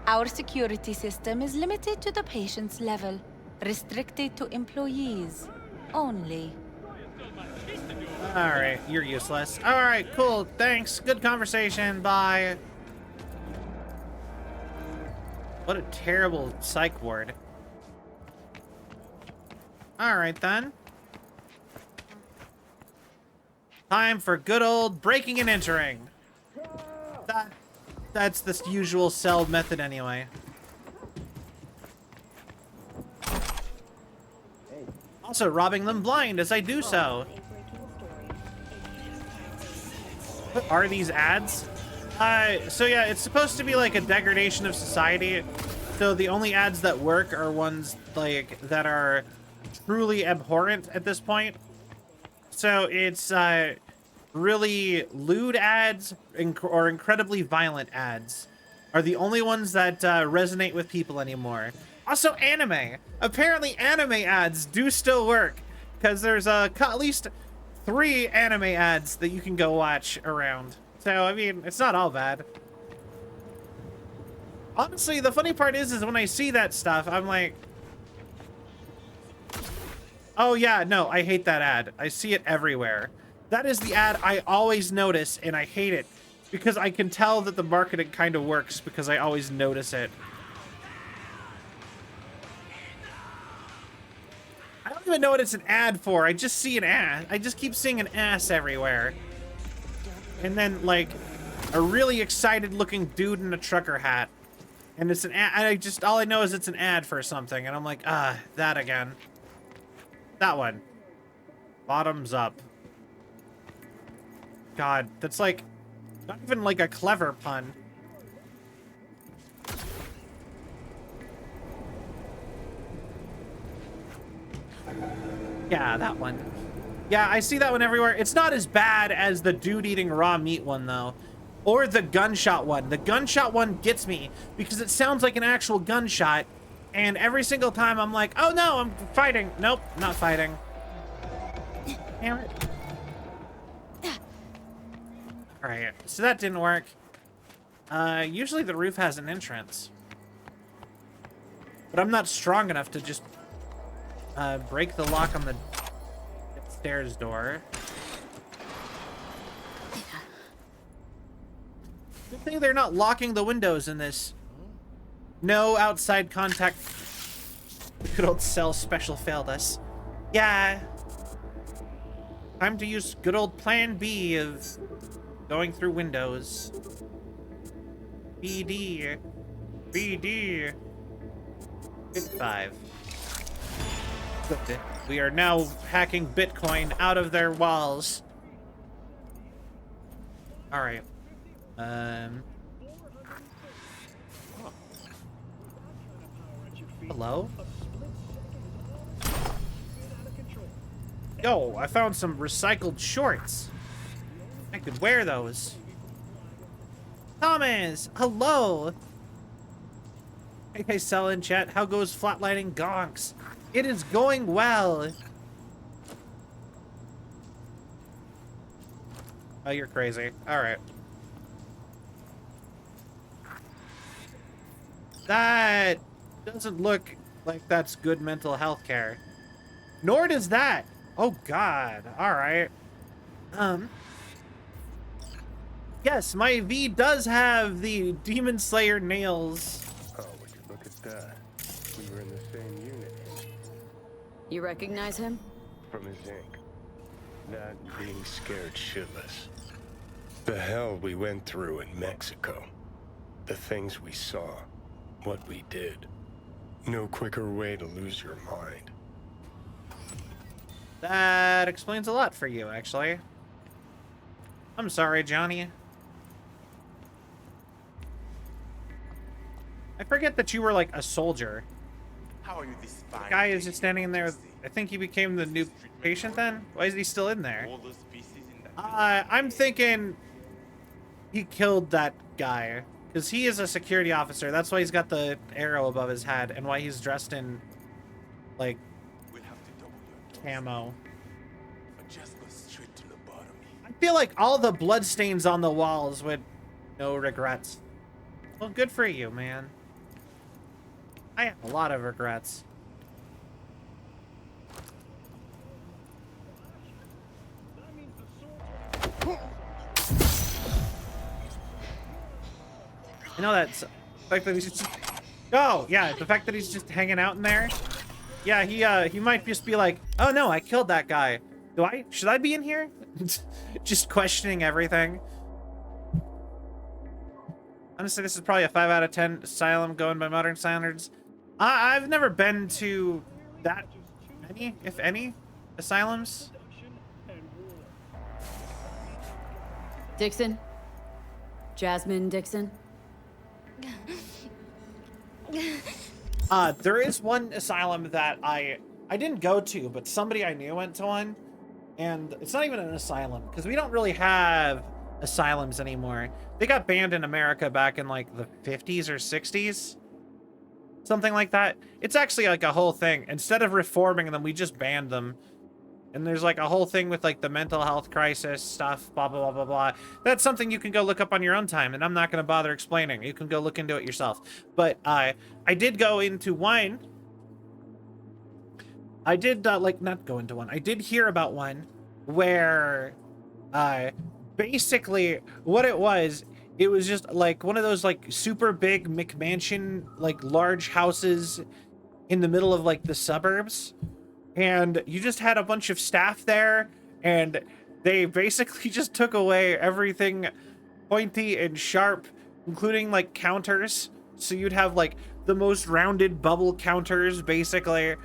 Our security system is limited to the patient's level, restricted to employees only. Alright, you're useless. Alright, cool. Thanks. Good conversation. Bye. What a terrible psych ward. Alright then. Time for good old breaking and entering. That's the usual cell method anyway. Also robbing them blind as I do so. What are these ads? So yeah, it's supposed to be like a degradation of society. So the only ads that work are ones like that are truly abhorrent at this point. So it's really lewd ads or incredibly violent ads are the only ones that resonate with people anymore. Also anime. Apparently anime ads do still work because there's at least 3 anime ads that you can go watch around. So, I mean, it's not all bad. Honestly, the funny part is when I see that stuff, I'm like, oh yeah, no, I hate that ad. I see it everywhere. That is the ad I always notice, and I hate it because I can tell that the marketing kind of works because I always notice it. I don't even know what it's an ad for. I just see an ad. I just keep seeing an ass everywhere. And then, like, a really excited looking dude in a trucker hat. And it's an ad. All I know is it's an ad for something. And I'm like, that again. That one. Bottoms up. God, that's like, not even like a clever pun. Yeah, that one. Yeah, I see that one everywhere. It's not as bad as the dude eating raw meat one, though. Or the gunshot one. The gunshot one gets me because it sounds like an actual gunshot. And every single time I'm like, oh no, I'm fighting. Nope, not fighting. Damn it. Alright, so that didn't work. Usually the roof has an entrance. But I'm not strong enough to just break the lock on the stairs door. Good thing they're not locking the windows in this. No outside contact. Good old cell special failed us. Yeah. Time to use good old plan B of going through windows. BD. BD. Bit 5. Good. We are now hacking Bitcoin out of their walls. Alright. Hello? Yo, I found some recycled shorts. I could wear those. Thomas, hello. Hey, Cell in chat. How goes Flatlining Gonks? It is going well. Oh, you're crazy. All right. That doesn't look like that's good mental health care. Nor does that. Oh, God. All right. Yes, my V does have the Demon Slayer nails. Oh, would you look at that? We were in the same unit. You recognize him? From his ink. That and being scared shitless. The hell we went through in Mexico. The things we saw. What we did. No quicker way to lose your mind. That explains a lot for you, actually. I'm sorry, Johnny. I forget that you were like a soldier. How are you this fine? The guy is just standing in there. I think he became the new patient then? Why is he still in there? All those pieces in that I'm thinking he killed that guy because he is a security officer. That's why he's got the arrow above his head and why he's dressed in like camo. Just go straight to lobotomy. I feel like all the bloodstains on the walls would no regrets. Well, good for you, man. I have a lot of regrets. I know that's the fact that he's just... Oh, yeah, the fact that he's just hanging out in there. Yeah, he might just be like, oh no, I killed that guy. Should I be in here? Just questioning everything. Honestly, this is probably a 5 out of 10 asylum going by modern standards. I've never been to that many, if any, asylums. Dixon? Jasmine Dixon? There is one asylum that I didn't go to, but somebody I knew went to one. And it's not even an asylum, because we don't really have asylums anymore. They got banned in America back in like the 50s or 60s. Something like that. It's actually like a whole thing. Instead of reforming them, we just banned them. And there's like a whole thing with like the mental health crisis stuff, blah, blah, blah, blah, blah. That's something you can go look up on your own time, and I'm not going to bother explaining. You can go look into it yourself. But I did go into one. I did not go into one. I did hear about one where basically what it was just like one of those like super big McMansion, like large houses in the middle of like the suburbs. And you just had a bunch of staff there, and they basically just took away everything pointy and sharp, including like counters. So you'd have like the most rounded bubble counters basically.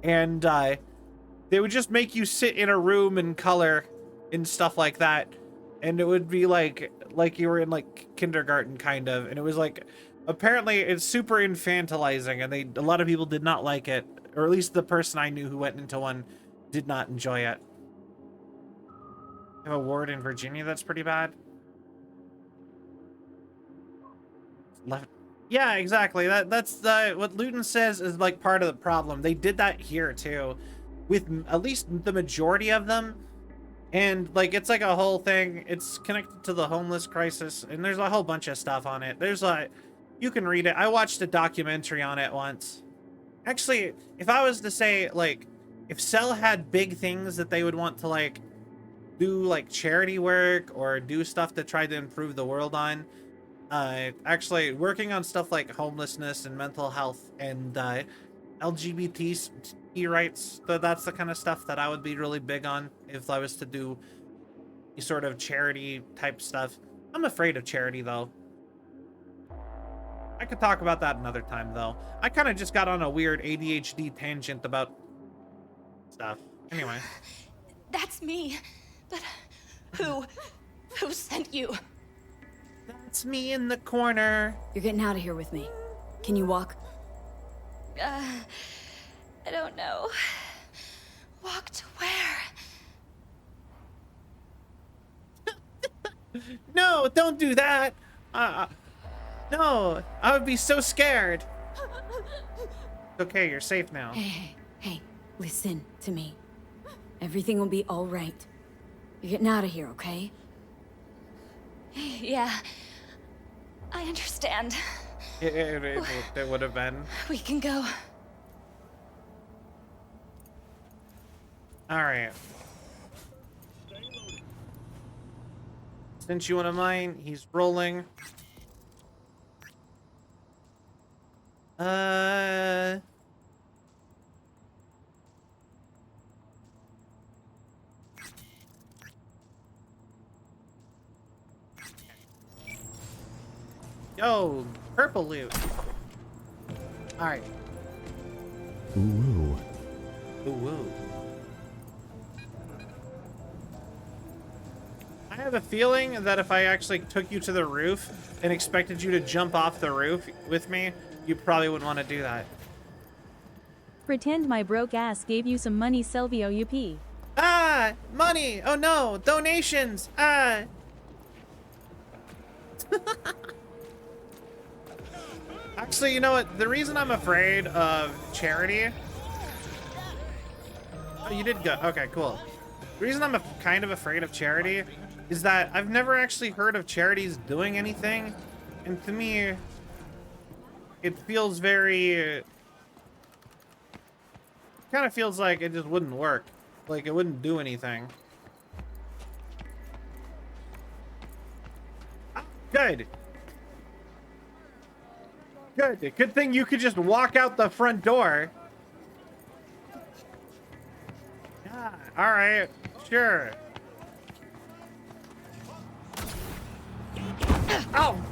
And they would just make you sit in a room and color and stuff like that. And it would be like you were in like kindergarten kind of. And it was like, apparently it's super infantilizing, and a lot of people did not like it. Or at least the person I knew who went into one did not enjoy it. I have a ward in Virginia that's pretty bad. Left. Yeah, exactly. That's what Luton says is like part of the problem. They did that here too, with at least the majority of them. And like it's like a whole thing. It's connected to the homeless crisis, and there's a whole bunch of stuff on it. There's you can read it. I watched a documentary on it once. Actually, if I was to say, like, if Cell had big things that they would want to, like, do, like, charity work or do stuff to try to improve the world on, actually, working on stuff like homelessness and mental health and LGBT rights, that's the kind of stuff that I would be really big on if I was to do sort of charity type stuff. I'm afraid of charity, though. I could talk about that another time, though. I kind of just got on a weird ADHD tangent about stuff. Anyway. That's me. But who sent you? That's me in the corner. You're getting out of here with me. Can you walk? I don't know. Walk to where? No, don't do that. No, I would be so scared. Okay, you're safe now. Hey, listen to me. Everything will be all right. You're getting out of here, okay? Yeah, I understand. It would have been. We can go. All right. Since you one of mine, he's rolling. Yo, purple loot. All right. Ooh. Ooh. I have a feeling that if I actually took you to the roof and expected you to jump off the roof with me, you probably wouldn't want to do that. Pretend my broke ass gave you some money, Selvio UP. Ah, Ah, money. Oh no, donations. Ah. Actually, you know what? The reason I'm afraid of charity... Oh, you did go. Okay, cool. The reason I'm kind of afraid of charity is that I've never actually heard of charities doing anything. And to me, it feels very... kind of feels like it just wouldn't work. Like, it wouldn't do anything. Good. Good. Good thing you could just walk out the front door. Yeah, all right. Sure. Oh.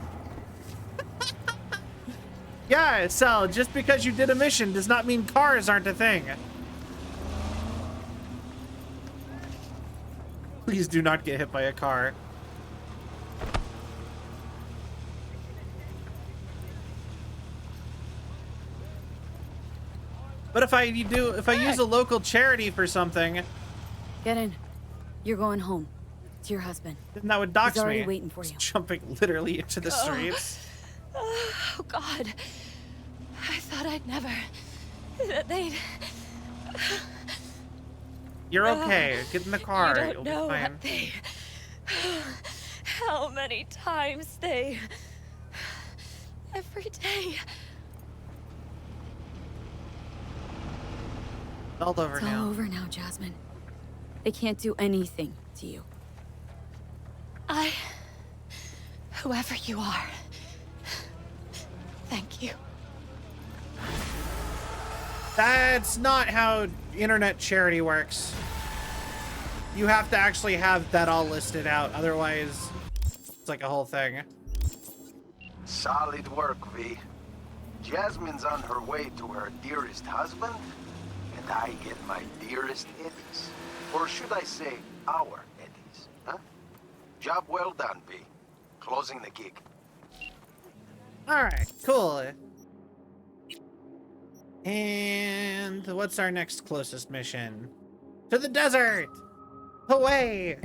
Yeah, so just because you did a mission does not mean cars aren't a thing. Please do not get hit by a car. But if I use a local charity for something, Get in. You're going home. To your husband. then that would dox He's already me. waiting for you. Jumping literally into the streets. Oh, God. I thought I'd never... that they'd... You're okay. Get in the car. You don't You'll know be fine. what they... how many times they... every day... It's all over It's now. all over now, Jasmine. They can't do anything to you. whoever you are, thank you. That's not how internet charity works. You have to actually have that all listed out, otherwise it's like a whole thing. Solid work, V. Jasmine's on her way to her dearest husband, and I get my dearest Eddies. Or should I say, our Eddies, huh? Job well done, V. Closing the gig. Alright, cool. And what's our next closest mission? To the desert! Away!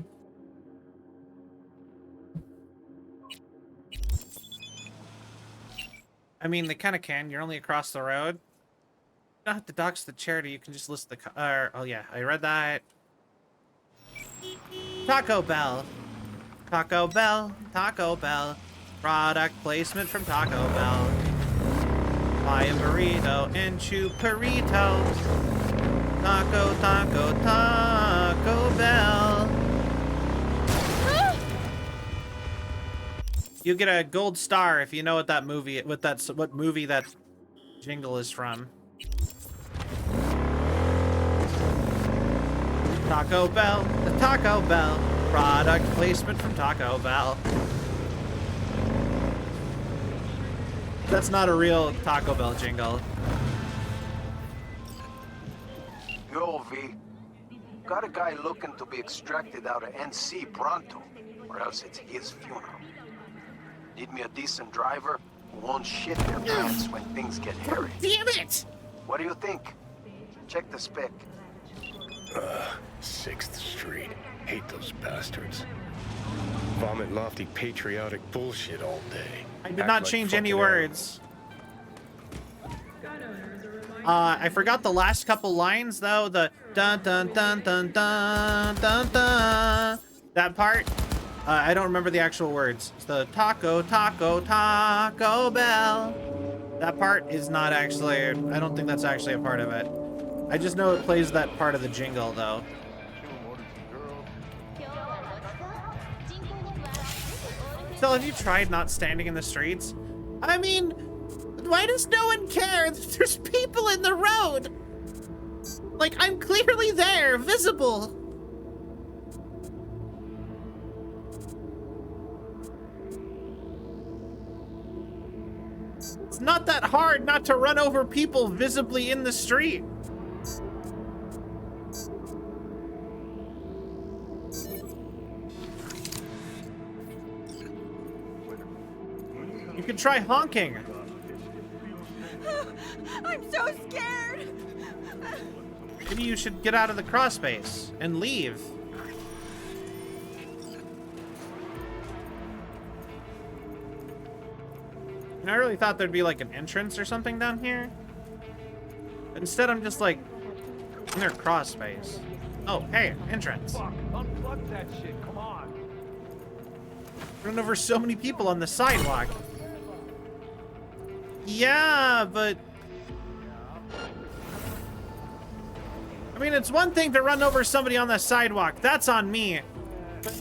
I mean, they kind of can. You're only across the road. You don't have to dox the charity. You can just list the... oh, yeah. I read that. Taco Bell. Taco Bell. Taco Bell. Product placement from Taco Bell. Buy a burrito and chew burrito. Taco, taco, Taco Bell. You get a gold star if you know what that movie, what movie that jingle is from. Taco Bell, the Taco Bell. Product placement from Taco Bell. That's not a real Taco Bell jingle. Yo, V. Got a guy looking to be extracted out of NC pronto, or else it's his funeral. Need me a decent driver who won't shit their pants when things get hairy. Damn it! What do you think? Check the spec. 6th Street. Hate those bastards. Vomit lofty patriotic bullshit all day. I did not change any words. I forgot the last couple lines though. The dun dun dun dun dun dun dun. That part. I don't remember the actual words. It's the taco, taco, Taco Bell. That part is not actually, I don't think that's actually a part of it. I just know it plays that part of the jingle though. So have you tried not standing in the streets? I mean, why does no one care? There's people in the road. Like, I'm clearly there, visible. It's not that hard not to run over people visibly in the street. You can try honking. I'm so scared. Maybe you should get out of the crawl space and leave. And I really thought there'd be like an entrance or something down here. But instead, I'm just like in their crawl space. Oh, hey, entrance. Fuck, unplug that shit, come on. Run over so many people on the sidewalk. Yeah, but... I mean, it's one thing to run over somebody on the sidewalk. That's on me. But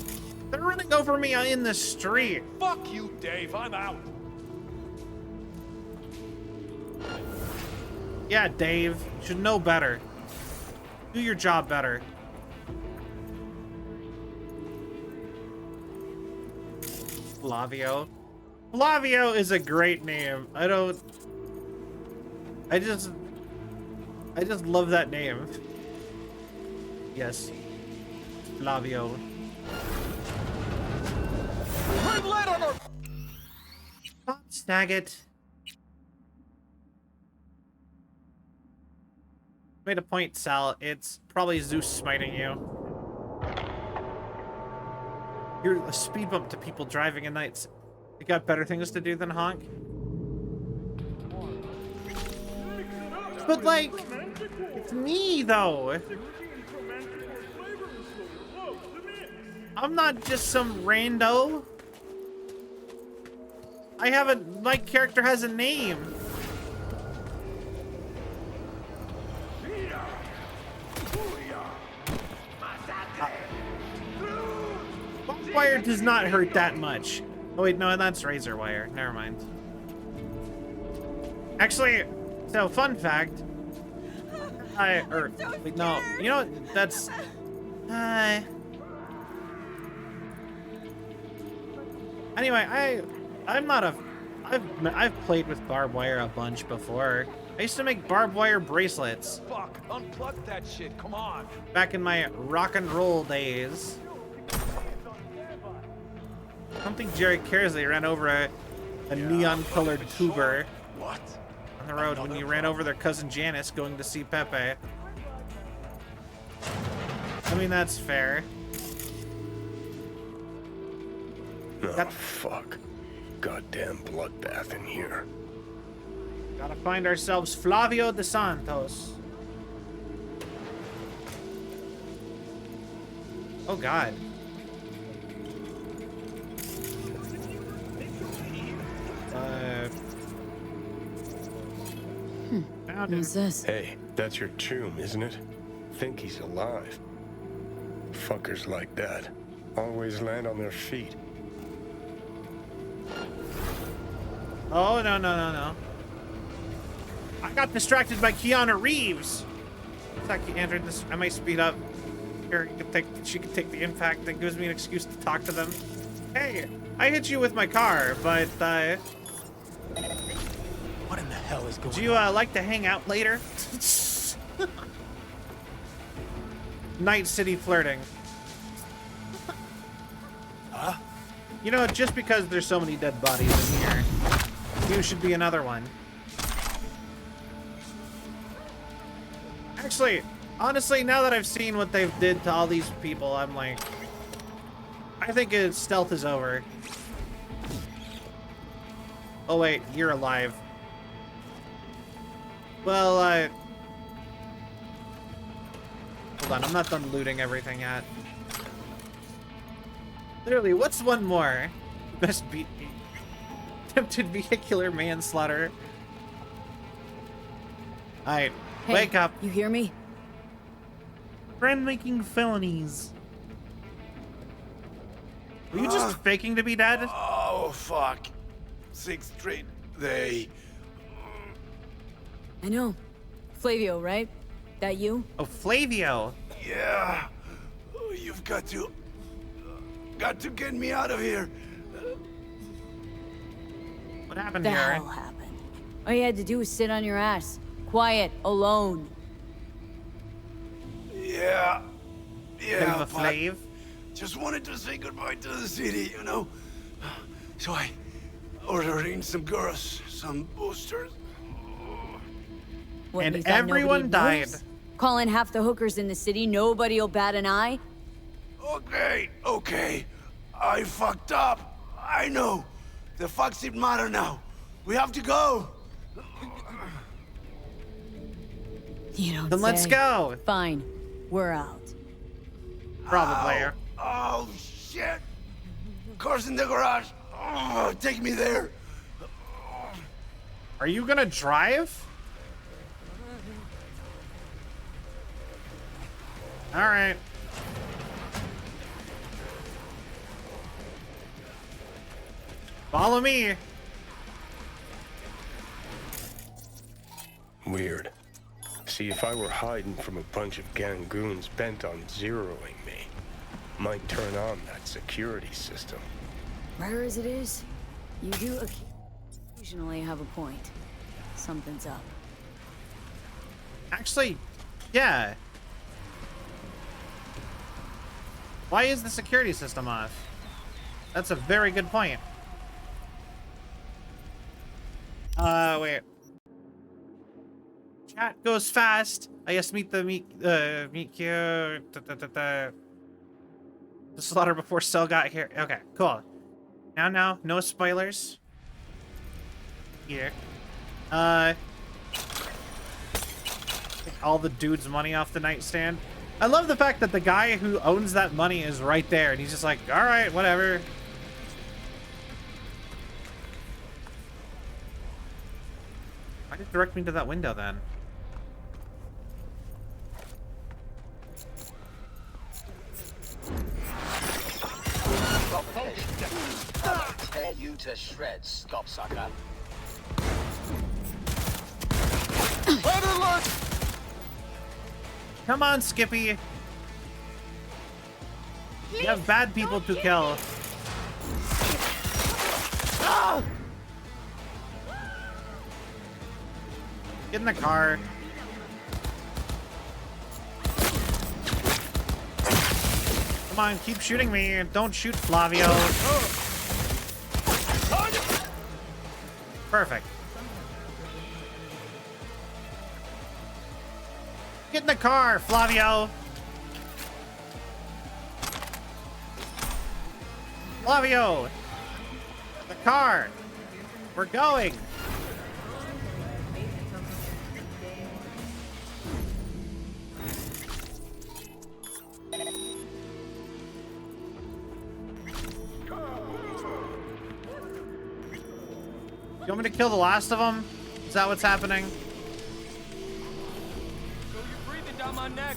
they're running over me in the street. Fuck you, Dave, I'm out. Yeah, Dave. You should know better. Do your job better. Flavio. Flavio is a great name. I just love that name. Yes. Flavio. Snag it. Made a point, Sal. It's probably Zeus smiting you. You're a speed bump to people driving at nights. You got better things to do than honk. But like, it's me though. I'm not just some rando. My character has a name. Wire does not hurt that much. Oh wait, no, that's razor wire. Never mind. Actually, so fun fact. Wait, no, you know what? That's. Anyway, I've played with barbed wire a bunch before. I used to make barbed wire bracelets. Fuck, unplug that shit, come on. Back in my rock and roll days. I don't think Jerry cares that he ran over a neon-colored tuber on the road when you ran over their cousin Janice going to see Pepe. I mean, that's fair. Oh, fuck. Goddamn bloodbath in here. Gotta find ourselves Flavio de Santos. Oh, God. Found him. Who's this? Hey, that's your tomb, isn't it? Think he's alive. Fuckers like that always land on their feet. Oh, no, no, no, no. I got distracted by Keanu Reeves. Saki entered this. I might speed up. Here, she can take the impact. That gives me an excuse to talk to them. Hey, I hit you with my car, but, What in the hell is going on? Would you, like to hang out later? Night City flirting. Huh? You know, just because there's so many dead bodies in here, you should be another one. Actually, honestly, now that I've seen what they've did to all these people, I'm like, I think stealth is over. Oh wait, you're alive. Well, hold on, I'm not done looting everything yet. Literally, what's one more? Best beat me. Attempted vehicular manslaughter. Alright, Hey, wake up. You hear me? Friend-making felonies. Were you just faking to be dead? Oh, fuck. 6th Street, they... I know. Flavio, right? That you? Oh, Flavio. Yeah. Oh, you've got to get me out of here. What happened The here? hell happened? All you had to do was sit on your ass. Quiet, alone. Yeah. Bit of Yeah, a Flav. just wanted to say goodbye to the city, you know? So I ordered in some girls, some boosters. What, you And thought everyone nobody died. knows? Calling half the hookers in the city, nobody'll bat an eye. Okay. I fucked up. I know. The facts don't matter now. We have to go. You don't Then let's say. go. Fine. We're out. Probably. Oh, shit. Car's in the garage. Oh, take me there. Are you gonna drive? All right. Follow me. Weird. See, if I were hiding from a bunch of gang goons bent on zeroing me, might turn on that security system. Rare as it is, you do occasionally have a point. Something's up. Actually, yeah. Why is the security system off? That's a very good point. Wait. Chat goes fast. I guess meet cute. The slaughter before Cell got here. Okay, cool. Now, no spoilers. Here. Take all the dude's money off the nightstand. I love the fact that the guy who owns that money is right there, and he's just like, all right, whatever. Why did it direct me to that window then? Tear you to shreds, stop sucker. Come on, Skippy. You have bad people to kill. Get in the car. Come on, keep shooting me. Don't shoot Flavio. Perfect. Get in the car, Flavio. Flavio. The car. We're going. You want me to kill the last of them? Is that what's happening? So you're breathing down my neck.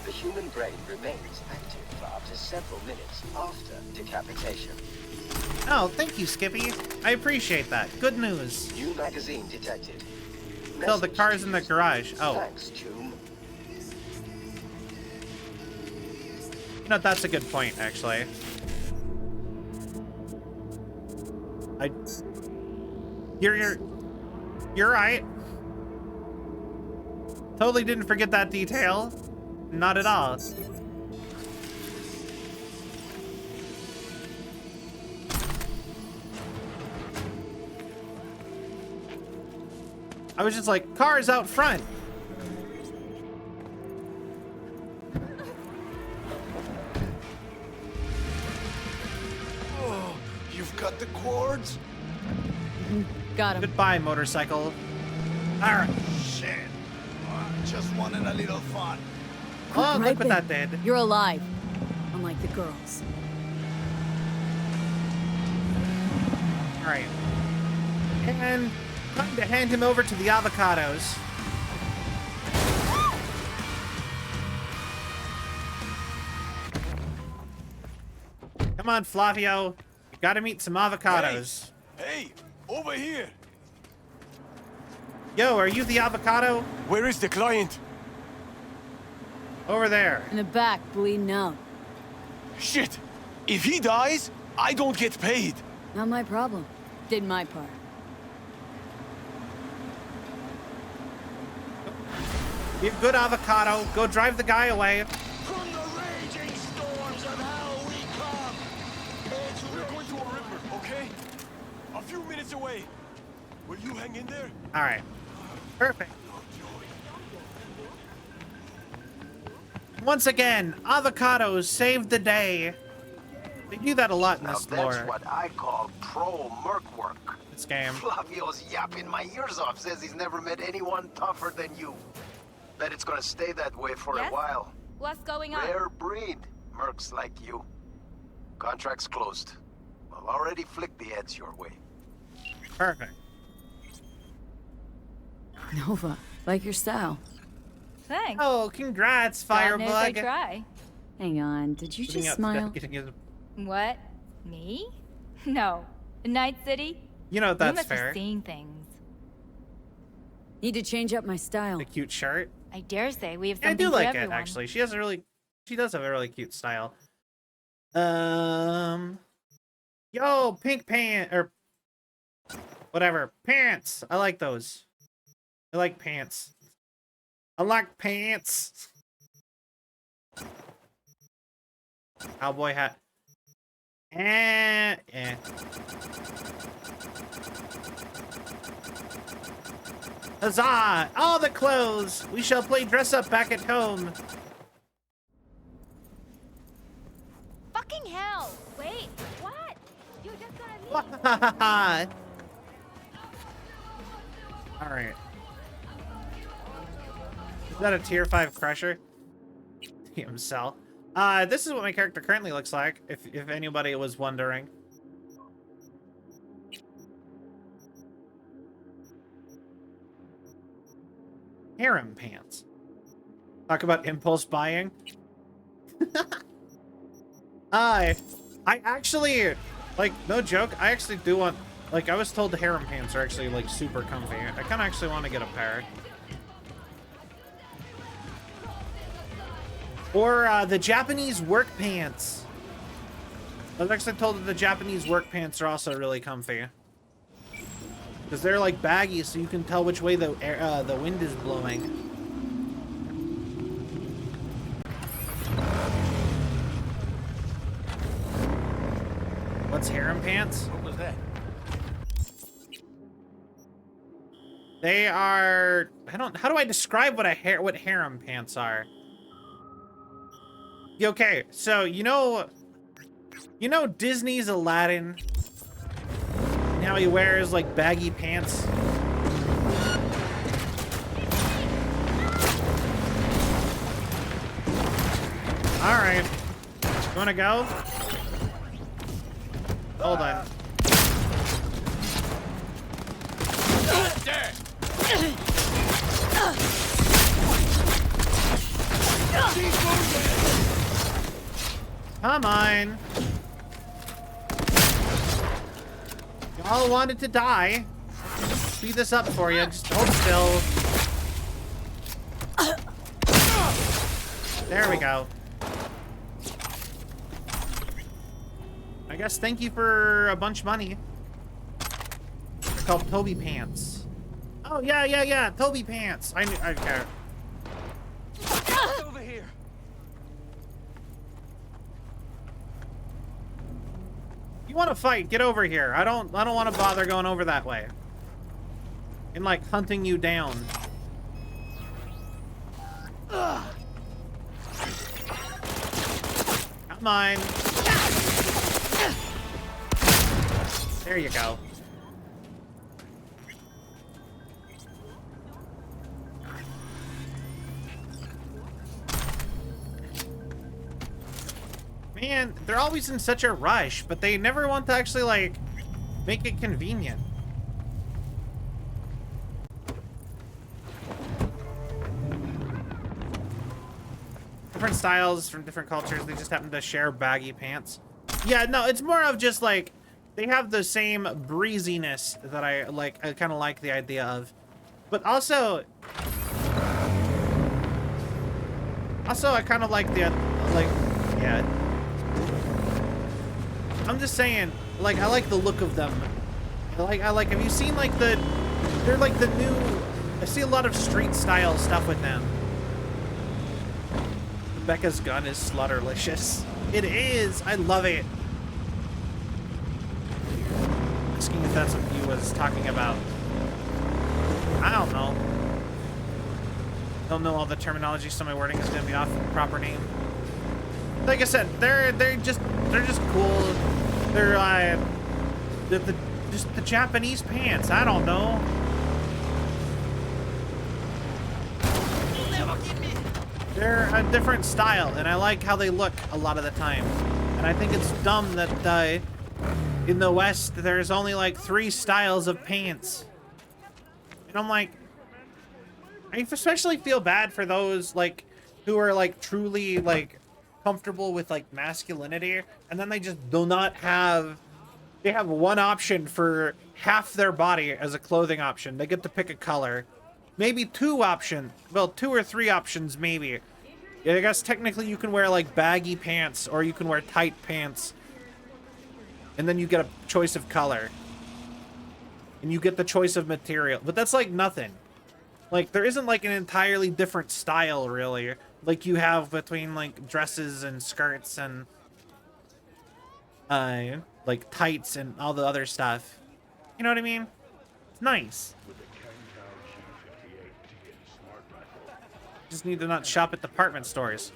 The human brain remains active for up to several minutes after decapitation. Oh, thank you, Skippy. I appreciate that. Good news. New magazine detected. Kill the cars in the garage. Oh. Thanks, Tomb. You know, that's a good point, actually. You're right. Totally didn't forget that detail. Not at all. I was just like, cars out front. Oh, you've got the cords? Got him. Goodbye, motorcycle. All right. Shit. Just wanted a little fun. Oh, look what that did. You're alive. Unlike the girls. All right. And time to hand him over to the avocados. Come on, Flavio. You gotta meet some avocados. Hey, over here. Yo, are you the avocado? Where is the client? Over there. In the back, bleeding out. Shit! If he dies, I don't get paid. Not my problem. Did my part. Be a good avocado. Go drive the guy away. From the raging storms of hell we come. We're going to a river, okay? A few minutes minutes away. Will you hang in there? All right. Perfect. Once again, avocados saved the day. They do that a lot in this lore. That's what I call pro-merc work. This game. Flavio's yapping my ears off, says he's never met anyone tougher than you. Bet it's gonna stay that way for a while. What's going on? Rare breed, mercs like you. Contract's closed. I've already flicked the ads your way. Perfect. Nova, like your style. Thanks. Oh, congrats, God knows I Firebug. try. Hang on, did you just smile? What? Me? No. Night City? You know You that's must fair. be seeing things. Need to change up my style. A cute shirt. I dare say we have Yeah, I something do for like everyone. it actually. She does have a really cute style. Yo, pink pant or whatever pants. I like those. I like pants. I like pants. Cowboy hat. Yeah. Huzzah! All the clothes! We shall play dress up back at home. Fucking hell! Wait, what? You just gotta leave. Alright. Is that a tier 5 crusher? Damn cell. This is what my character currently looks like, if anybody was wondering. Harem pants. Talk about impulse buying. I actually, like, no joke, I actually do want, like, I was told the harem pants are actually, like, super comfy. I kind of actually want to get a pair. Or, the Japanese work pants. I was actually told that the Japanese work pants are also really comfy. Because they're, like, baggy, so you can tell which way the air, the wind is blowing. What's harem pants? What was that? They are, how do I describe what harem pants are? Okay, so you know Disney's Aladdin? And how he wears like baggy pants? Alright. You wanna go? Hold on. Come on. Y'all wanted to die. Speed this up for you. Just hold still. There we go. I guess thank you for a bunch of money. They're called Toby pants. Oh, yeah. Toby pants. I care. Over here. You want to fight? Get over here. I don't want to bother going over that way. And like hunting you down. Come on. There you go. Man, they're always in such a rush, but they never want to actually, like, make it convenient. Different styles from different cultures, they just happen to share baggy pants. Yeah, no, it's more of just, like, they have the same breeziness that I kind of like the idea of. But also I kind of like the, yeah. I'm just saying, like, I like the look of them. I like, have you seen, like, they're like the new, I see a lot of street style stuff with them. Becca's gun is slaughterlicious. It is, I love it. Asking if that's what he was talking about. I don't know. Don't know all the terminology, so my wording is gonna be off the proper name. Like I said, they're just cool. They're just the Japanese pants. I don't know. They're a different style, and I like how they look a lot of the time. And I think it's dumb that in the West there's only like 3 styles of pants. And I'm like, I especially feel bad for those like who are like truly like comfortable with like masculinity, and then they just do not have. They have one option for half their body as a clothing option. They get to pick a color. Maybe 2 options. Well, 2 or 3 options, maybe. Yeah, I guess technically you can wear like baggy pants or you can wear tight pants. And then you get a choice of color. And you get the choice of material. But that's like nothing. Like, there isn't like an entirely different style, really. Like you have between like dresses and skirts and like tights and all the other stuff. You know what I mean? It's nice. Just need to not shop at department stores.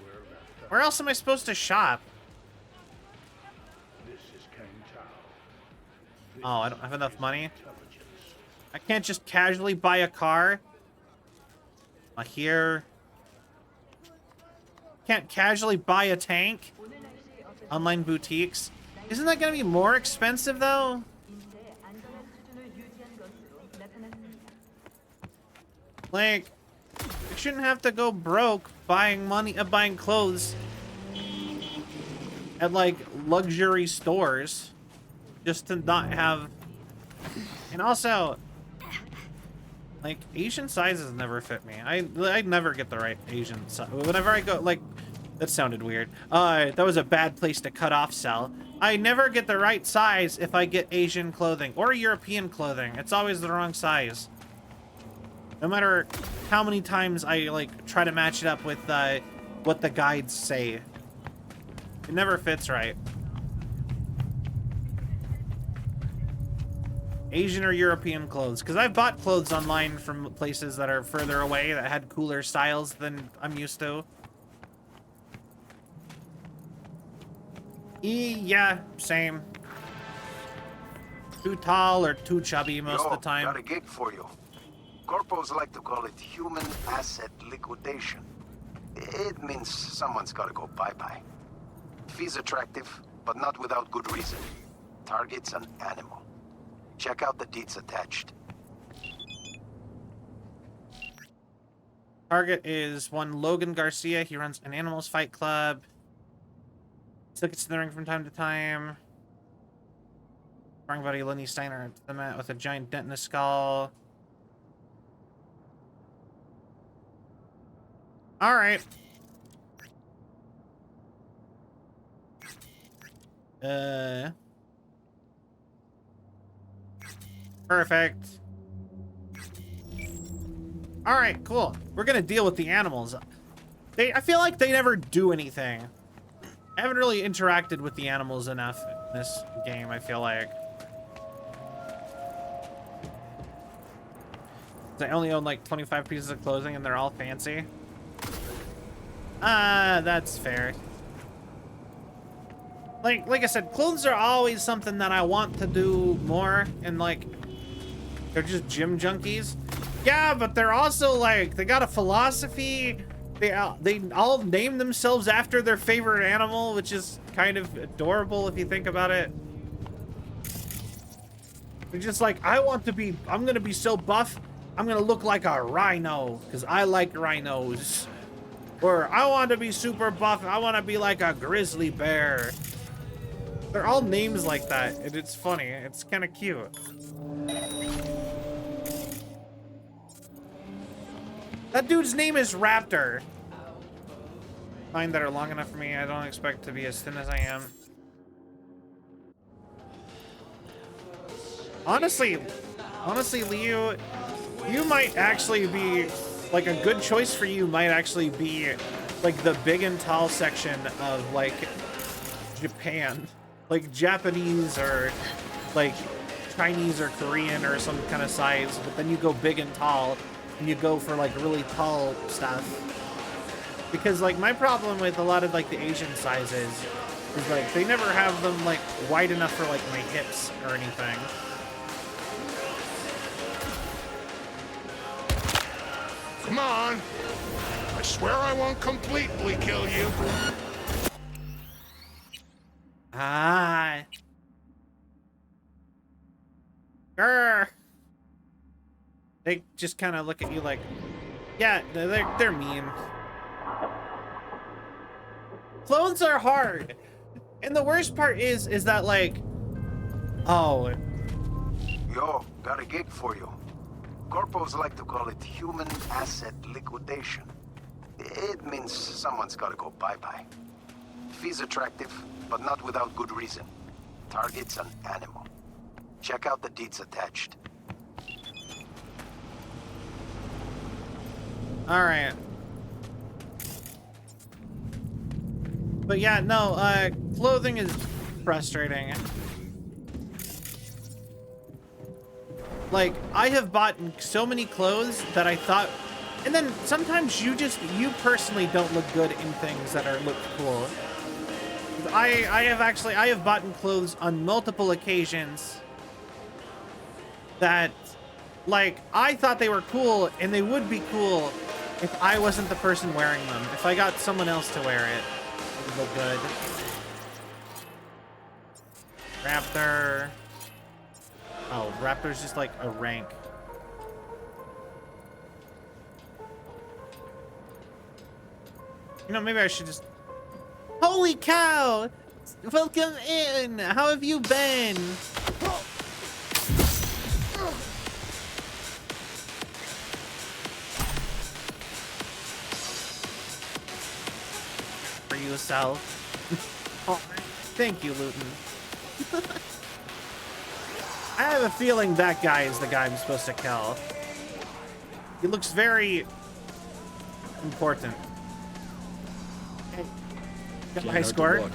Where else am I supposed to shop? Oh, I don't have enough money. I can't just casually buy a car. Here. Can't casually buy a tank. Online boutiques. Isn't that gonna be more expensive though? Like, I shouldn't have to go broke buying buying clothes at like luxury stores just to not have. And also, like, Asian sizes never fit me. I never get the right Asian size. Whenever I go, like, that sounded weird. That was a bad place to cut off, Cell. I never get the right size if I get Asian clothing or European clothing. It's always the wrong size. No matter how many times I, like, try to match it up with what the guides say. It never fits right. Asian or European clothes. Because I've bought clothes online from places that are further away that had cooler styles than I'm used to. Yeah, same. Too tall or too chubby most of the time. Got a gig for you. Corpos like to call it human asset liquidation. It means someone's gotta go bye-bye. Fee's attractive, but not without good reason. Target's an animal. Check out the deeds attached. Target is one Logan Garcia. He runs an animals fight club. Still gets in the ring from time to time. Sparring buddy Lenny Steiner at the mat with a giant dent in his skull. All right. Perfect. All right, cool. We're gonna deal with the animals. I feel like they never do anything. I haven't really interacted with the animals enough in this game, I feel like. I only own like 25 pieces of clothing and they're all fancy. That's fair. Like I said, clothes are always something that I want to do more, and like, they're just gym junkies. Yeah, but they're also like, they got a philosophy. They all name themselves after their favorite animal, which is kind of adorable if you think about it. They're just like, I'm gonna be so buff, I'm gonna look like a rhino, because I like rhinos. Or I want to be super buff, I want to be like a grizzly bear. They're all names like that, and it's funny. It's kind of cute. That dude's name is Raptor. Mine that are long enough for me. I don't expect to be as thin as I am. Honestly, Leo, you might actually be, like, a good choice for you might actually be, like, the big and tall section of, like, Japan. Like, Japanese or, like, Chinese or Korean or some kind of size, but then you go big and tall, and you go for like really tall stuff. Because like my problem with a lot of like the Asian sizes is like they never have them like wide enough for like my hips or anything. Come on. I swear I won't completely kill you. Ah. Grr. They just kind of look at you like, yeah, they're mean. Clothes are hard. And the worst part is that like, oh. Yo, got a gig for you. Corpos like to call it human asset liquidation. It means someone's gotta go bye-bye. Fee's attractive, but not without good reason. Target's an animal. Check out the deeds attached. All right. But yeah, no, clothing is frustrating. Like, I have bought so many clothes that I thought, and then sometimes you personally don't look good in things that look cool. I have bought clothes on multiple occasions that, like, I thought they were cool, and they would be cool if I wasn't the person wearing them. If I got someone else to wear it, it would look good. Raptor. Oh, Raptor's just like a rank. You know, maybe I should just... Holy cow! Welcome in! How have you been? For yourself. Oh, thank you, Luton. I have a feeling that guy is the guy I'm supposed to kill. He looks very important. Okay. Got my high score.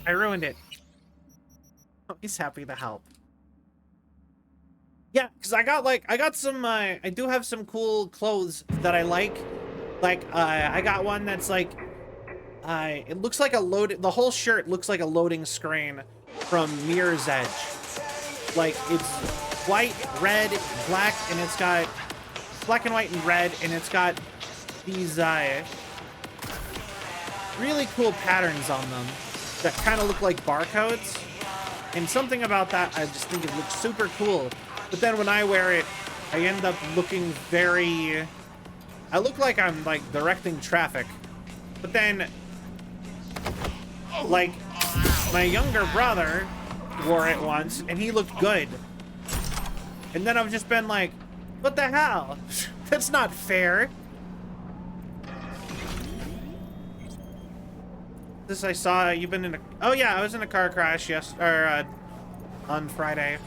I ruined it. Oh, he's happy to help. Yeah, because I got some, I do have some cool clothes that I like. Like, I got one that's like, it looks like the whole shirt looks like a loading screen from Mirror's Edge. Like, it's white, red, black, and it's got black and white and red, and it's got these really cool patterns on them that kind of look like barcodes. And something about that, I just think it looks super cool. But then when I wear it, I end up looking very... I look like I'm, like, directing traffic. But then, like, my younger brother wore it once, and he looked good. And then I've just been like, what the hell? That's not fair. This I saw, you've been in a... Oh yeah, I was in a car crash on Friday.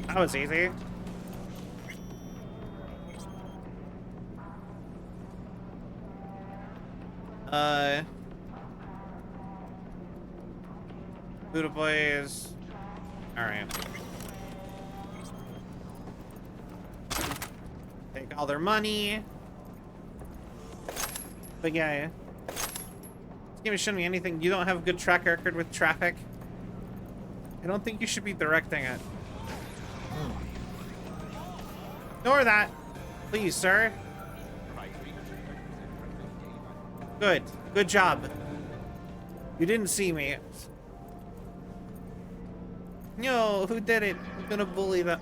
That was easy. Buddha Boys. Alright. Take all their money. But yeah. This game is showing me anything. You don't have a good track record with traffic. I don't think you should be directing it. Ignore that. Please, sir. Good. Good job. You didn't see me. No, who did it? I'm gonna bully them.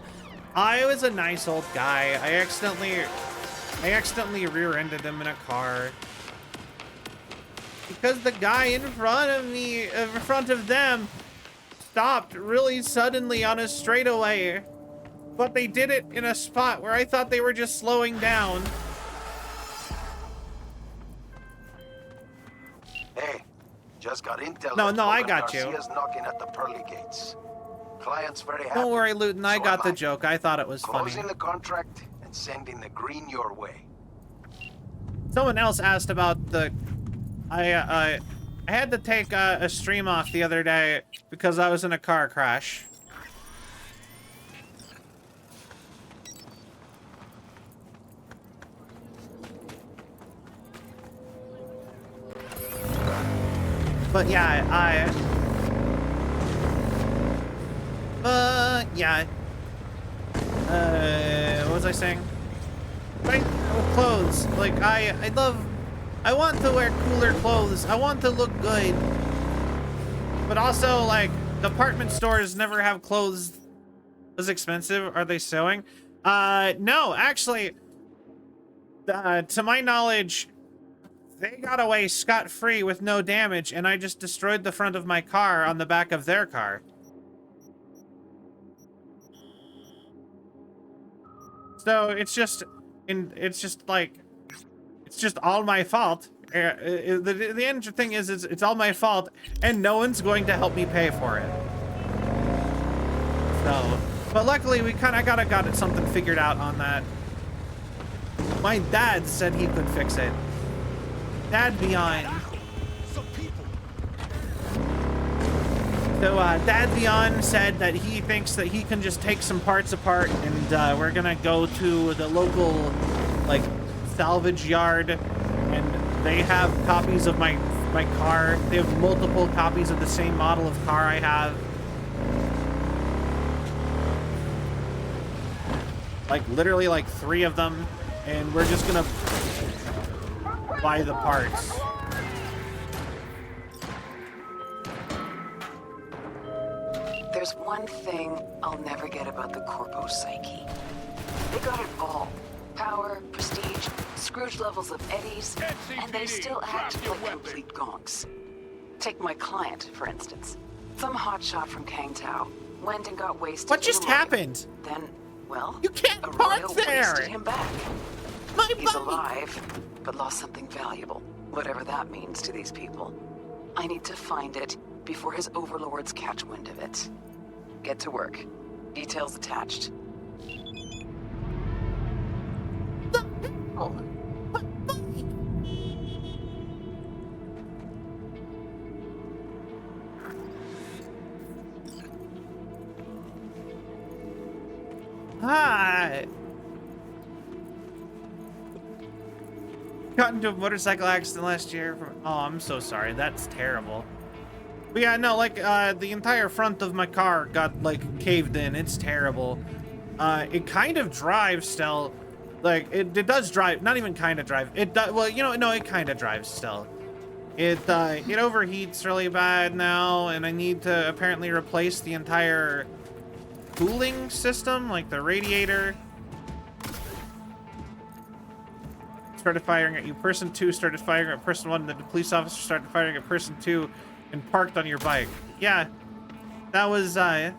I was a nice old guy. I accidentally rear-ended him in a car. Because the guy in front of me, in front of them, stopped really suddenly on a straightaway. But they did it in a spot where I thought they were just slowing down. Hey, just got intel. No, I got you. Garcia's knocking at the pearly gates. Client's very happy. Don't worry, Luton. I got the joke. I thought it was funny. Closing the contract and sending the green your way. Someone else asked about the... I had to take a stream off the other day because I was in a car crash. But yeah, yeah. What was I saying? Right, with clothes. Like, I want to wear cooler clothes. I want to look good. But also, like, department stores never have clothes as expensive. Are they sewing? No, actually, to my knowledge, they got away scot-free with no damage, and I just destroyed the front of my car on the back of their car. So it's just all my fault. The end thing is it's all my fault, and no one's going to help me pay for it. So, but luckily we kind of got something figured out on that. My dad said he could fix it. Dad Beyond. So Dad Beyond said that he thinks that he can just take some parts apart, and we're gonna go to the local like salvage yard, and they have copies of my car. They have multiple copies of the same model of car I have. Like literally like 3 of them, and we're just gonna buy the parts. There's one thing I'll never get about the Corpo psyche. They got it all. Power, prestige, Scrooge levels of eddies, and they still act like complete gonks. Take my client, for instance. Some hotshot from Kang Tao went and got wasted. What just happened? Then, well, you can't a park royal there. wasted him back. He's alive, but lost something valuable, whatever that means to these people. I need to find it before his overlords catch wind of it. Get to work. Details attached. Hi. Got into a motorcycle accident last year. Oh, I'm so sorry. That's terrible. But yeah, no, like, the entire front of my car got, like, caved in. It's terrible. It kind of drives still. Like, it does drive. Not even kind of drive. It does, well, you know, no, it kind of drives still. It overheats really bad now, and I need to apparently replace the entire cooling system, like the radiator. Started firing at you. Person 2 started firing at person 1. Then the police officer started firing at person 2 and parked on your bike. Yeah, that was a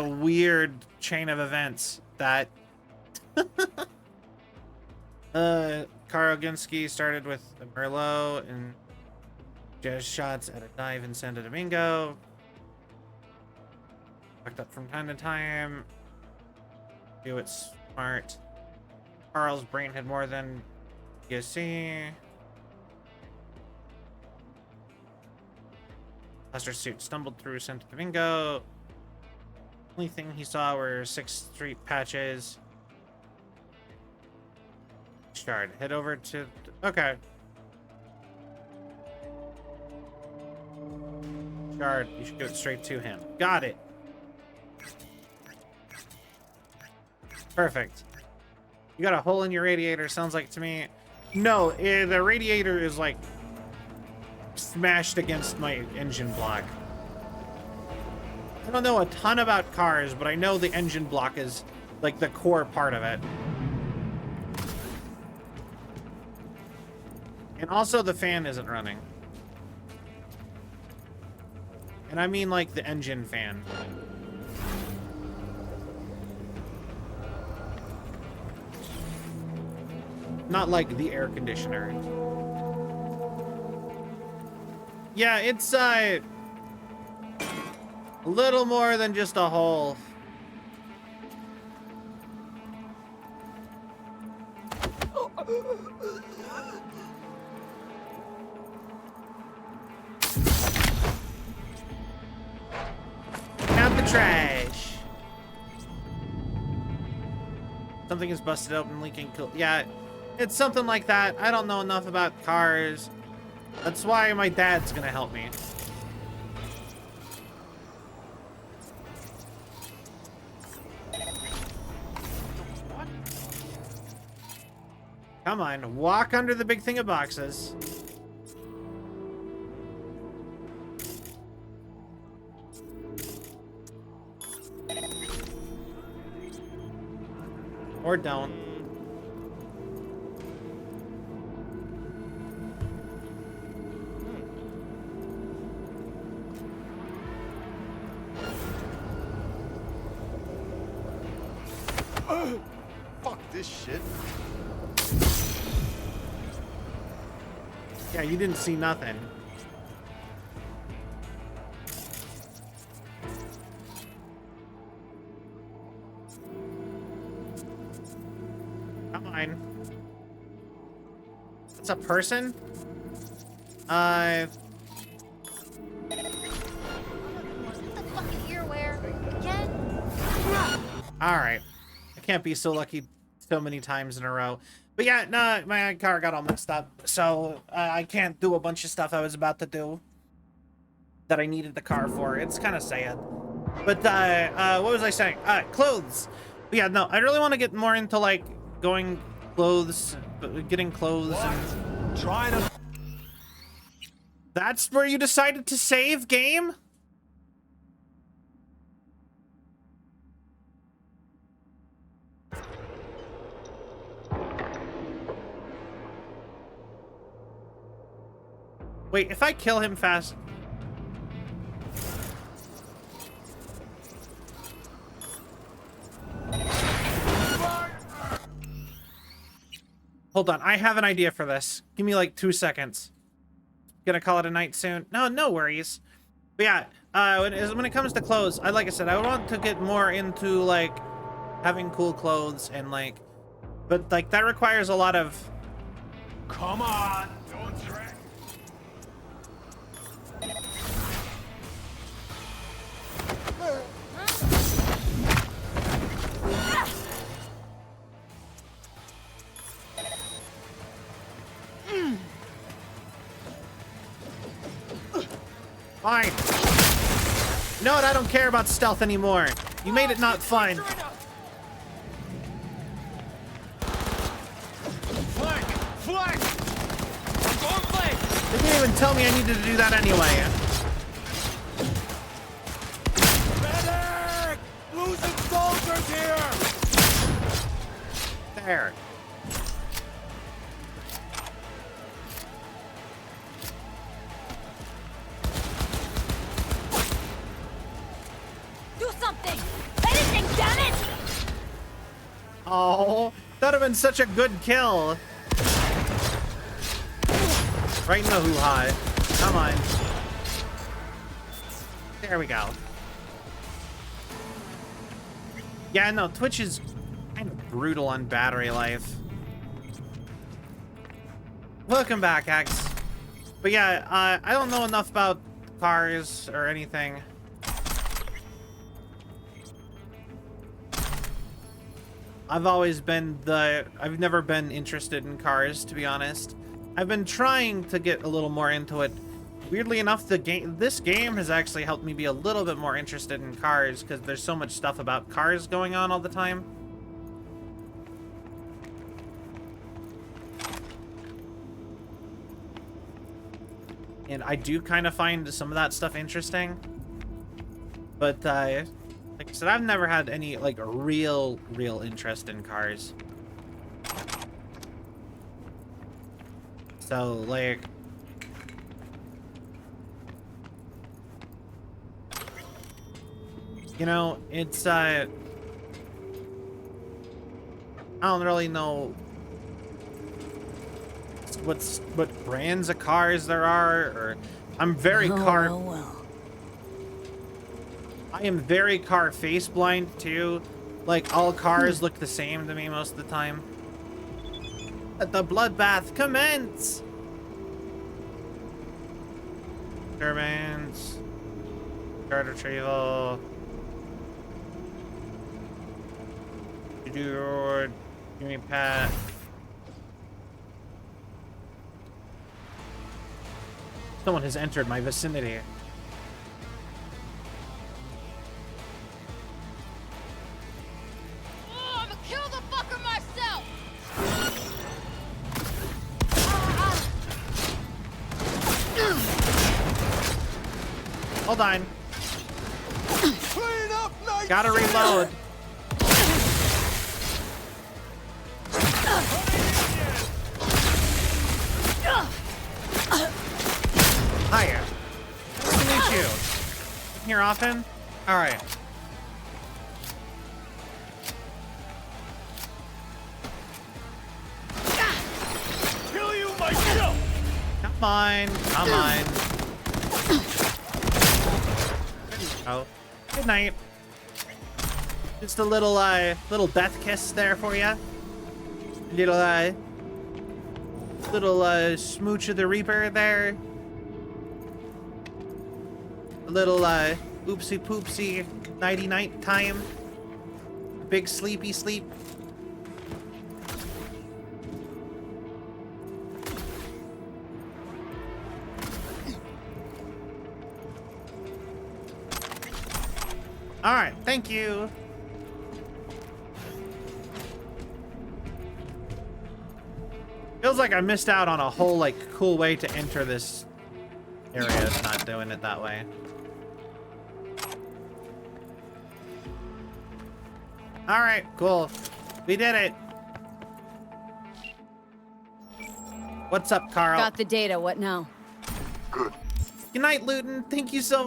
weird chain of events. That Karoginski started with a Merlot and jazz shots at a dive in Santo Domingo. Fucked up from time to time. Do it smart. Carl's brain had more than you see. Lester suit stumbled through Santo Domingo. Only thing he saw were 6th Street patches. Shard, head over to... Okay. Shard, you should go straight to him. Got it. Perfect. You got a hole in your radiator, sounds like to me. No, the radiator is like smashed against my engine block. I don't know a ton about cars, but I know the engine block is like the core part of it. And also the fan isn't running. And I mean like the engine fan. Not like the air conditioner. Yeah, it's a little more than just a hole. Out the trash. Something is busted open, leaking. Yeah, it's something like that. I don't know enough about cars. That's why my dad's gonna help me. Come on, walk under the big thing of boxes. Or don't. Fuck this shit. Yeah, you didn't see nothing. Come on. It's a person? What the fucking earwear? Again? Alright. I can't be so lucky so many times in a row. But yeah, no, my car got all messed up. So I can't do a bunch of stuff I was about to do that I needed the car for. It's kind of sad. But what was I saying? Clothes. But yeah, no, I really want to get more into like going clothes, getting clothes. And... Trying to... That's where you decided to save, game? Wait, if I kill him fast... Hold on, I have an idea for this. Give me like 2 seconds. Gonna call it a night soon. No worries. But yeah, when it comes to clothes, like I said, I want to get more into like having cool clothes and like, but like that requires a lot of... Come on! Don't drag. Fine. You know what? I don't care about stealth anymore. You made it not fun. Flank! Flank! I'm going flank! They didn't even tell me I needed to do that anyway. Medic! Losing soldiers here! There. Do something! Anything, damn it! Oh, that would have been such a good kill. Right in the hoo-ha. Come on. There we go. Yeah, no, Twitch is kind of brutal on battery life. Welcome back, X. But yeah, I don't know enough about cars or anything. I've never been interested in cars, to be honest. I've been trying to get a little more into it. Weirdly enough, this game has actually helped me be a little bit more interested in cars because there's so much stuff about cars going on all the time. And I do kind of find some of that stuff interesting. But, like I said, I've never had any, like, real interest in cars. So, like... You know, it's, I don't really know what brands of cars there are, or... I'm very well. I am very car face blind too. Like all cars look the same to me most of the time. Let the bloodbath commence! Turbines. Guard retrieval. Give me a pat. Someone has entered my vicinity. Oh, I'ma kill the fucker myself! Hold on. Clean up, night Gotta reload. Hiya. Nice to meet you. Here often? Alright. Kill you myself! Come on. Come on. Oh. Good night. Just a little Beth kiss there for you. Little smooch of the Reaper there. A little oopsie poopsie nighty night time. Big sleepy sleep. All right, thank you. Feels like I missed out on a whole like cool way to enter this area. Not doing it that way. All right, cool. We did it. What's up, Carl? Got the data. What now? Good. Good night, Luton. Thank you so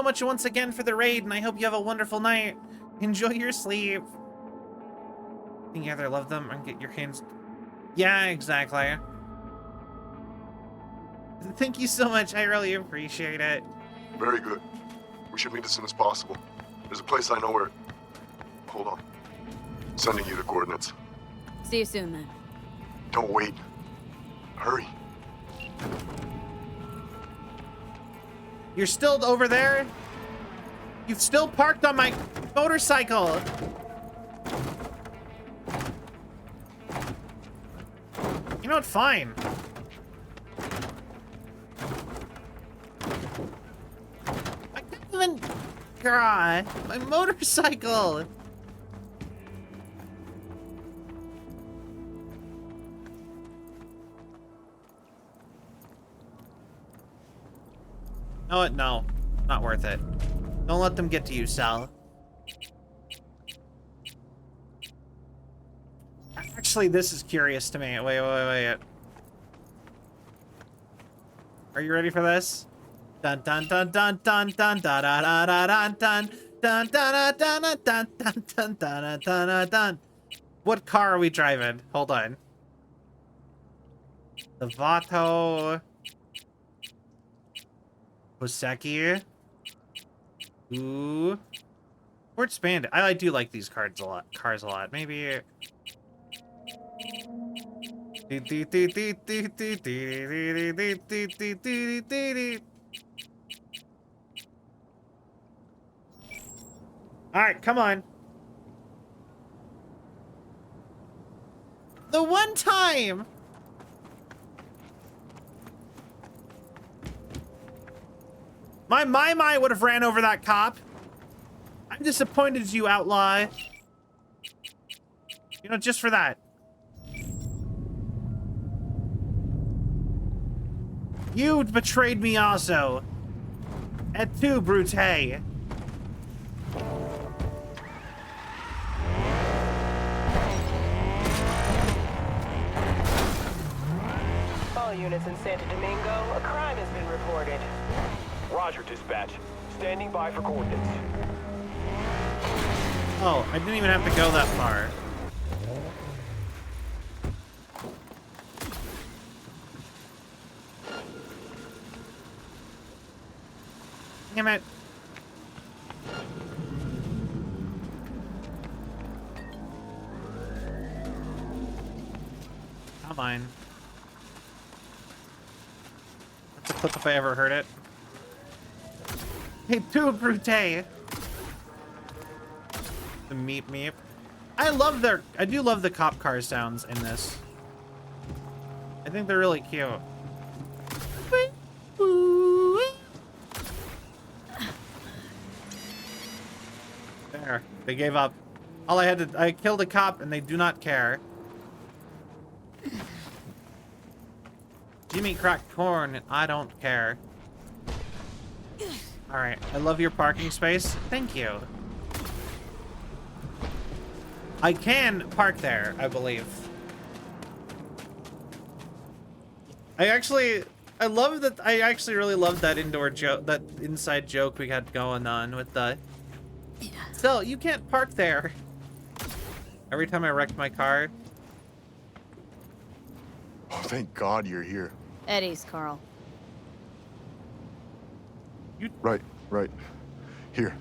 much once again for the raid, and I hope you have a wonderful night. Enjoy your sleep. Think you either love them or get your hands. Yeah, exactly. Thank you so much. I really appreciate it. Very good. We should meet as soon as possible. There's a place I know where... Hold on. Sending you the coordinates. See you soon, then. Don't wait. Hurry. You're still over there? You've still parked on my motorcycle. You know what? Fine. I can't even... God, my motorcycle. know what? No. Not worth it. Don't let them get to you, Sal. Actually, this is curious to me. Wait. Are you ready for this? Dun dun dun dun dun dun da da da da dun dun dun dun dun dun dun dun dun dun dun. What car are we driving? Hold on. The Vato Hoseki. Ooh. Or expand it. I do like these cars a lot. Maybe. All right, come on. The one time. My would have ran over that cop. I'm disappointed you, outlaw. You know, just for that. You betrayed me also. Et tu, Brute. All units in Santo Domingo, a crime has been reported. Roger, dispatch. Standing by for coordinates. Oh, I didn't even have to go that far. Damn it. Not mine. That's a clip if I ever heard it. Hey, too brute. The meep meep. I do love the cop car sounds in this. I think they're really cute. There, they gave up. I killed a cop and they do not care. Jimmy cracked corn and I don't care. Alright, I love your parking space. Thank you. I can park there, I believe. I actually really love that indoor joke, that inside joke we had going on with the... Still, you can't park there. Every time I wrecked my car. Oh, thank God you're here. Eddie's, Carl. Right. Here.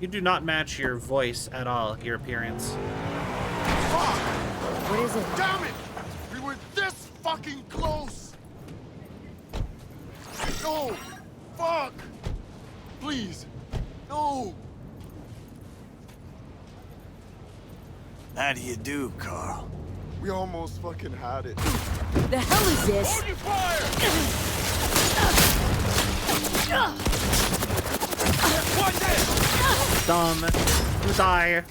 You do not match your voice at all, your appearance. Fuck! What is it? Damn it! We were this fucking close! No! Fuck! Please! No! How do you do, Carl? We almost fucking had it. The hell is this? Hold your fire! What's this? Dumb. You die.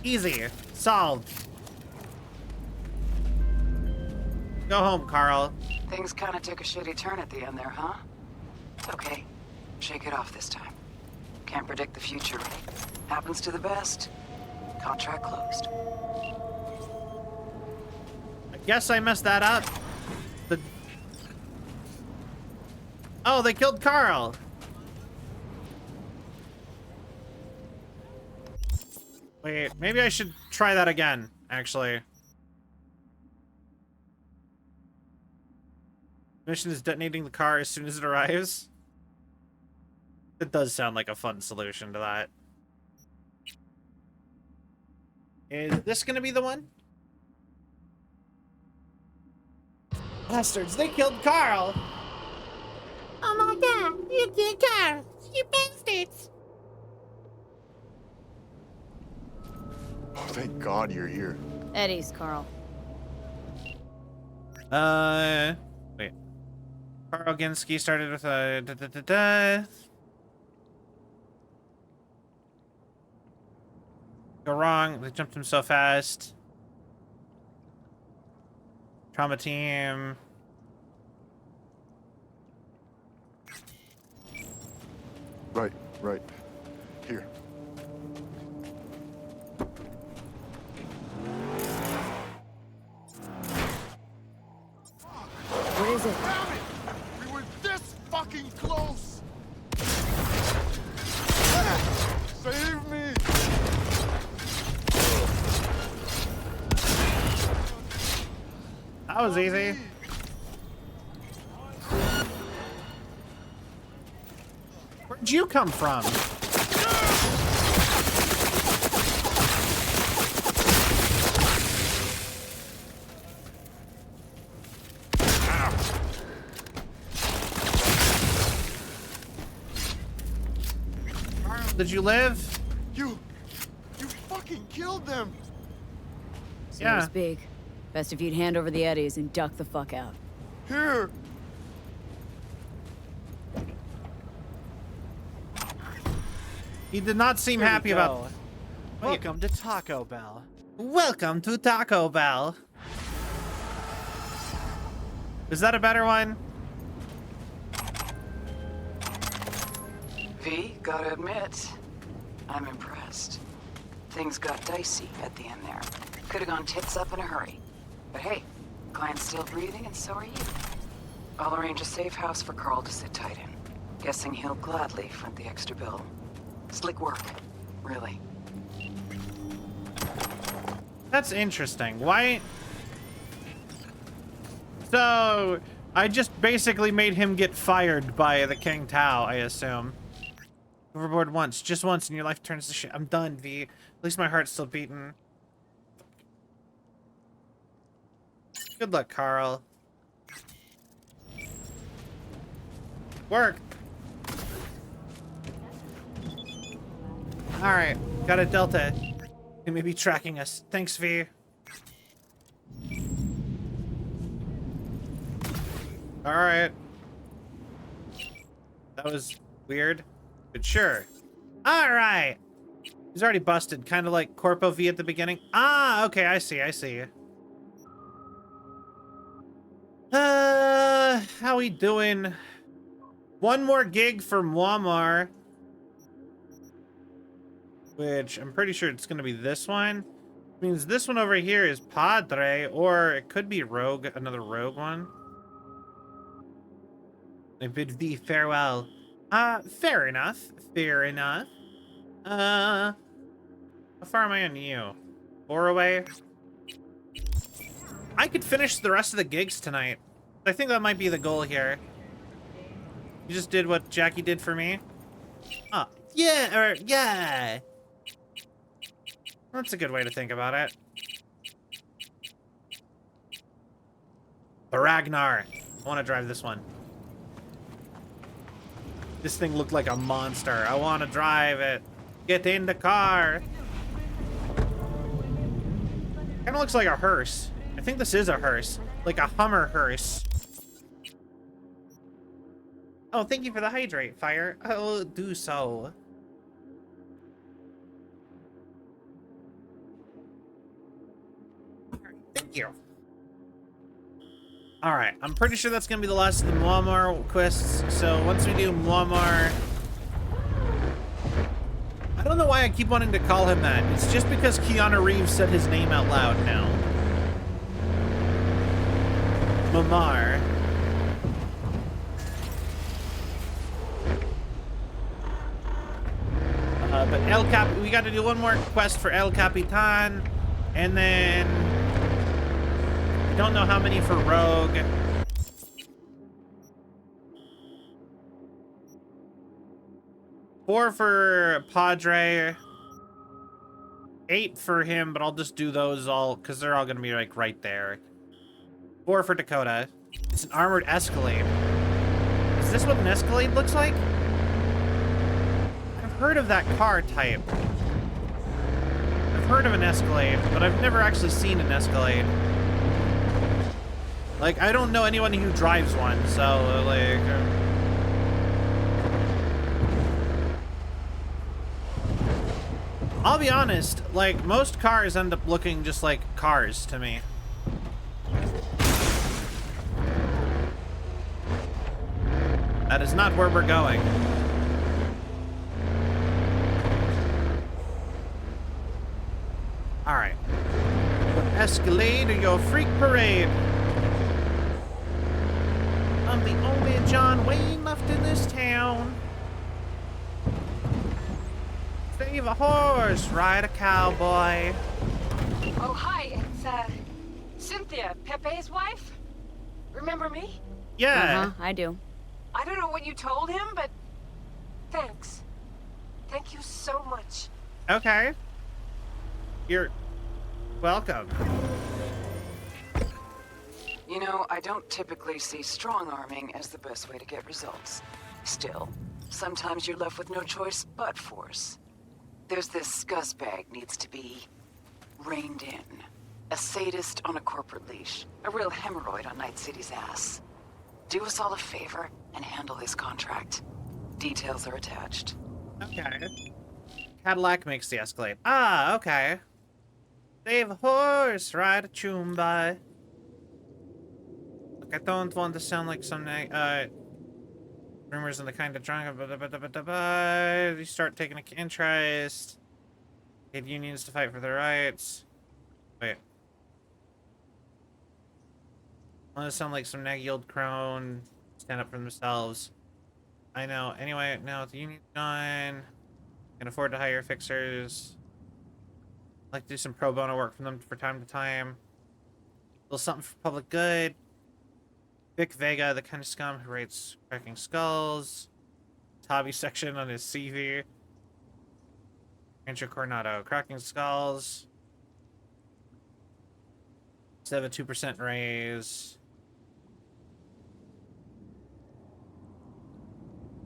Easy. Solved. Go home, Carl. Things kind of took a shitty turn at the end there, huh? It's okay. Shake it off this time. Can't predict the future, right? Happens to the best. Contract closed. I guess I messed that up. Oh, they killed Carl. Wait, maybe I should try that again, actually. Mission is detonating the car as soon as it arrives. It does sound like a fun solution to that. Is this gonna be the one? Bastards, they killed Carl! Oh my god, you killed Carl! You bastards! Oh, thank God you're here. Eddie's, Carl. Wait. Carl Ginsky started with a Go wrong. They jumped him so fast. Trauma team. Right. Here. What is it? Damn it! We were this fucking close! Save me! That was easy. Where'd you come from? Did you live? You fucking killed them! Seems big. Best if you'd hand over the Eddies and duck the fuck out. Here! He did not seem Here we happy go. about... Welcome to Taco Bell. Welcome to Taco Bell. Is that a better one? V, gotta admit, I'm impressed. Things got dicey at the end there. Could have gone tits up in a hurry. But hey, client's still breathing and so are you. I'll arrange a safe house for Carl to sit tight in. Guessing he'll gladly front the extra bill. Slick work, really. That's interesting. Why? So, I just basically made him get fired by the King Tao, I assume. Overboard once, just once, and your life turns to shit. I'm done, V. At least my heart's still beating. Good luck, Carl. Work. Alright, got a Delta. They may be tracking us. Thanks, V. Alright. That was weird, but sure. Alright. He's already busted, kind of like Corpo V at the beginning. Ah, okay, I see, I see. How we doing? One more gig for Muammar. Which I'm pretty sure it's gonna be this one. Means this one over here is Padre, or it could be Rogue, another Rogue one. I bid thee farewell. Fair enough. Fair enough. How far am I on you? 4 away? I could finish the rest of the gigs tonight. I think that might be the goal here. You just did what Jackie did for me? Oh, yeah, or yeah. That's a good way to think about it. The Ragnar. I want to drive this one. This thing looked like a monster. I want to drive it. Get in the car. Kind of looks like a hearse. I think this is a hearse. Like a Hummer hearse. Oh, thank you for the hydrate, Fire. I'll do so. Thank you. Alright, I'm pretty sure that's gonna be the last of the Muammar quests. So once we do Muammar... I don't know why I keep wanting to call him that. It's just because Keanu Reeves said his name out loud now. Muammar. But El Cap, we got to do one more quest for El Capitan, and then I don't know how many for Rogue. Four for Padre, 8 for him, but I'll just do those all because they're all gonna be like right there. 4 for Dakota. It's an armored Escalade. Is this what an Escalade looks like? Heard of that car type. I've heard of an Escalade, but I've never actually seen an Escalade. Like, I don't know anyone who drives one, so, like... I'll be honest, like, most cars end up looking just like cars to me. That is not where we're going. Alright. Escalade or your freak parade. I'm the only John Wayne left in this town. Save a horse, ride a cowboy. Oh, hi, it's, Cynthia, Pepe's wife? Remember me? Yeah. I do. I don't know what you told him, but thanks. Thank you so much. Okay. You're welcome. You know, I don't typically see strong-arming as the best way to get results. Still, sometimes you're left with no choice but force. There's this scuzzbag needs to be reined in. A sadist on a corporate leash. A real hemorrhoid on Night City's ass. Do us all a favor and handle this contract. Details are attached. Okay. Cadillac makes the Escalade. Ah, okay. Save a horse, ride a chumbai. Look, I don't want to sound like some rumors in the kind of drunk. You start taking an interest. Get unions to fight for their rights. Wait. I want to sound like some naggy old crone. Stand up for themselves. I know. Anyway, now the union's gone. Can afford to hire fixers. Like to do some pro bono work for them from time to time. A little something for public good. Vic Vega, the kind of scum who rates cracking skulls. hobby section on his CV. Rancho Coronado, cracking skulls. 2% raise.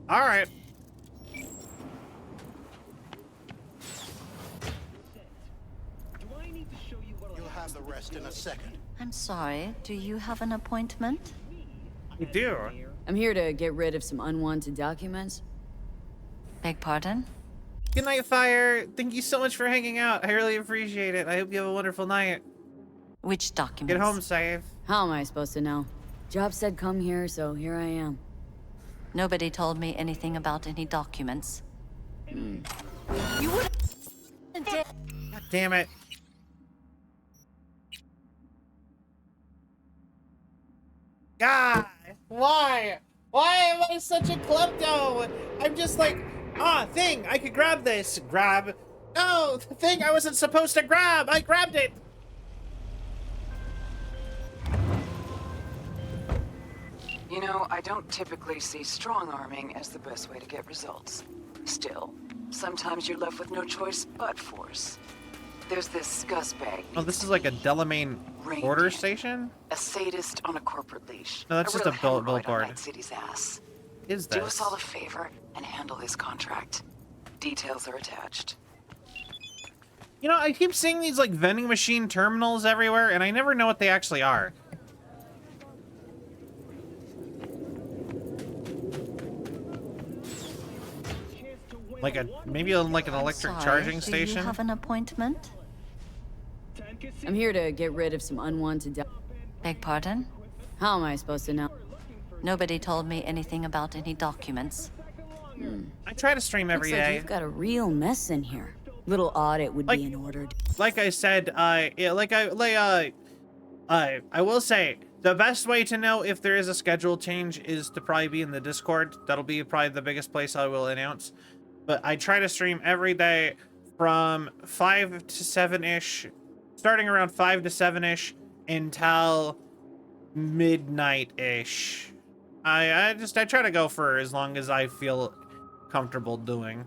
All right. You'll have the rest in a second. I'm sorry, do you have an appointment? I do. I'm here to get rid of some unwanted documents. Beg pardon? Good night, Fire. Thank you so much for hanging out. I really appreciate it. I hope you have a wonderful night. Which documents? Get home safe. How am I supposed to know? Job said come here, so here I am. Nobody told me anything about any documents. Hmm. You would. God damn it. God, why? Why am I such a klepto? I'm just like, thing, I could grab this. Grab. No, the thing I wasn't supposed to grab. I grabbed it. You know, I don't typically see strong-arming as the best way to get results. Still, sometimes you're left with no choice but force. There's this scuzzbag. Oh, this is like a Delamain border station? A sadist on a corporate leash. No, that's just a billboard. Night City's ass. Is Do this? us all a favor and handle this contract. Details are attached. You know, I keep seeing these like vending machine terminals everywhere, and I never know what they actually are. Like maybe like an electric charging station. Do you have an appointment? I'm here to get rid of some unwanted Beg pardon? How am I supposed to know? Nobody told me anything about any documents. I try to stream every Looks like day. you've got a real mess in here. Little audit would be in order. Like I said, I will say the best way to know if there is a schedule change is to probably be in the Discord. That'll be probably the biggest place I will announce. But I try to stream every day from 5 to 7-ish, starting around 5 to 7-ish until midnight-ish. I try to go for as long as I feel comfortable doing.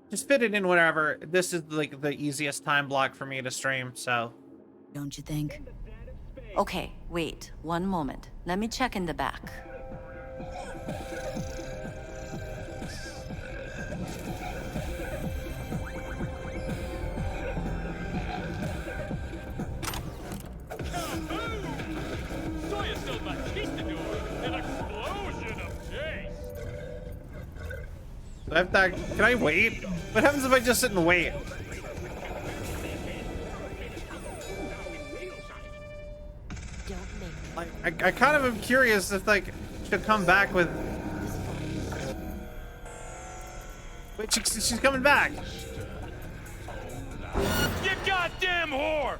Just fit it in whatever. This is like the easiest time block for me to stream, so. Don't you think? Okay, wait, one moment. Let me check in the back. Do I have to, can I wait? What happens if I just sit and wait? Like, I kind of am curious if like she'll come back with. Wait, she's coming back. You goddamn whore!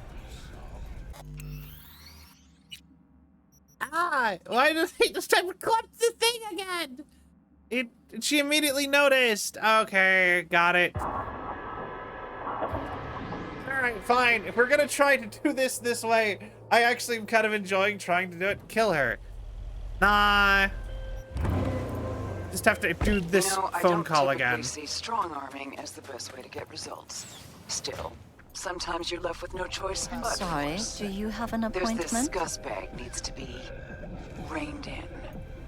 Why does he just time to collapse the thing again? She immediately noticed. Okay, got it. Alright, fine. If we're gonna try to do this way, I actually am kind of enjoying trying to do it. Kill her. Nah. Just have to do this phone call again. I don't typically see strong-arming as the best way to get results. Still, sometimes you're left with no choice but Sorry, force. do you have an appointment? There's this scuzzbag needs to be reined in.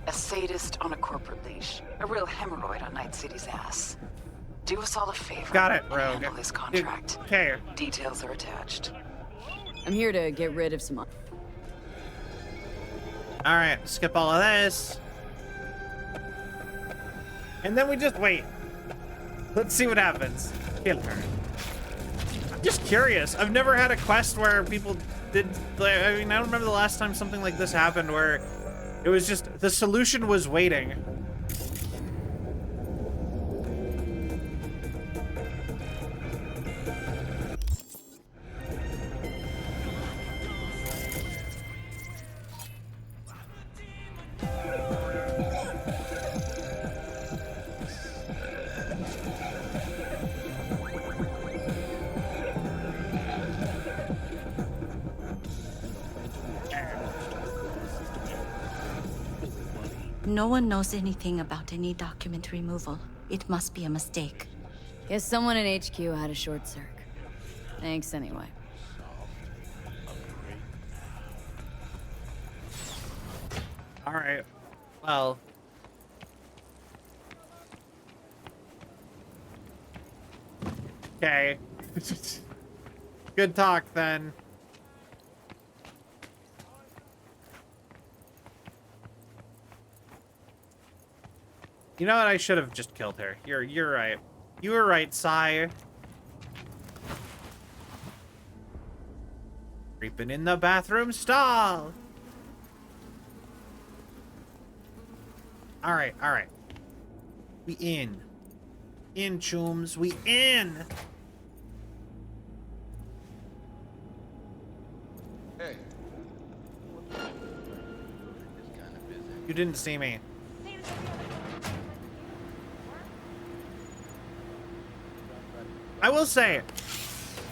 A sadist on a corporate leash. A real hemorrhoid on Night City's ass. Do us all a favor. Got it, and Rogue. handle this contract. Okay. Details are attached. I'm here to get rid of some. All right, skip all of this. And then we just wait. Let's see what happens. Kill her. I'm just curious. I've never had a quest where people did. I mean, I don't remember the last time something like this happened where it was just the solution was waiting. No one knows anything about any document removal. It must be a mistake. Guess someone in HQ had a short circ. Thanks anyway. All right. Well. Okay. Good talk then. You know what? I should have just killed her. You're right. You were right, sire. Creeping in the bathroom stall. All right. We in. In, chooms. We in. Hey. You didn't see me. I will say,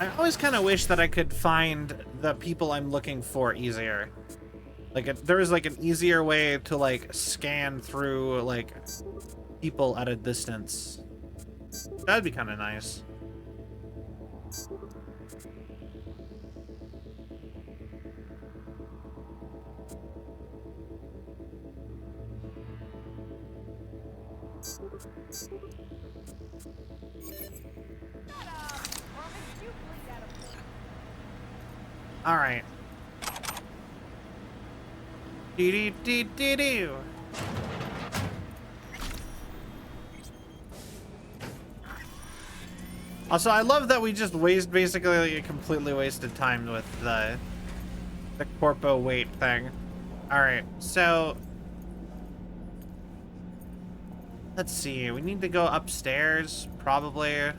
I always kind of wish that I could find the people I'm looking for easier. Like, there is like an easier way to like scan through like people at a distance. That'd be kind of nice. All right. Do. Also, I love that we just basically completely wasted time with the corpo weight thing. All right, so let's see. We need to go upstairs, probably.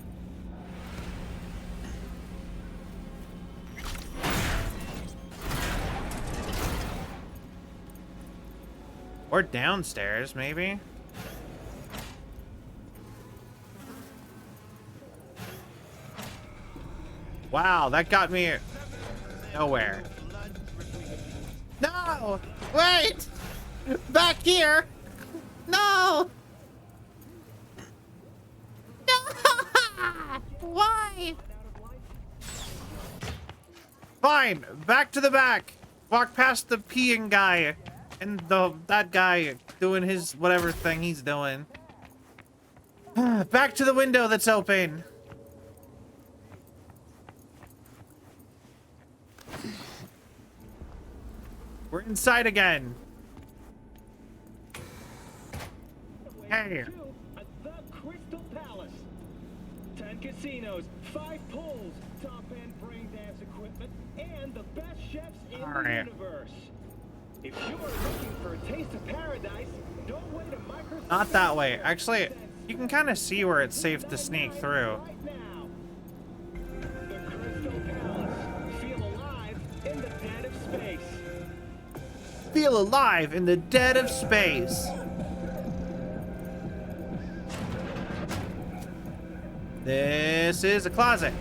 Or downstairs, maybe. Wow, that got me nowhere. No! Wait! Back here! No! Why? Fine, back to the back. Walk past the peeing guy. And that guy doing his whatever thing he's doing. Back to the window that's open. We're inside again. Hey. The Crystal Palace. 10 casinos, 5 pools, top-end brain dance equipment, and the best chefs in the universe. If you're looking for a taste of paradise, don't wait a microsecond. Not that way. Actually, you can kind of see where it's safe to sneak through. The Crystal Palace. Feel alive in the dead of space. Feel alive in the dead of space. This is a closet.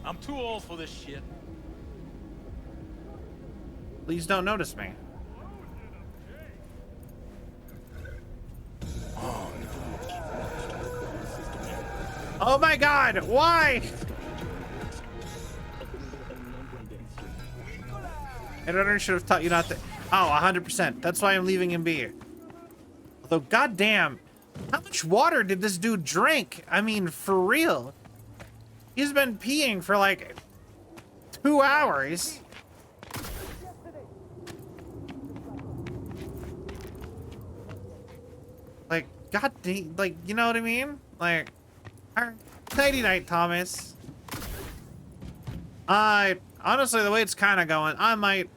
I'm too old for this shit. Please don't notice me. Oh my god, why? Editor should have taught you not to. Oh, 100%. That's why I'm leaving him be. Although, goddamn, how much water did this dude drink? I mean, for real. He's been peeing for like 2 hours. Like, goddamn, like, you know what I mean? Like, alright. Nighty night, Thomas. Honestly, the way it's kind of going, I might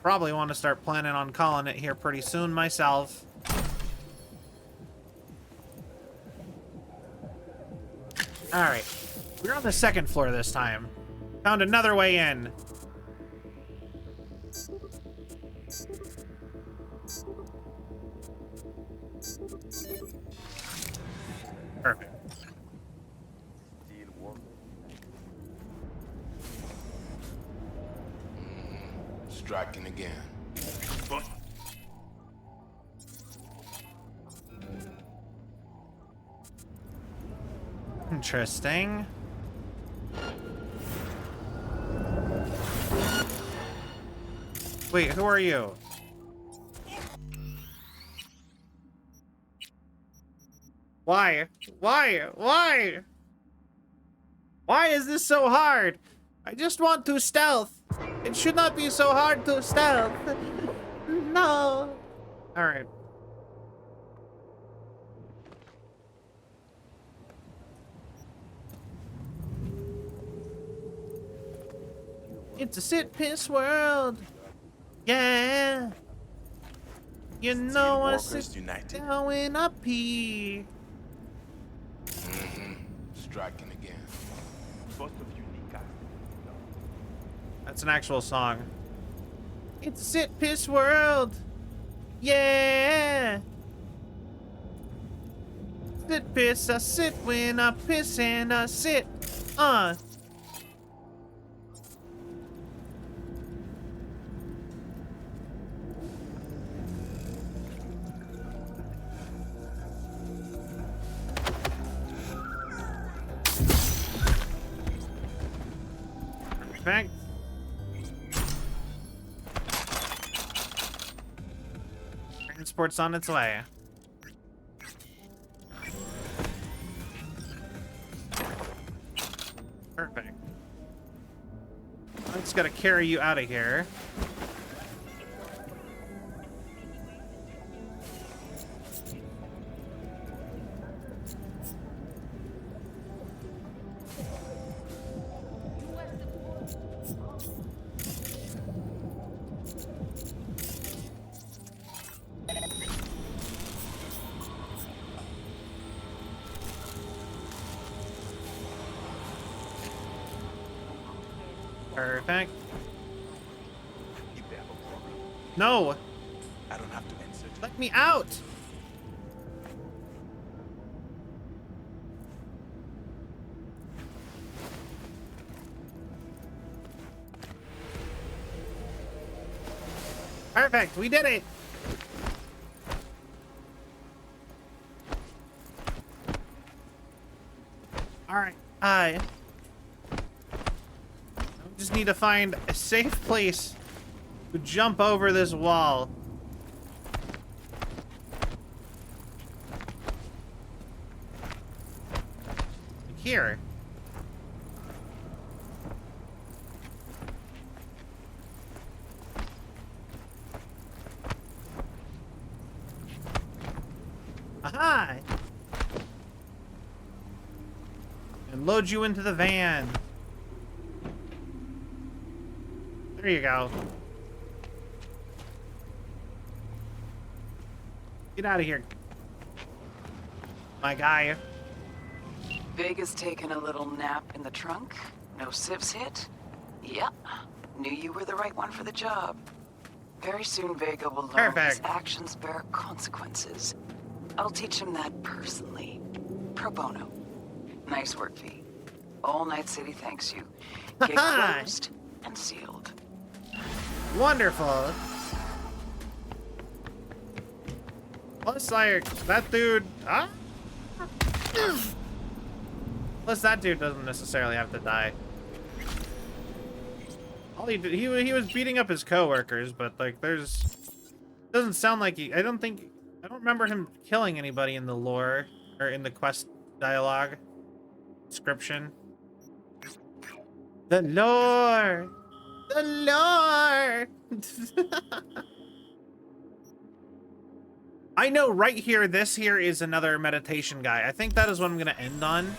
probably want to start planning on calling it here pretty soon myself. Alright. We're on the 2nd floor this time. Found another way in. Perfect. Striking again. Interesting. Wait, who are you? Why? Why? Why? Why is this so hard? I just want to stealth. It should not be so hard to stealth. No. All right. It's a sit-piss world. Yeah. You know I sit down when I pee. Striking again. That's an actual song. It's a sit-piss world. Yeah. Sit-piss, I sit when I piss and I sit. Perfect. Transport's on its way. Perfect. I just gotta carry you out of here. Perfect. No! I don't have to answer. Let me out! Perfect, we did it! Alright, I just need to find a safe place to jump over this wall. Here. Aha! And load you into the van. There you go. Get out of here, my guy. Vega's taken a little nap in the trunk. No civs hit. Yep. Knew you were the right one for the job. Very soon Vega will learn his actions bear consequences. I'll teach him that personally. Pro bono. Nice work, V. All Night City thanks you. Get closed and sealed. Wonderful. Plus, like, that dude... Plus, that dude doesn't necessarily have to die. All he did, he was beating up his coworkers, but, like, there's... Doesn't sound like he... I don't remember him killing anybody in the lore, or in the quest dialogue. Description. The lore! The lore! I know right here, this here is another meditation guy. I think that is what I'm gonna end on.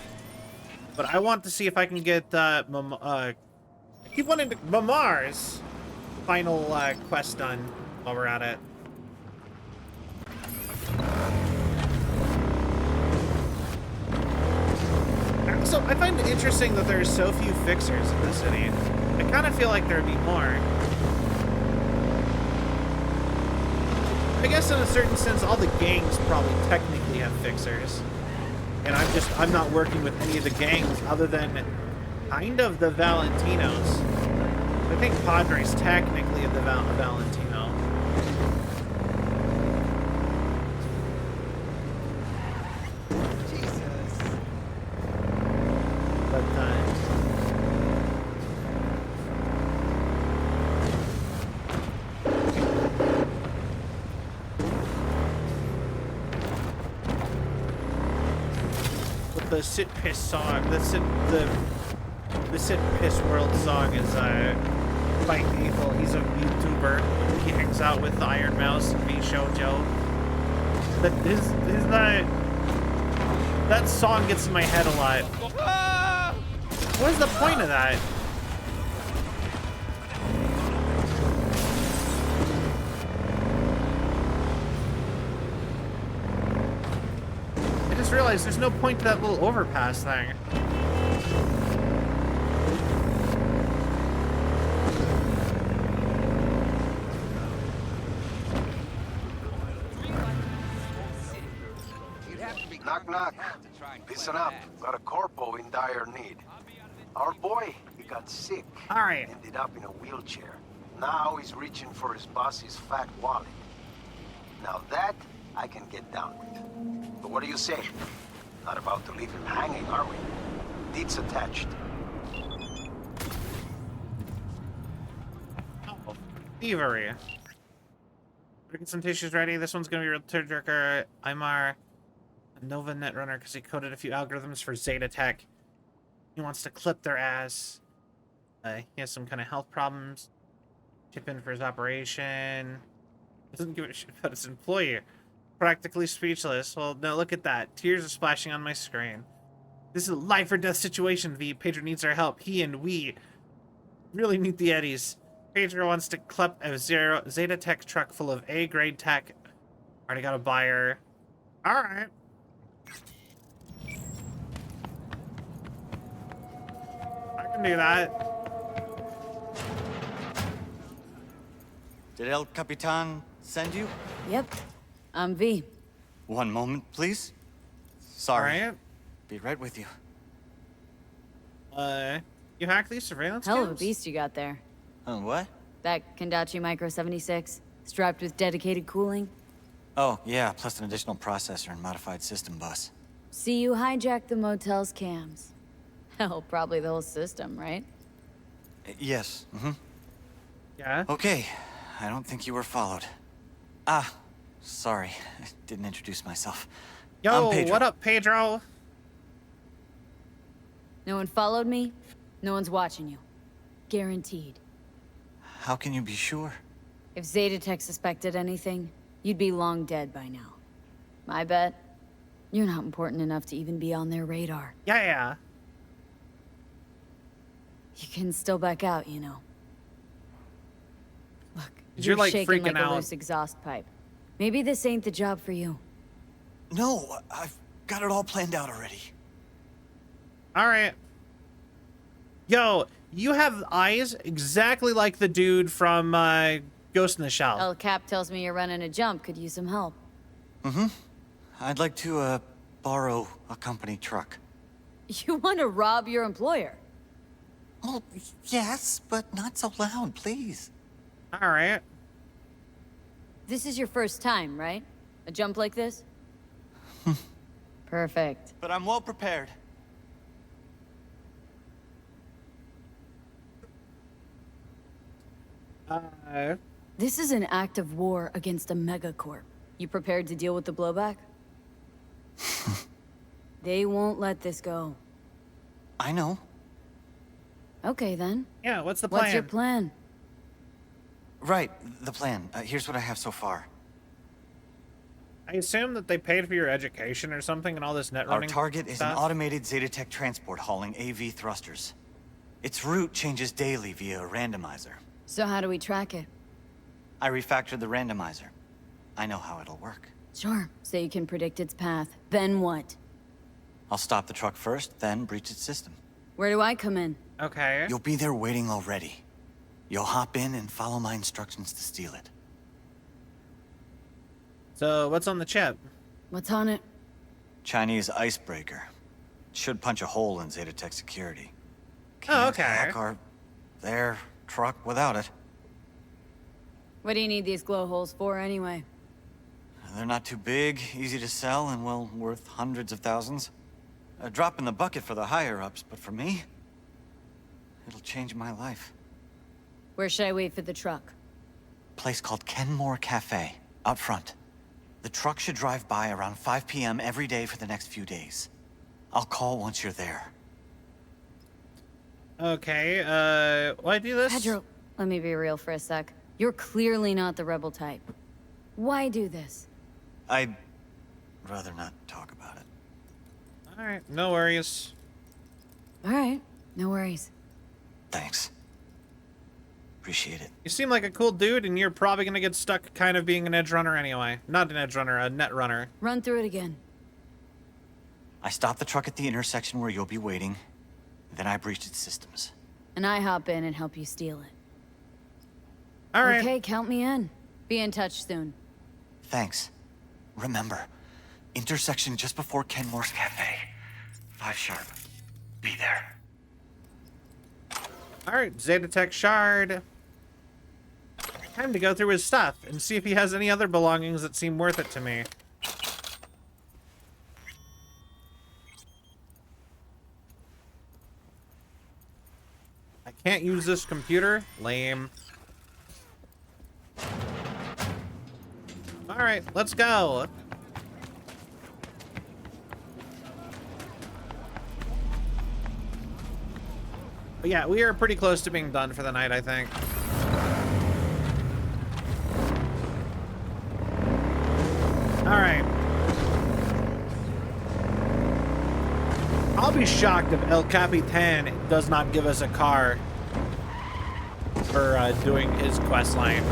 But I want to see if I can get, I keep wanting to, Mamar's final, quest done while we're at it. So I find it interesting that there's so few fixers in the city. I kind of feel like there'd be more. I guess in a certain sense, all the gangs probably technically have fixers. And I'm not working with any of the gangs other than kind of the Valentinos. I think Padre's technically the Valentino. Jesus. But the Sit Piss song, the Sit Piss World song is Mike Ethel. He's a YouTuber. He hangs out with the Iron Mouse and V Show Joe. That song gets in my head a lot. What is the point of that? I just realized there's no point to that little overpass thing. Knock, knock. Listen up. Got a corpo in dire need. Our boy, he got sick. All right. Ended up in a wheelchair. Now he's reaching for his boss's fat wallet. Now that I can get down with. But what do you say? Not about to leave him hanging, are we? Deeds attached. Oh, thievery. Get some tissues ready. This one's gonna be real tearjerker. Imar, a Nova Netrunner, because he coded a few algorithms for Zeta Tech. He wants to clip their ass. He has some kind of health problems. Chip in for his operation. Doesn't give a shit about his employer. Practically speechless. Well, no, look at that. Tears are splashing on my screen. This is a life or death situation, V. Pedro needs our help. He and we really need the eddies. Pedro wants to clip a Zeta Tech truck full of A-grade tech. Already got a buyer. Alright. I can do that. Did El Capitan send you? Yep. I'm V. One moment, please. Sorry. Alright. Be right with you. You hacked these surveillance Hell of a cams? beast you got there. What? That Kendachi Micro 76, strapped with dedicated cooling. Oh, yeah, plus an additional processor and modified system bus. See, you hijacked the motel's cams. Hell, probably the whole system, right? Yes, Yeah? Okay, I don't think you were followed. Ah, sorry, I didn't introduce myself. Yo, I'm Pedro. what up, Pedro? No one followed me, no one's watching you. Guaranteed. How can you be sure? If Zeta Tech suspected anything, you'd be long dead by now. My bet, you're not important enough to even be on their radar. Yeah. You can still back out, you know. Look, You're like shaking freaking like out. a loose exhaust pipe. Maybe this ain't the job for you. No, I've got it all planned out already. Alright. Yo, you have eyes exactly like the dude from Ghost in the Shell. El Cap tells me you're running a jump. Could use some help. I'd like to, borrow a company truck. You want to rob your employer? Well, yes, but not so loud, please. Alright. This is your first time, right? A jump like this? Perfect. But I'm well prepared. This is an act of war against a megacorp. You prepared to deal with the blowback? They won't let this go. I know. Okay, then. Yeah, what's the plan? What's your plan? Right, the plan. Here's what I have so far. I assume that they paid for your education or something and all this net Our running target is an stuff? automated Zeta Tech transport hauling AV thrusters. Its route changes daily via a randomizer. So how do we track it? I refactored the randomizer. I know how it'll work. Sure, so you can predict its path. Then what? I'll stop the truck first, then breach its system. Where do I come in? Okay. You'll be there waiting already. You'll hop in and follow my instructions to steal it. So, what's on the chip? What's on it? Chinese icebreaker. Should punch a hole in Zeta Tech security. Oh, Can't okay. hack their truck without it. What do you need these glow holes for, anyway? They're not too big, easy to sell, and well, worth hundreds of thousands. A drop in the bucket for the higher-ups, but for me, it'll change my life. Where should I wait for the truck? Place called Kenmore Cafe, out front. The truck should drive by around 5 p.m. every day for the next few days. I'll call once you're there. Okay, why do this? Pedro, let me be real for a sec. You're clearly not the rebel type. Why do this? I'd rather not talk about it. Alright, no worries. Alright, no worries. Thanks. Appreciate it. You seem like a cool dude, and you're probably gonna get stuck kind of being an edge runner anyway. Not an edge runner, a net runner. Run through it again. I stopped the truck at the intersection where you'll be waiting. Then I breached its systems. And I hop in and help you steal it. Alright. Okay, count me in. Be in touch soon. Thanks. Remember, intersection just before Kenmore's Cafe. 5 sharp. Be there. Alright, Zeta Tech Shard. Time to go through his stuff and see if he has any other belongings that seem worth it to me. I can't use this computer? Lame. Alright, let's go. But yeah, we are pretty close to being done for the night, I think. Alright. I'll be shocked if El Capitan does not give us a car for doing his quest line.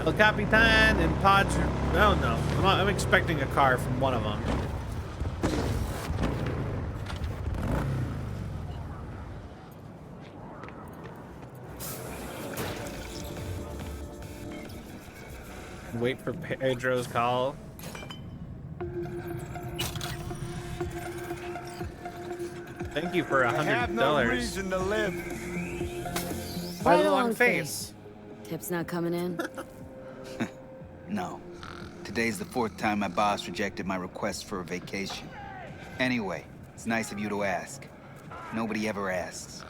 El Capitan and Pods. Oh no, I'm expecting a car from one of them. Wait for Pedro's call. Thank you for $100. I have no reason to live. Why the long face? Tip's not coming in? No. Today's the 4th time my boss rejected my request for a vacation. Anyway, it's nice of you to ask. Nobody ever asks.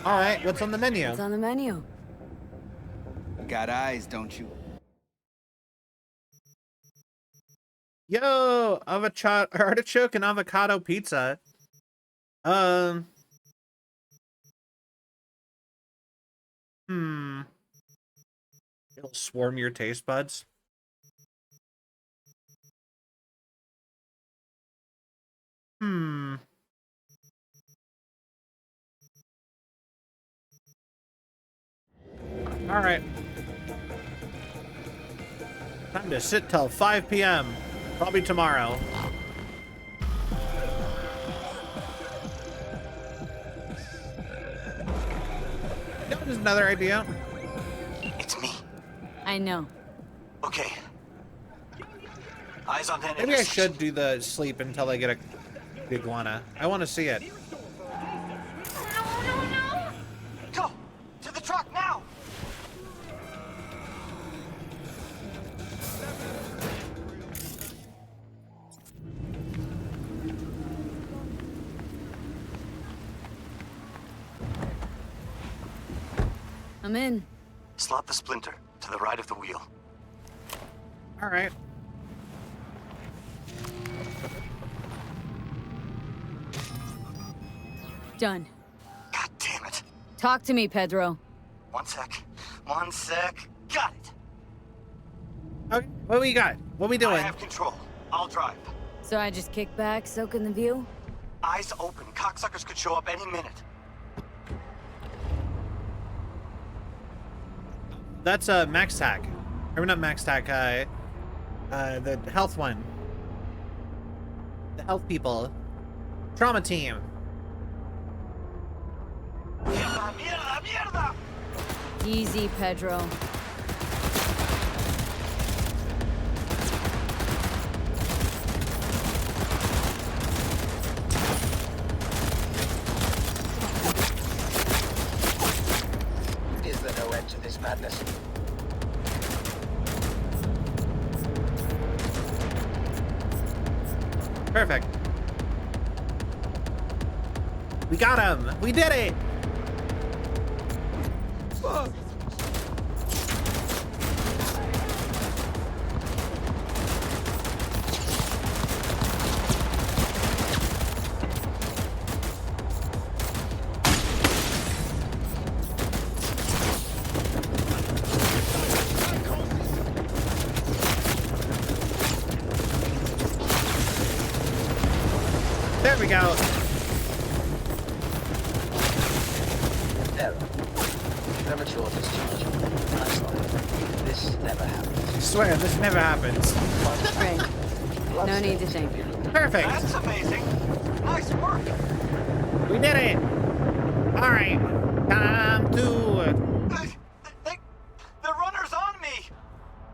All right, what's on the menu? What's on the menu? Got eyes, don't you? Yo, artichoke and avocado pizza. It'll swarm your taste buds. All right. Time to sit till 5 p.m. Probably tomorrow. You know, there's another idea. It's me. I know. Okay. Eyes on that. Maybe I should do the sleep until I get a iguana. I want to see it. Go! To the truck now! I'm in. Slot the splinter to the right of the wheel. All right. Done. God damn it. Talk to me, Pedro. 1 sec. 1 sec. Got it. Okay, what we got? What we doing? I have control. I'll drive. So I just kick back, soak in the view? Eyes open. Cocksuckers could show up any minute. That's Max Tac. Or not Max Tac, the health one. The health people. Trauma team. Mierda, mierda, mierda! Easy, Pedro. madness. Perfect. We got him. We did it. Fuck. There we go. Error. Premature discharge. I'm sorry. This never happens. I swear, this never happens. Great. No need to thank you. Perfect. That's amazing. Nice work. We did it. All right. Time to... The runner's on me.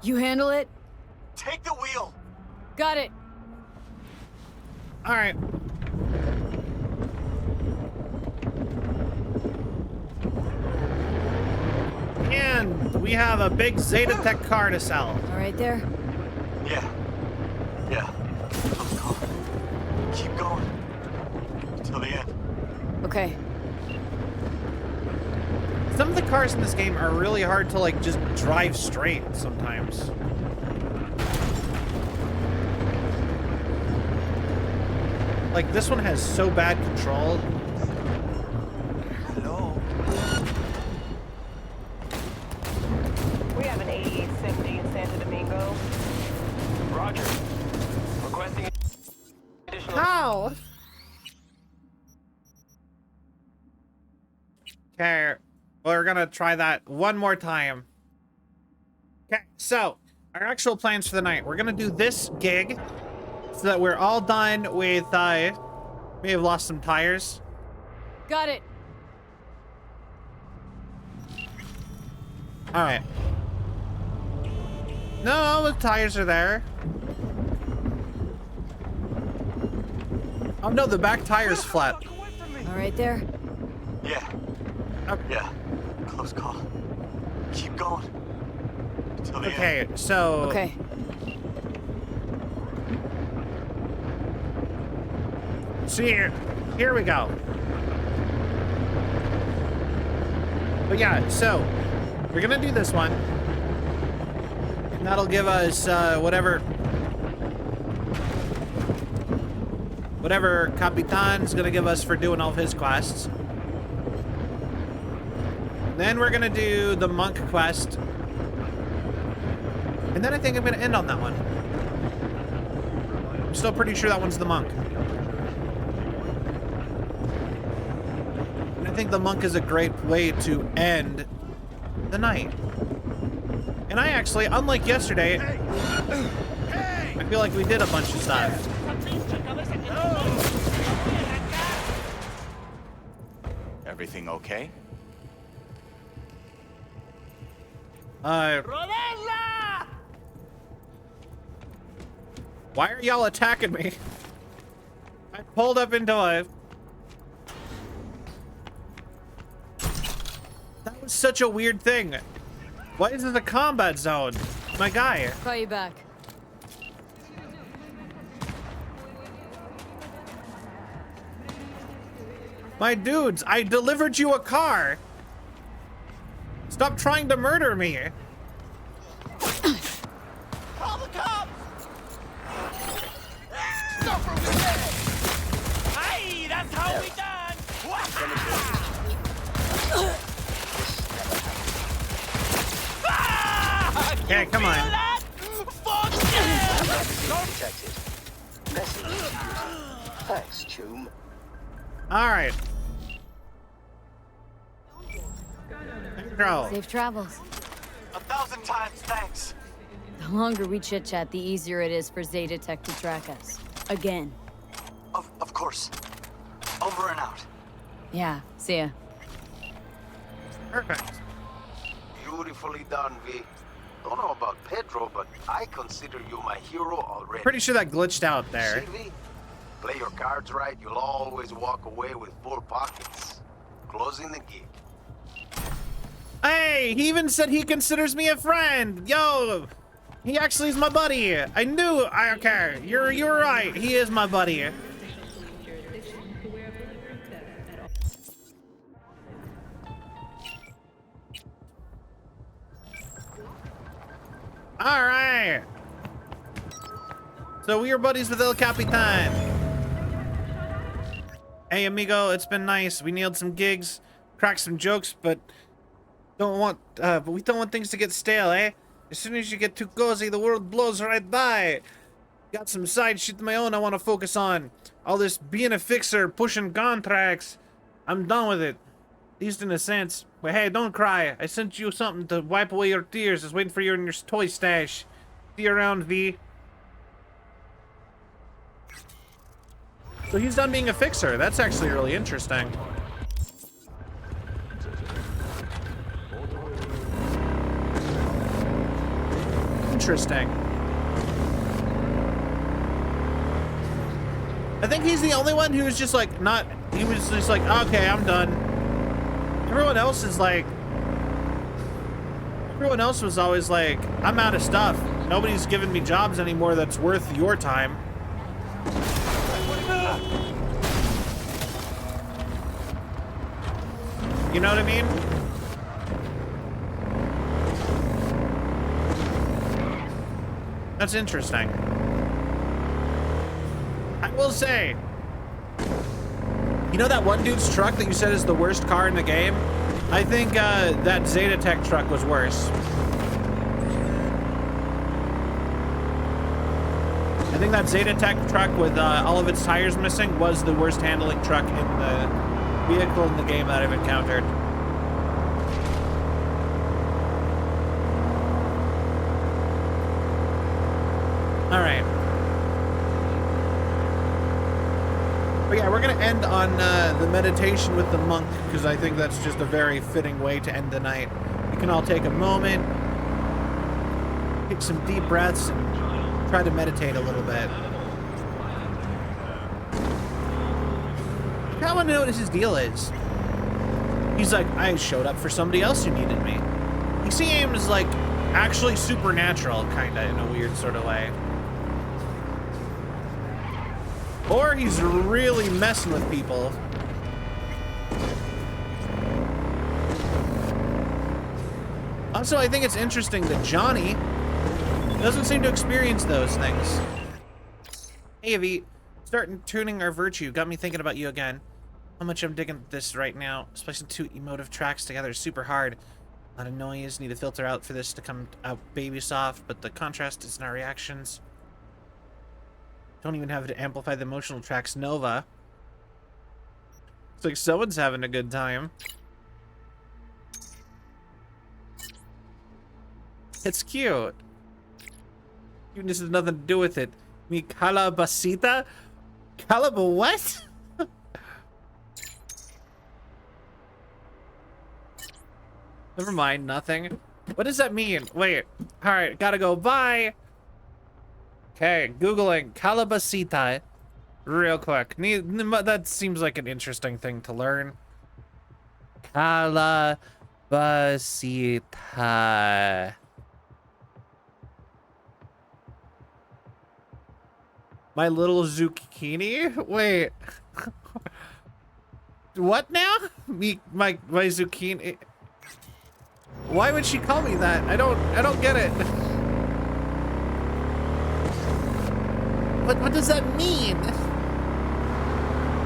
You handle it? Take the wheel. Got it. All right. And we have a big Zeta Tech car to sell. All right there? Yeah. Yeah. Close call. Keep going. Until the end. Okay. Some of the cars in this game are really hard to, like, just drive straight sometimes. Like, this one has so bad control. Hello. We have an 8870 in Santo Domingo. Roger. Requesting additional... How? Okay, we're gonna try that one more time. Okay, so our actual plans for the night. We're gonna do this gig so that we're all done with, we have lost some tires. Got it. All right. No, the tires are there. Oh no, the back tire's flat. All right there? Yeah. Okay. Yeah. Close call. Keep going. Until the end. Okay, so... Okay. So here we go. But yeah, so we're gonna do this one. And that'll give us whatever Capitan's gonna give us for doing all of his quests. Then we're gonna do the monk quest. And then I think I'm gonna end on that one. I'm still pretty sure that one's the monk. And I think the monk is a great way to end the night. And I actually, unlike yesterday, I feel like we did a bunch of stuff. Everything okay? Why are y'all attacking me? I pulled up into a... That was such a weird thing. Why is this a combat zone? My guy. Call you back. My dudes, I delivered you a car. Stop trying to murder me. Call the cops! Hey, that's how we done! Yeah, come on. Fuck yeah! Detected. Message. Thanks, Choom. All right. Girl. Safe travels. 1,000 times thanks. The longer we chit-chat, the easier it is for Zeta Tech to track us. Again. Of course. Over and out. Yeah, see ya. Perfect. Beautifully done, V. Don't know about Pedro, but I consider you my hero already. Pretty sure that glitched out there. See, V? Play your cards right, you'll always walk away with full pockets. Closing the gig. Hey, he even said he considers me a friend. Yo, he actually is my buddy. I knew. Okay, you're right. He is my buddy. All right. So we are buddies with El Capitan. Hey, amigo, it's been nice. We nailed some gigs, cracked some jokes, but we don't want things to get stale, eh? As soon as you get too cozy, the world blows right by. Got some side shit of my own I want to focus on. All this being a fixer, pushing contracts. I'm done with it. At least in a sense. But hey, don't cry. I sent you something to wipe away your tears. It's waiting for you in your toy stash. See you around, V. So he's done being a fixer. That's actually really interesting. Interesting. I think he's the only one who's just like not, he was just like, okay, I'm done. Everyone else is like, everyone else was always like, I'm out of stuff. Nobody's giving me jobs anymore that's worth your time. You know what I mean? That's interesting. I will say, you know that one dude's truck that you said is the worst car in the game? I think that Zeta Tech truck was worse. I think that Zeta Tech truck with all of its tires missing was the worst handling truck in the vehicle in the game that I've encountered. All right. But yeah, we're gonna end on the meditation with the monk because I think that's just a very fitting way to end the night. We can all take a moment, take some deep breaths, and try to meditate a little bit. I want to know what his deal is. He's like, I showed up for somebody else who needed me. He seems like actually supernatural, kinda, in a weird sort of way. Or he's really messing with people. Also, I think it's interesting that Johnny doesn't seem to experience those things. Hey, Avi, starting tuning our virtue got me thinking about you again. How much I'm digging this right now. Splicing two emotive tracks together is super hard. A lot of noise, need a filter out for this to come out baby soft, but the contrast is in our reactions. Don't even have to amplify the emotional tracks Nova. It's like someone's having a good time. It's cute. Cuteness has nothing to do with it. Mi calabacita? Calaba what? Never mind, nothing. What does that mean? Wait. Alright, gotta go. Bye. Okay, Googling calabacita real quick. That seems like an interesting thing to learn. Calabacita. My little zucchini? Wait. What now? My zucchini. Why would she call me that? I don't get it. What does that mean?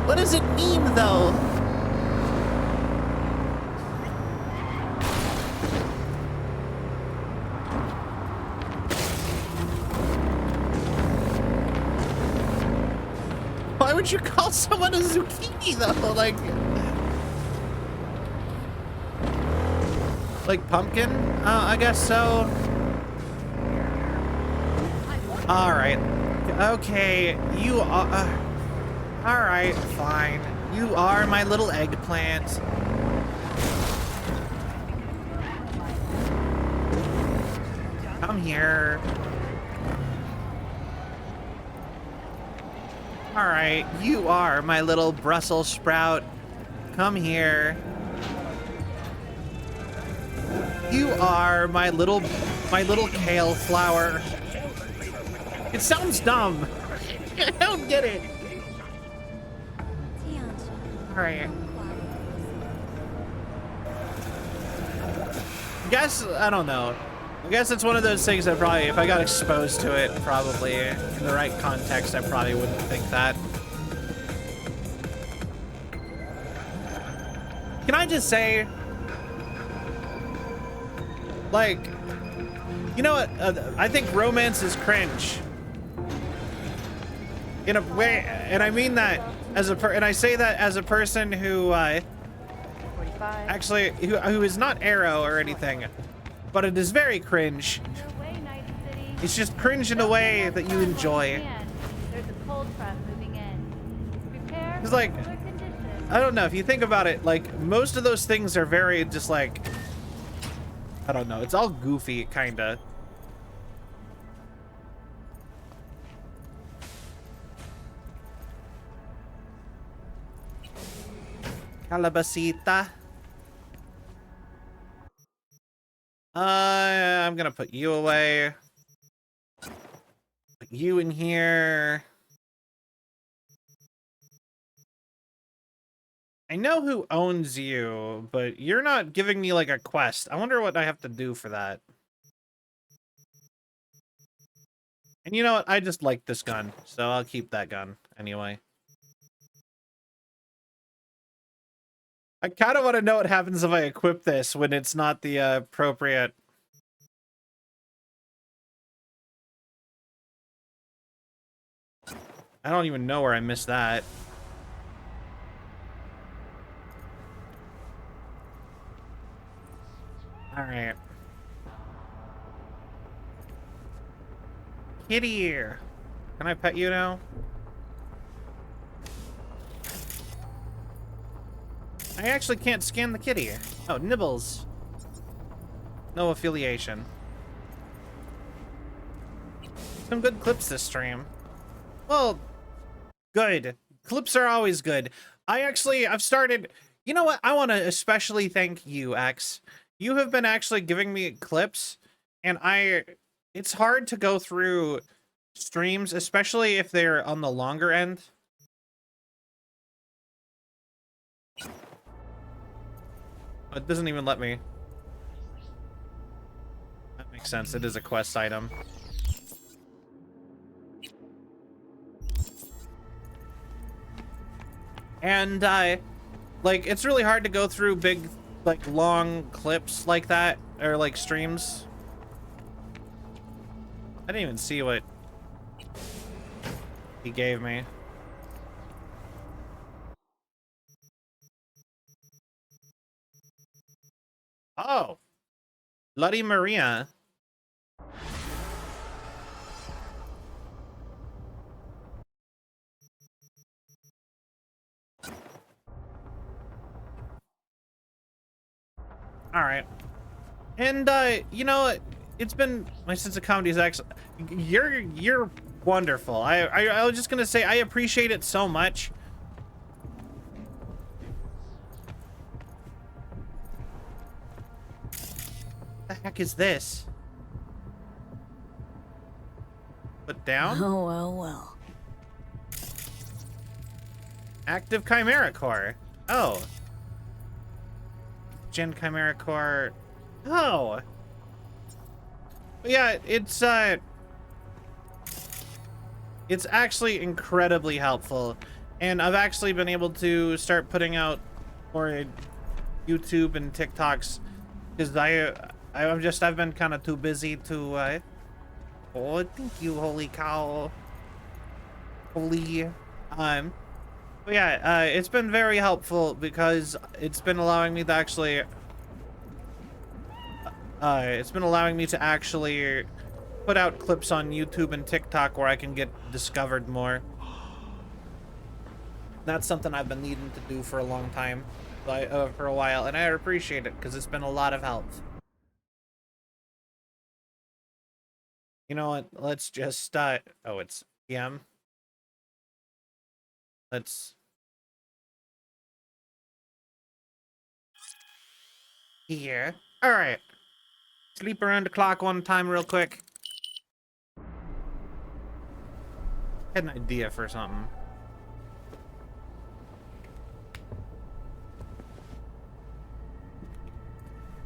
What does it mean though? Why would you call someone a zucchini though? Like pumpkin? I guess so. All right. Okay, you are... all right, fine. You are my little eggplant. Come here. All right, you are my little Brussels sprout. Come here. You are my little kale flower. It sounds dumb. I don't get it. Alright. Guess, I don't know. I guess it's one of those things that probably, if I got exposed to it, probably in the right context, I probably wouldn't think that. Can I just say, like, you know what? I think romance is cringe. In a way, and I mean that as a and I say that as a person who actually who is not Arrow or anything, but it is very cringe. It's just cringe in a way that you enjoy. It's like, I don't know, if you think about it, like most of those things are very just like, I don't know, it's all goofy kinda. Calabasita. I'm gonna put you away. Put you in here. I know who owns you, but you're not giving me like a quest. I wonder what I have to do for that. And you know what? I just like this gun, so I'll keep that gun anyway. I kind of want to know what happens if I equip this when it's not the appropriate. I don't even know where I missed that. All right. Kitty, can I pet you now? I actually can't scan the kitty. Oh, Nibbles. No affiliation. Some good clips this stream. Well, good. Clips are always good. I've started, you know what? I want to especially thank you, X. You have been actually giving me clips, and it's hard to go through streams, especially if they're on the longer end. It doesn't even let me. That makes sense. It is a quest item. And like, it's really hard to go through big, like, long clips like that, or like streams. I didn't even see what he gave me. Oh, Bloody Maria. All right. And you know, it's been, my sense of comedy is actually, you're wonderful. I was just gonna say I appreciate it so much. What the heck is this? Put down? Oh, well. Active Chimera Core. Oh. Gen Chimera Core. Oh. But yeah, it's actually incredibly helpful. And I've actually been able to start putting out more YouTube and TikToks because I've been kind of too busy to oh, thank you, holy cow. Holy but yeah, it's been very helpful because it's been allowing me to actually put out clips on YouTube and TikTok where I can get discovered more. That's something I've been needing to do for a long time, for a while, and I appreciate it because it's been a lot of help. You know what? Let's just oh, it's PM. Let's here. Alright. Sleep around the clock one time real quick. Had an idea for something.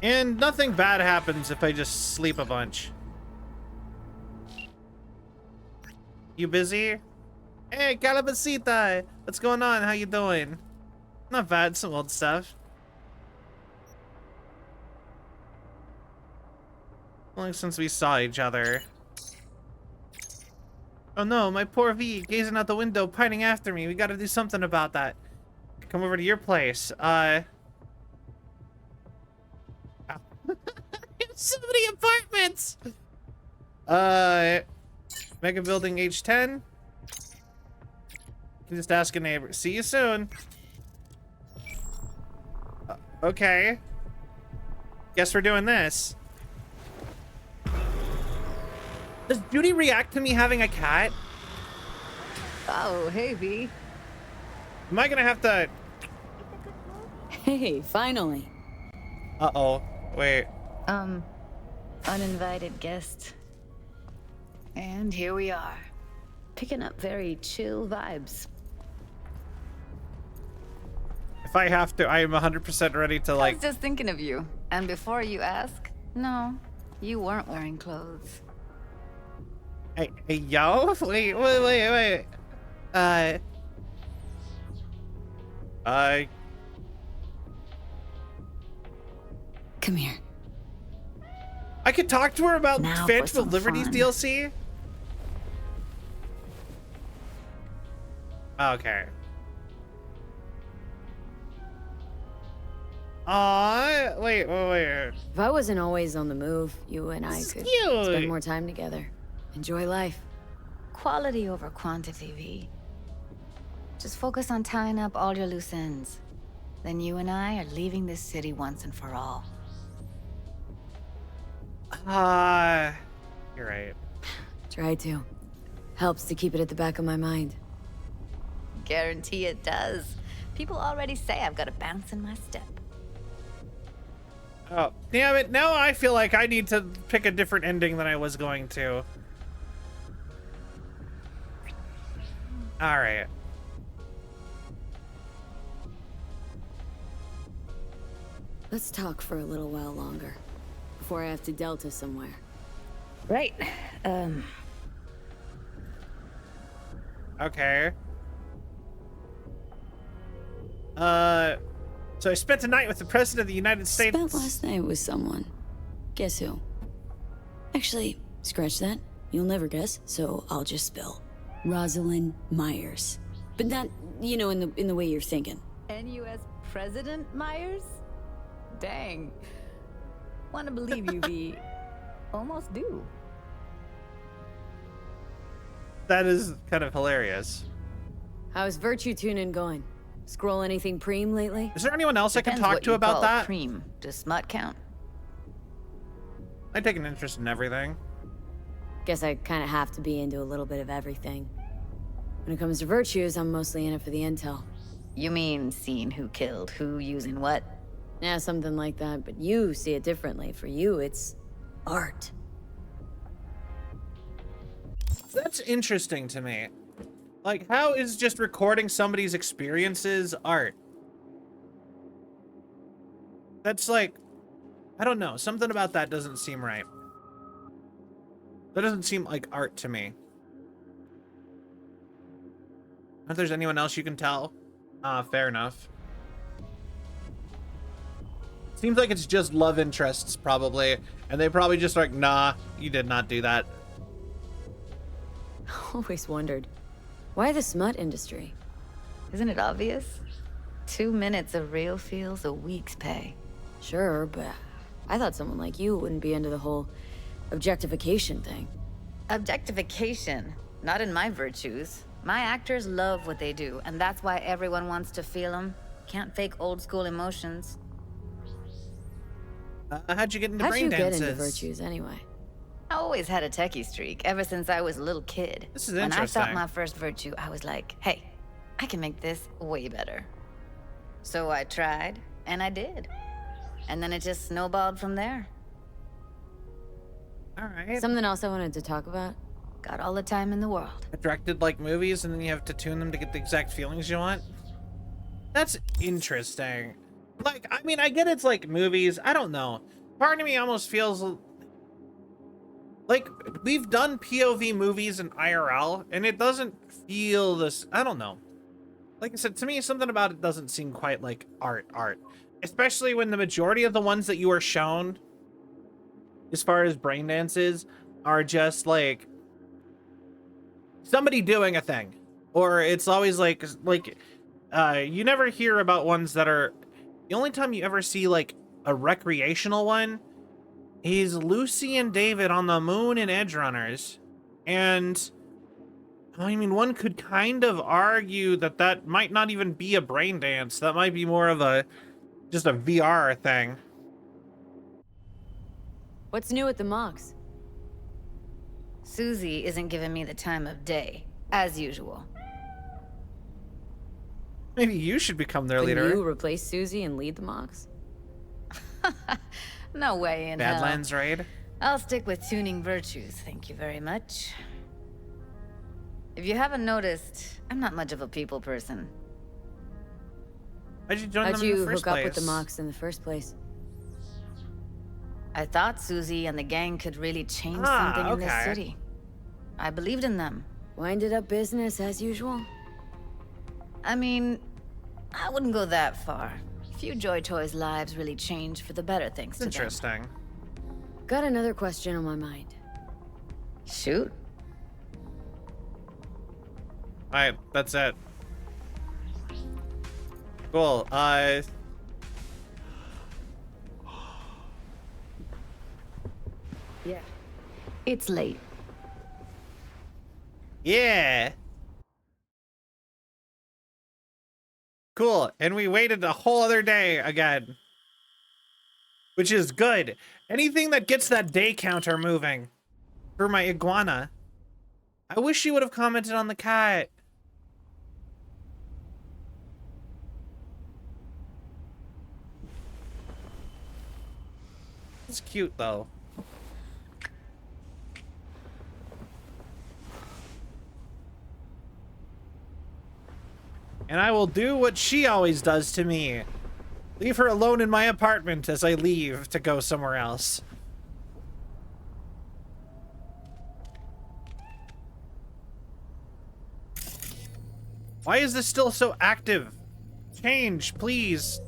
And nothing bad happens if I just sleep a bunch. You busy? Hey, Calabasita! What's going on? How you doing? Not bad, some old stuff. Long since we saw each other. Oh no, my poor V, gazing out the window, pining after me. We gotta do something about that. Come over to your place. So many apartments! Mega building H10. Can just ask a neighbor. See you soon. Okay. Guess we're doing this. Does Judy react to me having a cat? Oh, hey, V. Am I gonna have to... Hey, finally. Uh-oh. Wait. Uninvited guest. And here we are. Picking up very chill vibes. If I have to, I am 100% ready to, like... I was just thinking of you. And before you ask, no, you weren't wearing clothes. Hey, yo? Wait. Come here. I could talk to her about Now Phantom of Liberties fun. DLC? Okay. Wait. If I wasn't always on the move, you and I could spend more time together. Enjoy life. Quality over quantity, V. Just focus on tying up all your loose ends. Then you and I are leaving this city once and for all. You're right. Try to. Helps to keep it at the back of my mind. Guarantee it does. People already say I've got a bounce in my step. Oh, damn it. Now I feel like I need to pick a different ending than I was going to. Alright. Let's talk for a little while longer. Before I have to Delta somewhere. Right. Okay. So I spent a night with the President of the United States. Spent last night with someone. Guess who? Actually, scratch that. You'll never guess, so I'll just spill. Rosalind Myers. But not, you know, in the way you're thinking. NUS President Myers? Dang. Wanna believe you, V. Almost do. That is kind of hilarious. How's Virtue Tuning going? Scroll anything preem lately? Is there anyone else I can Depends talk what to you about call that? Preem. Does smut count? I take an interest in everything. Guess I kind of have to be into a little bit of everything. When it comes to virtues, I'm mostly in it for the intel. You mean seeing who killed who using what? Yeah, something like that, but you see it differently. For you, it's art. That's interesting to me. Like, how is just recording somebody's experiences art? That's like, I don't know. Something about that doesn't seem right. That doesn't seem like art to me. If there's anyone else you can tell, fair enough. Seems like it's just love interests, probably. And they probably just like, nah, you did not do that. Always wondered, why the smut industry? Isn't it obvious? 2 minutes of real feels a week's pay. Sure, but I thought someone like you wouldn't be into the whole objectification thing. Objectification? Not in my virtues. My actors love what they do, and that's why everyone wants to feel them. Can't fake old school emotions. How'd you get into How'd brain you dances? get into virtues anyway? I always had a techie streak, ever since I was a little kid. This is when interesting. I thought my first virtue, I was like, hey, I can make this way better. So I tried, and I did. And then it just snowballed from there. All right. Something else I wanted to talk about. Got all the time in the world. Directed like movies, and then you have to tune them to get the exact feelings you want. That's interesting. Like, I mean, I get it's like movies. I don't know. Part of me almost feels like we've done POV movies in IRL, and it doesn't feel this. I don't know. Like I said, to me, something about it doesn't seem quite like art. Especially when the majority of the ones that you are shown, as far as brain dances, are just like somebody doing a thing. Or it's always like you never hear about ones that are, the only time you ever see like a recreational one is Lucy and David on the moon in Edge Runners. And I mean, one could kind of argue that that might not even be a brain dance. That might be more of a, just a VR thing. What's new at the mocks? Susie isn't giving me the time of day, as usual. Maybe you should become their leader. Can you replace Susie and lead the mocks? No way in hell. Badlands raid? I'll stick with tuning virtues, thank you very much. If you haven't noticed, I'm not much of a people person. Why'd you join them How'd in the you first hook place? up with the mocks in the first place? I thought Susie and the gang could really change something in this city. I believed in them. Winded up business as usual? I mean, I wouldn't go that far. Few Joy Toys' lives really changed for the better thanks to them. Interesting. Got another question on my mind. Shoot. Alright, that's it. Cool. Yeah. It's late. Yeah. Cool. And we waited a whole other day again. Which is good. Anything that gets that day counter moving. For my iguana. I wish you would have commented on the cat. It's cute though. And I will do what she always does to me. Leave her alone in my apartment as I leave to go somewhere else. Why is this still so active? Change, please.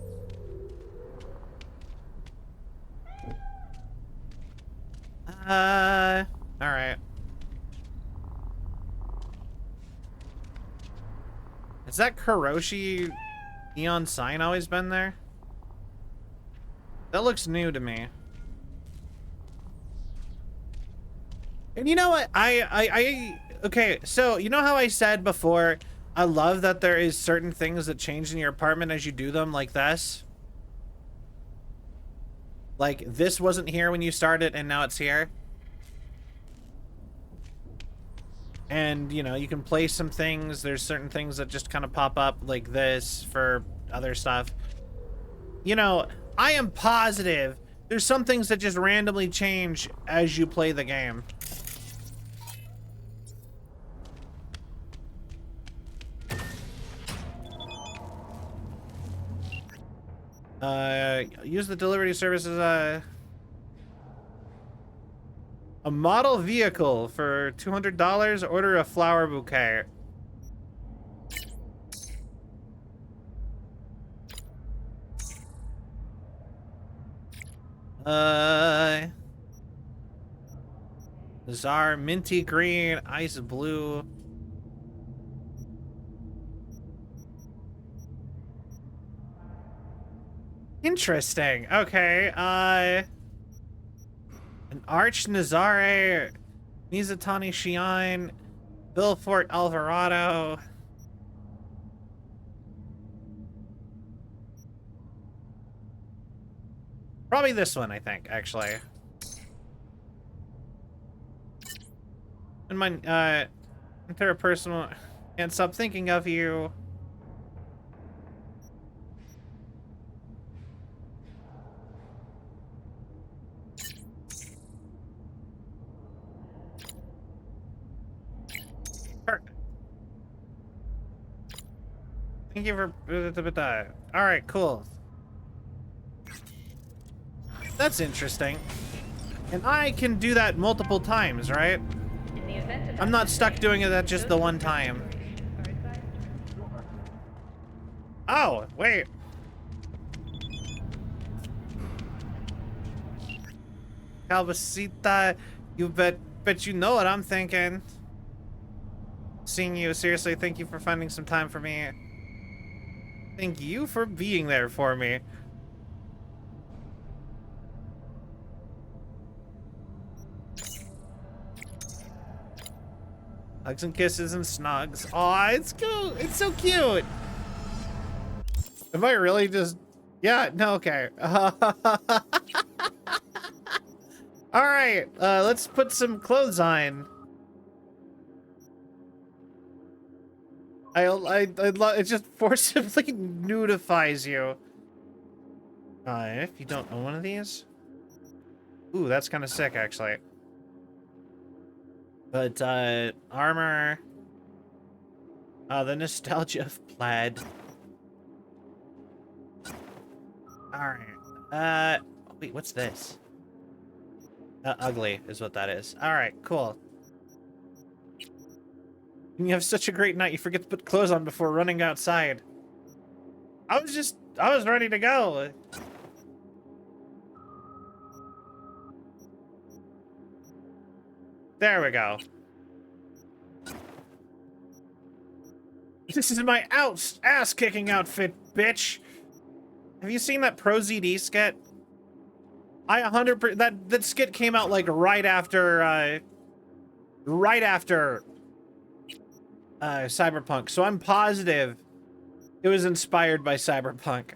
Alright. Has that Kuroshi neon sign always been there? That looks new to me. And you know what? Okay, so you know how I said before, I love that there is certain things that change in your apartment as you do them, like this? Like, this wasn't here when you started, and now it's here. And, you know, you can place some things. There's certain things that just kind of pop up like this for other stuff. You know, I am positive there's some things that just randomly change as you play the game. Use the delivery service as a model vehicle for $200. Order a flower bouquet. Czar minty green, ice blue. Interesting. Okay. An Arch Nazare, Mizutani Shion, Belfort Alvarado. Probably this one, I think, actually. And my, interpersonal, can't stop thinking of you. Thank you for... Alright, cool. That's interesting. And I can do that multiple times, right? I'm not stuck doing it at just the one time. Oh, wait. Calvasita, you bet you know what I'm thinking. Seeing you, seriously, thank you for finding some time for me. Thank you for being there for me. Hugs and kisses and snugs. Aw, it's cute. It's so cute. Am I really just... Yeah, no, okay. All right, let's put some clothes on. It just forcibly nudifies you. If you don't own one of these. Ooh, that's kind of sick, actually. But, armor. The nostalgia of plaid. Alright. Wait, what's this? Ugly is what that is. Alright, cool. And you have such a great night, you forget to put clothes on before running outside. I was ready to go. There we go. This is my ass-kicking outfit, bitch. Have you seen that Pro ZD skit? I 100% that skit came out like right after Cyberpunk, so I'm positive it was inspired by Cyberpunk.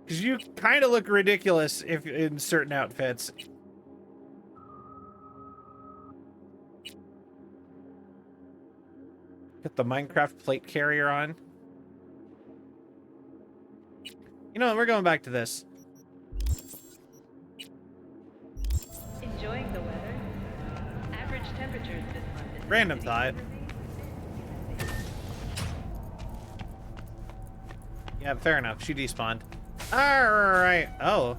Because you kind of look ridiculous if in certain outfits. Put the Minecraft plate carrier on. You know what, we're going back to this. Enjoying the weather. Average temperatures this month is Random thought. Yeah, fair enough. She despawned. Alright. Oh.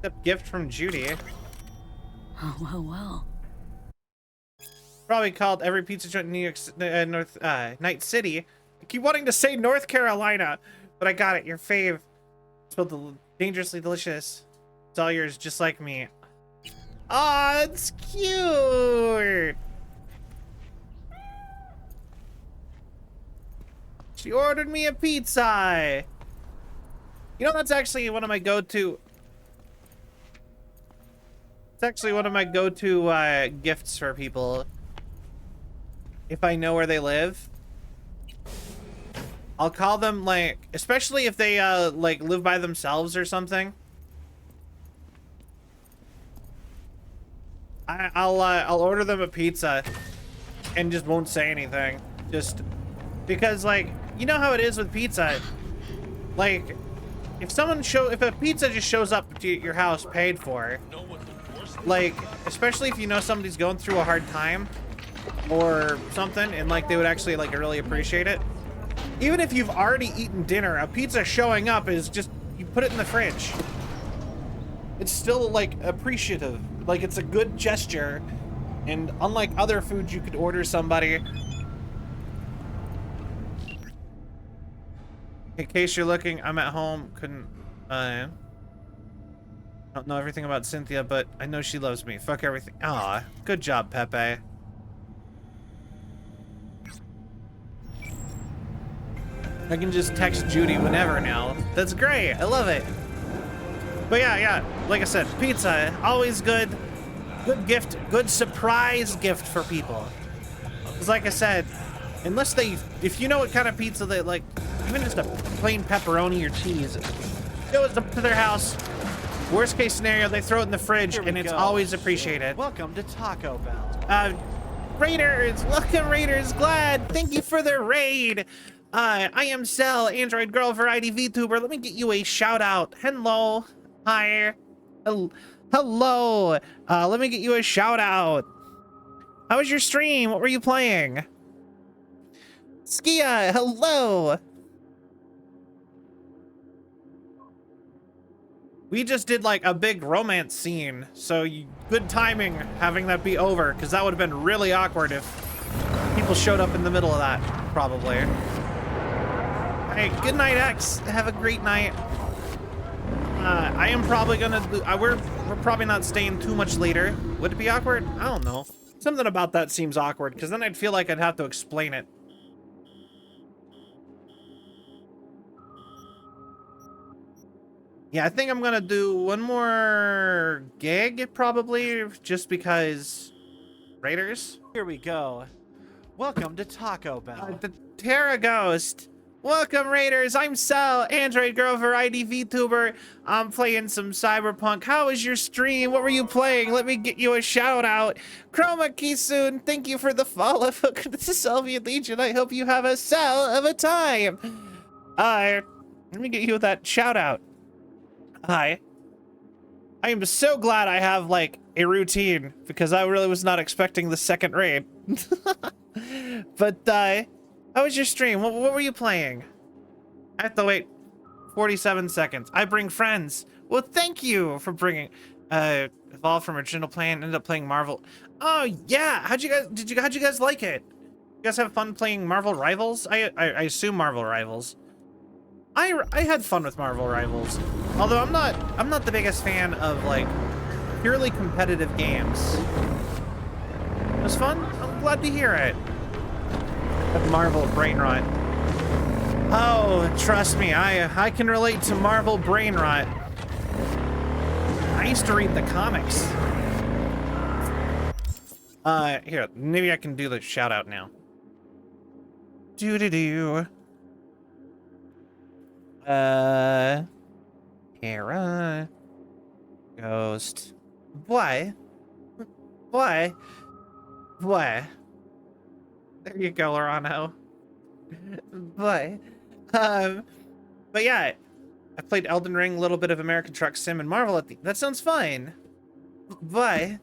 A gift from Judy. Oh, well, well. Probably called every pizza joint in New York, Night City. I keep wanting to say North Carolina, but I got it. Your fave. Spelled dangerously delicious. It's all yours, just like me. Aw, it's cute. She ordered me a pizza. You know, that's actually one of my go-to. It's actually one of my go-to gifts for people. If I know where they live, I'll call them, like, especially if they like live by themselves or something. I'll order them a pizza and just won't say anything, just because, like, you know how it is with pizza. Like, if a pizza just shows up to your house paid for, like, especially if you know somebody's going through a hard time or something, and like they would actually like really appreciate it. Even if you've already eaten dinner, a pizza showing up is just, you put it in the fridge. It's still like appreciative, like it's a good gesture, and unlike other foods you could order somebody. In case you're looking, I'm at home, couldn't I don't know everything about Cynthia, but I know she loves me. Fuck everything. Aw, good job, Pepe. I can just text Judy whenever now. That's great. I love it. But yeah, like I said, pizza, always good. Good gift, good surprise gift for people. Because like I said, unless if you know what kind of pizza they like, even just a plain pepperoni or cheese, goes up to their house. Worst case scenario, they throw it in the fridge, and it's always appreciated. Welcome to Taco Bell. Raiders, welcome Raiders, glad. Thank you for the raid. I am Cell, Android Girl Variety VTuber. Let me get you a shout out. Hello. Hi. Hello. Let me get you a shout out. How was your stream? What were you playing? Skia, hello. We just did like a big romance scene, so good timing having that be over, because that would have been really awkward if people showed up in the middle of that, probably. Hey, good night, X. Have a great night. I am probably gonna do, we're probably not staying too much later. Would it be awkward? I don't know. Something about that seems awkward, because then I'd feel like I'd have to explain it. Yeah, I think I'm gonna do one more gig, probably, just because Raiders. Here we go. Welcome to Taco Bell. The Terra Ghost. Welcome, Raiders. I'm Sal, Android Girl Variety VTuber. I'm playing some Cyberpunk. How was your stream? What were you playing? Let me get you a shout out. Chroma Kisun, thank you for the follow. Welcome to Soviet Legion. I hope you have a cell of a time. Let me get you that shout out. Hi. I am so glad I have like a routine because I really was not expecting the second raid. But how was your stream? What were you playing? I have to wait 47 seconds. I bring friends. Well, thank you for bringing evolved from original plan, ended up playing Marvel. Oh yeah, how'd you guys like it? You guys have fun playing Marvel Rivals? I assume Marvel Rivals. I had fun with Marvel Rivals. Although I'm not the biggest fan of like purely competitive games. It was fun. I'm glad to hear it. Marvel brain rot. Oh, trust me, I can relate to Marvel brain rot. I used to read the comics. Here, maybe I can do the shout out now. Doo-doo-doo. Terra Ghost. Why? Why? Why? There you go, Lorano. But yeah, I played Elden Ring, a little bit of American Truck Sim, and Marvel at the. That sounds fine. But you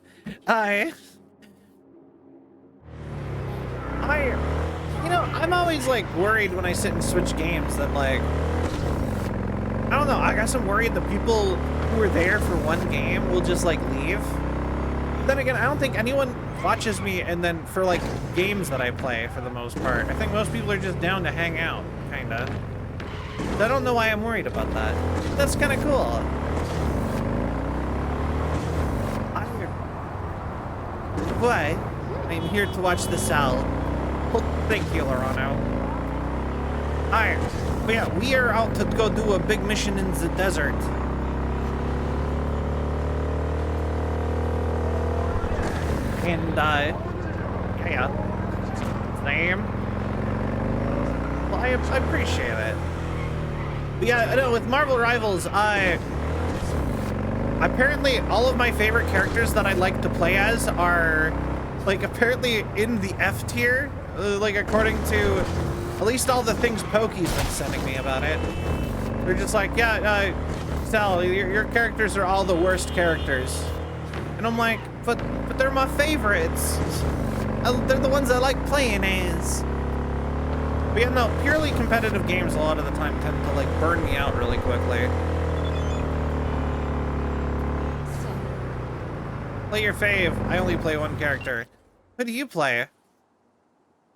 know, I'm always like worried when I sit and switch games that like, I don't know, I guess I'm worried the people who are there for one game will just like leave. But then again, I don't think anyone watches me and then for like games that I play for the most part. I think most people are just down to hang out, kinda. So I don't know why I'm worried about that. That's kinda cool. Why? I'm here to watch the cell. Well, thank you, Lorano. Alright, but yeah, we are out to go do a big mission in the desert. And, yeah. Same. Well, I appreciate it. But yeah, I know, with Marvel Rivals, apparently all of my favorite characters that I like to play as are, like, apparently in the F tier, like, according to at least all the things Pokey's been sending me about it. They're just like, yeah, Sal, your characters are all the worst characters. And I'm like, but they're my favorites. They're the ones I like playing as. But yeah, no, purely competitive games a lot of the time tend to like burn me out really quickly. Play your fave. I only play one character. Who do you play?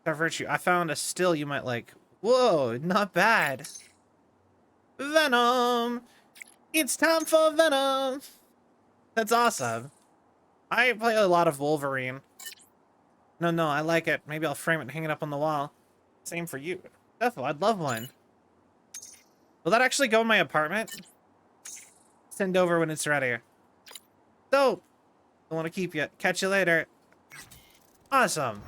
Virtue. I found a still you might like. Whoa, not bad. Venom. It's time for Venom. That's awesome. I play a lot of Wolverine. No, I like it. Maybe I'll frame it and hang it up on the wall. Same for you. Definitely, I'd love one. Will that actually go in my apartment? Send over when it's ready. Dope. Don't want to keep you. Catch you later. Awesome.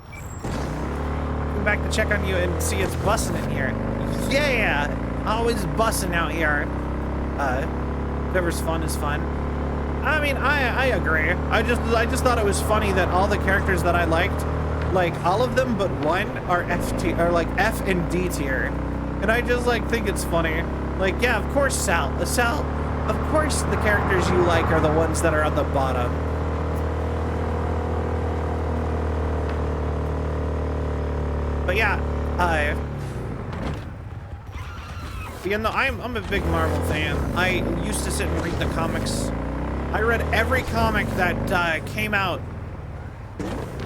Come back to check on you and see it's bussing in here. Yeah! Always bussing out here. Whatever's fun is fun. I mean, I agree. I just thought it was funny that all the characters that I liked, like all of them but one are F tier, or like F and D tier, and I just like think it's funny. Like, yeah, of course, Sal, of course the characters you like are the ones that are on the bottom. But yeah, Yeah, no, I'm a big Marvel fan. I used to sit and read the comics. I read every comic that came out,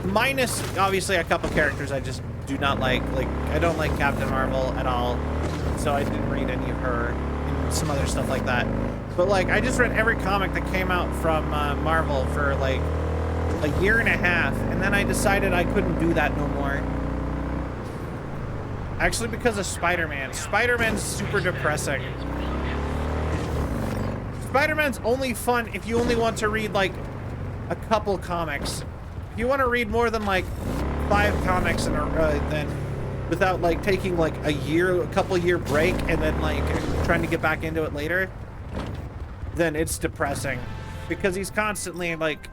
minus obviously a couple characters I just do not like. Like, I don't like Captain Marvel at all, so I didn't read any of her and some other stuff like that. But like, I just read every comic that came out from Marvel for like a year and a half, and then I decided I couldn't do that no more. Actually, because of Spider-Man. Spider-Man's super depressing. Spider-Man's only fun if you only want to read like a couple comics. If you want to read more than like 5 comics in then without like taking like a couple year break and then like trying to get back into it later, then it's depressing because he's constantly like,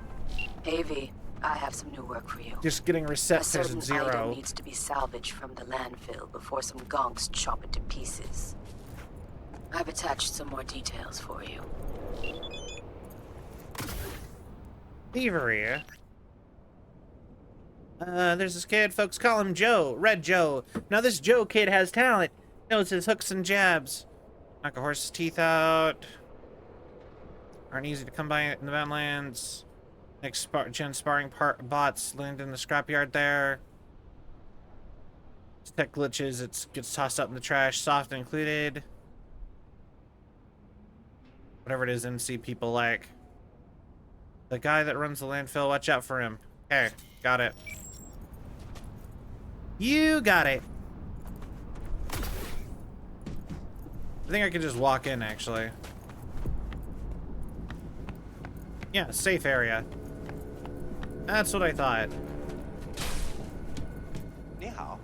Hey V, I have some new work for you. just getting reset A to certain item 0. needs to be salvaged from the landfill before some gonks chop it to pieces. I've attached some more details for you. Thievery. There's this kid, folks call him Joe, Red Joe. Now this Joe kid has talent, knows his hooks and jabs. Knock a horse's teeth out. Aren't easy to come by in the Badlands. Next gen sparring bots land in the scrapyard there. Tech glitches, it gets tossed out in the trash, soft included. Whatever it is NC people like. The guy that runs the landfill, watch out for him. Okay, got it. You got it. I think I could just walk in, actually. Yeah, safe area. That's what I thought. Ni hao.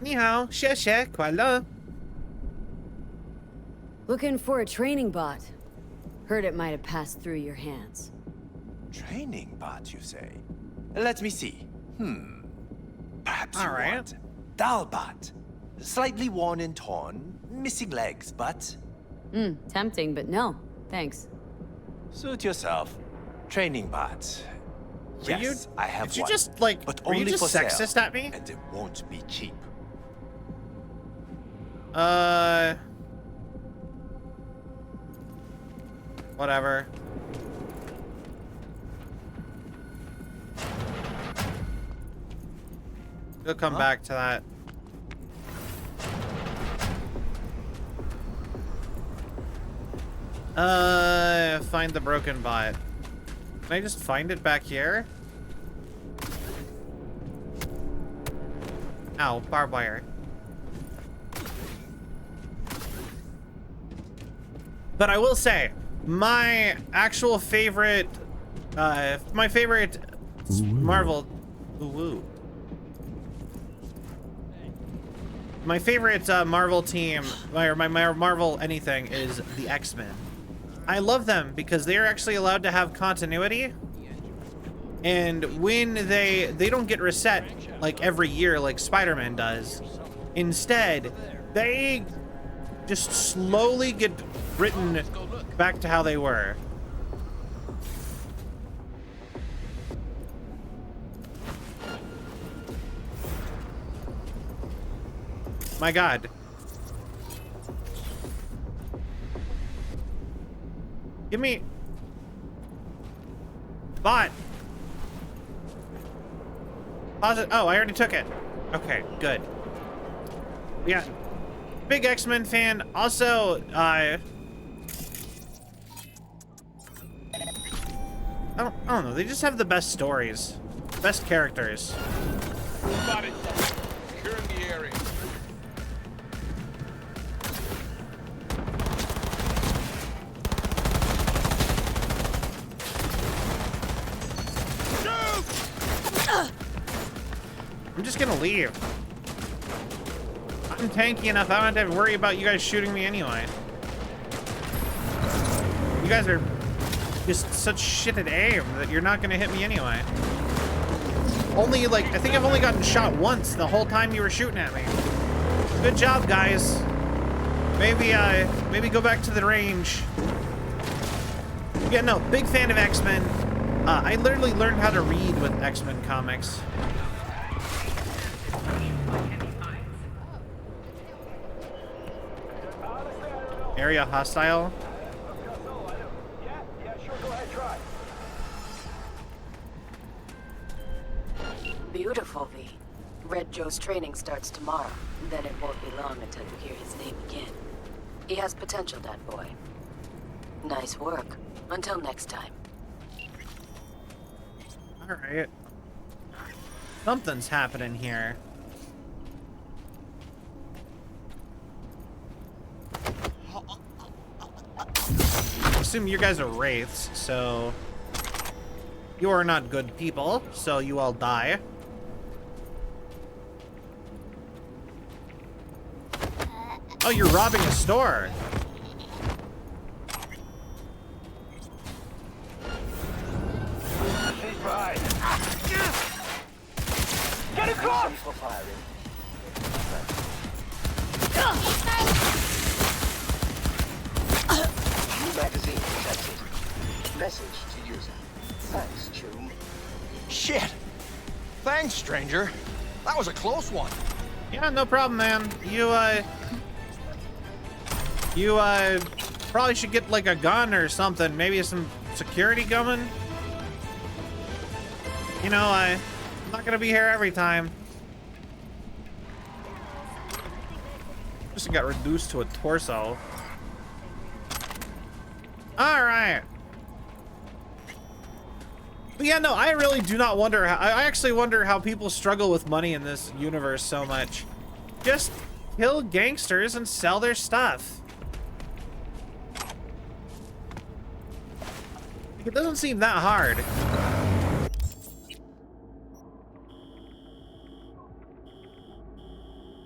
Ni hao, xie xie, kuai le. Looking for a training bot. Heard it might have passed through your hands. Training bot, you say? Let me see. Perhaps you want Dalbot. Slightly worn and torn, missing legs, but... Tempting, but no. Thanks. Suit yourself. Training bot. Yes, I have one. Did you just, like, but were you only just for sexist sale, at me? and it won't be cheap. Whatever. We'll come back to that. Find the broken bot. Can I just find it back here? Ow, barbed wire. But I will say, my actual favorite, my favorite Marvel, my favorite Marvel team, or my Marvel anything, is the X-Men. I love them because they're actually allowed to have continuity, and when they don't get reset like every year like Spider-Man does. Instead, they just slowly get written back to how they were. My God. Give me... Bot. Pause it. Oh, I already took it. Okay, good. Yeah. Big X-Men fan. Also, I don't know. They just have the best stories. Best characters. Spotted. Securing the area. I'm just gonna leave. I'm tanky enough. I don't have to worry about you guys shooting me anyway. You guys are just such shit at aim that you're not gonna hit me anyway. Only like, I think I've only gotten shot once the whole time you were shooting at me. Good job, guys. Maybe go back to the range. Yeah, no, big fan of X-Men. I literally learned how to read with X-Men comics. Area hostile. Yeah, sure, go ahead, try. Beautiful, V. Red Joe's training starts tomorrow. Then it won't be long until you hear his name again. He has potential, that boy. Nice work. Until next time. Alright. Something's happening here. I assume you guys are wraiths, so you are not good people, so you all die. Oh, you're robbing a store. Get across! Magazine protected. Message to user. Thanks, Choom. Shit! Thanks, stranger. That was a close one. Yeah, no problem, man. You probably should get like a gun or something. Maybe some security gunman. You know, I'm not gonna be here every time. Just got reduced to a torso. All right. But yeah, no, I really do not wonder how. I actually wonder how people struggle with money in this universe so much. Just kill gangsters and sell their stuff. It doesn't seem that hard.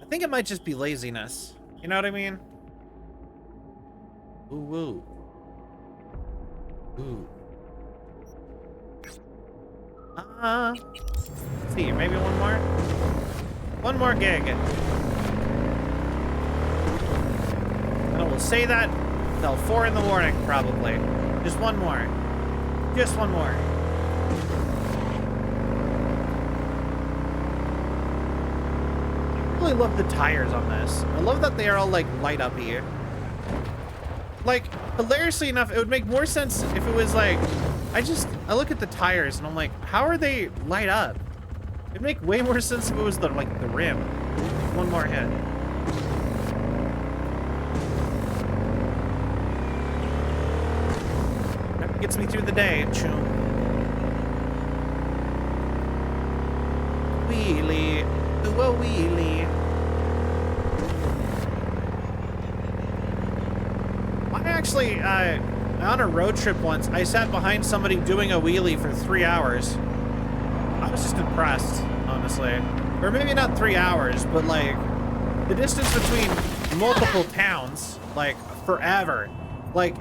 I think it might just be laziness. You know what I mean? Ooh, woo. Ooh. Let's see, maybe one more? One more gig. And I will say that until 4 in the morning, probably. Just one more. Just one more. I really love the tires on this. I love that they are all like light up here. Like, hilariously enough, it would make more sense if it was like, I look at the tires and I'm like, how are they light up? It'd make way more sense if it was the rim. One more hit. That gets me through the day, Choom. Wheelie, do a wheelie. I actually, on a road trip once, I sat behind somebody doing a wheelie for 3 hours. I was just impressed, honestly. Or maybe not 3 hours, but like, the distance between multiple towns, like, forever. Like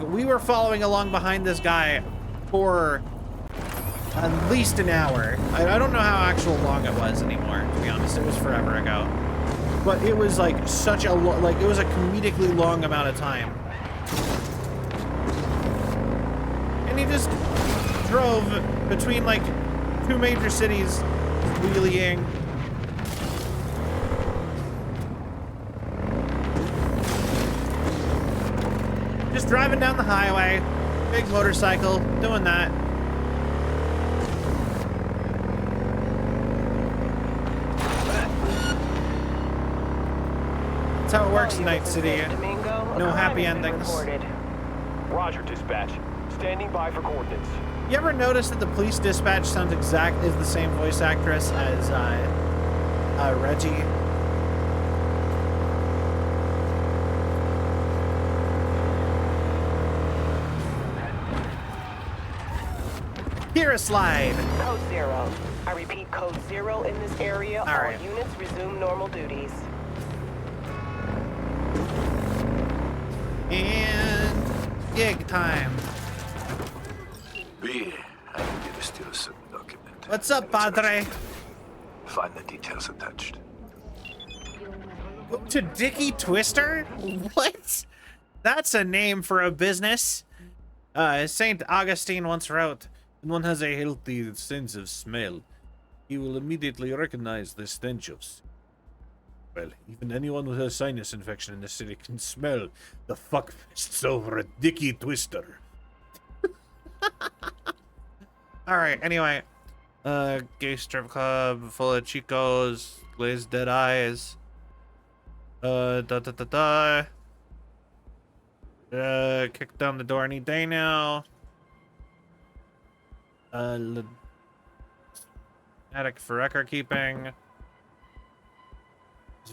we were following along behind this guy for at least an hour. I don't know how actual long it was anymore, to be honest. It was forever ago. But it was like such a, it was a comedically long amount of time. And he just drove between like 2 major cities, wheeling. Just driving down the highway, big motorcycle, doing that. That's how it works in Night City. No happy endings. Roger, dispatch. Standing by for coordinates. You ever notice that the police dispatch sounds exactly as the same voice actress as Reggie? Here a slide. Code 0. I repeat, code 0 in this area. All right. All units resume normal duties. And gig time. B, I need you to steal a certain document. What's up, Padre? Find the details attached. Go to Dickie Twister? What? That's a name for a business. St. Augustine once wrote, when one has a healthy sense of smell, he will immediately recognize the stench of. Well, even anyone with a sinus infection in the city can smell the fuckfests over a dicky twister. Alright, anyway. Gay strip club full of chicos, glazed dead eyes. Kick down the door any day now. Attic for record keeping.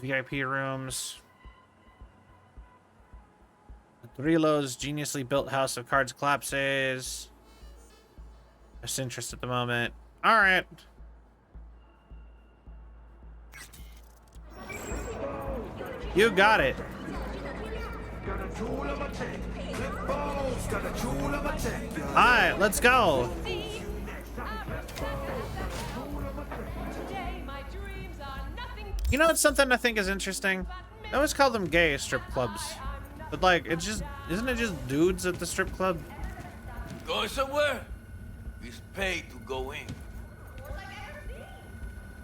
VIP rooms. Dorilo's geniusly built house of cards collapses. Best interest at the moment. Alright. You got it. Alright, let's go. You know, it's something I think is interesting. I always call them gay strip clubs. But like, it's just, isn't it just dudes at the strip club? Going somewhere? He's paid to go in.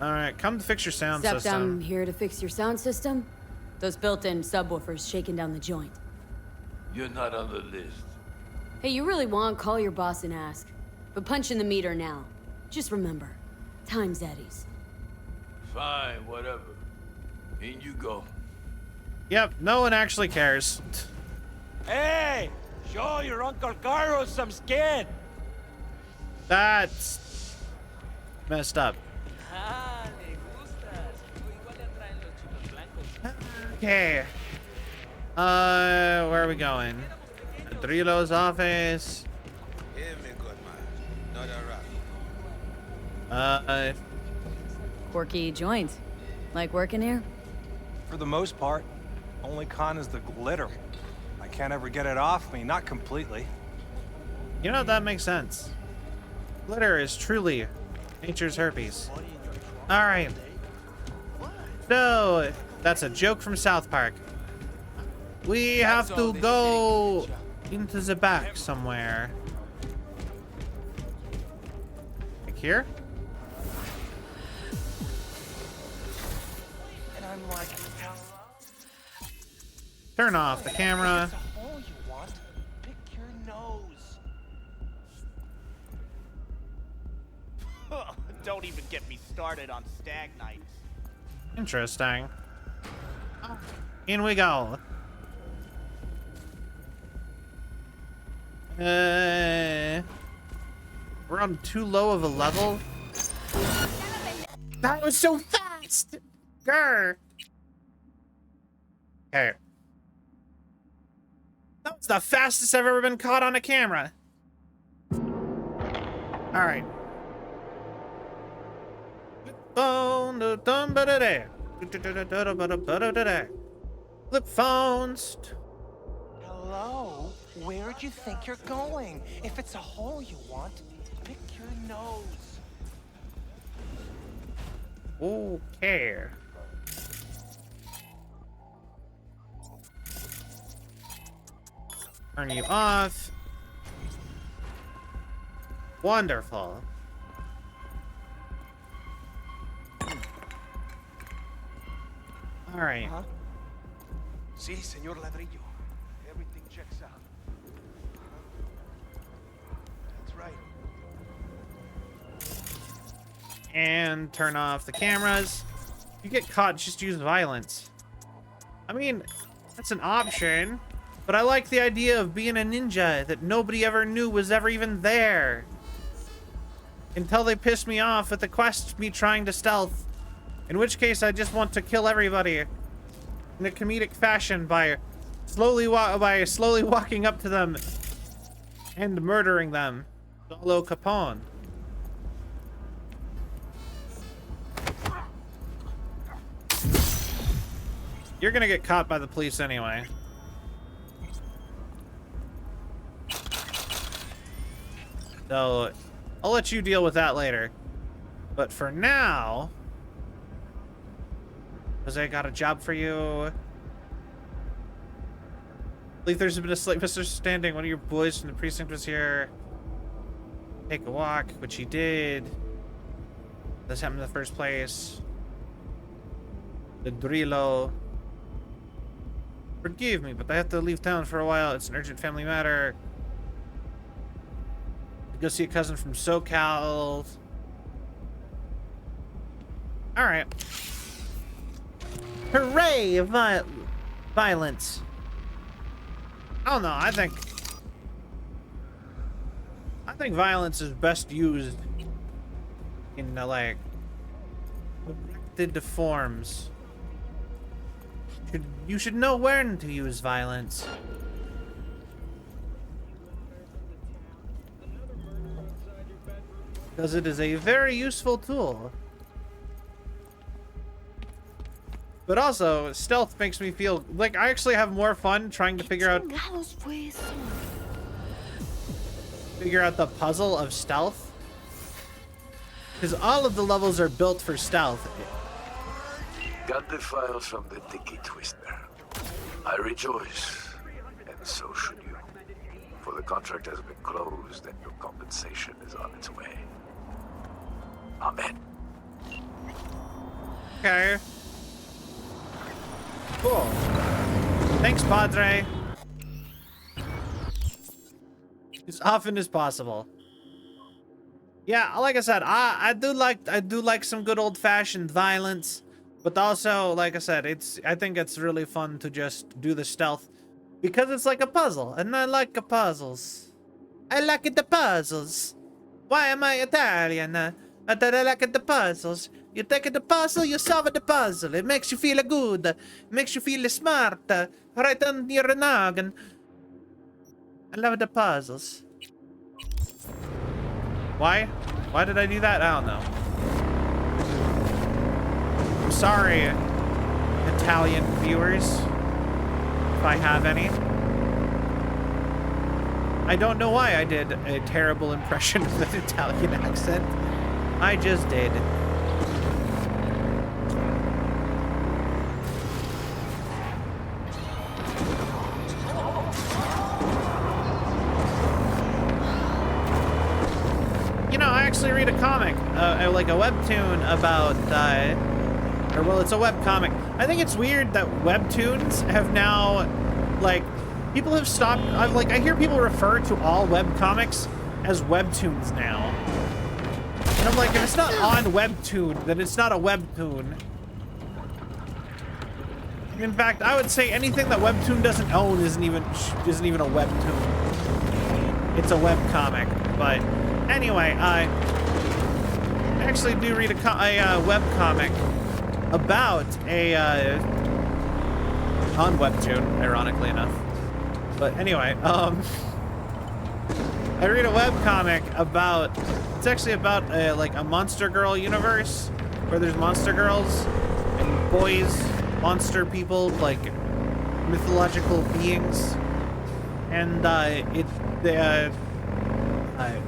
Alright, come to fix your sound Except system. I'm here to fix your sound system. Those built-in subwoofers shaking down the joint. You're not on the list. Hey, you really want, call your boss and ask. But punch in the meter now. Just remember, time's Eddie's. Fine, whatever. In you go. Yep, no one actually cares. Hey! Show your Uncle Carlos some skin! That's messed up. Okay. Where are we going? Dorilo's office. Quirky joint. Like working here? For the most part. Only con is the glitter. I can't ever get it off me, not completely. You know, that makes sense. Glitter is truly nature's herpes. Alright. So, that's a joke from South Park. We have to go into the back somewhere. Like here? And I'm like, Turn off the camera. all you want. Pick your nose. Don't even get me started on stag nights. Interesting. In we go. We're on too low of a level. That was so fast! Grr. Okay. That was the fastest I've ever been caught on a camera. Alright. Flip phones. Hello? Where'd you think you're going? If it's a hole you want, pick your nose. Okay. Turn you off. Wonderful. All right. Si, señor Ladrillo. Everything checks out. That's right. And turn off the cameras. If you get caught, just use violence. I mean, that's an option, but I like the idea of being a ninja that nobody ever knew was ever even there. Until they piss me off with the quest me trying to stealth. In which case, I just want to kill everybody in a comedic fashion by slowly walking up to them and murdering them. Solo Capone. You're gonna get caught by the police anyway. So, I'll let you deal with that later. But for now, Jose, got a job for you. I believe there's been a slight misunderstanding. One of your boys from the precinct was here. Take a walk, which he did. This happened in the first place. The Drillo. Forgive me, but I have to leave town for a while. It's an urgent family matter. Go see a cousin from SoCal. Alright. Hooray! Violence. I don't know. I think violence is best used in like directed forms. You should know when to use violence. Because it is a very useful tool. But also, stealth makes me feel like I actually have more fun trying to figure out the puzzle of stealth. Because all of the levels are built for stealth. Got the files from the Tiki Twister. I rejoice, and so should you. For the contract has been closed, and your compensation is on its way. Amen. Okay. Cool. Thanks, Padre. As often as possible. Yeah, like I said, I do like some good old-fashioned violence, but also, like I said, I think it's really fun to just do the stealth because it's like a puzzle, and I like the puzzles. I like the puzzles. Why am I Italian? I like the puzzles. You take the puzzle, you solve the puzzle. It makes you feel good. It makes you feel smart. Right on your noggin. I love the puzzles. Why? Why did I do that? I don't know. I'm sorry, Italian viewers, if I have any. I don't know why I did a terrible impression of an Italian accent. I just did. You know, I actually read a comic, like a webtoon about, or well, it's a webcomic. I think it's weird that webtoons have now, like, people have stopped, I hear people refer to all webcomics as webtoons now. And I'm like, if it's not on webtoon, then it's not a webtoon. In fact, I would say anything that webtoon doesn't own isn't even a webtoon. It's a webcomic, but anyway, I actually do read a webcomic about on webtoon, ironically enough. But anyway, I read a webcomic about, it's actually about like a Monster Girl universe where there's monster girls and boys, monster people, like mythological beings. And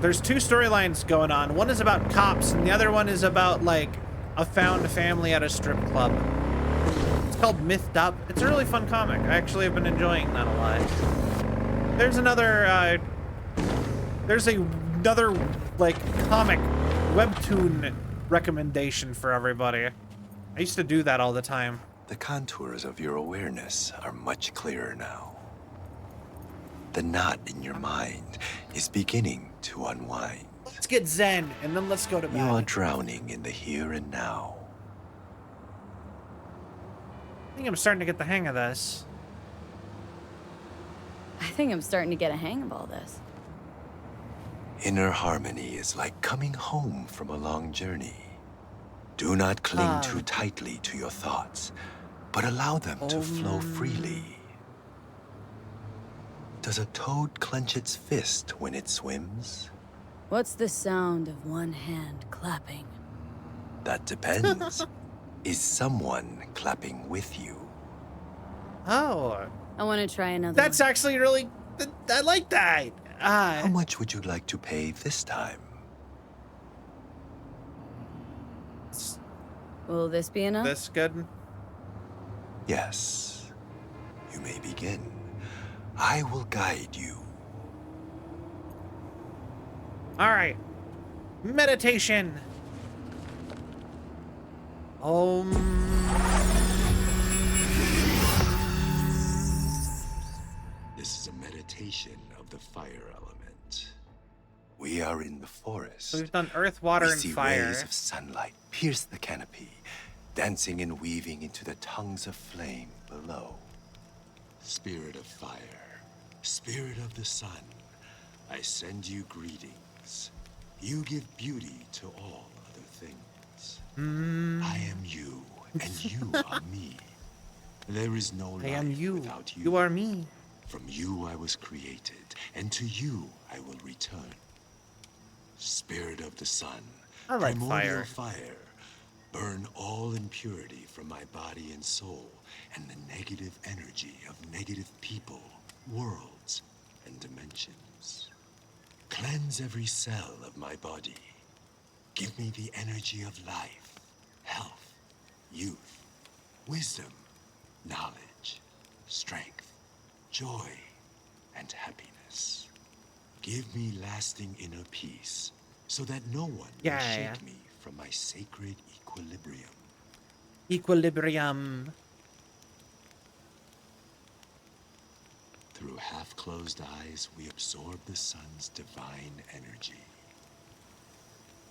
there's two storylines going on. One is about cops, and the other one is about like a found family at a strip club. It's called Mythed Up. It's a really fun comic. I actually have been enjoying that a lot. There's another like comic webtoon recommendation for everybody. I used to do that all the time. The contours of your awareness are much clearer now. The knot in your mind is beginning to unwind. Let's get zen, and then let's go to bed. You are drowning in the here and now. I think I'm starting to get the hang of this. I think I'm starting to get a hang of all this. Inner harmony is like coming home from a long journey. Do not cling too tightly to your thoughts, but allow them to flow freely. Does a toad clench its fist when it swims? What's the sound of one hand clapping? That depends. Is someone clapping with you? Oh. I want to try another That's actually really, I like that. How much would you like to pay this time? Will this be enough? This good? Yes. You may begin. I will guide you. All right. Meditation. This is a meditation of the fire element. We are in the forest. So we've done earth, water, we and see fire. Rays of sunlight pierce the canopy, dancing and weaving into the tongues of flame below. Spirit of fire, spirit of the sun, I send you greetings. You give beauty to all other things. I am you, and you are me. There is no life I am you. Without you. You are me. From you I was created, and to you I will return. Spirit of the sun, I like primordial fire. fire, burn all impurity from my body and soul, and the negative energy of negative people, worlds, and dimensions. Cleanse every cell of my body. Give me the energy of life, health, youth, wisdom, knowledge, strength, joy, and happiness. Give me lasting inner peace, so that no one will shake me from my sacred equilibrium. Equilibrium. Through half-closed eyes, we absorb the sun's divine energy.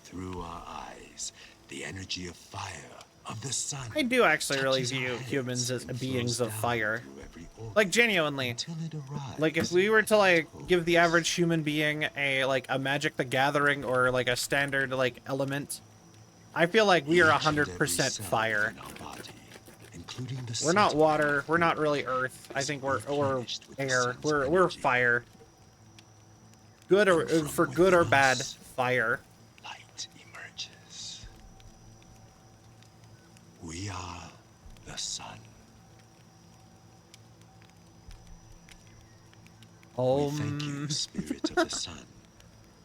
Through our eyes, the energy of fire, of the sun. I do actually really view humans as beings of fire. Like, genuinely. Like, if we were to, like, give the average human being a Magic the Gathering or, like, a standard, like, element, I feel like we are 100% fire. We're not water. We're not really earth. I think we're air. We're fire. Good or for good or bad, fire. Light emerges. We are the sun. We thank you, spirit of the sun,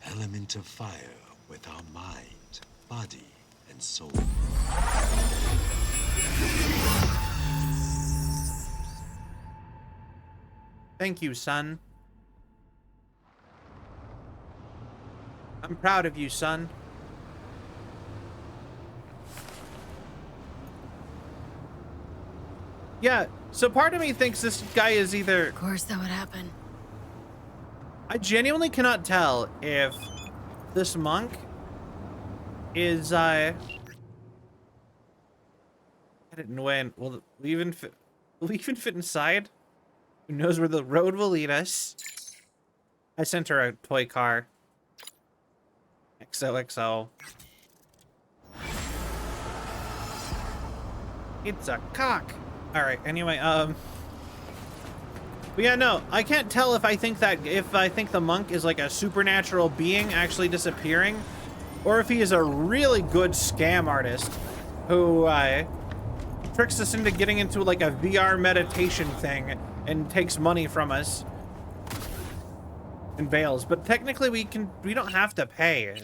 element of fire with our mind, body, and soul. Thank you, son. I'm proud of you, son. Yeah, so part of me thinks this guy is either... Of course that would happen. I genuinely cannot tell if this monk is, I didn't win. Will we even fit inside? Who knows where the road will lead us? I sent her a toy car. XOXO. It's a cock. All right. Anyway, but yeah, no, I can't tell if I think the monk is like a supernatural being actually disappearing, or if he is a really good scam artist who tricks us into getting into like a VR meditation thing and takes money from us and bails. But technically we don't have to pay.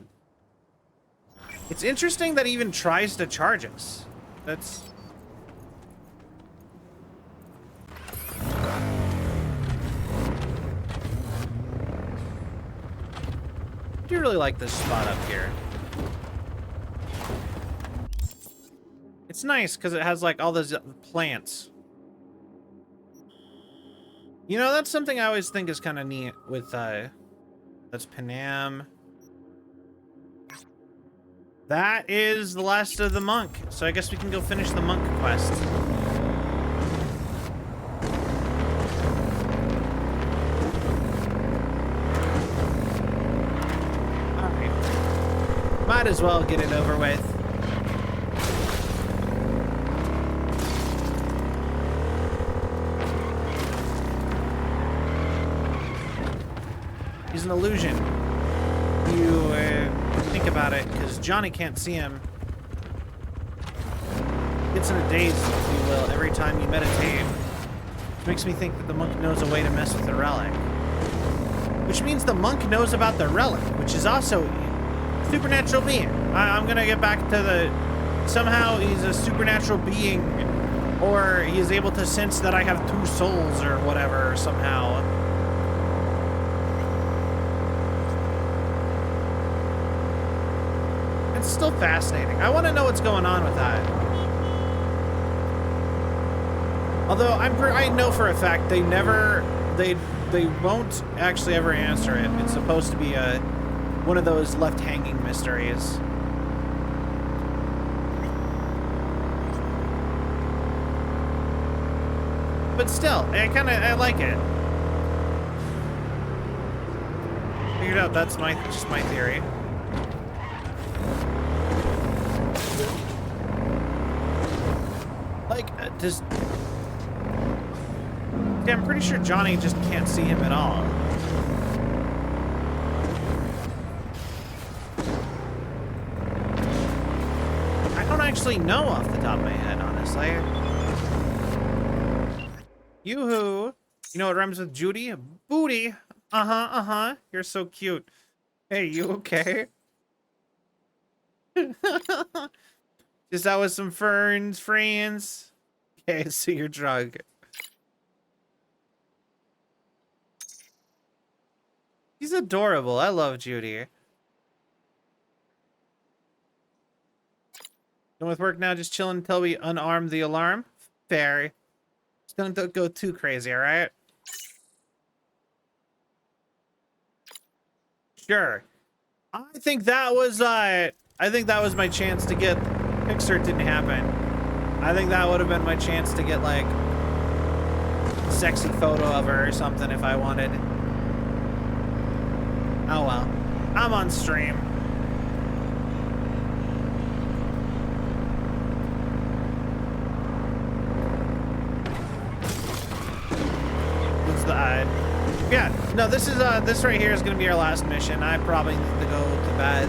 It's interesting that he even tries to charge us. That's... I do really like this spot up here. It's nice because it has like all those plants. You know, that's something I always think is kind of neat with that's Panam. That is the last of the monk, so I guess we can go finish the monk quest. Alright. Might as well get it over with. He's an illusion. You think about it, because Johnny can't see him. Gets in a daze, if you will, every time you meditate. Which makes me think that the monk knows a way to mess with the relic. Which means the monk knows about the relic, which is also a supernatural being. I'm gonna get back to the... Somehow he's a supernatural being, or he is able to sense that I have 2 souls or whatever, somehow. It's still fascinating. I want to know what's going on with that. Although I know for a fact they they won't actually ever answer it. It's supposed to be one of those left-hanging mysteries. But still, I like it. Figured out that's just my theory. Like, yeah, I'm pretty sure Johnny just can't see him at all. I don't actually know off the top of my head, honestly. Yoo-hoo. You know what rhymes with Judy? Booty. Uh-huh. You're so cute. Hey, you okay? Just out with some friends. Okay, so you're drunk. He's adorable. I love Judy. Done with work now, just chilling until we unarm the alarm. Fair. Just don't go too crazy, alright? Sure. I think that was my chance to get Pixar didn't happen. I think that would have been my chance to get like a sexy photo of her or something if I wanted. Oh well. I'm on stream. What's the yeah, no, this is this right here is gonna be our last mission. I probably need to go to bed.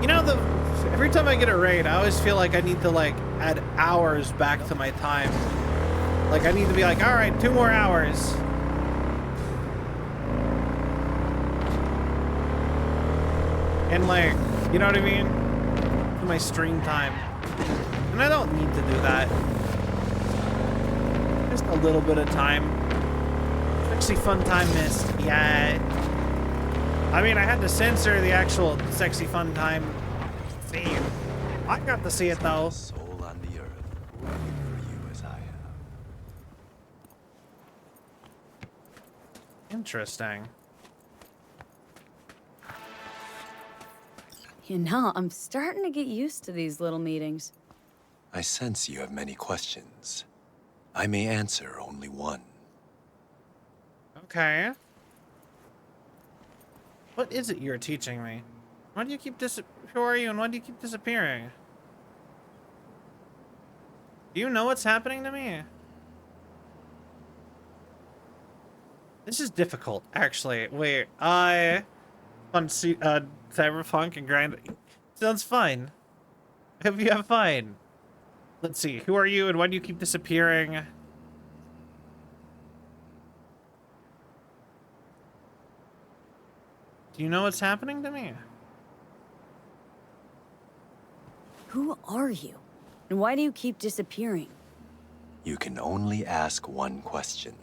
You know, every time I get a raid, I always feel like I need to like add hours back to my time. Like I need to be like, all right, 2 more hours. And like, you know what I mean? To my stream time. And I don't need to do that. Just a little bit of time. Sexy fun time missed. Yeah. I mean, I had to censor the actual sexy fun time theme. I got to see it though. Soul on the earth, working for you as I have. Interesting. You know, I'm starting to get used to these little meetings. I sense you have many questions. I may answer only one. Okay. What is it you're teaching me? Why do you keep who are you and why do you keep disappearing? Do you know what's happening to me? This is difficult, actually. Wait, on Cyberpunk and grind. Sounds fine. I hope you have fun. Let's see. Who are you and why do you keep disappearing? Do you know what's happening to me? Who are you? And why do you keep disappearing? You can only ask one question.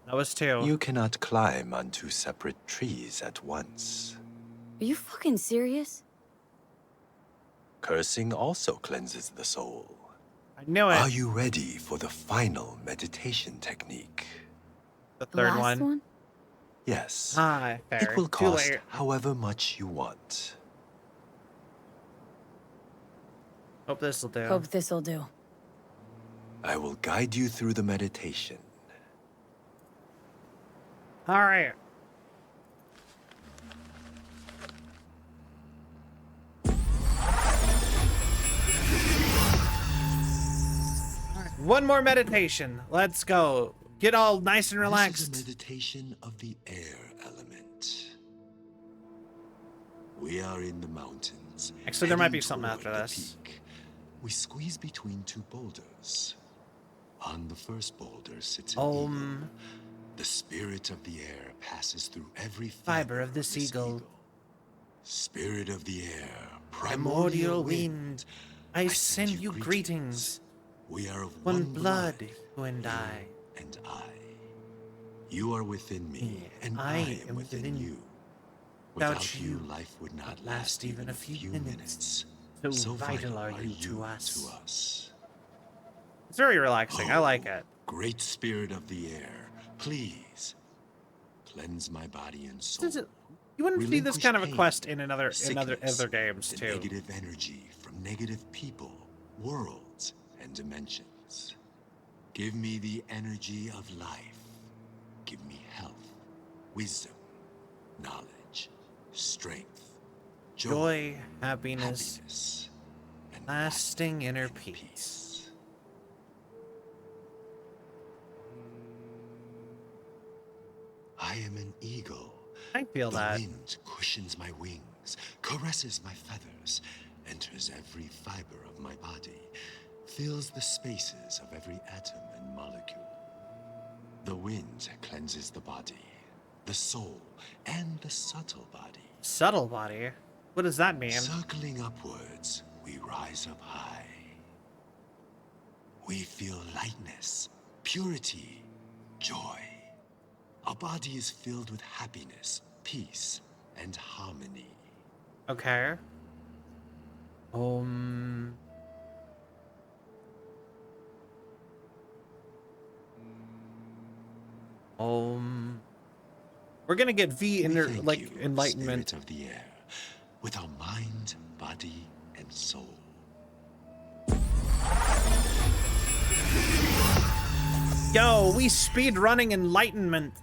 That was 2. You cannot climb on 2 separate trees at once. Are you fucking serious? Cursing also cleanses the soul. I knew it. Are you ready for the final meditation technique? The third one? Yes. Ah, fair. It will cost however much you want. Hope this'll do. Hope this'll do. I will guide you through the meditation. All right. One more meditation. Let's go. Get all nice and relaxed. This is a meditation of the air element. We are in the mountains. Actually, there might be something after this. Peak. We squeeze between 2 boulders. On the first boulder sits an eagle. The spirit of the air passes through every fiber of this eagle. Spirit of the air, primordial wind, I send you greetings. We are of one blood, you and I. And I. You are within me, and I am within you. Without you, life would not last even a few minutes. So vital are you to us. It's very relaxing. I like it. Great spirit of the air, please cleanse my body and soul. You wouldn't see this kind of a Pain, quest in other games the too. Negative energy from negative people, worlds, and dimensions. Give me the energy of life. Give me health, wisdom, knowledge, strength, joy, happiness and lasting inner peace. I am an eagle. I feel that. The wind cushions my wings, caresses my feathers, enters every fiber of my body, fills the spaces of every atom and molecule. The wind cleanses the body, the soul, and the subtle body. Subtle body? What does that mean? Circling upwards, we rise up high. We feel lightness, purity, joy. Our body is filled with happiness, peace, and harmony. Okay. We're gonna get enlightenment. Spirit of the air, with our mind, body, and soul. Yo, we speed running enlightenment.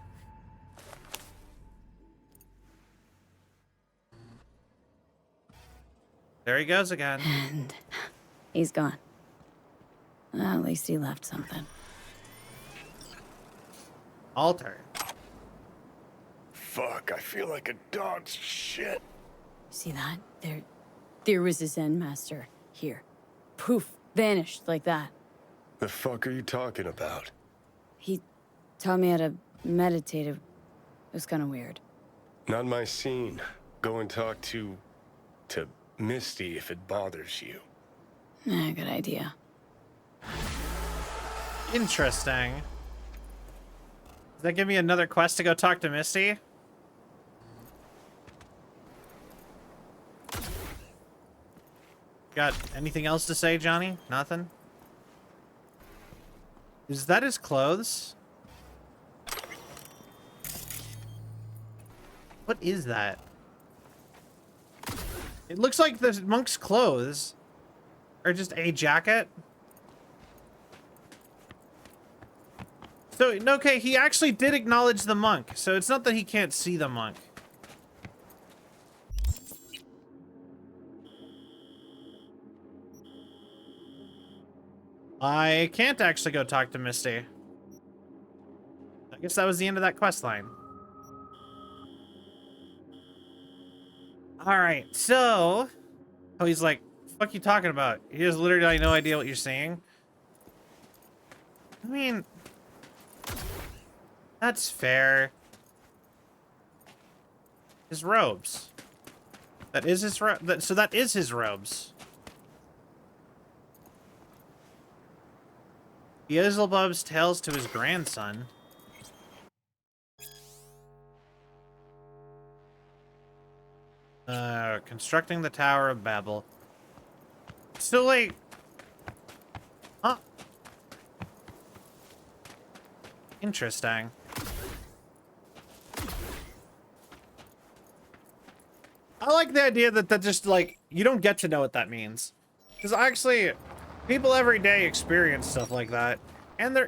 There he goes again. And he's gone. Well, at least he left something. Altar. Fuck, I feel like a dog's shit. See that? There was his Zen master. Here. Poof. Vanished like that. The fuck are you talking about? He taught me how to meditate. It was kind of weird. Not my scene. Go and talk to Misty if it bothers you. Good idea. Interesting. Does that give me another quest to go talk to Misty? Got anything else to say, Johnny? Nothing? Is that his clothes? What is that? It looks like the monk's clothes. Or just a jacket. So, okay, he actually did acknowledge the monk. So it's not that he can't see the monk. I can't actually go talk to Misty. I guess that was the end of that quest line. Alright, so... Oh, he's like, fuck you talking about? He has literally no idea what you're saying. I mean... That's fair. His robes. That is his so that is his robes. Beelzebub's tales to his grandson. Constructing the Tower of Babel. So, like... Huh? Interesting. I like the idea that just, like, you don't get to know what that means. Because actually, people every day experience stuff like that. And there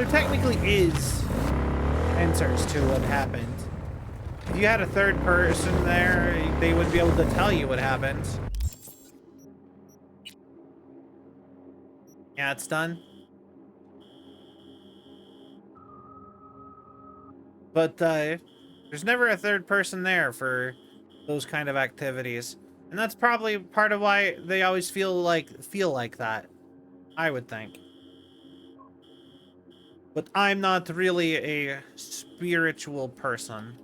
technically is answers to what happened. If you had a third person there, they would be able to tell you what happened. Yeah, it's done. But, there's never a third person there for those kind of activities. And that's probably part of why they always feel like that. I would think. But I'm not really a spiritual person.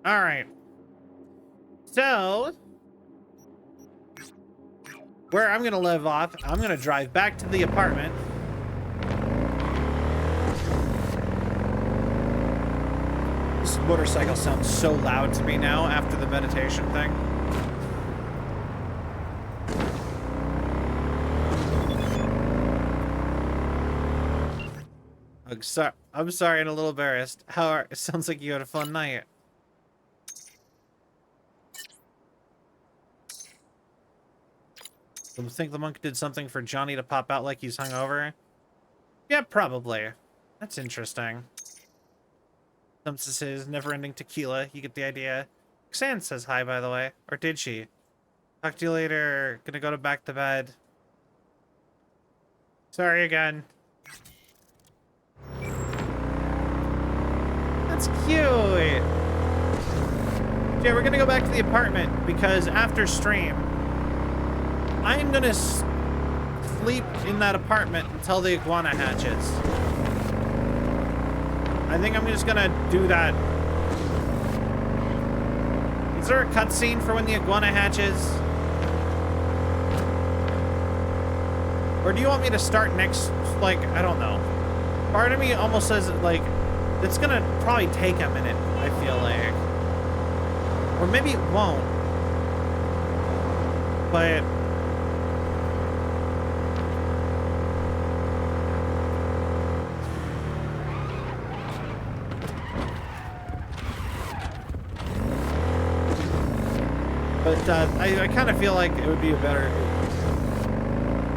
Alright. So, where I'm gonna live off, I'm gonna drive back to the apartment. This motorcycle sounds so loud to me now after the meditation thing. I'm sorry and a little embarrassed. It sounds like you had a fun night. Do you think the monk did something for Johnny to pop out like he's hungover? Yeah, probably. That's interesting. Thumbs says never-ending tequila. You get the idea. Xan says hi, by the way. Or did she? Talk to you later. Gonna go back to bed. Sorry again. That's cute. Yeah, we're gonna go back to the apartment because after stream, I'm gonna sleep in that apartment until the iguana hatches. I think I'm just gonna do that. Is there a cutscene for when the iguana hatches? Or do you want me to start next, like, I don't know. Part of me almost says, like, it's gonna probably take a minute, I feel like. Or maybe it won't. But... I kind of feel like it would be a better...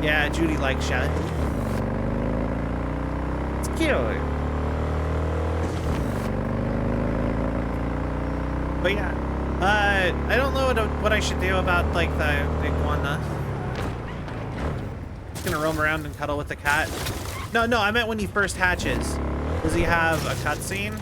Yeah, Judy likes shot. It's cute. But yeah, I don't know what I should do about, like, the iguana. Just gonna roam around and cuddle with the cat. No, I meant when he first hatches. Does he have a cutscene?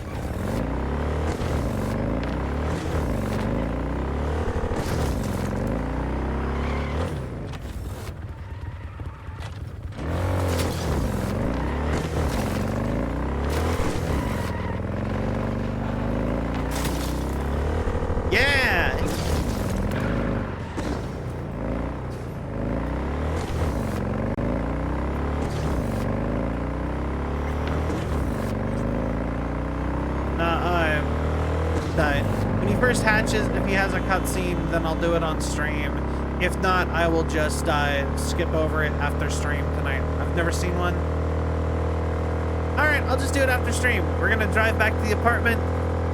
Hatches, if he has a cutscene, then I'll do it on stream. If not, I will just skip over it after stream tonight. I've never seen one. Alright, I'll just do it after stream. We're gonna drive back to the apartment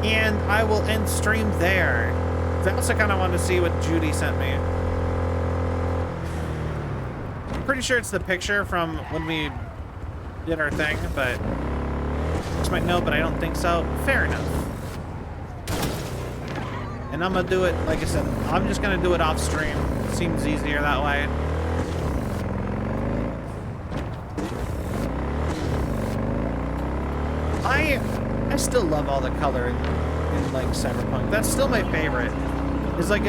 and I will end stream there. I also kind of wanted to see what Judy sent me. I'm pretty sure it's the picture from when we did our thing, but just might know, but I don't think so. Fair enough. And I'm gonna do it, like I said, I'm just gonna do it off stream. Seems easier that way. I still love all the color in like Cyberpunk. That's still my favorite. It's like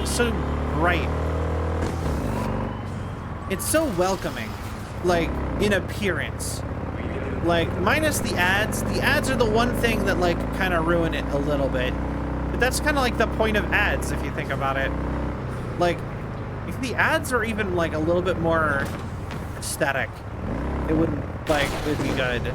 so bright. It's so welcoming, like in appearance. Like minus the ads. The ads are the one thing that like kind of ruin it a little bit. That's kind of like the point of ads, if you think about it. Like, if the ads are even, like, a little bit more aesthetic, it wouldn't, like, it would be good.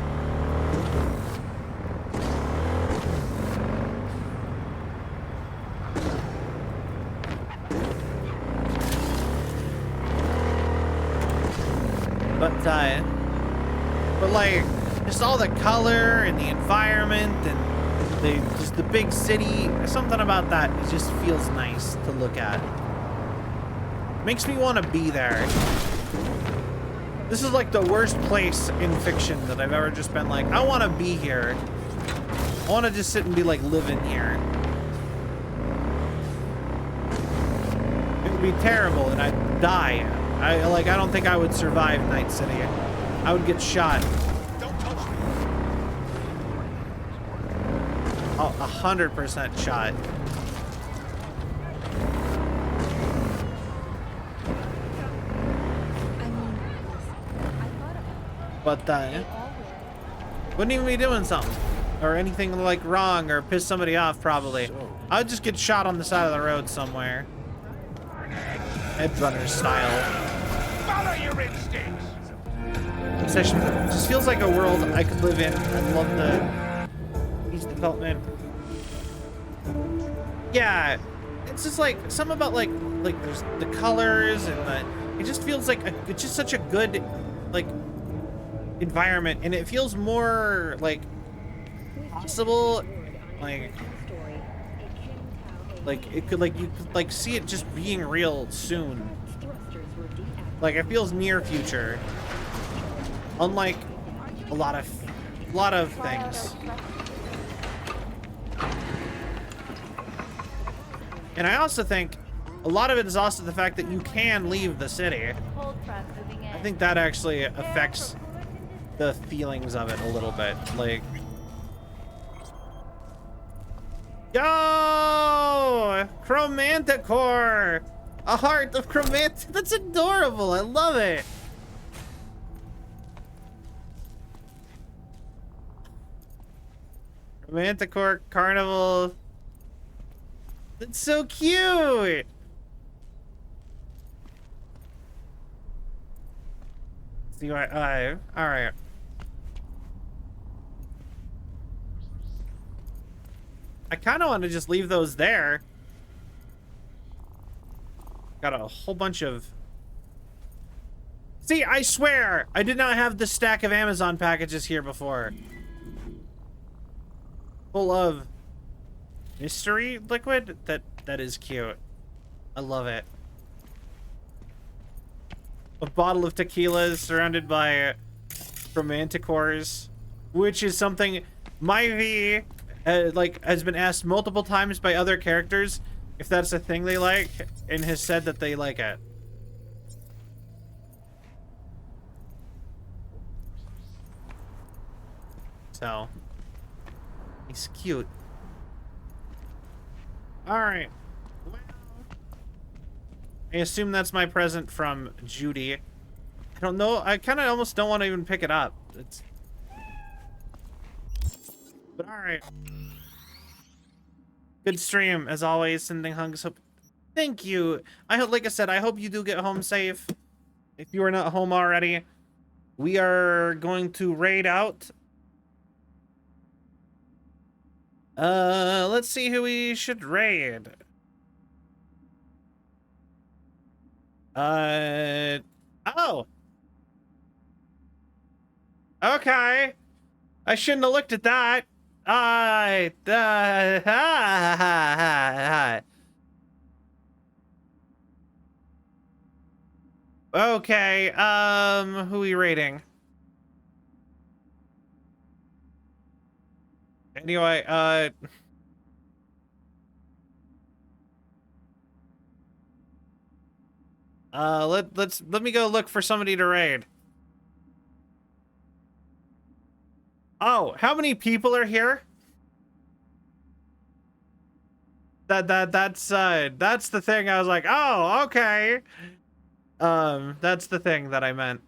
But, like, just all the color and the environment and just the big city, something about that, it just feels nice to look at. Makes me want to be there. This is like the worst place in fiction that I've ever just been like, I want to be here. I want to just sit and be like living here. It would be terrible and I'd die. I don't think I would survive Night City. I would get shot. 100% shot. But wouldn't even be doing something or anything like wrong or piss somebody off. Probably I'd just get shot on the side of the road somewhere, Edrunner style. Follow your instincts. This session just feels like a world I could live in. I love the development. Yeah, it's just like something about like there's the colors and it just feels like it's just such a good, like, environment, and it feels more like possible, like it could, like you could like see it just being real soon. Like it feels near future, unlike a lot of things. And I also think a lot of it is also the fact that you can leave the city. I think that actually affects the feelings of it a little bit. Like, yo, Chromanticore, a heart of Chromant. That's adorable. I love it. Chromanticore Carnival. That's so cute. See what all right. I kind of want to just leave those there. Got a whole bunch of... See, I swear, I did not have the stack of Amazon packages here before. Full of mystery liquid? That is cute. I love it. A bottle of tequila is surrounded by romanticores, which is something my V like has been asked multiple times by other characters if that's a thing they like, and has said that they like it. So he's cute. All right. Well, I assume that's my present from Judy. I don't know. I kind of almost don't want to even pick it up. It's... But all right. Good stream as always. Sending hugs. Hope. Thank you. I hope, like I said, I hope you do get home safe. If you are not home already, we are going to raid out. Let's see who we should raid. Oh. Okay. I shouldn't have looked at that. Okay, who are we rating? Anyway, let me go look for somebody to raid. Oh, how many people are here? That's the thing. I was like, oh, okay. That's the thing that I meant.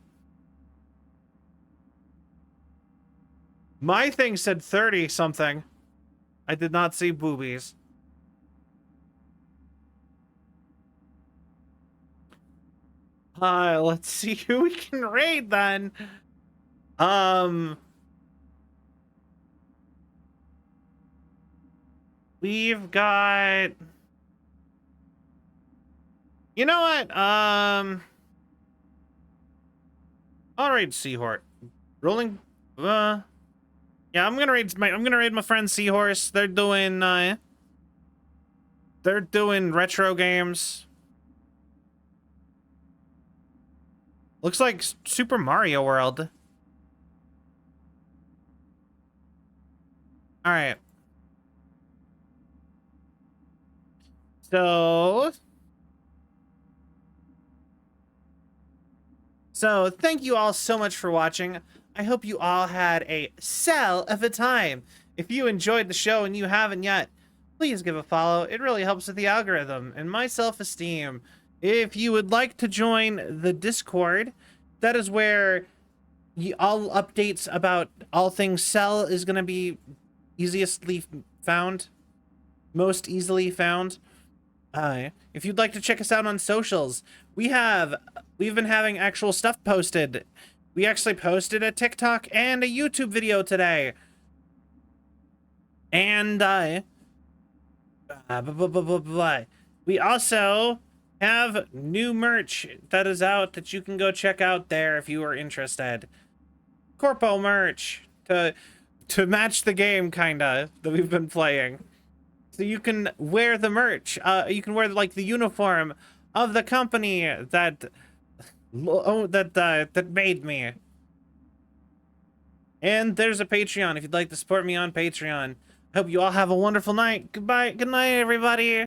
My thing said 30 something. I did not see boobies. Let's see who we can raid then. We've got... You know what? I'll raid Seahorse. Rolling... Yeah, I'm gonna raid my friend Seahorse. They're doing retro games. Looks like Super Mario World. All right. So thank you all so much for watching. I hope you all had a cell of a time. If you enjoyed the show and you haven't yet, please give a follow. It really helps with the algorithm and my self-esteem. If you would like to join the Discord, that is where all updates about all things Cell is going to be most easily found. If you'd like to check us out on socials, we've been having actual stuff posted. We actually posted a TikTok and a YouTube video today. And we also have new merch that is out that you can go check out there if you are interested. Corpo merch to match the game, kinda, that we've been playing. So you can wear the merch. You can wear like the uniform of the company that made me. And there's a Patreon if you'd like to support me on Patreon. I hope you all have a wonderful night. Goodbye. Good night, everybody.